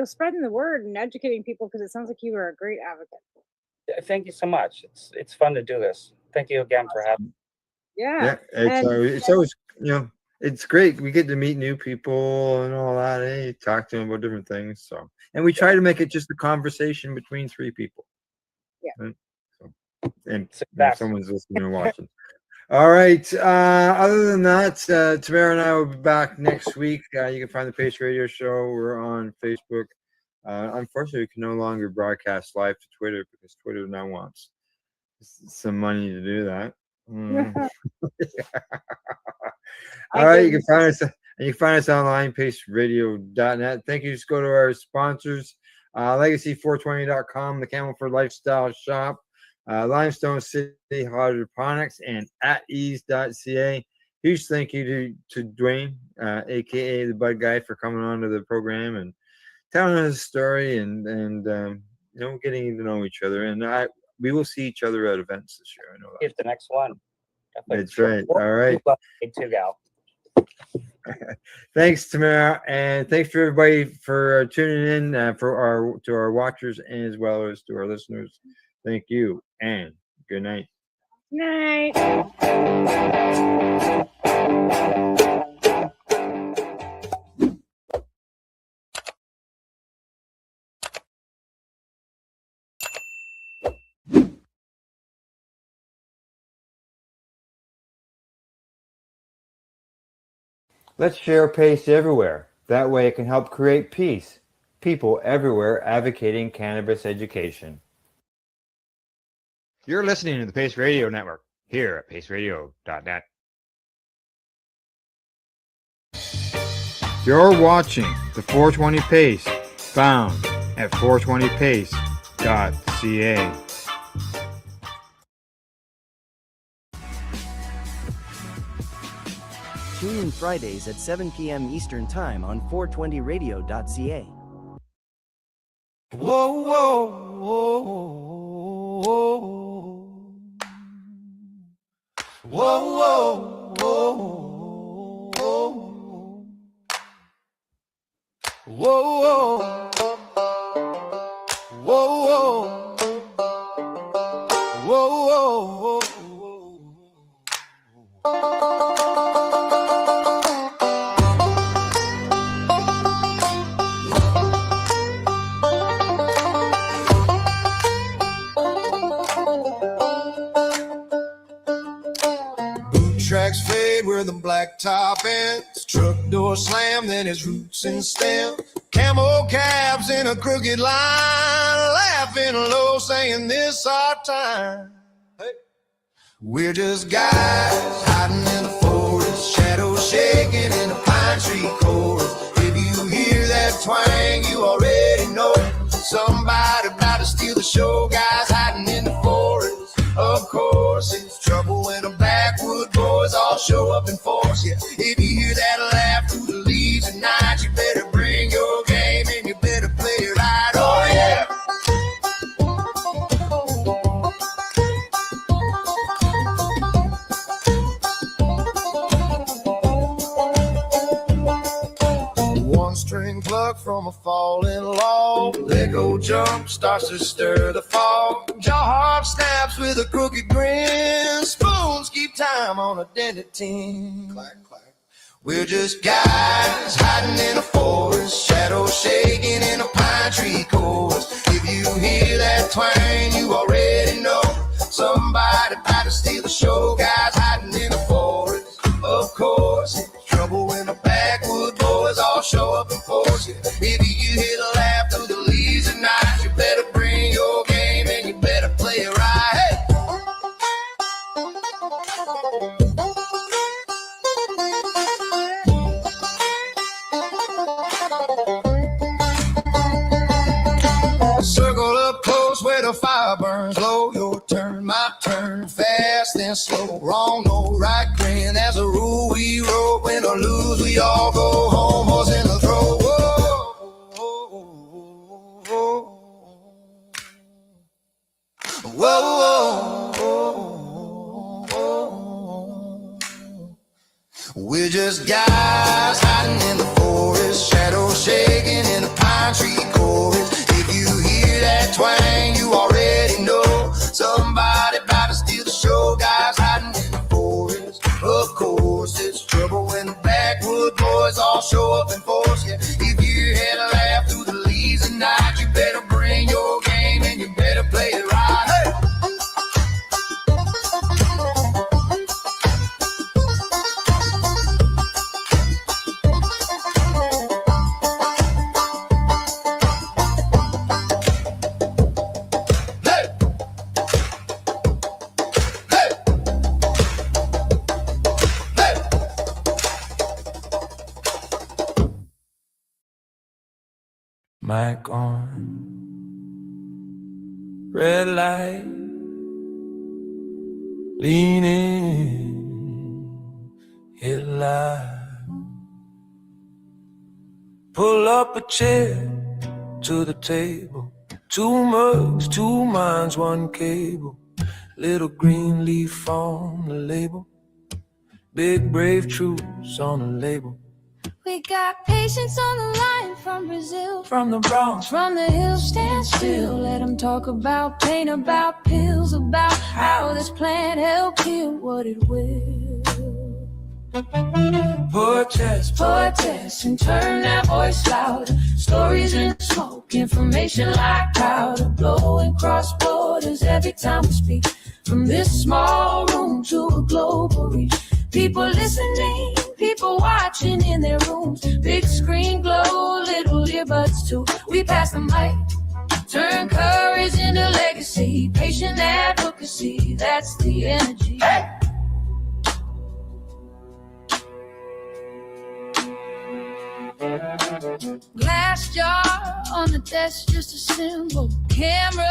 spreading the word and educating people because it sounds like you are a great advocate. Thank you so much. It's fun to do this. Thank you again for having me. Yeah. It's always it's great. We get to meet new people and all that. Hey, talk to them about different things. So, and we try to make it just a conversation between three people. Yeah. Right? So, and someone's listening and watching. All right. Other than that, Tamara and I will be back next week. You can find the Pace Radio Show. We're on Facebook. Unfortunately, we can no longer broadcast live to Twitter because Twitter now wants some money to do that. All right, you can find us online, paceradio.net. Thank you. Just go to our sponsors, legacy420.com, the Camelford Lifestyle Shop, Limestone City Hydroponics, and at ease.ca. Huge thank you to Dwayne, aka the Bud Guy, for coming on to the program and telling his story and getting to know each other. And we will see each other at events this year. I know that. Here's the next one. That's right. All right. Too, gal. Thanks, Tamara, and thanks for everybody for tuning in to our watchers and as well as to our listeners. Thank you and good night. Night. Let's share PACE everywhere. That way it can help create peace. People everywhere advocating cannabis education. You're listening to the Pace Radio Network here at paceradio.net. You're watching the 420 Pace, found at 420pace.ca. Tune in Fridays at 7 p.m. Eastern Time on 420radio.ca. Whoa, whoa, whoa, whoa, whoa, whoa, whoa, whoa, whoa, whoa, whoa. Tracks fade where the black top ends. Truck door slam, then his roots and stem. Camel cabs in a crooked line, laughing low, saying this our time. Hey. We're just guys hiding in the forest, shadows shaking in a pine tree chorus. If you hear that twang, you already know somebody about to steal the show. Guys hiding in the forest. Of course, it's trouble when the backwood boys all show up in force. Yeah, if you hear that laugh through the leaves at night, you better bring your game and you better play it right. Oh yeah. One string plucked from a falling log. Lego jump starts to stir the fog. Jaw harp snaps with a crooked grin. Spoons keep time on a dented tin. Clack, clack. We're just guys hiding in a forest, shadows shaking in a pine tree chorus. If you hear that twang, you already know somebody about to steal the show. Guys hiding in a forest, of course. It's trouble when the backwood boys all show up in force. Yeah. If you hear the laugh through the leaves at night, you better bring your game and you better play it right. Hey. Circle up close where the fire burns low. Your turn, my turn, fast and slow. Wrong, no, right, green. That's a rule we wrote. Win or lose, we all go home. Horse in the throw. Whoa, whoa, whoa. We're just guys hiding in the forest, shadows shaking in a pine tree chorus. If you hear that twang, you already know somebody about to steal the show. Guys hiding in the forest, of course. It's trouble when the backwood boys all show up in force. Yeah. If you hear a laugh through the leaves at night, you better bring your game and you better play it right. Hey. Mic on, red light, lean in, hit live. Pull up a chair to the table, 2 mugs, 2 minds, 1 cable, little green leaf on the label, big brave truths on the label. We got patients on the line from Brazil, from the Bronx, from the hills. Stand still, let them talk about pain, about pills, about how this plant help heal what it will. Protest, and turn that voice louder. Stories in smoke, information like powder, blowing cross borders every time we speak. From this small room to a global reach, people listening, people watching in their rooms. Big screen glow, little earbuds too. We pass the mic, turn courage into legacy. Patient advocacy, that's the energy. Hey! Glass jar on the desk, just a symbol. Camera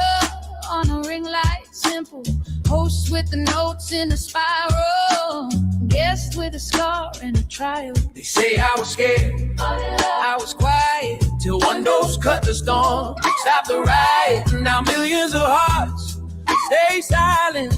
on a ring light, simple. Host with the notes in a spiral. Guest with a scar and a trial. They say I was scared, I was quiet, till one dose cut the storm, stop the riot. Now millions of hearts stay silent,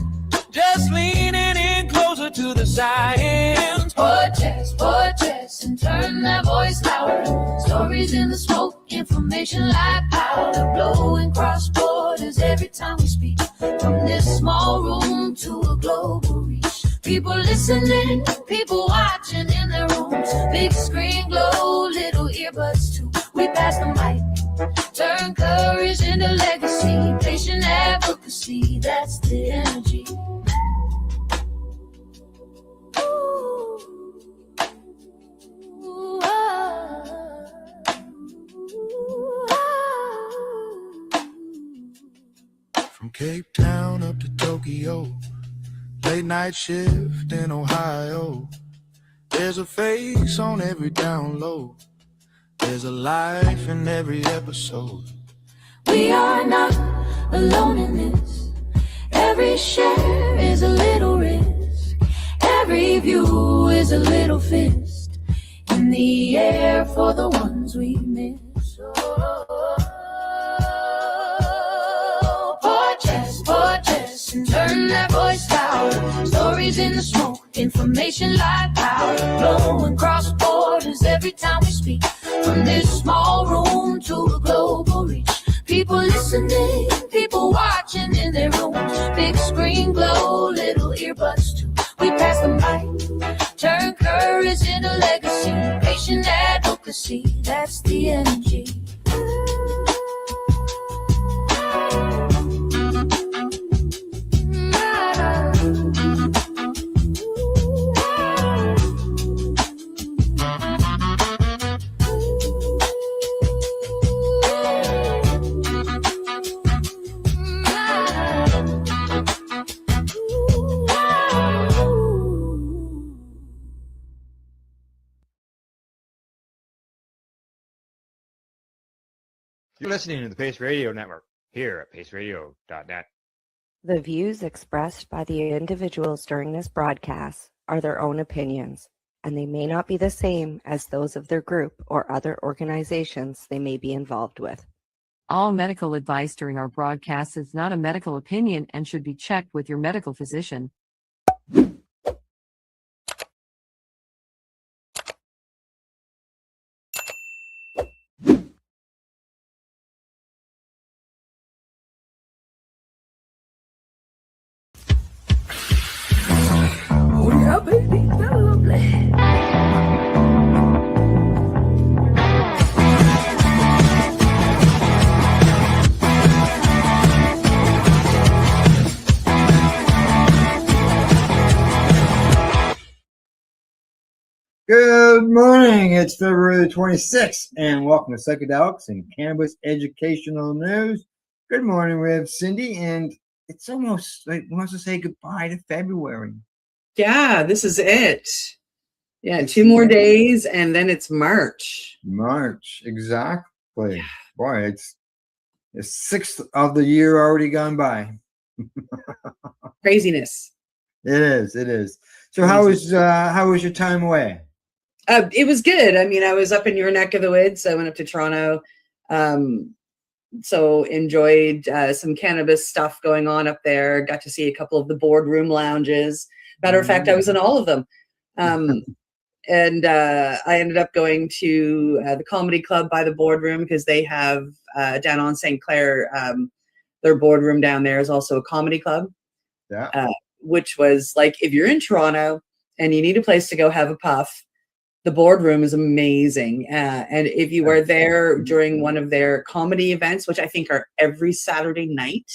just leaning in closer to the science. Poetess, and turn that voice louder. Stories in the smoke, information like powder. Blowing cross borders every time we speak. From this small room to a global reach. People listening, people watching in their rooms. Big screen glow, little earbuds too. We pass the mic, turn courage into legacy. Patient advocacy, that's the energy. From Cape Town up to Tokyo, late night shift in Ohio. There's a face on every download. There's a life in every episode. We are not alone in this. Every share is a little risk. Every view is a little fist in the air for the ones we miss. Poetess, and turn that voice louder. Stories in the smoke, information like powder. Blowing cross borders every time we speak. From this small room to a global reach. People listening, people watching in their rooms. Big screen glow, little earbuds too. We pass the mic, turn courage into legacy. Patient advocacy, that's the energy. You're listening to the Pace Radio Network here at paceradio.net. The views expressed by the individuals during this broadcast are their own opinions, and they may not be the same as those of their group or other organizations they may be involved with. All medical advice during our broadcast is not a medical opinion and should be checked with your medical physician. Oh yeah, baby, lovely. Good morning. It's February 26th, and welcome to Psychedelics and Cannabis Educational News. Good morning, we have Cindy, and it's almost like we want to say goodbye to February. Yeah, this is it. Yeah, 2 more days, and then it's March. March, exactly. Yeah. Boy, it's the 6th of the year already gone by. Craziness. It is. It is. So, how was your time away? It was good. I mean, I was up in your neck of the woods. I went up to Toronto. So enjoyed some cannabis stuff going on up there. Got to see a couple of the boardroom lounges. Matter of fact, I was in all of them. And I ended up going to the comedy club by the boardroom because they have down on St. Clair, their boardroom down there is also a comedy club. Yeah. Which was like, if you're in Toronto and you need a place to go have a puff, the boardroom is amazing. And if you are there during one of their comedy events, which I think are every Saturday night,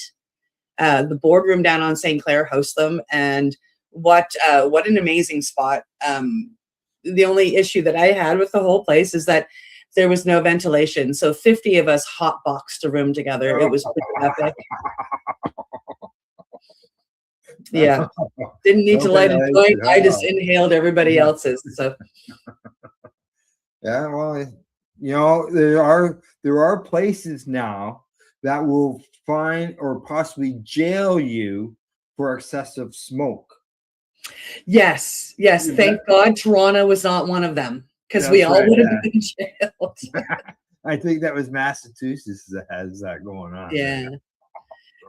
the boardroom down on St. Clair hosts them. And what an amazing spot. the only issue that I had with the whole place is that there was no ventilation. So 50 of us hot boxed a room together. It was pretty epic. Yeah. Didn't need to light a joint. I just inhaled everybody else's. So Yeah, well, you know, there are places now that will fine or possibly jail you for excessive smoke. yes, thank God Toronto was not one of them, because we all would have been jailed. I think that was Massachusetts that has that going on. Yeah.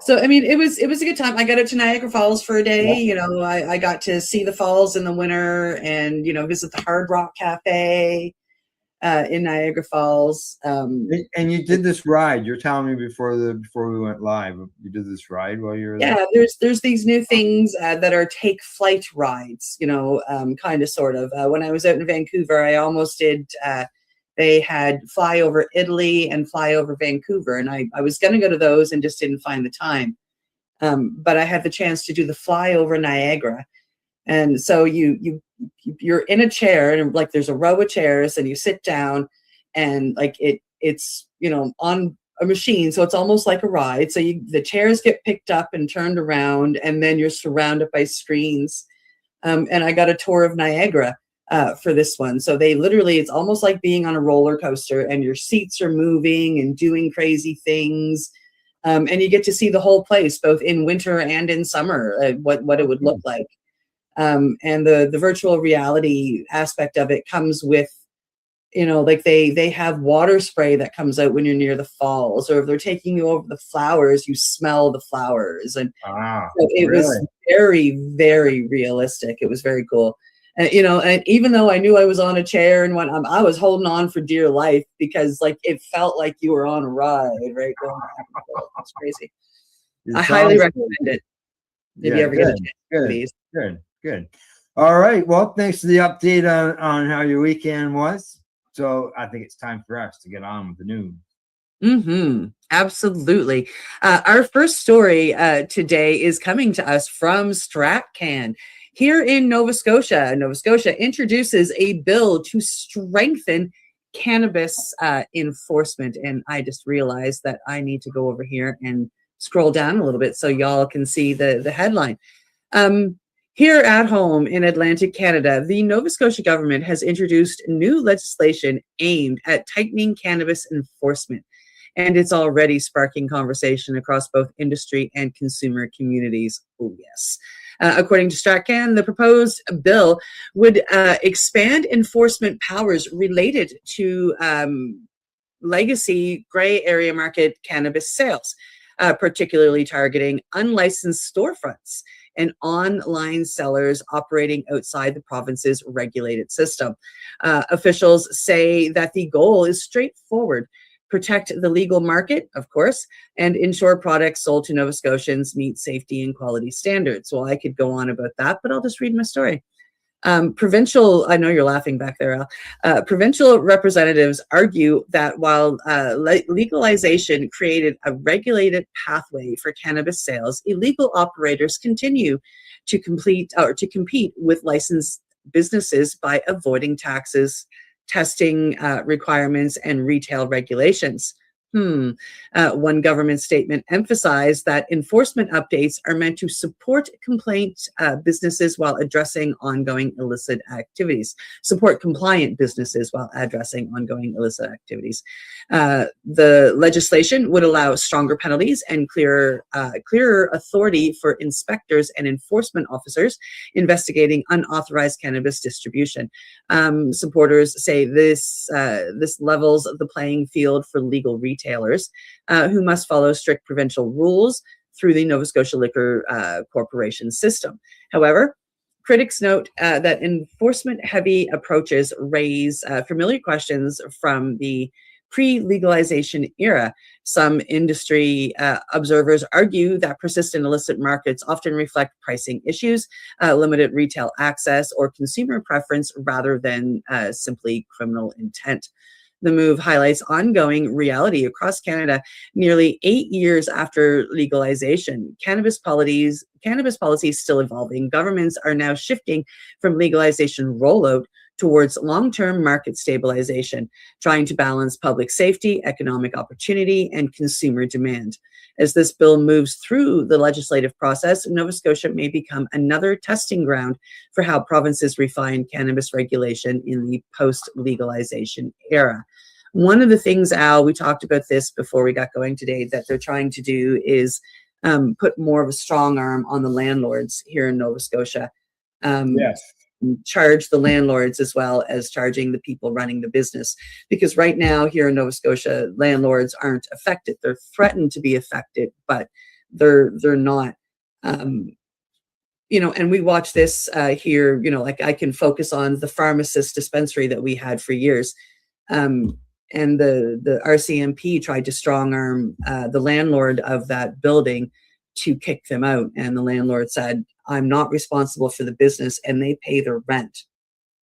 So I mean, it was a good time. I got out to Niagara Falls for a day. You know, I got to see the falls in the winter, and you know, visit the Hard Rock Cafe in Niagara Falls. And you did this ride. You're telling me before we went live, you did this ride while you were there. Yeah, there's these new things that are take flight rides. You know, kind of sort of. When I was out in Vancouver, I almost did. They had fly over Italy and fly over Vancouver, and I was going to go to those and just didn't find the time. But I had the chance to do the fly over Niagara, and so you're in a chair, and like there's a row of chairs, and you sit down, and like it's you know on a machine, so it's almost like a ride. So the chairs get picked up and turned around, and then you're surrounded by screens. And I got a tour of Niagara. For this one. So they literally, it's almost like being on a roller coaster, and your seats are moving and doing crazy things. And you get to see the whole place, both in winter and in summer, what it would look like. And the virtual reality aspect of it comes with, you know, like they have water spray that comes out when you're near the falls, or if they're taking you over the flowers, you smell the flowers. And so it was very, very realistic. It was very cool. You know, and even though I knew I was on a chair and when I was holding on for dear life, because like it felt like you were on a ride, right? It's crazy. I highly recommend it. If you ever get a chance. Good. All right. Well, thanks for the update on how your weekend was. So I think it's time for us to get on with the news. Absolutely. Our first story today is coming to us from StratCan. Here in Nova Scotia, introduces a bill to strengthen cannabis enforcement. And I just realized that I need to go over here and scroll down a little bit so y'all can see the headline. Here at home in Atlantic Canada, the Nova Scotia government has introduced new legislation aimed at tightening cannabis enforcement. And it's already sparking conversation across both industry and consumer communities. Oh, yes. According to StratCan, the proposed bill would expand enforcement powers related to legacy gray area market cannabis sales, particularly targeting unlicensed storefronts and online sellers operating outside the province's regulated system. Officials say that the goal is straightforward: protect the legal market, of course, and ensure products sold to Nova Scotians meet safety and quality standards. Well, I could go on about that, but I'll just read my story. I know you're laughing back there, Al. Provincial representatives argue that while legalization created a regulated pathway for cannabis sales, illegal operators continue to compete with licensed businesses by avoiding taxes, testing requirements, and retail regulations. One government statement emphasized that enforcement updates are meant to support compliant businesses while addressing ongoing illicit activities. Support compliant businesses while addressing ongoing illicit activities. The legislation would allow stronger penalties and clearer authority for inspectors and enforcement officers investigating unauthorized cannabis distribution. Supporters say this levels the playing field for legal retailers who must follow strict provincial rules through the Nova Scotia Liquor Corporation system. However, critics note that enforcement-heavy approaches raise familiar questions from the pre-legalization era. Some industry observers argue that persistent illicit markets often reflect pricing issues, limited retail access, or consumer preference rather than simply criminal intent. The move highlights ongoing reality across Canada. Nearly 8 years after legalization, cannabis policies still evolving. Governments are now shifting from legalization rollout towards long-term market stabilization, trying to balance public safety, economic opportunity, and consumer demand. As this bill moves through the legislative process, Nova Scotia may become another testing ground for how provinces refine cannabis regulation in the post-legalization era. One of the things, Al, we talked about this before we got going today, that they're trying to do is put more of a strong arm on the landlords here in Nova Scotia. Yes. Charge the landlords as well as charging the people running the business. Because right now here in Nova Scotia, landlords aren't affected. They're threatened to be affected, but they're not. You know, and we watch this here, you know, like I can focus on the pharmacist dispensary that we had for years. And the RCMP tried to strong arm the landlord of that building to kick them out. And the landlord said, I'm not responsible for the business, and they pay their rent.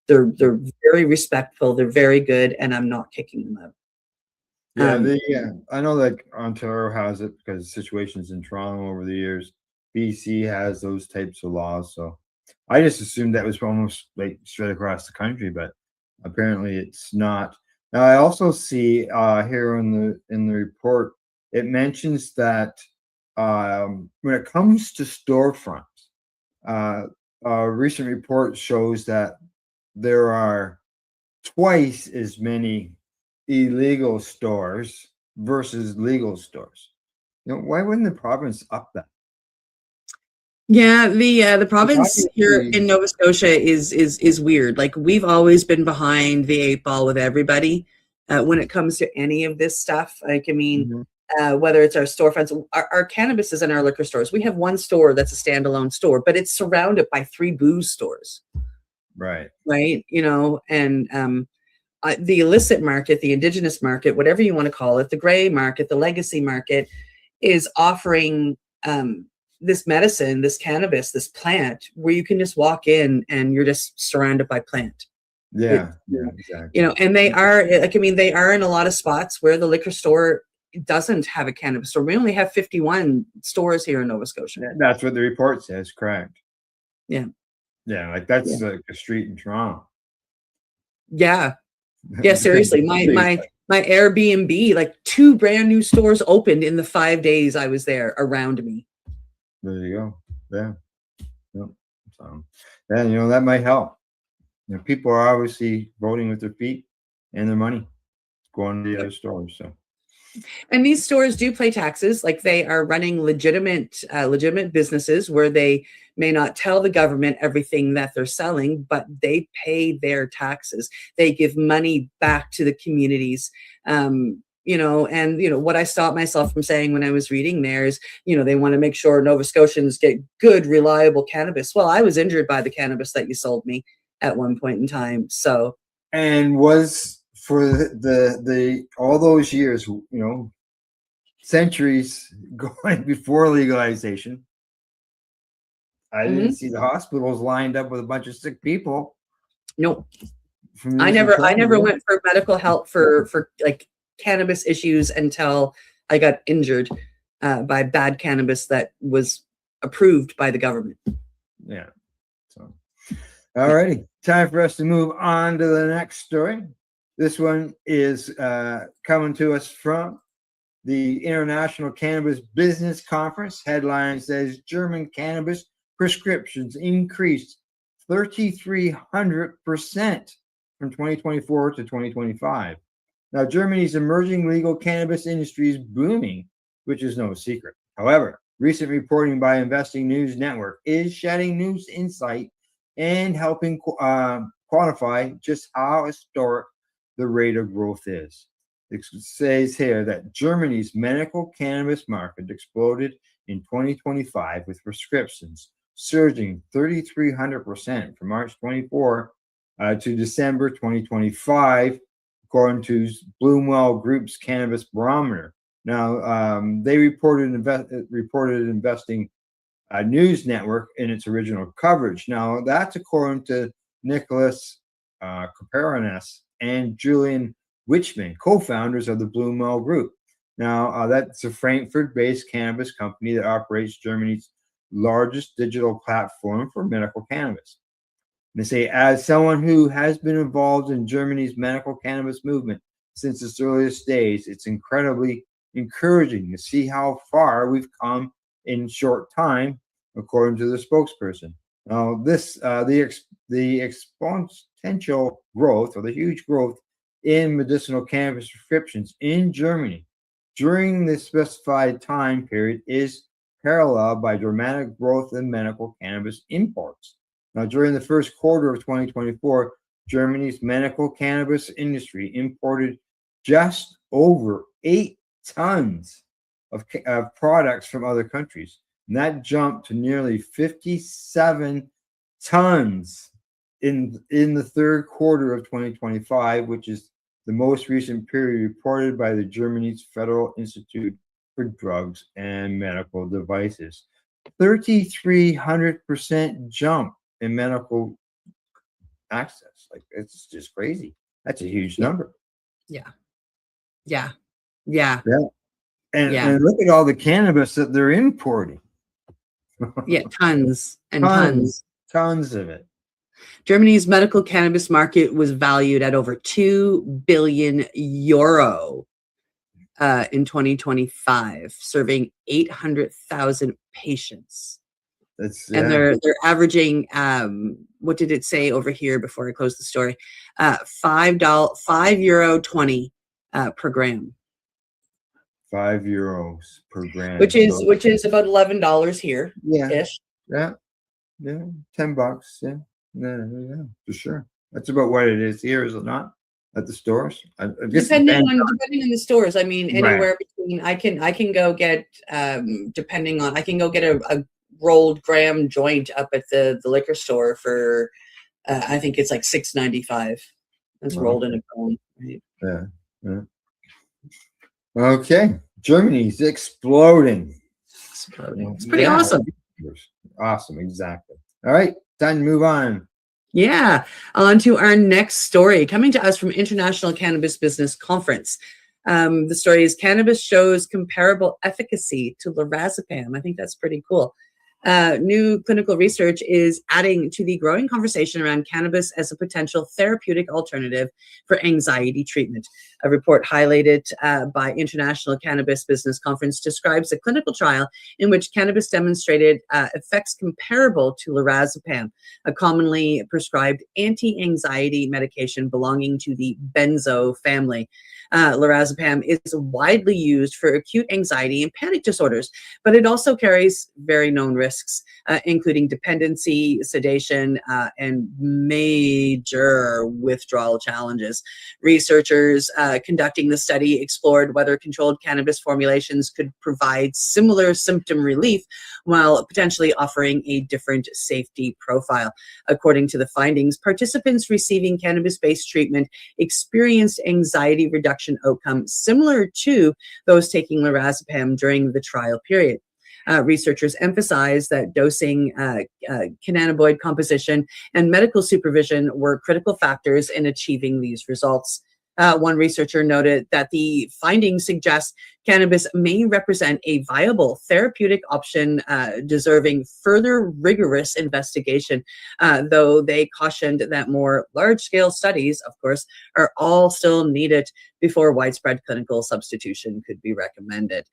They're very respectful. They're very good, and I'm not kicking them out. Yeah, I know that Ontario has it because situations in Toronto over the years. BC has those types of laws, so I just assumed that was almost like straight across the country, but apparently it's not. Now I also see here in the report it mentions that when it comes to storefronts, a recent report shows that there are twice as many illegal stores versus legal stores. You know, why wouldn't the province up that? Yeah, the province here in Nova Scotia is weird. Like, we've always been behind the 8 ball with everybody when it comes to any of this stuff. Like, I mean, whether it's our storefronts, our cannabis is in our liquor stores. We have one store that's a standalone store, but it's surrounded by 3 booze stores. Right. Right. You know, and the illicit market, the indigenous market, whatever you want to call it, the gray market, the legacy market, is offering this medicine, this cannabis, this plant, where you can just walk in and you're just surrounded by plant. Yeah, exactly. You know, and they are, like, I mean, they are in a lot of spots where the liquor store doesn't have a cannabis store. We only have 51 stores here in Nova Scotia. That's what the report says, correct. Yeah. Yeah, like that's like a street in Toronto. Yeah. Yeah, seriously. My Airbnb, like 2 brand new stores opened in the 5 days I was there around me. There you go. Yeah. Yep. So, yeah, you know, that might help. You know, people are obviously voting with their feet and their money, going to the other stores. So, and these stores do pay taxes. Like, they are running legitimate businesses where they may not tell the government everything that they're selling, but they pay their taxes. They give money back to the communities. You know, and, you know, what I stopped myself from saying when I was reading there is, you know, they want to make sure Nova Scotians get good, reliable cannabis. Well, I was injured by the cannabis that you sold me at one point in time. So, and was for the all those years, you know, centuries going before legalization, I didn't see the hospitals lined up with a bunch of sick people. Nope. I never went for medical help for like cannabis issues until I got injured by bad cannabis that was approved by the government. Yeah. So, all righty. Time for us to move on to the next story. This one is coming to us from the International Cannabis Business Conference. Headline says German cannabis prescriptions increased 3,300% from 2024 to 2025. Now, Germany's emerging legal cannabis industry is booming, which is no secret. However, recent reporting by Investing News Network is shedding news insight and helping quantify just how historic the rate of growth is. It says here that Germany's medical cannabis market exploded in 2025 with prescriptions surging 3,300% from March 24 to December 2025, according to Bloomwell Group's Cannabis Barometer. Now, they reported Investing News Network in its original coverage. Now, that's according to Nicholas Kaparanes and Julian Wichman, co-founders of the Bloomwell Group. Now, that's a Frankfurt-based cannabis company that operates Germany's largest digital platform for medical cannabis. They say, as someone who has been involved in Germany's medical cannabis movement since its earliest days, it's incredibly encouraging to see how far we've come in short time, according to the spokesperson. Now, the exponential growth, or the huge growth in medicinal cannabis prescriptions in Germany during the specified time period is paralleled by dramatic growth in medical cannabis imports. Now, during the first quarter of 2024, Germany's medical cannabis industry imported just over 8 tons of products from other countries. And that jumped to nearly 57 tons in the third quarter of 2025, which is the most recent period reported by the Germany's Federal Institute for Drugs and Medical Devices. 3,300% jump in medical access. Like, it's just crazy. That's a huge number. Yeah. Yeah. And look at all the cannabis that they're importing. Yeah, tons and tons. Tons of it. Germany's medical cannabis market was valued at over 2 billion euro in 2025, serving 800,000 patients. And they're averaging, what did it say over here before I close the story? €5.20 per gram. €5 per gram, which is about $11 here. Ish. Yeah, $10. Yeah, for sure. That's about what it is here, is it not? At the stores, depending on the stores. I mean, anywhere between I can go get I can go get a rolled gram joint up at the liquor store for I think it's like $6.95. It's rolled in a cone. Right? Yeah. Okay, Germany's exploding. It's pretty awesome. Awesome, exactly. All right, time to move on. Yeah, on to our next story, coming to us from International Cannabis Business Conference. The story is Cannabis Shows Comparable Efficacy to Lorazepam. I think that's pretty cool. New clinical research is adding to the growing conversation around cannabis as a potential therapeutic alternative for anxiety treatment. A report highlighted by International Cannabis Business Conference describes a clinical trial in which cannabis demonstrated effects comparable to lorazepam, a commonly prescribed anti-anxiety medication belonging to the benzo family. Lorazepam is widely used for acute anxiety and panic disorders, but it also carries very known risks, including dependency, sedation, and major withdrawal challenges. Researchers conducting the study explored whether controlled cannabis formulations could provide similar symptom relief while potentially offering a different safety profile. According to the findings, participants receiving cannabis-based treatment experienced anxiety reduction outcome similar to those taking lorazepam during the trial period. Researchers emphasize that dosing, cannabinoid composition, and medical supervision were critical factors in achieving these results. One researcher noted that the findings suggest cannabis may represent a viable therapeutic option deserving further rigorous investigation, though they cautioned that more large-scale studies, of course, are all still needed before widespread clinical substitution could be recommended.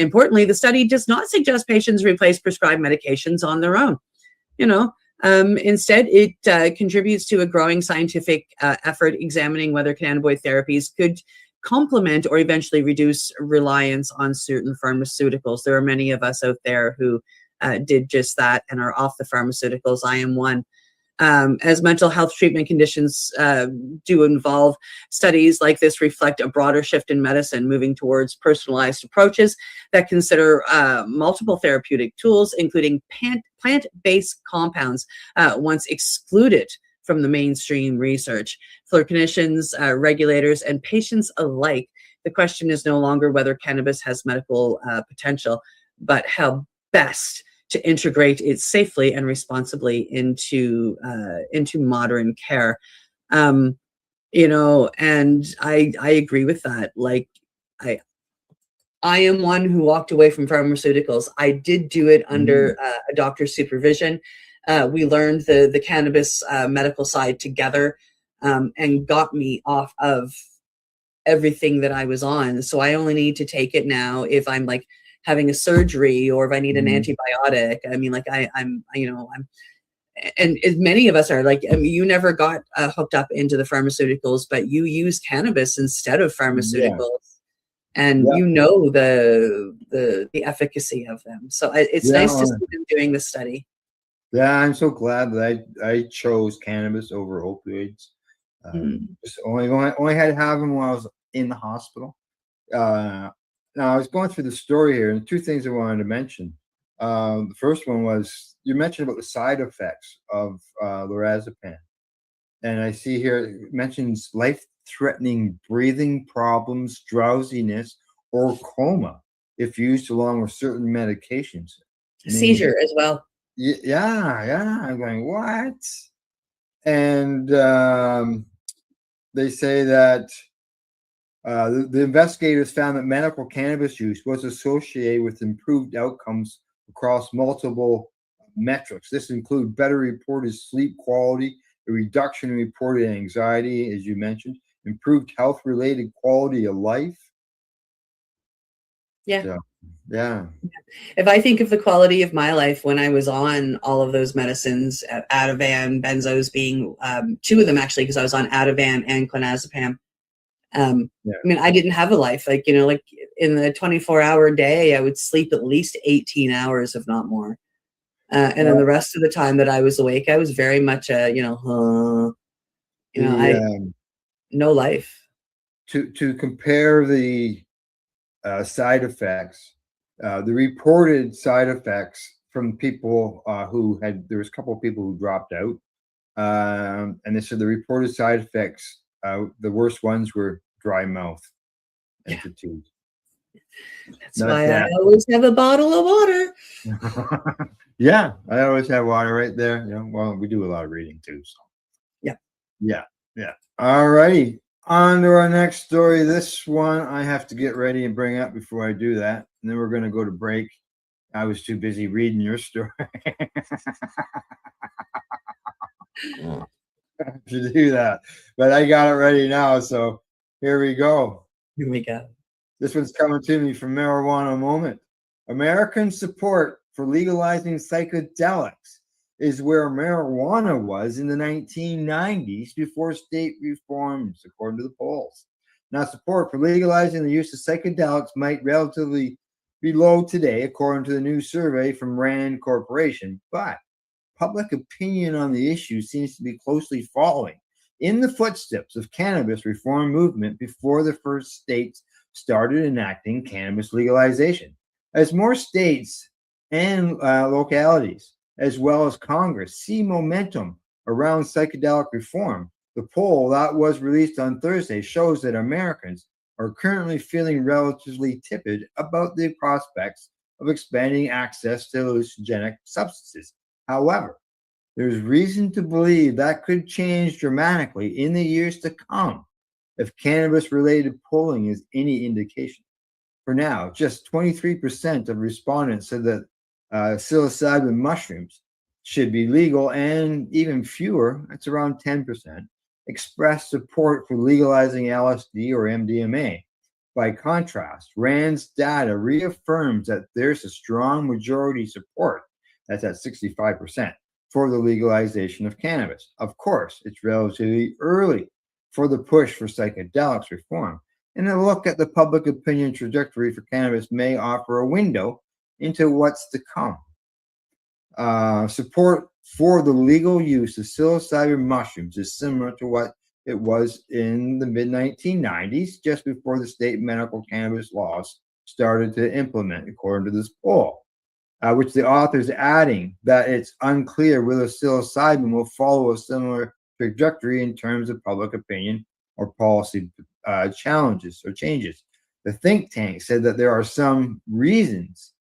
Importantly, the study does not suggest patients replace prescribed medications on their own. Instead, it contributes to a growing scientific effort examining whether cannabinoid therapies could complement or eventually reduce reliance on certain pharmaceuticals. There are many of us out there who did just that and are off the pharmaceuticals. I am one. As mental health treatment conditions do involve, studies like this reflect a broader shift in medicine, moving towards personalized approaches that consider multiple therapeutic tools, including plant-based compounds, once excluded from the mainstream research. For clinicians, regulators, and patients alike, the question is no longer whether cannabis has medical potential, but how best to integrate it safely and responsibly into modern care. And I agree with that. Like, I am one who walked away from pharmaceuticals. I did do it under a doctor's supervision. We learned the cannabis medical side together, and got me off of everything that I was on. So I only need to take it now if I'm like having a surgery or if I need an antibiotic. I mean, like I'm and many of us are like, I mean, you never got hooked up into the pharmaceuticals, but you use cannabis instead of pharmaceuticals, and you know the efficacy of them. So it's nice to see them doing the study. Yeah, I'm so glad that I chose cannabis over opioids. Just only had to have them while I was in the hospital. Now I was going through the story here, and two things I wanted to mention. The first one was you mentioned about the side effects of lorazepam, and I see here it mentions life-threatening breathing problems, drowsiness, or coma if used along with certain medications. Seizure as well. Yeah. I'm going, what? And they say that the investigators found that medical cannabis use was associated with improved outcomes across multiple metrics. This includes better reported sleep quality, a reduction in reported anxiety, as you mentioned, improved health-related quality of life. Yeah. So, yeah. If I think of the quality of my life when I was on all of those medicines, Ativan, benzos being two of them actually, because I was on Ativan and clonazepam. I mean, I didn't have a life. Like, you know, like in the 24-hour day, I would sleep at least 18 hours, if not more. And then the rest of the time that I was awake, I was very much no life. To compare the side effects, the reported side effects from people there was a couple of people who dropped out, and they said the reported side effects, the worst ones were dry mouth and fatigue. That's why I always have a bottle of water. Yeah, I always have water right there. You know, well, we do a lot of reading too. So. Yeah. All righty. On to our next story. This one I have to get ready and bring up before I do that. And then we're going to go to break. I was too busy reading your story to do that. But I got it ready now. So here we go. Here we go. This one's coming to me from Marijuana Moment. American support for legalizing psychedelics is where marijuana was in the 1990s before state reforms, according to the polls. Now, support for legalizing the use of psychedelics might relatively be low today, according to the new survey from RAND Corporation, but public opinion on the issue seems to be closely following in the footsteps of cannabis reform movement before the first states started enacting cannabis legalization. As more states and localities, as well as Congress, see momentum around psychedelic reform, the poll that was released on Thursday shows that Americans are currently feeling relatively tepid about the prospects of expanding access to hallucinogenic substances. However, there's reason to believe that could change dramatically in the years to come if cannabis-related polling is any indication. For now, just 23% of respondents said that psilocybin mushrooms should be legal, and even fewer, that's around 10%, expressed support for legalizing LSD or MDMA. By contrast, RAND's data reaffirms that there's a strong majority support, that's at 65%, for the legalization of cannabis. Of course, it's relatively early for the push for psychedelics reform, and a look at the public opinion trajectory for cannabis may offer a window into what's to come. Support for the legal use of psilocybin mushrooms is similar to what it was in the mid-1990s, just before the state medical cannabis laws started to implement, according to this poll, which the author's adding that it's unclear whether psilocybin will follow a similar trajectory in terms of public opinion or policy challenges or changes. The think tank said that there are some reasons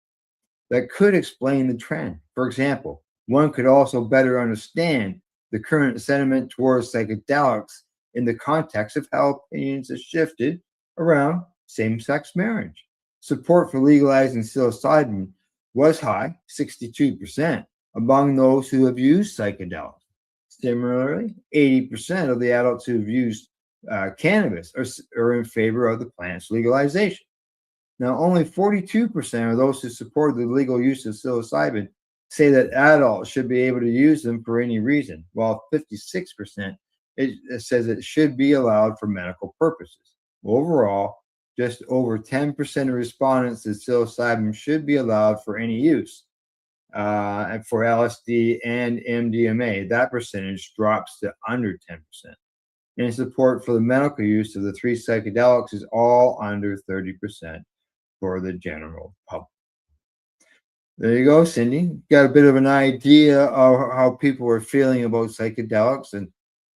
that could explain the trend. For example, one could also better understand the current sentiment towards psychedelics in the context of how opinions have shifted around same-sex marriage. Support for legalizing psilocybin was high, 62%, among those who have used psychedelics. Similarly, 80% of the adults who have used cannabis are in favor of the plant's legalization. Now, only 42% of those who support the legal use of psilocybin say that adults should be able to use them for any reason, while 56% it says it should be allowed for medical purposes. Overall, just over 10% of respondents said psilocybin should be allowed for any use. And for LSD and MDMA, that percentage drops to under 10%. And support for the medical use of the three psychedelics is all under 30% for the general public. There you go, Cindy. Got a bit of an idea of how people are feeling about psychedelics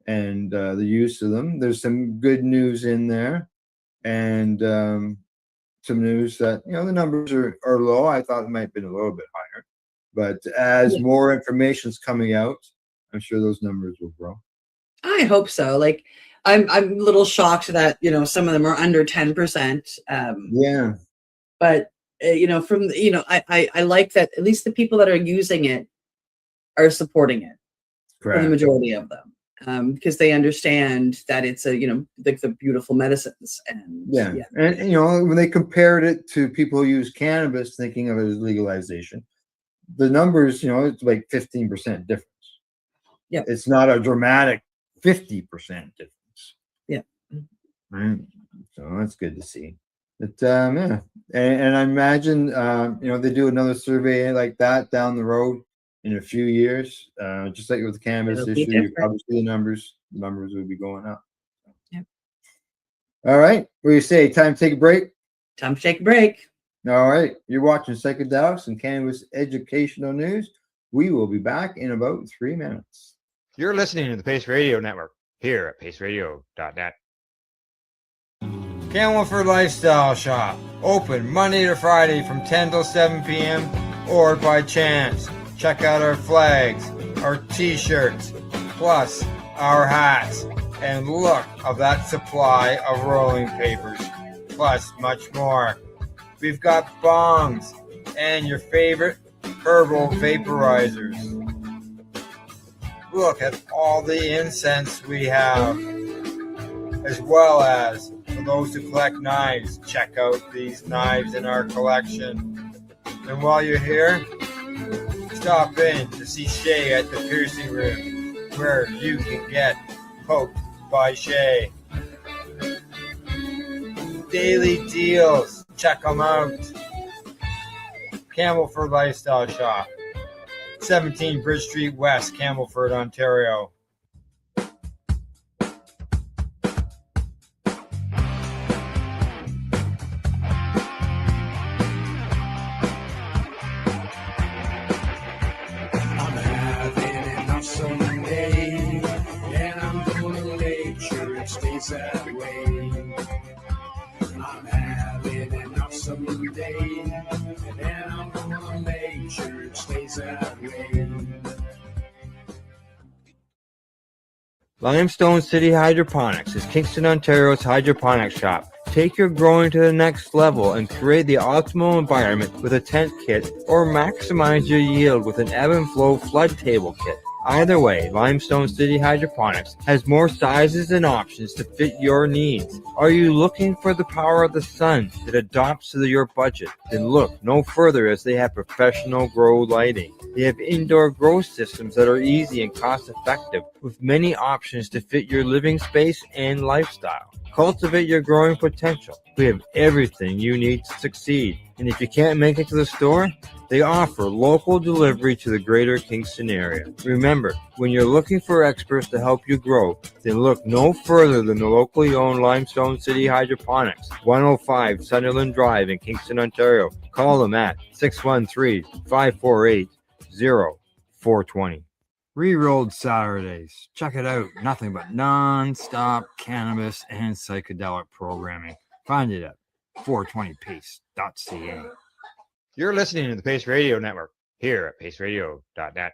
and the use of them. There's some good news in there, and some news that the numbers are low. I thought it might have been a little bit higher, but as more information is coming out, I'm sure those numbers will grow. I hope so. Like, I'm a little shocked that some of them are under 10%. Yeah, but from I like that at least the people that are using it are supporting it. Correct. For the majority of them, because they understand that it's like the beautiful medicines. And and when they compared it to people who use cannabis, thinking of it as legalization, the numbers, it's like 15% difference. Yeah, it's not a dramatic 50% difference. Yeah, right. So that's good to see. But yeah, and I imagine they do another survey like that down the road in a few years, just like with the cannabis issue. You probably see the numbers will be going up. Yep. All right, what do you say? Time to take a break. Time to take a break. All right, you're watching Psychedelics and Cannabis Educational News. We will be back in about 3 minutes. You're listening to the Pace Radio Network here at paceradio.net. Camelford Lifestyle Shop, open Monday to Friday from 10 till 7 p.m. or by chance. Check out our flags, our t-shirts, plus our hats, and look of that supply of rolling papers, plus much more. We've got bongs and your favorite herbal vaporizers. Look at all the incense we have, as well as for those who collect knives, check out these knives in our collection. And while you're here, stop in to see Shay at the piercing room, where you can get poked by Shay. Daily deals, check them out. Camelford Lifestyle Shop, 17 Bridge Street West, Camelford, Ontario. That way. I'm having enough someday, and I'm gonna make sure it stays that way. Limestone City Hydroponics is Kingston, Ontario's hydroponics shop. Take your growing to the next level and create the optimal environment with a tent kit, or maximize your yield with an ebb and flow flood table kit. Either way, Limestone City Hydroponics has more sizes and options to fit your needs. Are you looking for the power of the sun that adapts to your budget? Then look no further, as they have professional grow lighting. They have indoor grow systems that are easy and cost effective, with many options to fit your living space and lifestyle. Cultivate your growing potential. We have everything you need to succeed. And if you can't make it to the store, they offer local delivery to the greater Kingston area. Remember, when you're looking for experts to help you grow, then look no further than the locally owned Limestone City Hydroponics, 105 Sunderland Drive in Kingston, Ontario. Call them at 613-548-0420. Rerolled Saturdays. Check it out. Nothing but non-stop cannabis and psychedelic programming. Find it at 420pace.ca. You're listening to the Pace Radio Network here at paceradio.net.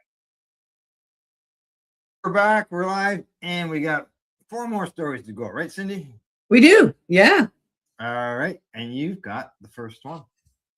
We're back. We're live, and we got 4 more stories to go. Right, Cindy? We do. Yeah. All right. And you've got the first one.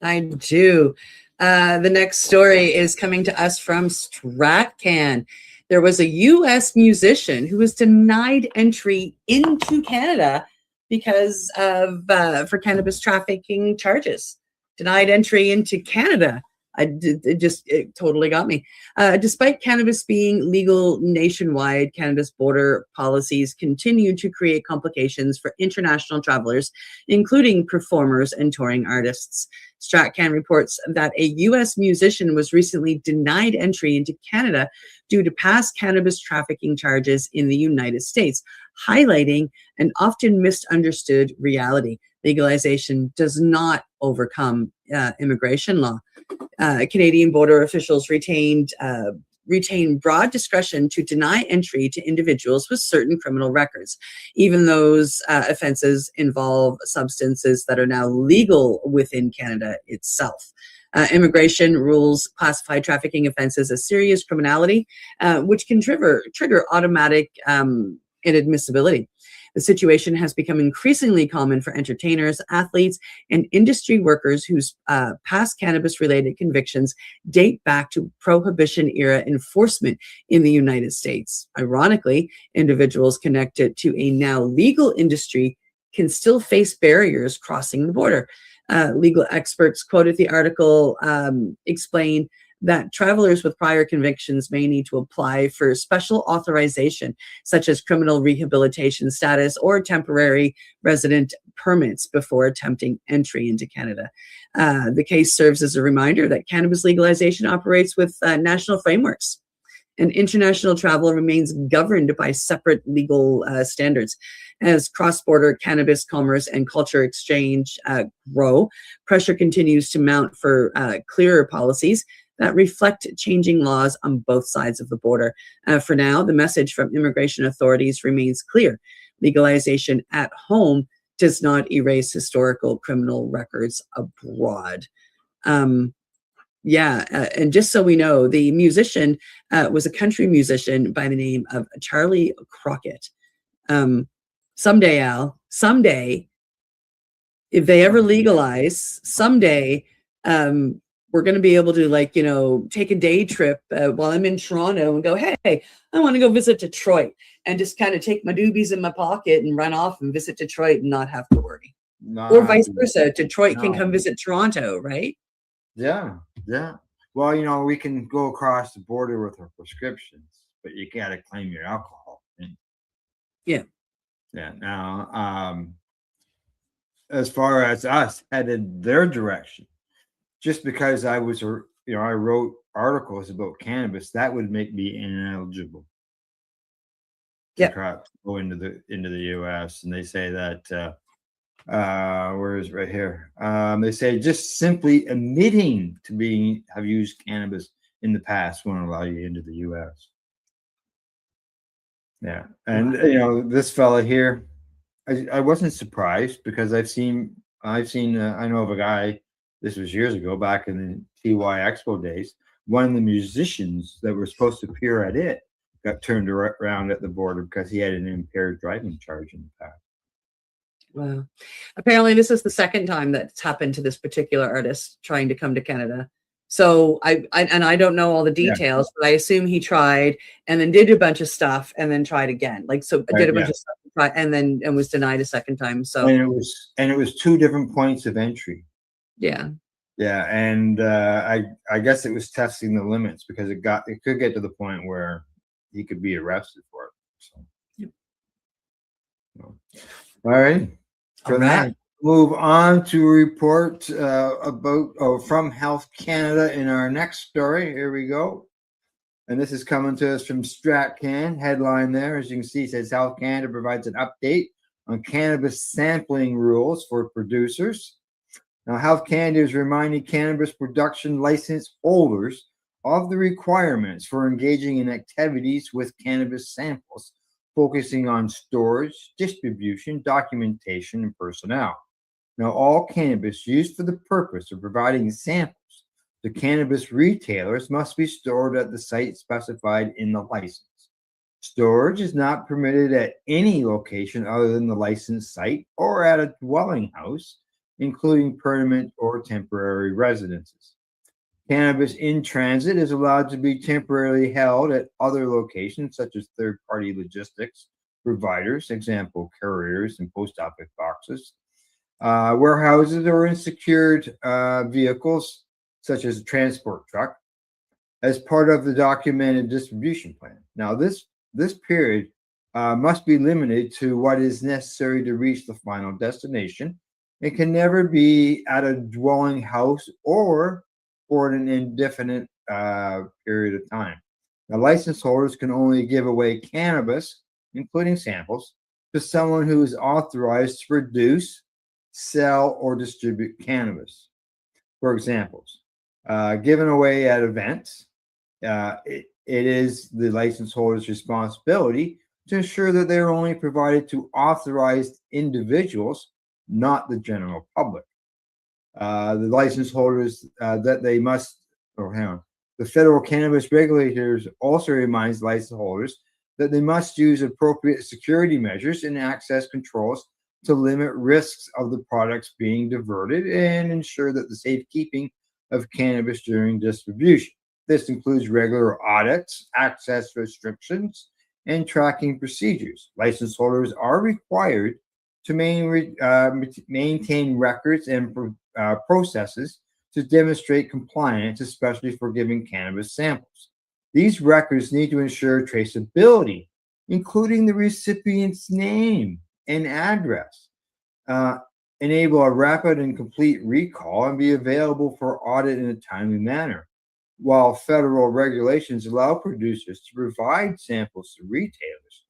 I do. The next story is coming to us from StratCan. There was a U.S. musician who was denied entry into Canada because of for cannabis trafficking charges. Denied entry into Canada. It totally got me. Despite cannabis being legal nationwide, cannabis border policies continue to create complications for international travelers, including performers and touring artists. StratCan reports that a U.S. musician was recently denied entry into Canada due to past cannabis trafficking charges in the United States, highlighting an often misunderstood reality. Legalization does not overcome immigration law. Canadian border officials retain broad discretion to deny entry to individuals with certain criminal records, even those offenses involve substances that are now legal within Canada itself. Immigration rules classify trafficking offenses as serious criminality, which can trigger automatic inadmissibility. The situation has become increasingly common for entertainers, athletes, and industry workers whose past cannabis-related convictions date back to Prohibition-era enforcement in the United States. Ironically, individuals connected to a now legal industry can still face barriers crossing the border. Legal experts quoted the article explain that travelers with prior convictions may need to apply for special authorization, such as criminal rehabilitation status or temporary resident permits before attempting entry into Canada. The case serves as a reminder that cannabis legalization operates with national frameworks, and international travel remains governed by separate legal standards. As cross-border cannabis commerce and culture exchange grow, pressure continues to mount for clearer policies that reflect changing laws on both sides of the border. For now, the message from immigration authorities remains clear. Legalization at home does not erase historical criminal records abroad. And just so we know, the musician was a country musician by the name of Charlie Crockett. Someday, Al, if they ever legalize, someday, we're going to be able to take a day trip while I'm in Toronto and go, hey, I want to go visit Detroit, and just kind of take my doobies in my pocket and run off and visit Detroit and not have to worry. Or vice versa. Detroit can come visit Toronto, right? Yeah. Well, we can go across the border with our prescriptions, but you got to claim your alcohol. Yeah. Yeah. Now, as far as us headed their direction, just because I wrote articles about cannabis, that would make me ineligible to go into the U.S. And they say that where is it right here? They say just simply admitting to have used cannabis in the past won't allow you into the U.S. Yeah, and this fella here, I wasn't surprised because I know of a guy. This was years ago, back in the TY Expo days. One of the musicians that were supposed to appear at it got turned around at the border because he had an impaired driving charge in the past. Wow. Apparently, this is the second time that's happened to this particular artist trying to come to Canada. So I don't know all the details, but I assume he tried and then did a bunch of stuff and then tried again. Did a bunch of stuff and was denied a second time. So and it was two different points of entry. Yeah. Yeah, and I guess it was testing the limits because it could get to the point where he could be arrested for it. So. Yep. All right. From that, move on to a report from Health Canada in our next story. Here we go. And this is coming to us from StratCan. Headline there, as you can see, says Health Canada provides an update on cannabis sampling rules for producers. Now, Health Canada is reminding cannabis production license holders of the requirements for engaging in activities with cannabis samples, focusing on storage, distribution, documentation, and personnel. Now, all cannabis used for the purpose of providing samples to cannabis retailers must be stored at the site specified in the license. Storage is not permitted at any location other than the licensed site or at a dwelling house including permanent or temporary residences. Cannabis in transit is allowed to be temporarily held at other locations, such as third-party logistics providers, example, couriers and post office boxes, warehouses, or in secured vehicles, such as a transport truck, as part of the documented distribution plan. Now, this period must be limited to what is necessary to reach the final destination. It can never be at a dwelling house or for an indefinite period of time. Now, license holders can only give away cannabis, including samples, to someone who is authorized to produce, sell, or distribute cannabis. For examples, given away at events, it is the license holder's responsibility to ensure that they are only provided to authorized individuals, not the general public. The license holders that they must, the federal cannabis regulators also reminds license holders that they must use appropriate security measures and access controls to limit risks of the products being diverted and ensure that the safekeeping of cannabis during distribution. This includes regular audits, access restrictions, and tracking procedures. License holders are required to maintain records and processes to demonstrate compliance, especially for giving cannabis samples. These records need to ensure traceability, including the recipient's name and address, enable a rapid and complete recall, and be available for audit in a timely manner. While federal regulations allow producers to provide samples to retailers,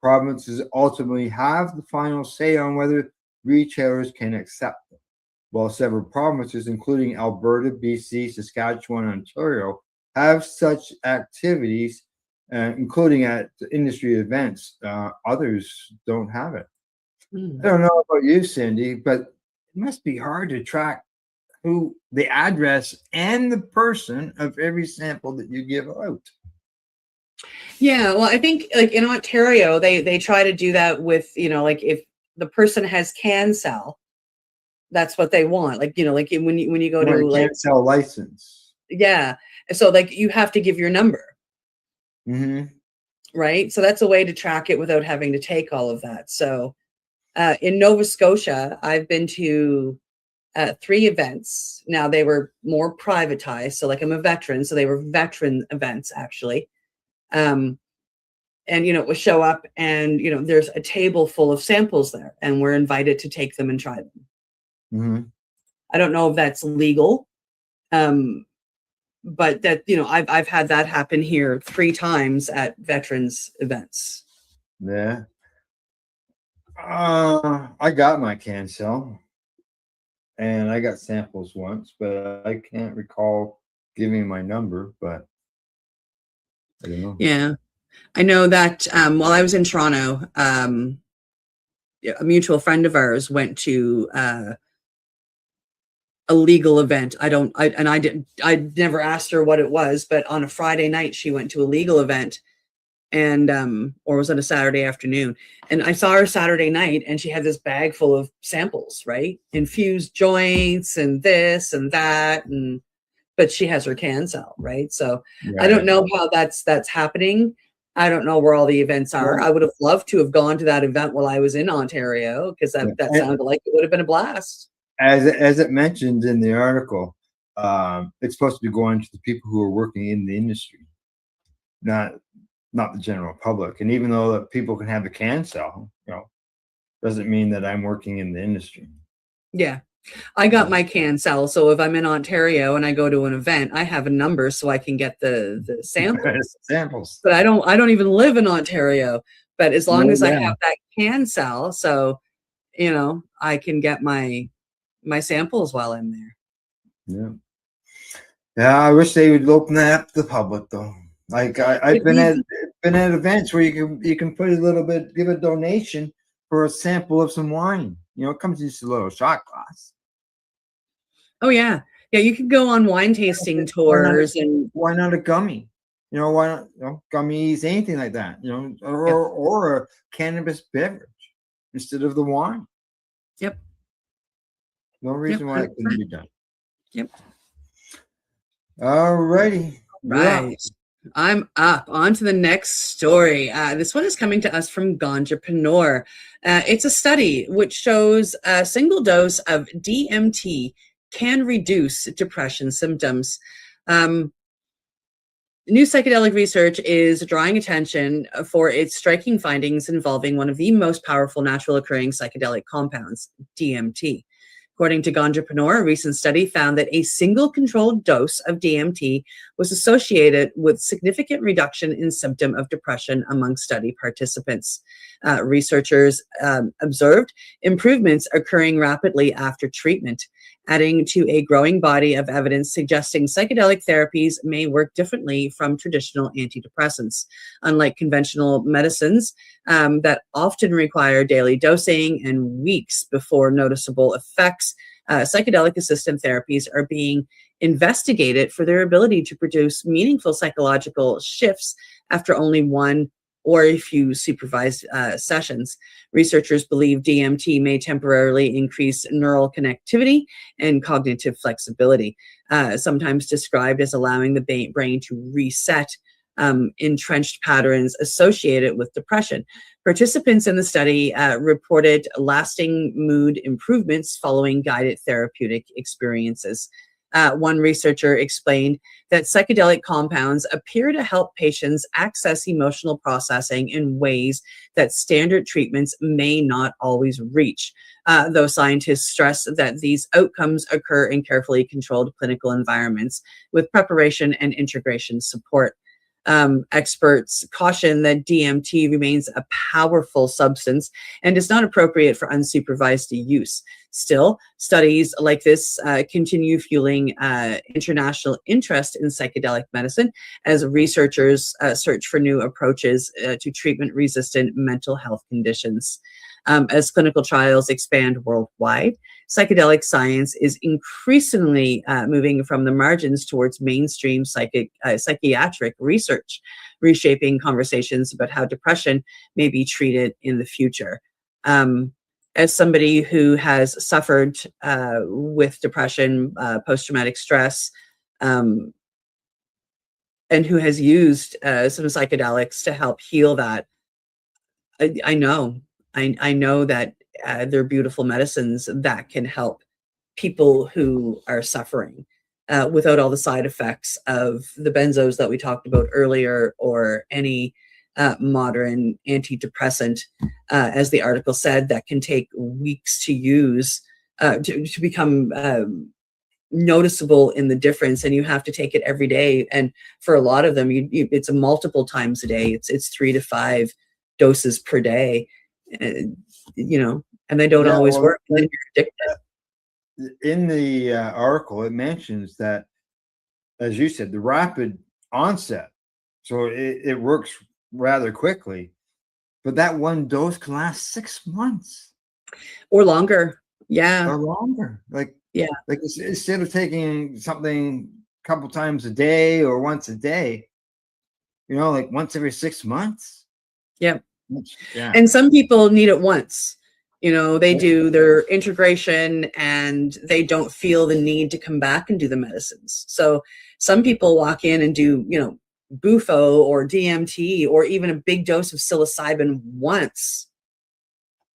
provinces ultimately have the final say on whether retailers can accept them. While several provinces, including Alberta, BC, Saskatchewan, and Ontario, have such activities, including at industry events, others don't have it. I don't know about you, Cindy, but it must be hard to track who the address and the person of every sample that you give out. Yeah, well, I think like in Ontario, they try to do that with, like if the person has can sell, that's what they want. Like, like when you go to like can't sell license. Yeah. So like you have to give your number. Mm-hmm. Right. So that's a way to track it without having to take all of that. So in Nova Scotia, I've been to 3 events. Now they were more privatized. So like I'm a veteran. So they were veteran events actually. And, it would show up and, there's a table full of samples there and we're invited to take them and try them. Mm-hmm. I don't know if that's legal. But that, I've had that happen here 3 times at veterans events. Yeah. I got my can sell and I got samples once, but I can't recall giving my number, but I don't know. Yeah. I know that while I was in Toronto, a mutual friend of ours went to a legal event. I never asked her what it was, but on a Friday night she went to a legal event and or was it a Saturday afternoon? And I saw her Saturday night and she had this bag full of samples, right? Infused joints and this and that, but she has her can sell, right? So I don't know how that's happening. I don't know where all the events are. I would have loved to have gone to that event while I was in Ontario because that sounded like it would have been a blast. As it mentioned in the article, it's supposed to be going to the people who are working in the industry, not the general public. And even though that people can have a can sell, doesn't mean that I'm working in the industry. Yeah. I got my can sell. So if I'm in Ontario and I go to an event, I have a number so I can get the samples. But I don't even live in Ontario. But as long as I have that can sell, so I can get my samples while I'm there. Yeah, I wish they would open that up to the public though. Like I've been at events where you can put a little bit, give a donation for a sample of some wine. It comes in just a little shot glass. Oh yeah. Yeah, you could go on wine tasting tours and why not a gummy? Why not gummies, anything like that, or a cannabis beverage instead of the wine. Yep. No reason why it couldn't be done. Yep. All righty. Right. I'm up. On to the next story. This one is coming to us from Ganjapreneur. It's a study which shows a single dose of DMT can reduce depression symptoms. New psychedelic research is drawing attention for its striking findings involving one of the most powerful natural occurring psychedelic compounds, DMT. According to Ganjapreneur, a recent study found that a single controlled dose of DMT was associated with significant reduction in symptom of depression among study participants. Researchers observed improvements occurring rapidly after treatment, adding to a growing body of evidence suggesting psychedelic therapies may work differently from traditional antidepressants. Unlike conventional medicines that often require daily dosing and weeks before noticeable effects, psychedelic assisted therapies are being investigated for their ability to produce meaningful psychological shifts after only one or a few supervised sessions. Researchers believe DMT may temporarily increase neural connectivity and cognitive flexibility, sometimes described as allowing the brain to reset entrenched patterns associated with depression. Participants in the study reported lasting mood improvements following guided therapeutic experiences. One researcher explained that psychedelic compounds appear to help patients access emotional processing in ways that standard treatments may not always reach. Though scientists stress that these outcomes occur in carefully controlled clinical environments with preparation and integration support. Experts caution that DMT remains a powerful substance and is not appropriate for unsupervised use. Still, studies like this continue fueling international interest in psychedelic medicine as researchers search for new approaches to treatment-resistant mental health conditions. As clinical trials expand worldwide, psychedelic science is increasingly moving from the margins towards mainstream psychiatric research, reshaping conversations about how depression may be treated in the future. As somebody who has suffered with depression, post-traumatic stress, and who has used some psychedelics to help heal that, I know that they're beautiful medicines that can help people who are suffering without all the side effects of the benzos that we talked about earlier or any modern antidepressant, as the article said, that can take weeks to use to become noticeable in the difference, and you have to take it every day. And for a lot of them, it's multiple times a day. It's 3 to 5 doses per day. And they don't always work. And then you're addicted. In the article, it mentions that, as you said, the rapid onset. So it works rather quickly, but that one dose can last 6 months or longer. Yeah, or longer. Like instead of taking something a couple times a day or once a day, like once every 6 months. Yep. Yeah. And some people need it once. They do their integration and they don't feel the need to come back and do the medicines. So some people walk in and do, Bufo or DMT or even a big dose of psilocybin once.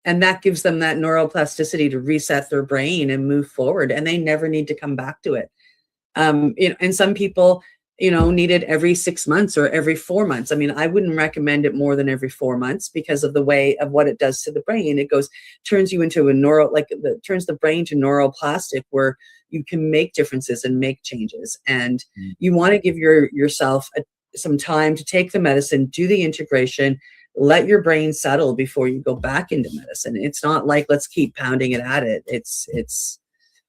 And that gives them that neuroplasticity to reset their brain and move forward. And they never need to come back to it. And some people, need it every 6 months or every 4 months. I mean, I wouldn't recommend it more than every 4 months because of the way of what it does to the brain. It turns you into turns the brain to neuroplastic, where you can make differences and make changes. And you want to give yourself some time to take the medicine, do the integration, let your brain settle before you go back into medicine. It's not like, let's keep pounding it at it.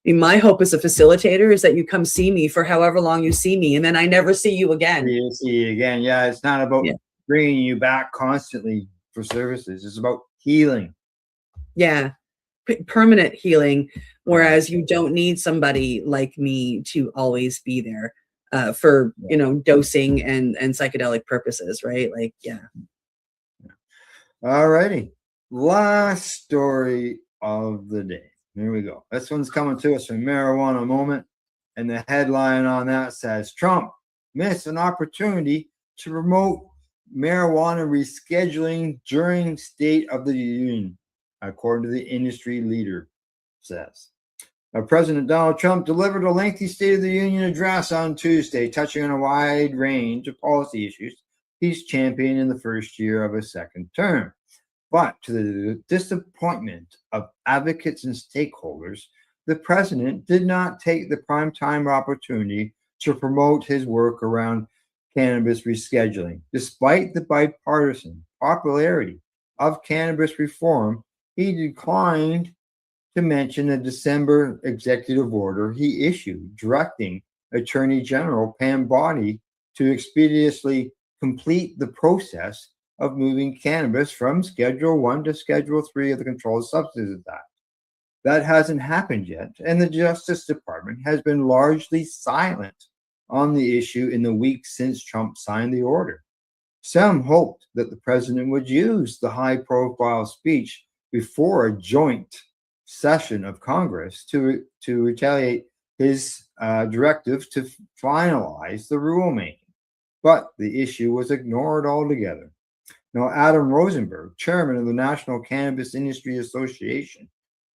My hope as a facilitator is that you come see me for however long you see me, and then I never see you again. See you again. Yeah, it's not about bringing you back constantly for services. It's about healing. Yeah, permanent healing, whereas you don't need somebody like me to always be there for, dosing and psychedelic purposes, right? All righty. Last story of the day. Here we go. This one's coming to us from Marijuana Moment. And the headline on that says, Trump missed an opportunity to promote marijuana rescheduling during State of the Union, according to the industry leader says. Now, President Donald Trump delivered a lengthy State of the Union address on Tuesday, touching on a wide range of policy issues he's championed in the first year of his second term. But to the disappointment of advocates and stakeholders, the president did not take the primetime opportunity to promote his work around cannabis rescheduling. Despite the bipartisan popularity of cannabis reform, he declined to mention a December executive order he issued directing Attorney General Pam Bondi to expeditiously complete the process of moving cannabis from Schedule 1 to Schedule 3 of the Controlled Substances Act. That hasn't happened yet, and the Justice Department has been largely silent on the issue in the weeks since Trump signed the order. Some hoped that the president would use the high-profile speech before a joint session of Congress to retaliate his directive to finalize the rulemaking. But the issue was ignored altogether. Now, Adam Rosenberg, chairman of the National Cannabis Industry Association,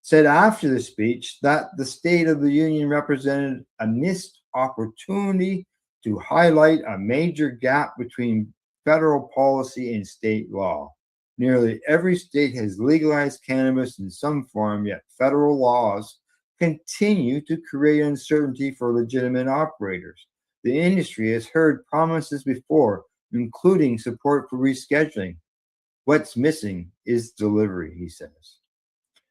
said after the speech that the State of the Union represented a missed opportunity to highlight a major gap between federal policy and state law. Nearly every state has legalized cannabis in some form, yet federal laws continue to create uncertainty for legitimate operators. The industry has heard promises before, including support for rescheduling. What's missing is delivery, he says.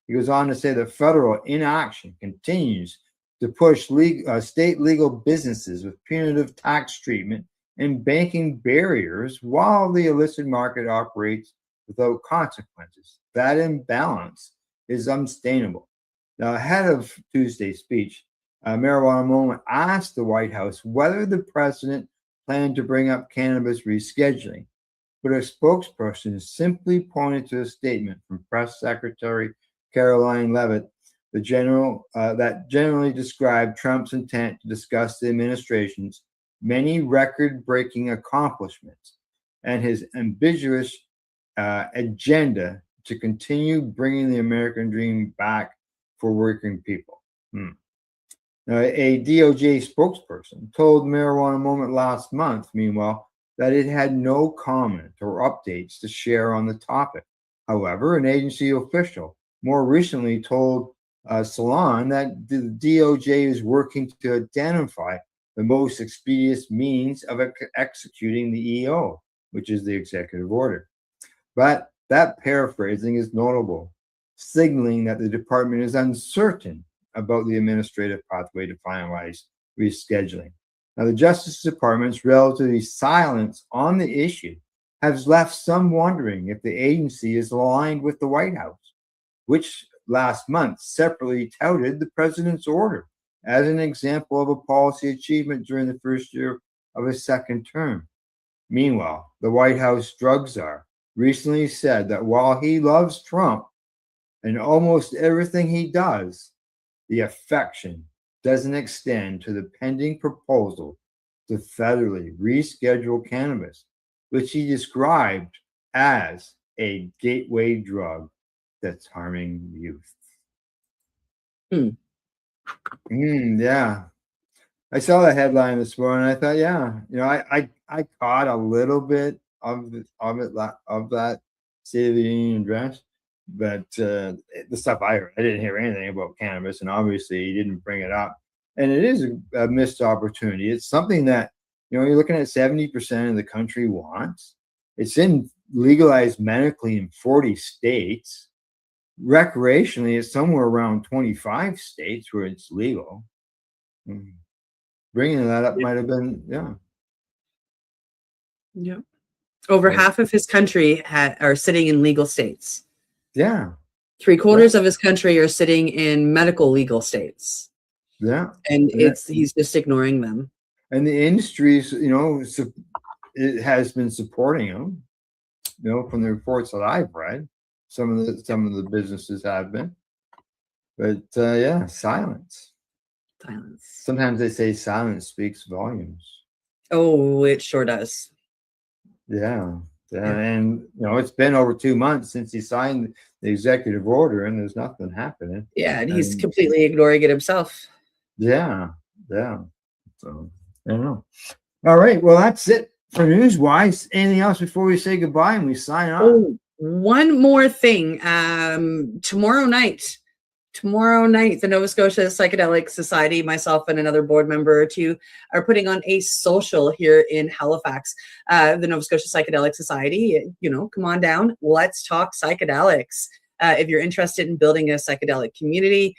He goes on to say that federal inaction continues to push state legal businesses with punitive tax treatment and banking barriers while the illicit market operates without consequences. That imbalance is unsustainable. Now, ahead of Tuesday's speech, Marijuana Moment asked the White House whether the president planned to bring up cannabis rescheduling, but a spokesperson simply pointed to a statement from Press Secretary Caroline Leavitt, that generally described Trump's intent to discuss the administration's many record-breaking accomplishments and his ambitious agenda to continue bringing the American dream back for working people. Now, a DOJ spokesperson told Marijuana Moment last month, meanwhile, that it had no comment or updates to share on the topic. However, an agency official more recently told Salon that the DOJ is working to identify the most expeditious means of executing the EO, which is the executive order. But that paraphrasing is notable, signaling that the department is uncertain about the administrative pathway to finalize rescheduling. Now, the Justice Department's relative silence on the issue has left some wondering if the agency is aligned with the White House, which last month separately touted the president's order as an example of a policy achievement during the first year of his second term. Meanwhile, the White House drug czar recently said that while he loves Trump and almost everything he does, the affection doesn't extend to the pending proposal to federally reschedule cannabis, which he described as a gateway drug that's harming youth. Yeah. I saw the headline this morning. I thought, I caught a little bit of that State of the Union address, but the stuff I heard, I didn't hear anything about cannabis, and obviously he didn't bring it up. And it is a missed opportunity. It's something that, you're looking at 70% of the country wants. It's legalized medically in 40 states. Recreationally, it's somewhere around 25 states where it's legal. Bringing that up might have been, Yeah. Over half of his country are sitting in legal states. Yeah. 3/4 of his country are sitting in medical legal states. Yeah. And he's just ignoring them. And the industries, it has been supporting him, from the reports that I've read. Some of the businesses have been. But yeah, silence. Silence. Sometimes they say silence speaks volumes. Oh, it sure does. Yeah. And it's been over 2 months since he signed the executive order, and there's nothing happening. Yeah, and he's completely ignoring it himself. Yeah. So I don't know. All right. Well, that's it for news wise. Anything else before we say goodbye and we sign off? Oh, one more thing. Tomorrow night, the Nova Scotia Psychedelic Society, myself and another board member or two are putting on a social here in Halifax. The Nova Scotia Psychedelic Society, come on down. Let's talk psychedelics. If you're interested in building a psychedelic community,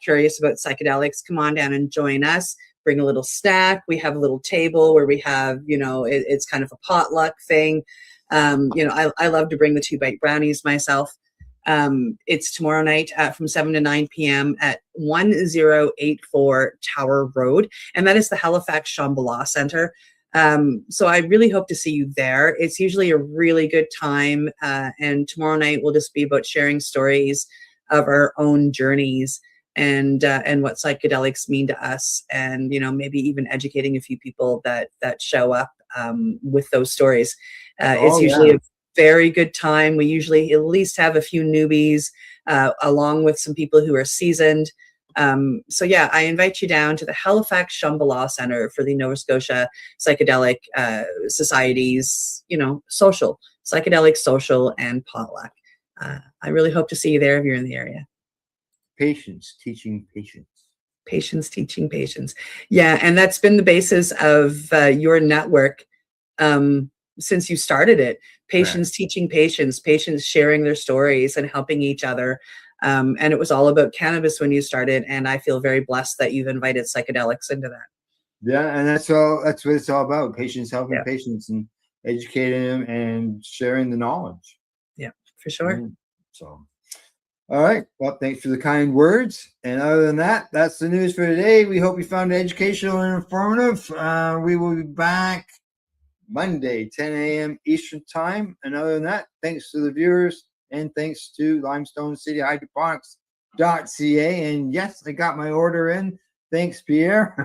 curious about psychedelics, come on down and join us. Bring a little snack. We have a little table where we have, it's kind of a potluck thing. I love to bring the 2-bite brownies myself. It's tomorrow night from 7 to 9 p.m. at 1084 Tower Road, and that is the Halifax Shambhala Center. So I really hope to see you there. It's usually a really good time, and tomorrow night will just be about sharing stories of our own journeys and what psychedelics mean to us, and maybe even educating a few people that show up with those stories. It's usually a very good time. We usually at least have a few newbies along with some people who are seasoned. So yeah, I invite you down to the Halifax Shambhala Center for the Nova Scotia Psychedelic Society's, psychedelic social and potluck. I really hope to see you there if you're in the area. Patience teaching patience. Patience teaching patience. Yeah, and that's been the basis of your network since you started it. Patients teaching patients, patients sharing their stories and helping each other. And it was all about cannabis when you started. And I feel very blessed that you've invited psychedelics into that. Yeah, and that's what it's all about. Patients helping patients and educating them and sharing the knowledge. Yeah, for sure. So, all right. Well, thanks for the kind words. And other than that, that's the news for today. We hope you found it educational and informative. We will be back Monday, 10 a.m. Eastern Time. And other than that, thanks to the viewers and thanks to Limestone City Hydroponics.ca. And yes, I got my order in. Thanks, Pierre.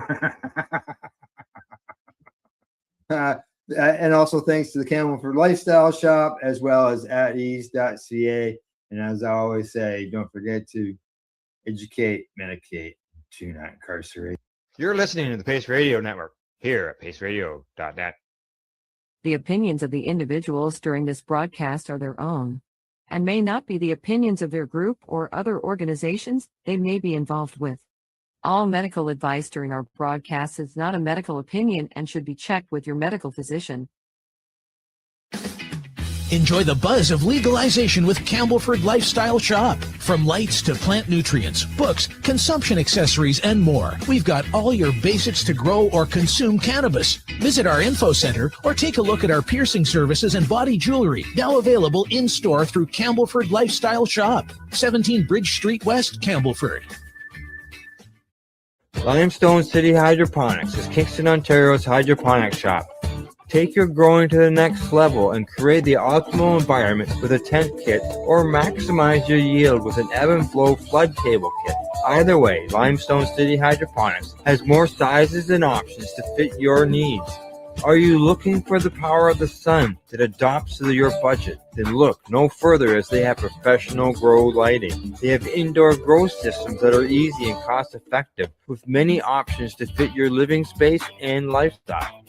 And also thanks to the Camelford Lifestyle Shop as well as at ease.ca. And as I always say, don't forget to educate, medicate, do not incarcerate. You're listening to the Pace Radio Network here at paceradio.net. The opinions of the individuals during this broadcast are their own and may not be the opinions of their group or other organizations they may be involved with. All medical advice during our broadcast is not a medical opinion and should be checked with your medical physician. Enjoy the buzz of legalization with Campbellford Lifestyle Shop. From lights to plant nutrients, books, consumption accessories, and more, we've got all your basics to grow or consume cannabis. Visit our info center or take a look at our piercing services and body jewelry, now available in-store through Campbellford Lifestyle Shop, 17 Bridge Street West, Campbellford. Limestone City Hydroponics is Kingston, Ontario's hydroponics shop. Take your growing to the next level and create the optimal environment with a tent kit or maximize your yield with an ebb and flow flood table kit. Either way, Limestone City Hydroponics has more sizes and options to fit your needs. Are you looking for the power of the sun that adapts to your budget? Then look no further as they have professional grow lighting. They have indoor grow systems that are easy and cost effective with many options to fit your living space and lifestyle.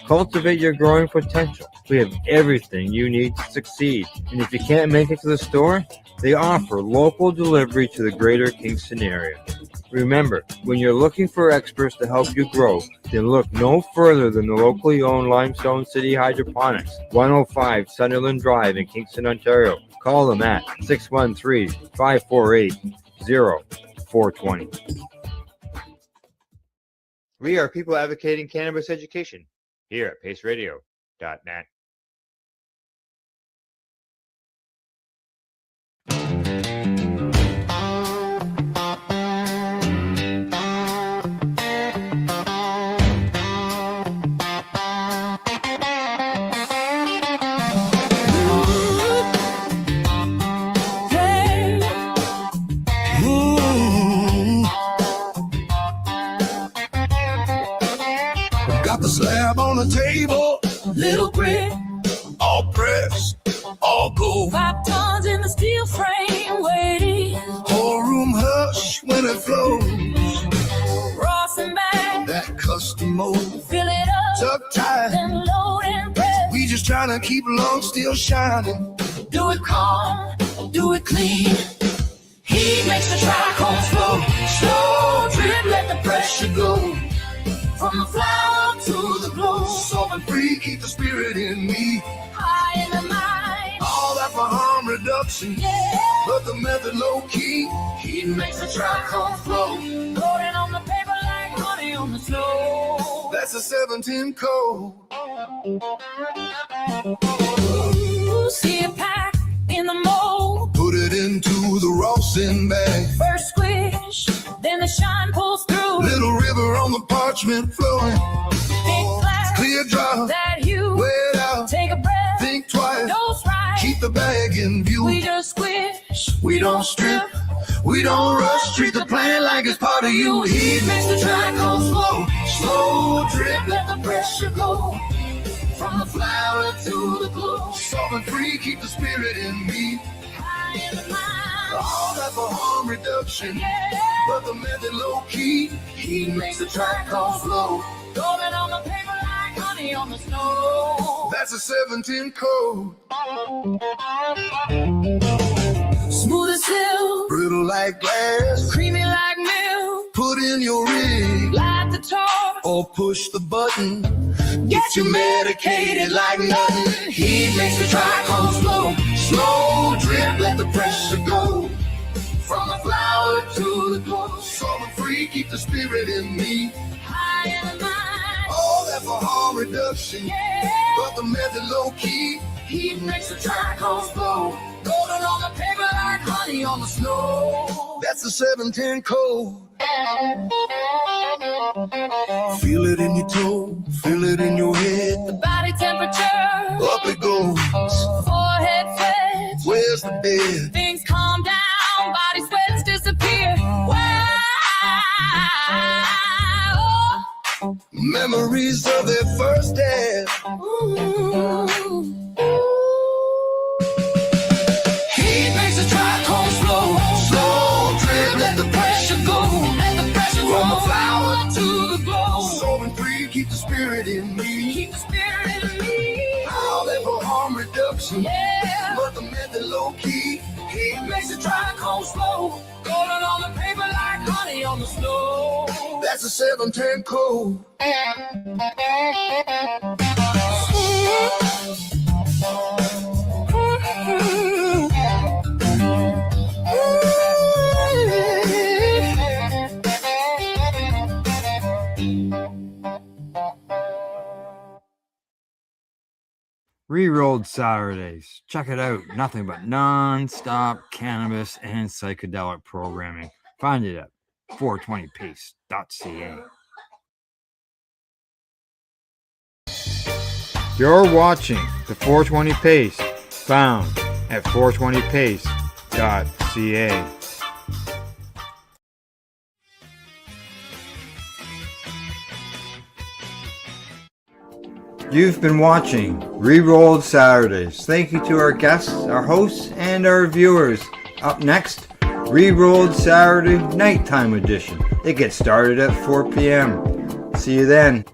Cultivate your growing potential. We have everything you need to succeed. And if you can't make it to the store, they offer local delivery to the greater Kingston area. Remember, when you're looking for experts to help you grow, then look no further than the locally owned Limestone City Hydroponics, 105 Sunderland Drive in Kingston, Ontario. Call them at 613-548-0420. We are people advocating cannabis education here at paceradio.net. Ooh, the table. Little grit, all press, all gold. 5 tons in the steel frame waiting. Whole room hush when it flows. Ross and back, That custom mold, fill it up, tuck tight. then load and press. We just trying to keep long still shining. Do it calm, do it clean. Heat makes the trichomes flow. Slow drip, let the pressure go. From the flower to the glow. Soft and free, keep the spirit in me. High in the mind. All that for harm reduction. Yeah. But the method low key. Heat makes the trichome flow. Loading on the paper like honey on the snow. That's a 710 code. Ooh, see a pack in the mold. Put it into the Rawson bag. First squish, then the shine pulls through. Little river on the parchment flowing. Big flash, Clear drop. that hue. Wait out. Take a breath. Think twice. Dose right. Keep the bag in view. We just squish. We don't strip. We don't rush. Treat the plant like it's part of you. Heat makes the trichome flow. Slow drip. Let the pressure go. From the flower to the glow. Soft and free, keep the spirit in me. High in the mind. All that for harm reduction. Yeah. But the method low key. Heat makes the trichome flow. Rolling on the paper like honey on the snow. That's a 710 code. Smooth as silk. Brittle like glass. Creamy like milk. Put in your rig. Light the torch. Or push the button. Get you medicated like nothing. Heat makes the trichomes flow. Slow drip, let the pressure go. From the flower to the glow. Soft and free, keep the spirit in me. High in the mind. All that for harm reduction. Yeah. But the method low key. Heat makes the trichomes flow. Golden on the paper like honey on the snow. That's the 710 code. Feel it in your toe, feel it in your head. The body temperature. Up it goes. Forehead flex. Where's the bed? Things calm down. Body sweats disappear. Wow. Memories of their first dance. Ooh. Heat makes the trichomes flow. Slow drip, let the pressure go. Let the pressure From the go. flower to the glow. Soft and free, keep the spirit in me. Keep the spirit in me. All that for harm reduction. Yeah. But the method low key. Heat makes the trichomes flow. Golden on the paper like honey on the snow. That's a 710 code. Rerolled Saturdays. Check it out. Nothing but non-stop cannabis and psychedelic programming. Find it at 420pace.ca. You're watching the 420 Pace, found at 420pace.ca. You've been watching Rerolled Saturdays. Thank you to our guests, our hosts, and our viewers. Up next, Rerolled Saturday Nighttime Edition. It gets started at 4 p.m. See you then.